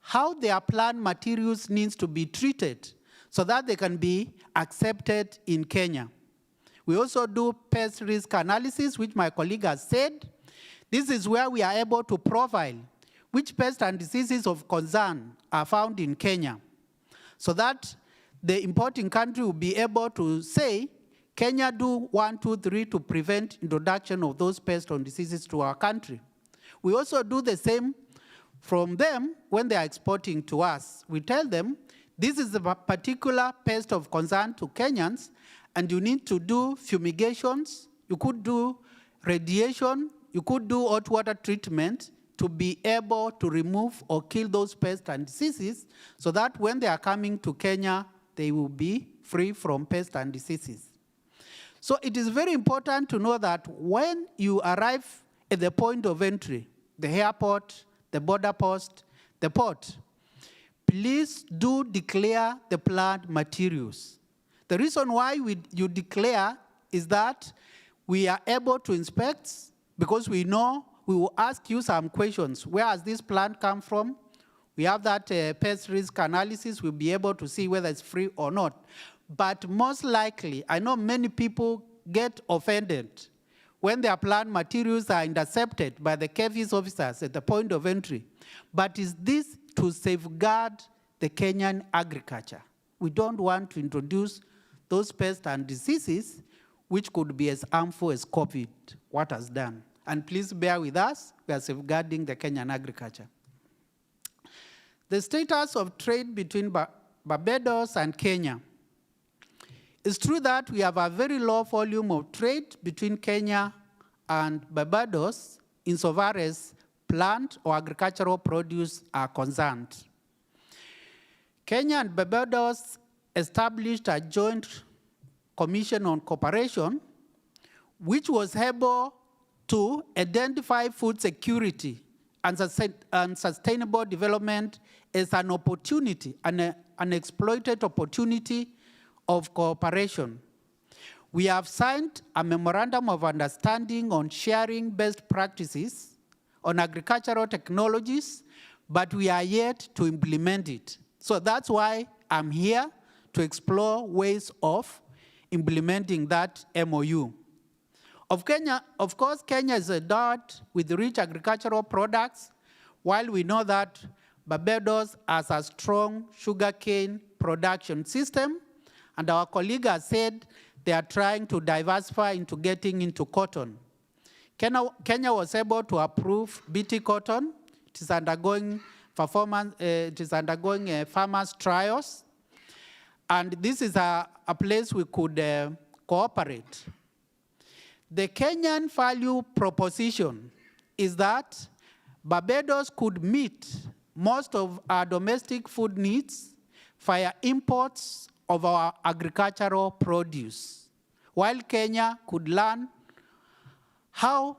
how their plant materials needs to be treated so that they can be accepted in Kenya. We also do pest risk analysis, which my colleague has said. This is where we are able to profile which pests and diseases of concern are found in Kenya, so that the importing country will be able to say, Kenya do 1, 2, 3 to prevent introduction of those pests and diseases to our country. We also do the same from them when they are exporting to us. We tell them, this is a particular pest of concern to Kenyans, and you need to do fumigations, you could do radiation, you could do hot water treatment to be able to remove or kill those pests and diseases so that when they are coming to Kenya, they will be free from pests and diseases. So it is very important to know that when you arrive at the point of entry, the airport, the border post, the port, please do declare the plant materials. The reason why you declare is that we are able to inspect, because we know we will ask you some questions. Where has this plant come from? We have that pest risk analysis. We'll be able to see whether it's free or not. But most likely, I know many people get offended when their plant materials are intercepted by the KEVIS officers at the point of entry. But is this to safeguard the Kenyan agriculture? We don't want to introduce those pests and diseases which could be as harmful as COVID, what has done. And please bear with us, we are safeguarding the Kenyan agriculture. The status of trade between Barbados and Kenya. It's true that we have a very low volume of trade between Kenya and Barbados insofar as plant or agricultural produce are concerned. Kenya and Barbados established a joint commission on cooperation, which was able to identify food security and sustainable development as an opportunity, an exploited opportunity of cooperation. We have signed a memorandum of understanding on sharing best practices on agricultural technologies, but we are yet to implement it. So that's why I'm here to explore ways of implementing that MOU. Of course, Kenya is endowed with rich agricultural products, while we know that Barbados has a strong sugarcane production system, and our colleague has said they are trying to diversify into getting into cotton. Kenya was able to approve BT cotton. It is undergoing farmers' trials, and this is a place we could cooperate. The Kenyan value proposition is that Barbados could meet most of our domestic food needs via imports of our agricultural produce, while Kenya could learn how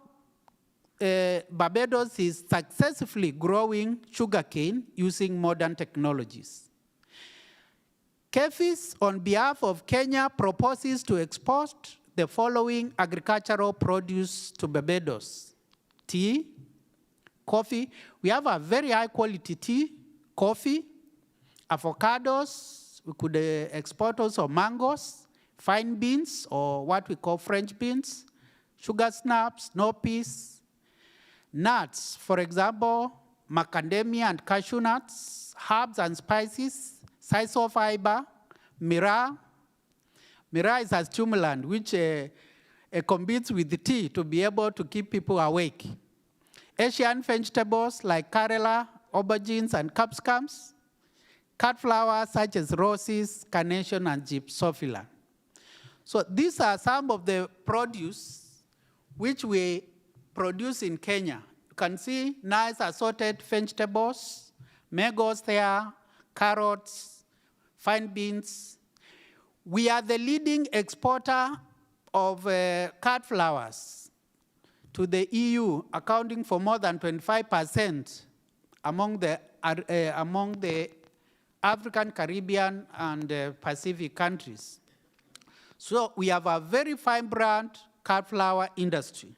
Barbados is successfully growing sugarcane using modern technologies. KEFIS, on behalf of Kenya, proposes to export the following agricultural produce to Barbados: tea, coffee. We have a very high quality tea, coffee, avocados. We could export also mangoes, fine beans, or what we call French beans, sugar snaps, snow peas, nuts, for example, macadamia and cashew nuts, herbs and spices, sisal fiber, myrrh. Myrrh is a stimulant which competes with the tea to be able to keep people awake. Asian vegetables like karela, aubergines, and capsicums. Cut flowers such as roses, carnation, and gypsophila. So these are some of the produce which we produce in Kenya. You can see nice assorted vegetables, mangoes there, carrots, fine beans. We are the leading exporter of cut flowers to the EU, accounting for more than 25% among the African, Caribbean, and Pacific countries. So we have a very vibrant cut flower industry.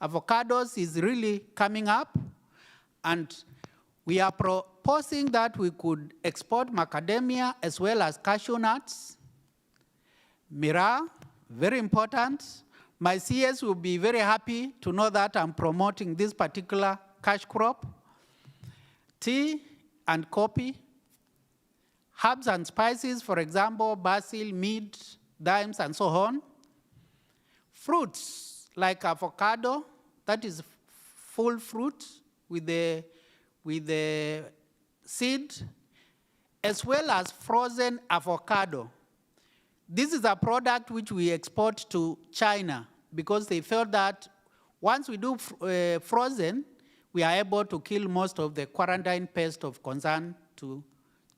Avocados is really coming up, and we are proposing that we could export macadamia as well as cashew nuts. Myrrh, very important. My CS will be very happy to know that I'm promoting this particular cash crop. Tea and coffee. Herbs and spices, for example, basil, mint, thymes, and so on. Fruits like avocado, that is full fruit with the seed, as well as frozen avocado. This is a product which we export to China because they felt that once we do frozen, we are able to kill most of the quarantine pest of concern to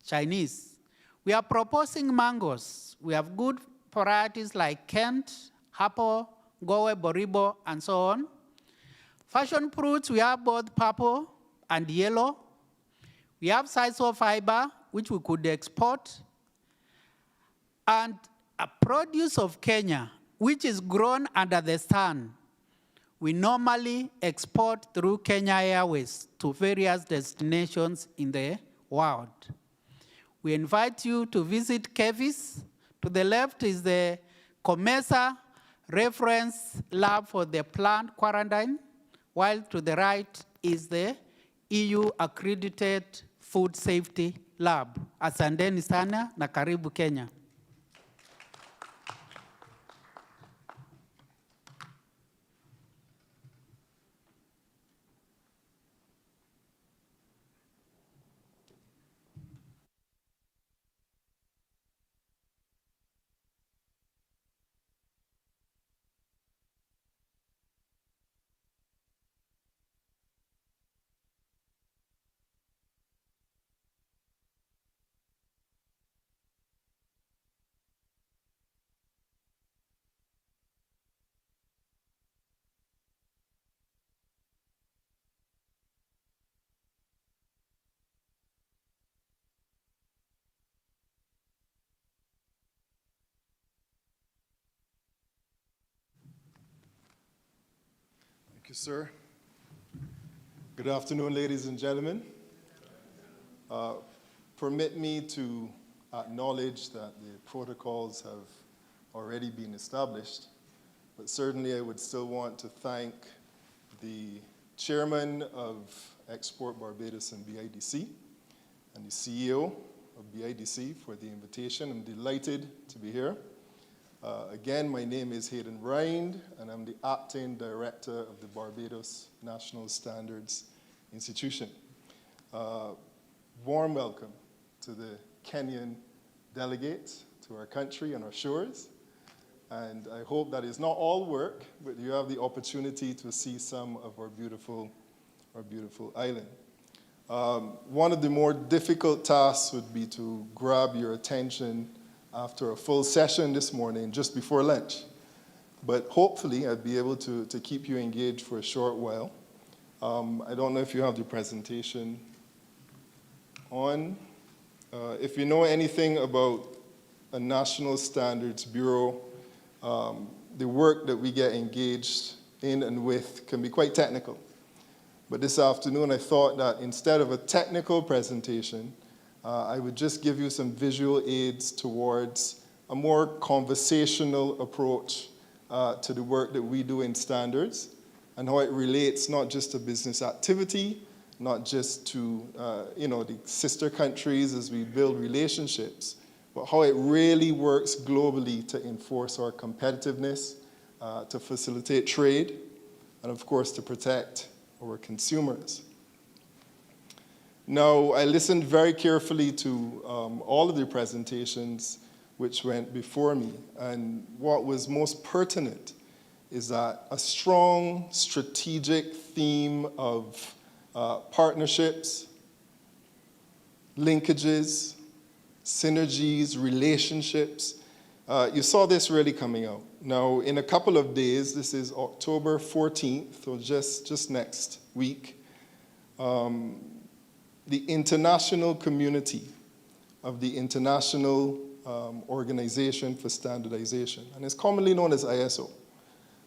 Chinese. We are proposing mangoes. We have good varieties like Kent, Apple, Gowe, Boribo, and so on. Fashion fruits, we have both purple and yellow. We have sisal fiber, which we could export. And a produce of Kenya, which is grown under the sun, we normally export through Kenya Airways to various destinations in the world. We invite you to visit KEFIS. To the left is the COMESA reference lab for the plant quarantine, while to the right is the EU accredited food safety lab. Asanteni sana na karibu Kenya. you, sir. Good afternoon, ladies and gentlemen. Permit me to acknowledge that the protocols have already been established, but certainly I would still want to thank the chairman of Export Barbados and BIDC and the CEO of BIDC for the invitation. I'm delighted to be here. Again, my name is Hayden Rind, and I'm the acting director of the Barbados National Standards Institution. Warm welcome to the Kenyan delegates to our country and our shores. And I hope that it's not all work, but you have the opportunity to see some of our beautiful island. One of the more difficult tasks would be to grab your attention after a full session this morning, just before lunch. But hopefully I'd be able to keep you engaged for a short while. I don't know if you have the presentation on. If you know anything about a National Standards Bureau, the work that we get engaged in and with can be quite technical. But this afternoon I thought that instead of a technical presentation, I would just give you some visual aids towards a more conversational approach to the work that we do in standards and how it relates not just to business activity, not just to the sister countries as we build relationships, but how it really works globally to enforce our competitiveness, to facilitate trade, and of course to protect our consumers. Now, I listened very carefully to all of the presentations which went before me, and what was most pertinent is that a strong strategic theme of partnerships, linkages, synergies, relationships. You saw this really coming out. Now, in a couple of days, this is October 14th, so just next week, the international community of the International Organization for Standardization, and it's commonly known as ISO.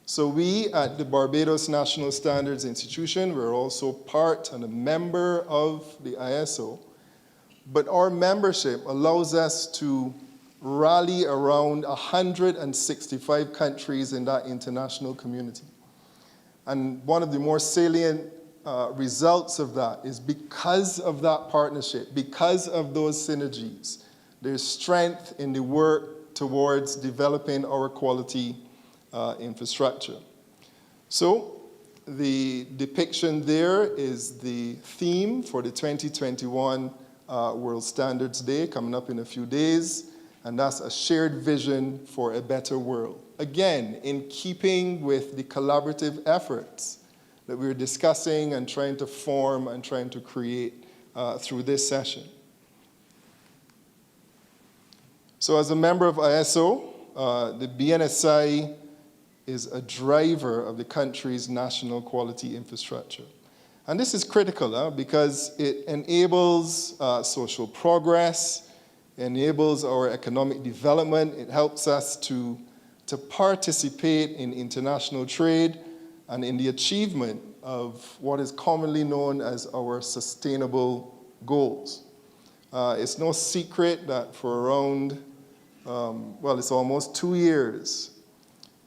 So we at the Barbados National Standards Institution, we're also part and a member of the ISO, but our membership allows us to rally around 165 countries in that international community. And one of the more salient results of that is because of that partnership, because of those synergies, there's strength in the work towards developing our quality infrastructure. So the depiction there is the theme for the 2021 World Standards Day coming up in a few days, and that's a shared vision for a better world. Again, in keeping with the collaborative efforts that we're discussing and trying to form and trying to create through this session. So as a member of ISO, the BNSI is a driver of the country's national quality infrastructure. And this is critical because it enables social progress, enables our economic development, it helps us to participate in international trade and in the achievement of what is commonly known as our sustainable goals. It's no secret that for around, it's almost 2 years,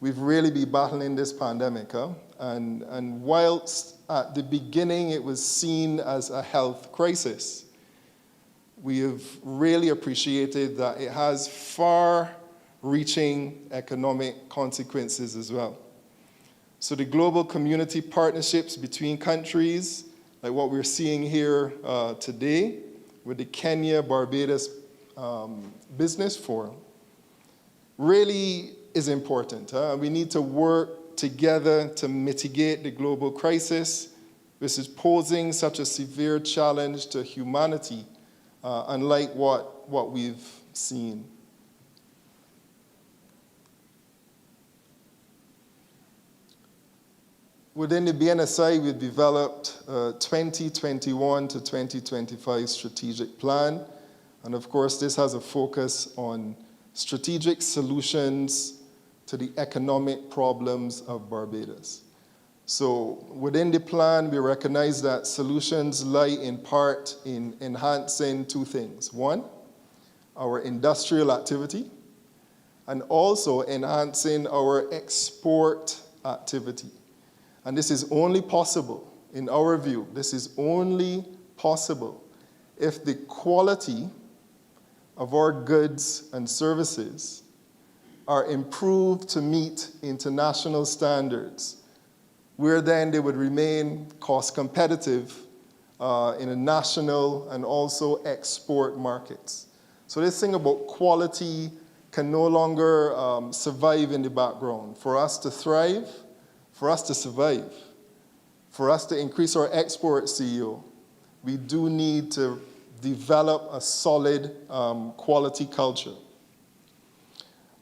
we've really been battling this pandemic. And whilst at the beginning it was seen as a health crisis, we have really appreciated that it has far-reaching economic consequences as well. So the global community partnerships between countries, like what we're seeing here today with the Kenya-Barbados Business Forum, really is important. We need to work together to mitigate the global crisis, which is posing such a severe challenge to humanity, unlike what we've seen. Within the BNSI, we've developed a 2021 to 2025 strategic plan. And of course, this has a focus on strategic solutions to the economic problems of Barbados. So within the plan, we recognize that solutions lie in part in enhancing two things. One, our industrial activity, and also enhancing our export activity. And this is only possible, in our view, this is only possible if the quality of our goods and services are improved to meet international standards, where then they would remain cost competitive in a national and also export markets. So this thing about quality can no longer survive in the background. For us to thrive, for us to survive, for us to increase our export CEO, we do need to develop a solid quality culture.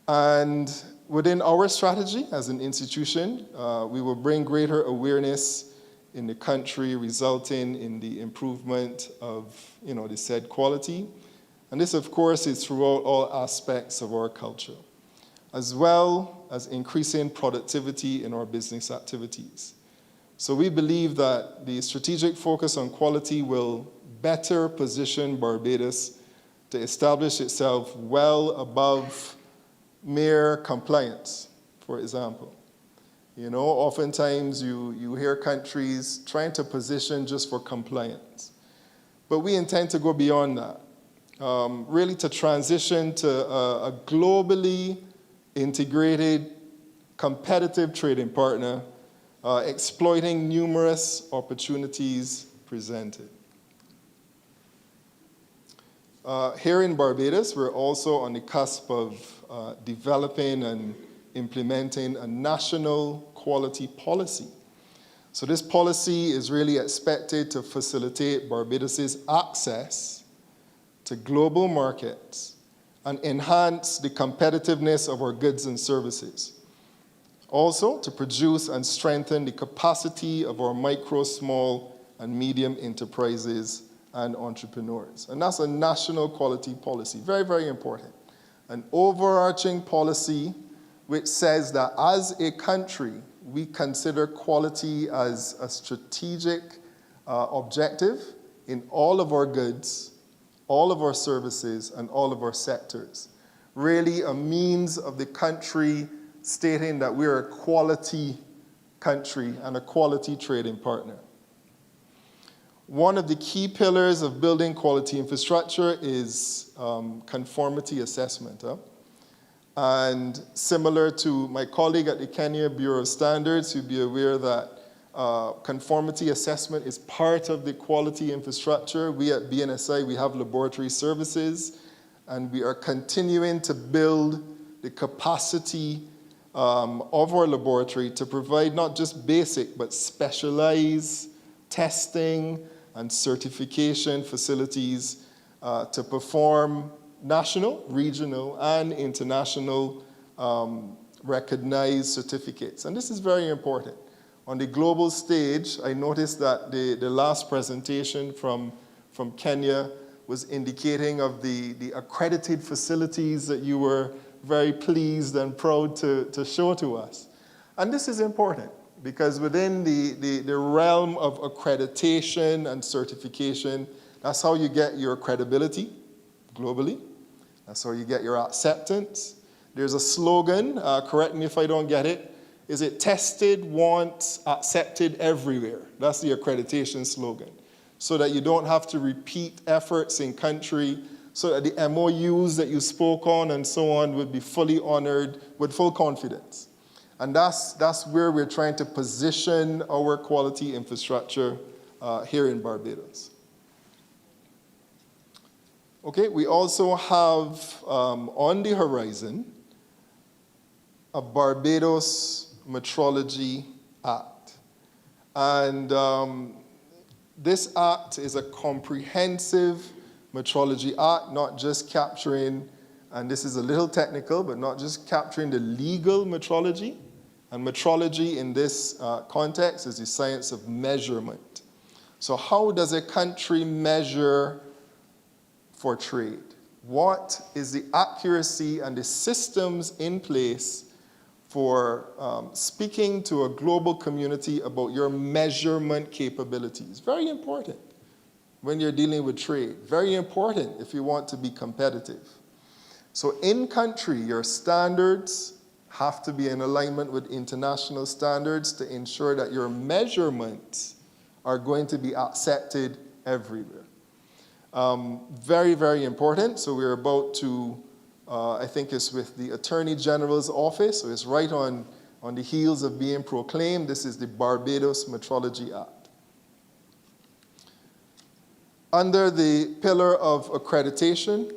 And within our strategy as an institution, we will bring greater awareness in the country, resulting in the improvement of the said quality. And this, of course, is throughout all aspects of our culture, as well as increasing productivity in our business activities. So we believe that the strategic focus on quality will better position Barbados to establish itself well above mere compliance, for example. Oftentimes you hear countries trying to position just for compliance. But we intend to go beyond that, really to transition to a globally integrated, competitive trading partner, exploiting numerous opportunities presented. Here in Barbados, we're also on the cusp of developing and implementing a national quality policy. So this policy is really expected to facilitate Barbados's access to global markets and enhance the competitiveness of our goods and services. Also, to produce and strengthen the capacity of our micro, small, and medium enterprises and entrepreneurs. And that's a national quality policy, very, very important. An overarching policy which says that as a country, we consider quality as a strategic objective in all of our goods, all of our services, and all of our sectors. Really a means of the country stating that we're a quality country and a quality trading partner. One of the key pillars of building quality infrastructure is conformity assessment. And similar to my colleague at the Kenya Bureau of Standards, you'll be aware that conformity assessment is part of the quality infrastructure. We at BNSI, we have laboratory services, and we are continuing to build the capacity of our laboratory to provide not just basic, but specialized testing and certification facilities to perform national, regional, and international recognized certificates. And this is very important. On the global stage, I noticed that the last presentation from Kenya was indicating of the accredited facilities that you were very pleased and proud to show to us. And this is important, because within the realm of accreditation and certification, that's how you get your credibility globally. That's how you get your acceptance. There's a slogan, correct me if I don't get it, is it tested once, accepted everywhere? That's the accreditation slogan. So that you don't have to repeat efforts in country, so that the MOUs that you spoke on and so on would be fully honored with full confidence. And that's where we're trying to position our quality infrastructure here in Barbados. Okay, we also have on the horizon a Barbados Metrology Act. And this act is a comprehensive metrology act, not just capturing, and this is a little technical, but not just capturing the legal metrology. And metrology in this context is the science of measurement. So how does a country measure for trade? What is the accuracy and the systems in place for speaking to a global community about your measurement capabilities. Very important when you're dealing with trade. Very important if you want to be competitive. So in country, your standards have to be in alignment with international standards to ensure that your measurements are going to be accepted everywhere. Very, very important. So we're about to, I think it's with the Attorney General's office, so it's right on the heels of being proclaimed. This is the Barbados Metrology Act. Under the pillar of accreditation,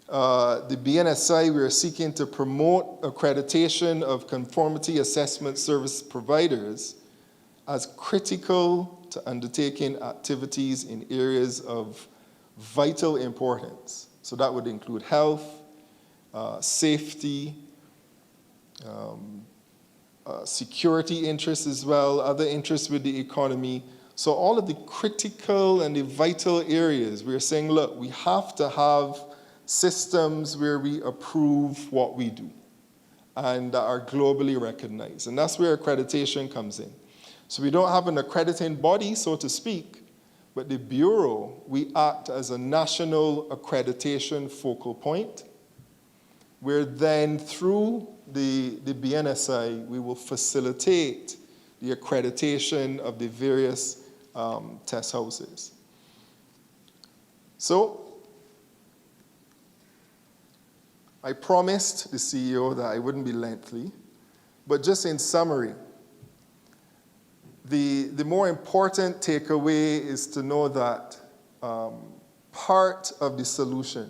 the BNSI, we are seeking to promote accreditation of conformity assessment service providers as critical to undertaking activities in areas of vital importance. So that would include health, safety, security interests as well, other interests with the economy. So all of the critical and the vital areas, we're saying, look, we have to have systems where we approve what we do and that are globally recognized. And that's where accreditation comes in. So we don't have an accrediting body, so to speak, but the Bureau, we act as a national accreditation focal point, where then through the BNSI, we will facilitate the accreditation of the various test houses. So I promised the CEO that I wouldn't be lengthy, but just in summary, the more important takeaway is to know that part of the solution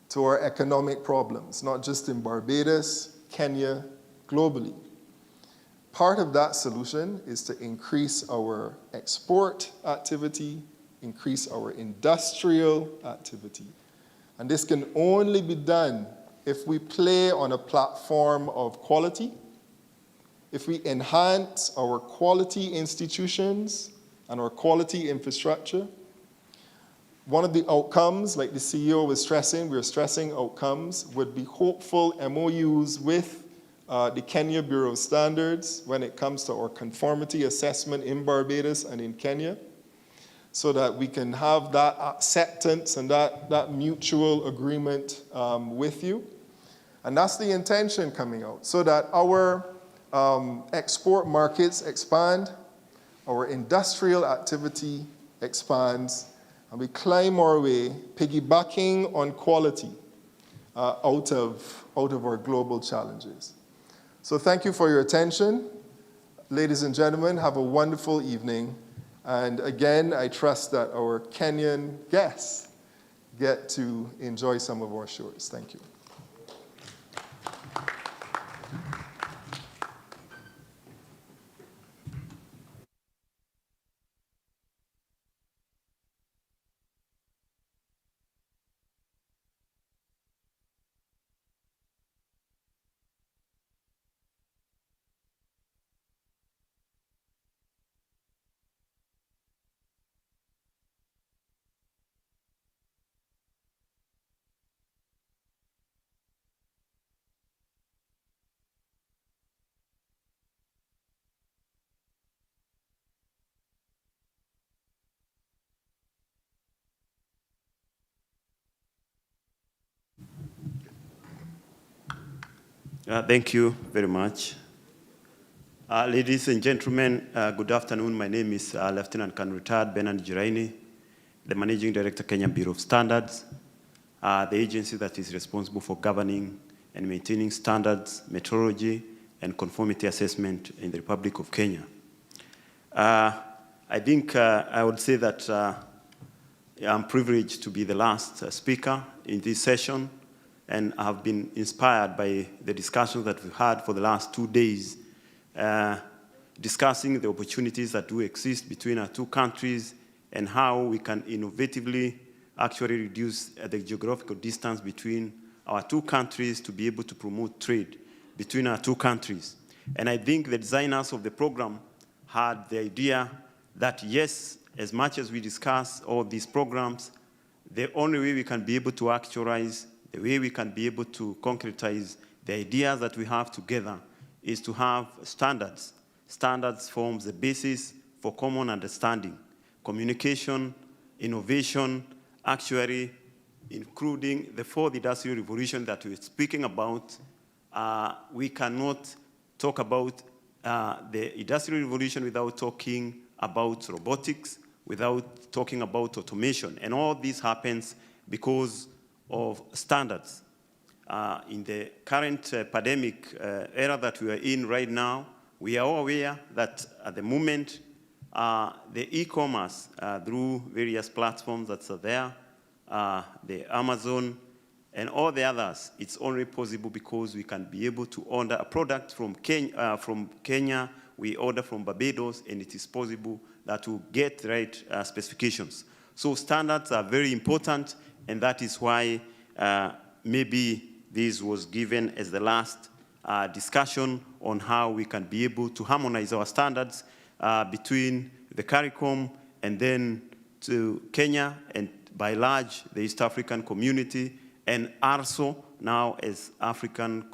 to our economic problems, not just in Barbados, Kenya, globally, part of that solution is to increase our export activity, increase our industrial activity. And this can only be done if we play on a platform of quality, if we enhance our quality institutions and our quality infrastructure. One of the outcomes, like the CEO was stressing, we're stressing outcomes, would be hopeful MOUs with the Kenya Bureau of Standards when it comes to our conformity assessment in Barbados and in Kenya, so that we can have that acceptance and that mutual agreement with you. And that's the intention coming out, so that our export markets expand, our industrial activity expands, and we climb our way, piggybacking on quality out of our global challenges. So thank you for your attention. Ladies and gentlemen, have a wonderful evening. And again, I trust that our Kenyan guests get to enjoy some of our shores. Thank you. Thank you very much. Ladies and gentlemen, good afternoon. My name is Lieutenant Colonel Retired Bernard Jiraini, the Managing Director, Kenya Bureau of Standards, the agency that is responsible for governing and maintaining standards, metrology, and conformity assessment in the Republic of Kenya. I think I would say that I'm privileged to be the last speaker in this session, and I have been inspired by the discussions that we've had for the last 2 days, discussing the opportunities that do exist between our two countries and how we can innovatively actually reduce the geographical distance between our two countries to be able to promote trade between our two countries. And I think the designers of the program had the idea that, yes, as much as we discuss all these programs, the only way we can be able to actualize, the way we can be able to concretize The ideas that we have together is to have standards. Standards forms the basis for common understanding, communication, innovation, actually, including the fourth industrial revolution that we're speaking about. We cannot talk about the industrial revolution without talking about robotics, without talking about automation. And all this happens because of standards. In the current pandemic era that we are in right now, we are all aware that at the moment, the e-commerce through various platforms that are there, the Amazon and all the others, it's only possible because we can be able to order a product from Kenya, we order from Barbados, and it is possible that we get the right specifications. So standards are very important, and that is why maybe this was given as the last discussion on how we can be able to harmonize our standards between the CARICOM and then to Kenya and by large the East African community, and also now as African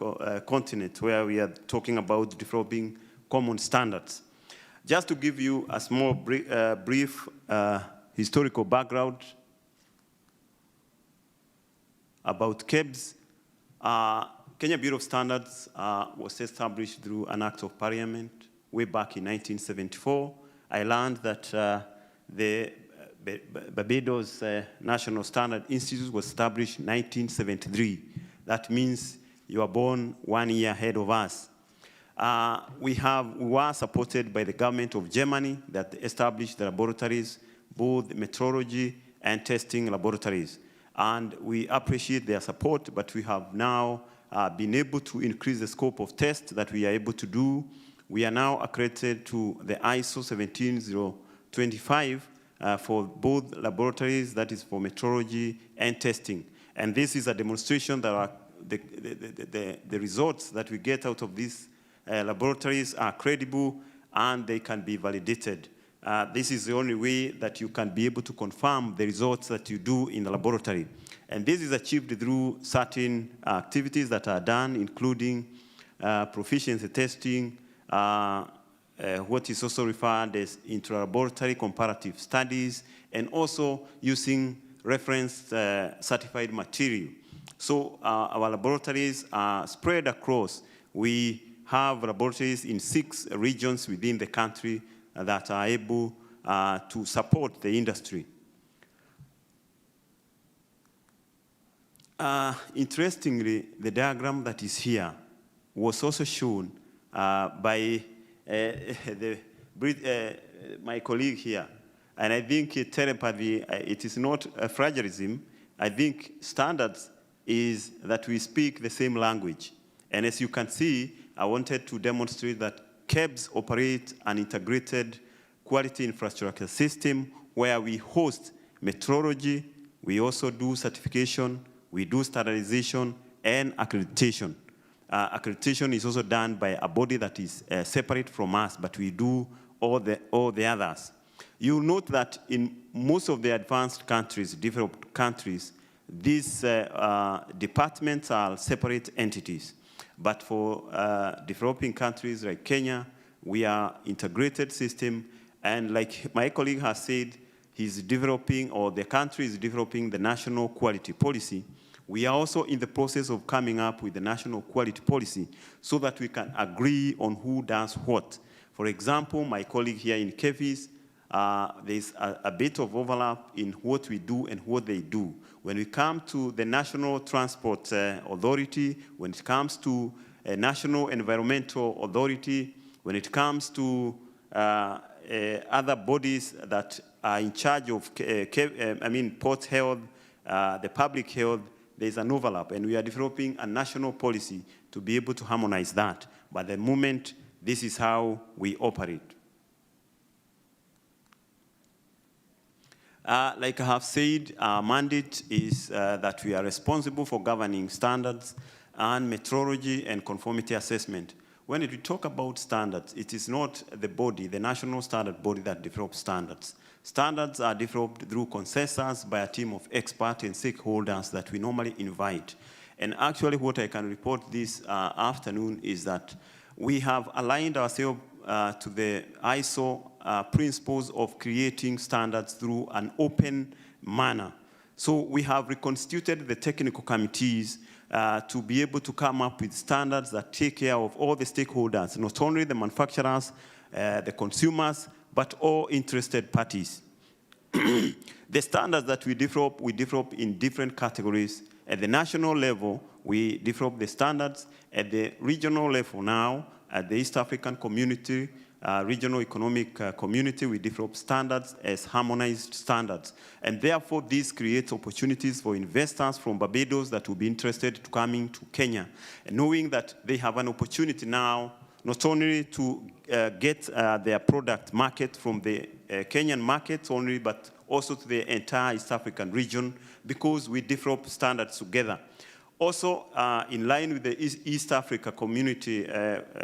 continent where we are talking about developing common standards. Just to give you a small brief historical background about KEBS. Kenya Bureau of Standards was established through an act of parliament way back in 1974. I learned that the Barbados National Standard Institute was established in 1973. That means you were born 1 year ahead of us. We were supported by the government of Germany that established the laboratories, both metrology and testing laboratories. And we appreciate their support, but we have now been able to increase the scope of tests that we are able to do. We are now accredited to the ISO 17025 for both laboratories, that is for metrology and testing. And this is a demonstration that the results that we get out of these laboratories are credible and they can be validated. This is the only way that you can be able to confirm the results that you do in the laboratory. And this is achieved through certain activities that are done, including proficiency testing, what is also referred as intra-laboratory comparative studies, and also using reference certified material. So our laboratories are spread across. We have laboratories in 6 regions within the country that are able to support the industry. Interestingly, the diagram that is here was also shown by my colleague here. And I think telepathy, it is not a fragilism. I think standards is that we speak the same language. And as you can see, I wanted to demonstrate that KEBS operate an integrated quality infrastructure system where we host metrology, we also do certification, we do standardization, and accreditation. Accreditation is also done by a body that is separate from us, but we do all the others. You'll note that in most of the advanced countries, developed countries, these departments are separate entities. But for developing countries like Kenya, we are integrated system. And like my colleague has said, he's developing, or the country is developing the national quality policy. We are also in the process of coming up with the national quality policy so that we can agree on who does what. For example, my colleague here in KEVIS, there's a bit of overlap in what we do and what they do. When we come to the National Transport Authority, when it comes to a National Environmental Authority, when it comes to other bodies that are in charge of, port health, the public health, there's an overlap, and we are developing a national policy to be able to harmonize that. But the moment, this is how we operate. Like I have said, our mandate is that we are responsible for governing standards and metrology and conformity assessment. When we talk about standards, it is not the body, the national standard body that develops standards. Standards are developed through consensus by a team of experts and stakeholders that we normally invite. And actually what I can report this afternoon is that we have aligned ourselves to the ISO principles of creating standards through an open manner. So we have reconstituted the technical committees to be able to come up with standards that take care of all the stakeholders, not only the manufacturers, the consumers, but all interested parties. The standards that we develop in different categories. At the national level, we develop the standards. At the regional level now, at the East African Community, Regional Economic Community, we develop standards as harmonized standards. And therefore, this creates opportunities for investors from Barbados that will be interested to coming to Kenya, and knowing that they have an opportunity now not only to get their product market from the Kenyan market only, but also to the entire East African region, because we develop standards together. Also, in line with the East Africa Community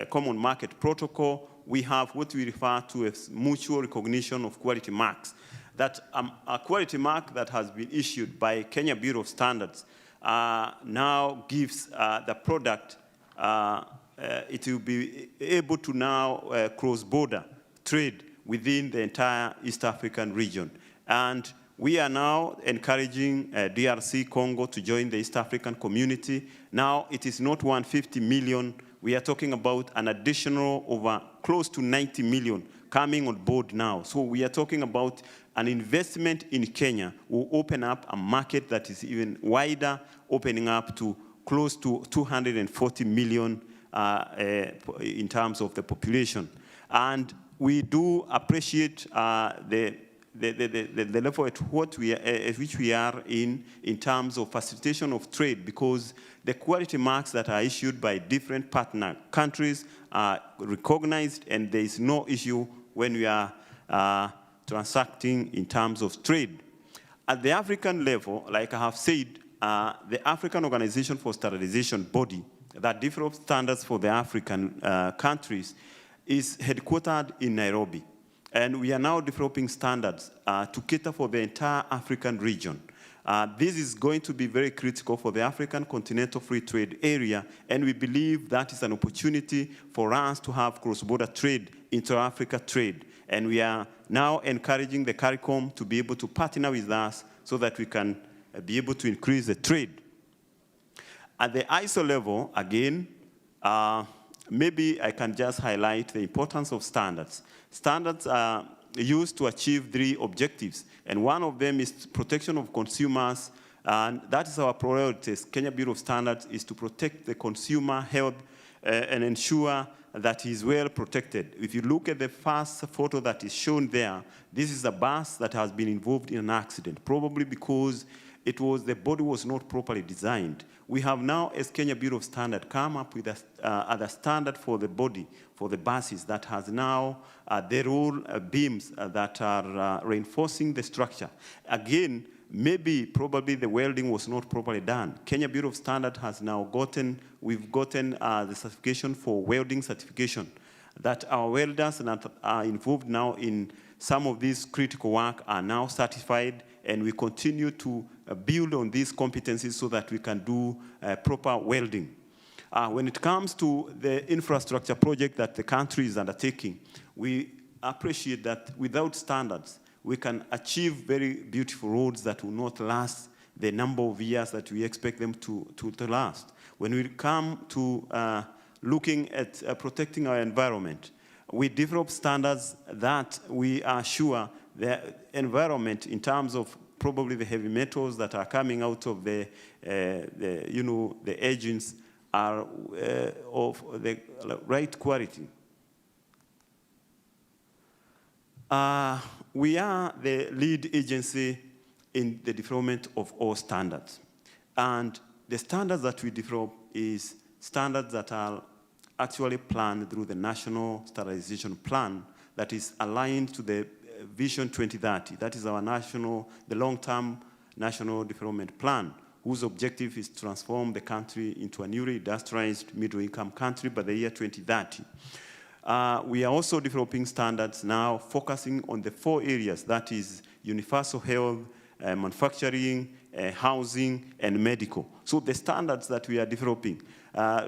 Common Market Protocol, we have what we refer to as mutual recognition of quality marks. That a quality mark that has been issued by Kenya Bureau of Standards now gives the product, it will be able to now cross-border trade within the entire East African region. And we are now encouraging DRC Congo to join the East African community. Now it is not 150 million. We are talking about an additional over close to 90 million coming on board now. So we are talking about an investment in Kenya will open up a market that is even wider, opening up to close to 240 million in terms of the population. And we do appreciate the level at which we are in terms of facilitation of trade, because the quality marks that are issued by different partner countries are recognized, and there is no issue when we are transacting in terms of trade. At the African level, like I have said, the African Organization for Standardization body that develops standards for the African countries is headquartered in Nairobi. And we are now developing standards to cater for the entire African region. This is going to be very critical for the African Continental Free Trade Area, and we believe that is an opportunity for us to have cross-border trade, inter-Africa trade. And we are now encouraging the CARICOM to be able to partner with us so that we can be able to increase the trade. At the ISO level, again, maybe I can just highlight the importance of standards. Standards are used to achieve 3 objectives, and one of them is protection of consumers, and that is our priority. Kenya Bureau of Standards is to protect the consumer health and ensure that he is well protected. If you look at the first photo that is shown there, this is a bus that has been involved in an accident, probably because the body was not properly designed. We have now, as Kenya Bureau of Standards, come up with a standard for the body, for the buses, that has now the roll beams that are reinforcing the structure. Again, probably the welding was not properly done. Kenya Bureau of Standards has now we've gotten the certification for welding certification, that our welders that are involved now in some of these critical work are now certified, and we continue to build on these competencies so that we can do proper welding. When it comes to the infrastructure project that the country is undertaking, we appreciate that without standards, we can achieve very beautiful roads that will not last the number of years that we expect them to last. When we come to looking at protecting our environment, we develop standards that we are sure the environment, in terms of probably the heavy metals that are coming out of the agents, are of the right quality. We are the lead agency in the development of all standards. And the standards that we develop is standards that are actually planned through the National Standardization Plan that is aligned to the Vision 2030. That is our the long-term national development plan, whose objective is to transform the country into a newly industrialized middle-income country by the year 2030. We are also developing standards now focusing on the 4 areas, that is universal health, manufacturing, housing, and medical. So the standards that we are developing.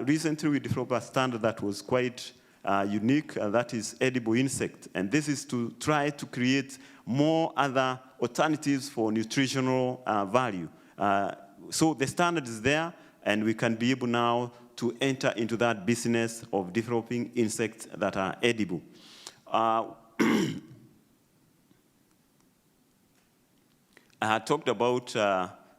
Recently, we developed a standard that was quite unique, that is edible insect. And this is to try to create more other alternatives for nutritional value. So the standard is there, and we can be able now to enter into that business of developing insects that are edible. I had talked about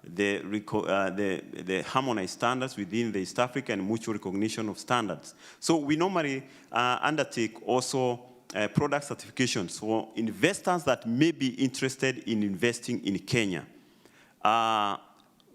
the harmonized standards within the East Africa and mutual recognition of standards. So we normally undertake also product certifications for investors that may be interested in investing in Kenya.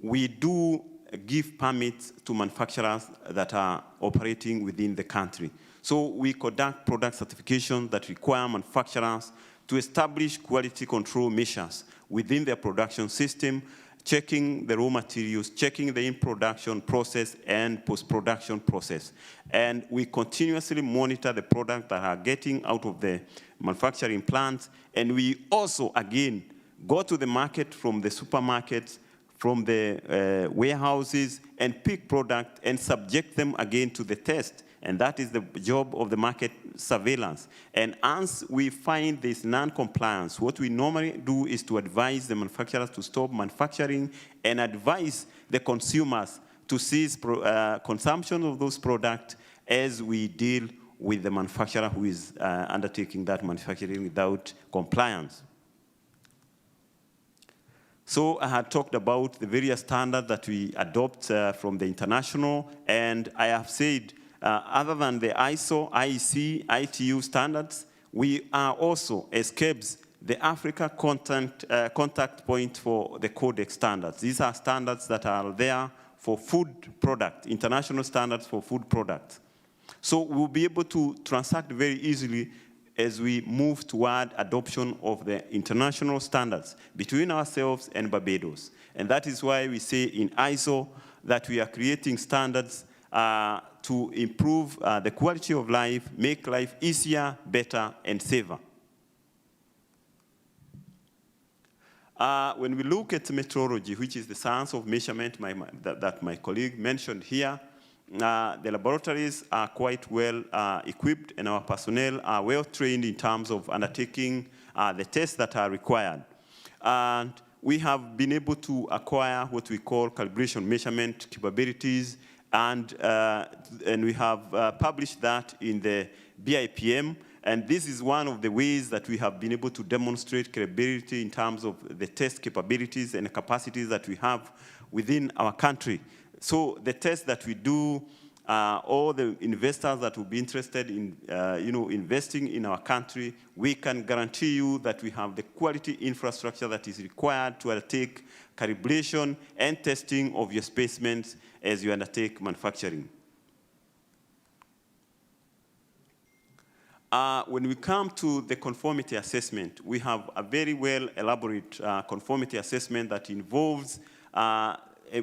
We do give permits to manufacturers that are operating within the country. So we conduct product certifications that require manufacturers to establish quality control measures within their production system, checking the raw materials, checking the in-production process and post-production process. And we continuously monitor the products that are getting out of the manufacturing plants. And we also, again, go to the market from the supermarkets, from the warehouses, and pick product and subject them again to the test. And that is the job of the market surveillance. And once we find this non-compliance, what we normally do is to advise the manufacturers to stop manufacturing and advise the consumers to cease consumption of those products as we deal with the manufacturer who is undertaking that manufacturing without compliance. So I had talked about the various standards that we adopt from the international, and I have said other than the ISO, IEC, ITU standards, we are also, as KEBS, the Africa contact point for the Codex standards. These are standards that are there for food product, international standards for food products. So we'll be able to transact very easily as we move toward adoption of the international standards between ourselves and Barbados. And that is why we say in ISO that we are creating standards to improve the quality of life, make life easier, better, and safer. When we look at metrology, which is the science of measurement that my colleague mentioned here, the laboratories are quite well equipped, and our personnel are well trained in terms of undertaking the tests that are required. And we have been able to acquire what we call calibration measurement capabilities, and we have published that in the BIPM. And this is one of the ways that we have been able to demonstrate credibility in terms of the test capabilities and capacities that we have within our country. So the tests that we do, all the investors that will be interested in investing in our country, we can guarantee you that we have the quality infrastructure that is required to undertake calibration and testing of your specimens as you undertake manufacturing. When we come to the conformity assessment, we have a very well elaborate conformity assessment that involves,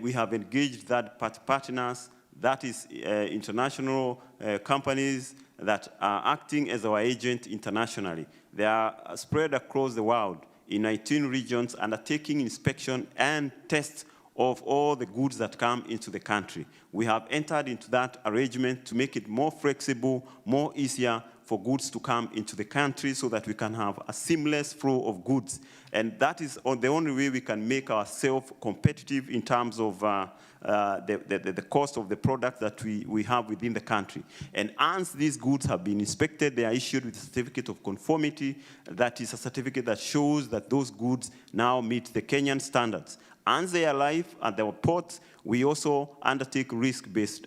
we have engaged third-party partners, that is international companies that are acting as our agent internationally. They are spread across the world in 19 regions, undertaking inspection and tests of all the goods that come into the country. We have entered into that arrangement to make it more flexible, more easier for goods to come into the country so that we can have a seamless flow of goods. And that is the only way we can make ourselves competitive in terms of the cost of the product that we have within the country. And once these goods have been inspected, they are issued with a certificate of conformity. That is a certificate that shows that those goods now meet the Kenyan standards. Once they arrive at the port, we also undertake risk-based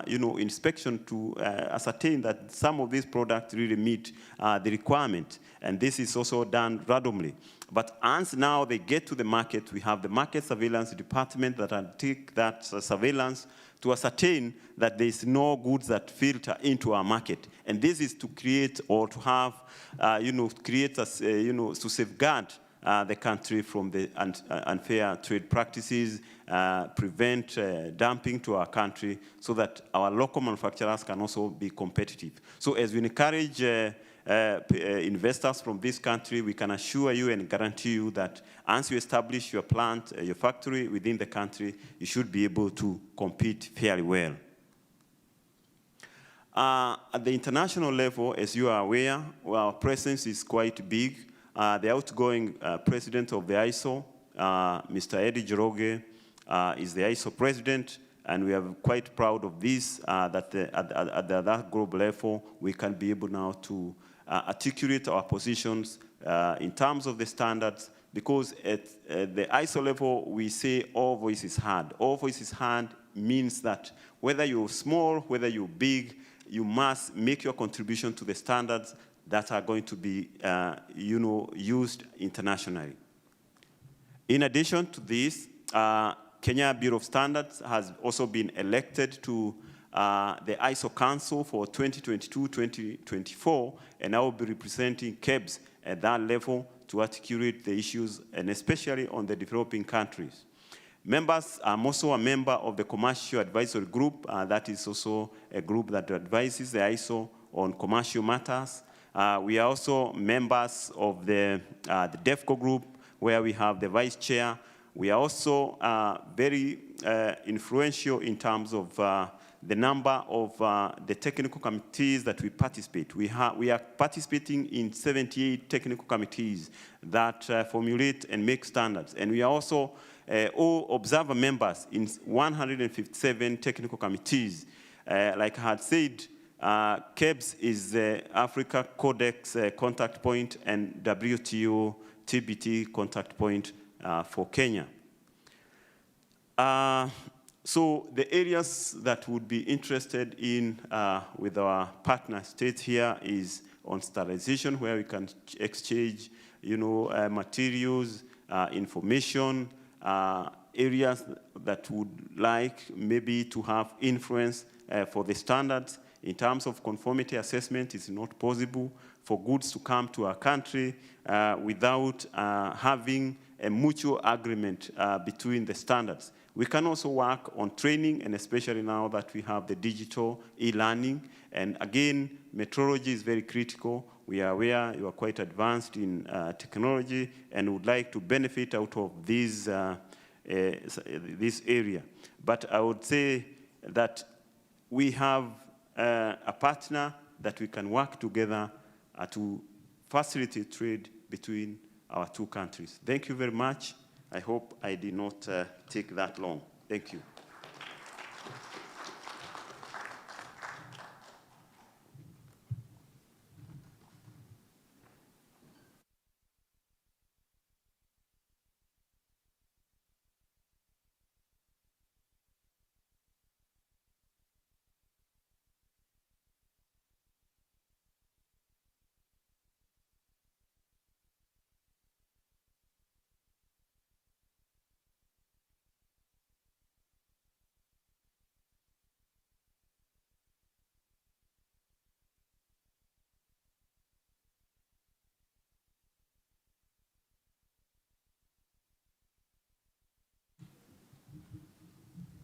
inspection to ascertain that some of these products really meet the requirement. And this is also done randomly. But once now they get to the market, we have the market surveillance department that undertake that surveillance to ascertain that there is no goods that filter into our market. And this is to create or to have, to safeguard the country from the unfair trade practices, prevent dumping to our country so that our local manufacturers can also be competitive. So as we encourage investors from this country, we can assure you and guarantee you that once you establish your plant, your factory within the country, you should be able to compete fairly well. At the international level, as you are aware, our presence is quite big. The outgoing president of the ISO, Mr. Eddie Joroge, is the ISO president, and we are quite proud of this, that at that global level, we can be able now to articulate our positions in terms of the standards, because at the ISO level, we say all voices heard. All voices heard means that whether you're small, whether you're big, you must make your contribution to the standards that are going to be used internationally. In addition to this, Kenya Bureau of Standards has also been elected to the ISO Council for 2022-2024, and I will be representing KEBS at that level to articulate the issues, and especially on the developing countries. Members, I'm also a member of the Commercial Advisory Group. That is also a group that advises the ISO on commercial matters. We are also members of the DEFCO group, where we have the vice chair. We are also very influential in terms of the number of the technical committees that we participate. We are participating in 78 technical committees that formulate and make standards. And we are also all observer members in 157 technical committees. Like I had said, KEBS is the Africa Codex contact point and WTO TBT contact point for Kenya. So the areas that would be interested in with our partner states here is on standardization, where we can exchange, materials, information, areas that would like maybe to have influence for the standards. In terms of conformity assessment, it's not possible for goods to come to our country without having a mutual agreement between the standards. We can also work on training, and especially now that we have the digital e-learning. And again, metrology is very critical. We are aware you are quite advanced in technology and would like to benefit out of this area. But I would say that we have a partner that we can work together to facilitate trade between our two countries. Thank you very much. I hope I did not take that long. Thank you.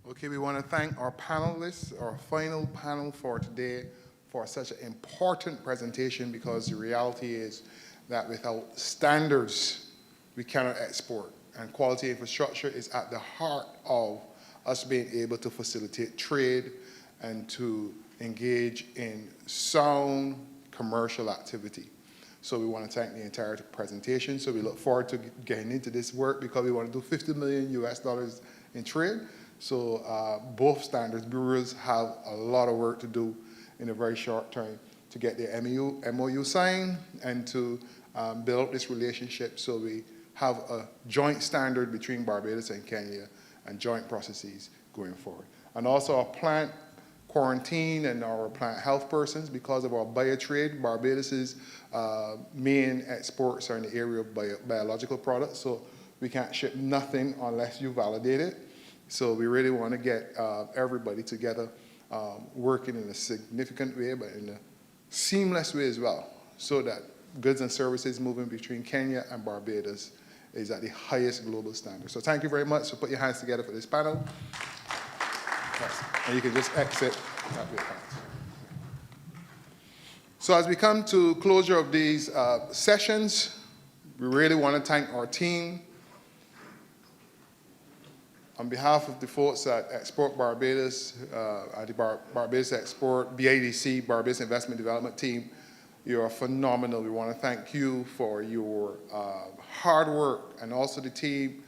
Okay, we want to thank our panelists, our final panel for today, for such an important presentation, because the reality is that without standards, we cannot export. And quality infrastructure is at the heart of us being able to facilitate trade and to engage in sound commercial activity. So we want to thank the entire presentation. So we look forward to getting into this work, because we want to do $50 million US in trade. So both standards bureaus have a lot of work to do in a very short time to get the MOU signed and to build up this relationship, so we have a joint standard between Barbados and Kenya and joint processes going forward. And also our plant quarantine and our plant health persons, because of our biotrade. Barbados's main exports are in the area of biological products, so we can't ship nothing unless you validate it. So we really want to get everybody together, working in a significant way, but in a seamless way as well, so that goods and services moving between Kenya and Barbados is at the highest global standard. So thank you very much. So put your hands together for this panel. Yes. And you can just exit. So as we come to closure of these sessions, we really want to thank our team. On behalf of the folks at Export Barbados, at the Barbados Export, BADC, Barbados Investment Development Team, you are phenomenal. We want to thank you for your hard work, and also the team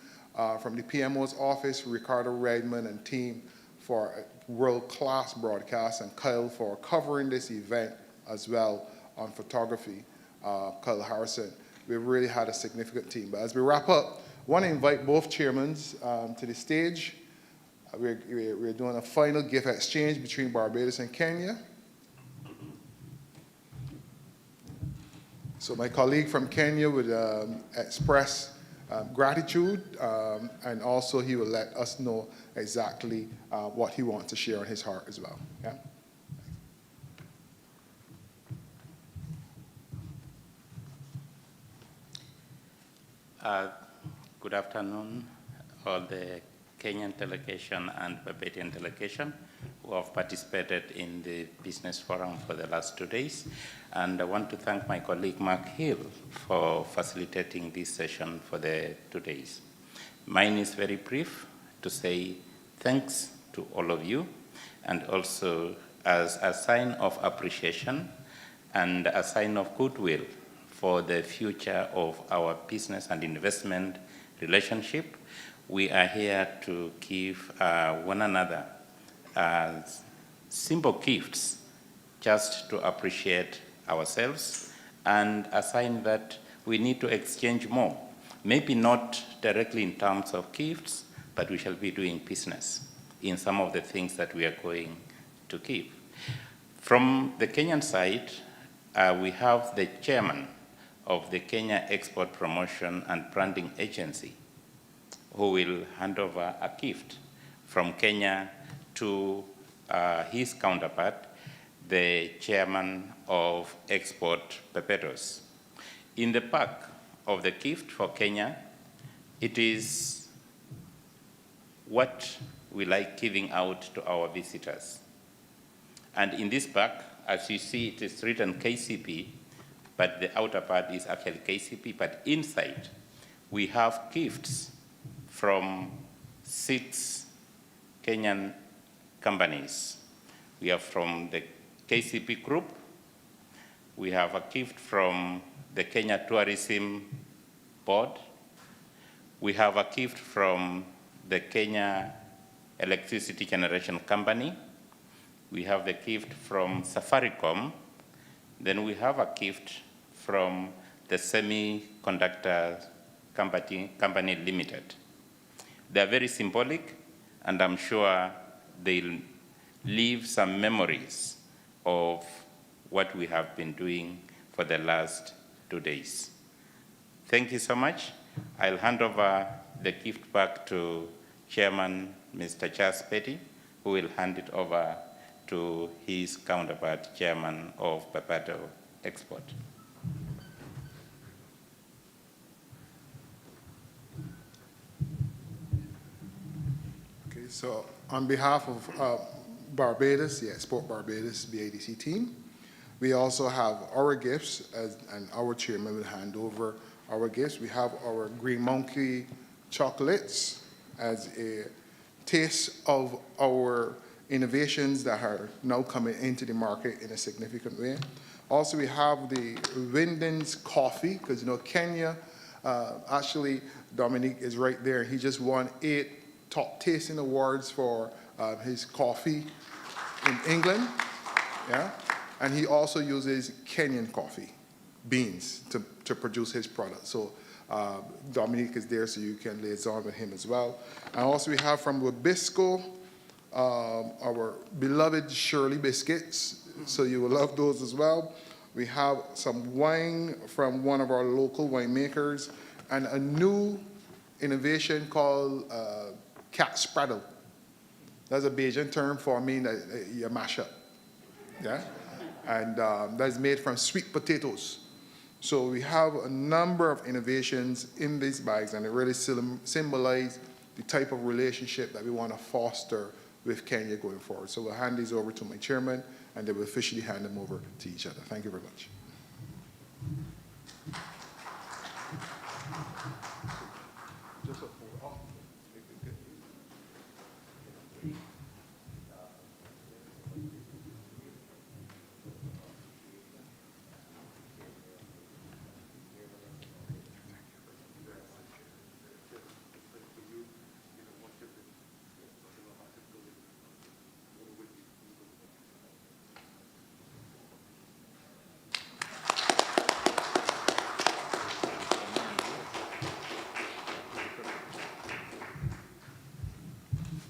from the PMO's office, Ricardo Redmond and team for world-class broadcast, and Kyle for covering this event as well on photography, Kyle Harrison. We've really had a significant team. But as we wrap up, I want to invite both chairmen to the stage. We're doing a final gift exchange between Barbados and Kenya. So my colleague from Kenya would express gratitude, and also he will let us know exactly what he wants to share on his heart as well. Yeah? Good afternoon, all the Kenyan delegation and Barbadian delegation who have participated in the business forum for the last 2 days. And I want to thank my colleague Mark Hill for facilitating this session for the 2 days. Mine is very brief, to say thanks to all of you, and also as a sign of appreciation and a sign of goodwill for the future of our business and investment relationship, we are here to give one another simple gifts just to appreciate ourselves, and a sign that we need to exchange more. Maybe not directly in terms of gifts, but we shall be doing business in some of the things that we are going to give. From the Kenyan side, we have the chairman of the Kenya Export Promotion and Branding Agency, who will hand over a gift from Kenya to his counterpart, the chairman of Export Barbados. In the pack of the gift for Kenya, it is what we like giving out to our visitors. And in this pack, as you see, it is written KCP, but the outer part is actually KCP, but inside we have gifts from 6 Kenyan companies. We have from the KCP Group, we have a gift from the Kenya Tourism Board, we have a gift from the Kenya Electricity Generation Company, we have the gift from Safaricom, then we have a gift from the Semiconductor Company Limited. They are very symbolic, and I'm sure they'll leave some memories of what we have been doing for the last 2 days. Thank you so much. I'll hand over the gift back to Chairman Mr. Charles Petty, who will hand it over to his counterpart, Chairman of Barbados Export. Okay, so on behalf of Barbados, the Export Barbados BADC team, we also have our gifts, and our chairman will hand over our gifts. We have our Green Monkey chocolates as a taste of our innovations that are now coming into the market in a significant way. Also, we have the Windens coffee, because Kenya, actually Dominique is right there. He just won 8 top tasting awards for his coffee in England. Yeah, and he also uses Kenyan coffee beans to produce his product. So Dominique is there, so you can liaison with him as well. And also we have from Wabisco, our beloved Shirley biscuits, so you will love those as well. We have some wine from one of our local winemakers, and a new innovation called cat spraddle. That's a Bajan term for mean that you mash up. Yeah? And that's made from sweet potatoes. So we have a number of innovations in these bags, and it really symbolizes the type of relationship that we want to foster with Kenya going forward. So we'll hand these over to my chairman, and they will officially hand them over to each other. Thank you very much.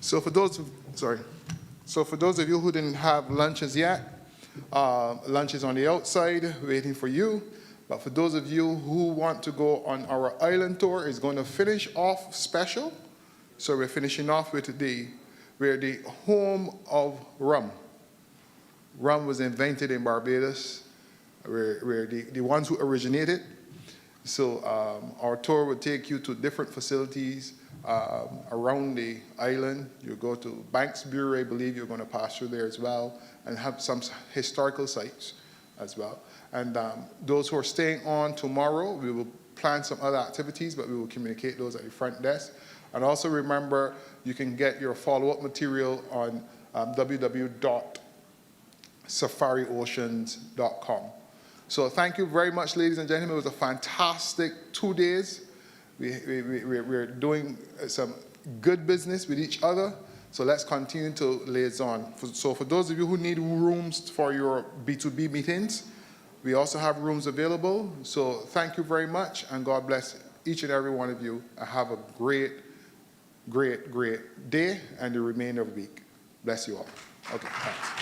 So for those of you who didn't have lunches yet, lunch is on the outside waiting for you. But for those of you who want to go on our island tour, it's going to finish off special. So we're finishing off with we're the home of rum. Rum was invented in Barbados. We're the ones who originated. So our tour will take you to different facilities around the island. You go to Banks Bureau, I believe you're going to pass through there as well, and have some historical sites as well. And those who are staying on tomorrow, we will plan some other activities, but we will communicate those at the front desk. And also remember, you can get your follow-up material on www.safarioceans.com. So thank you very much, ladies and gentlemen. It was a fantastic 2 days. We're doing some good business with each other, so let's continue to liaison. So for those of you who need rooms for your B2B meetings, we also have rooms available. So thank you very much, and God bless each and every one of you, and have a great, great, great day and the remainder of the week. Bless you all. Okay, thanks.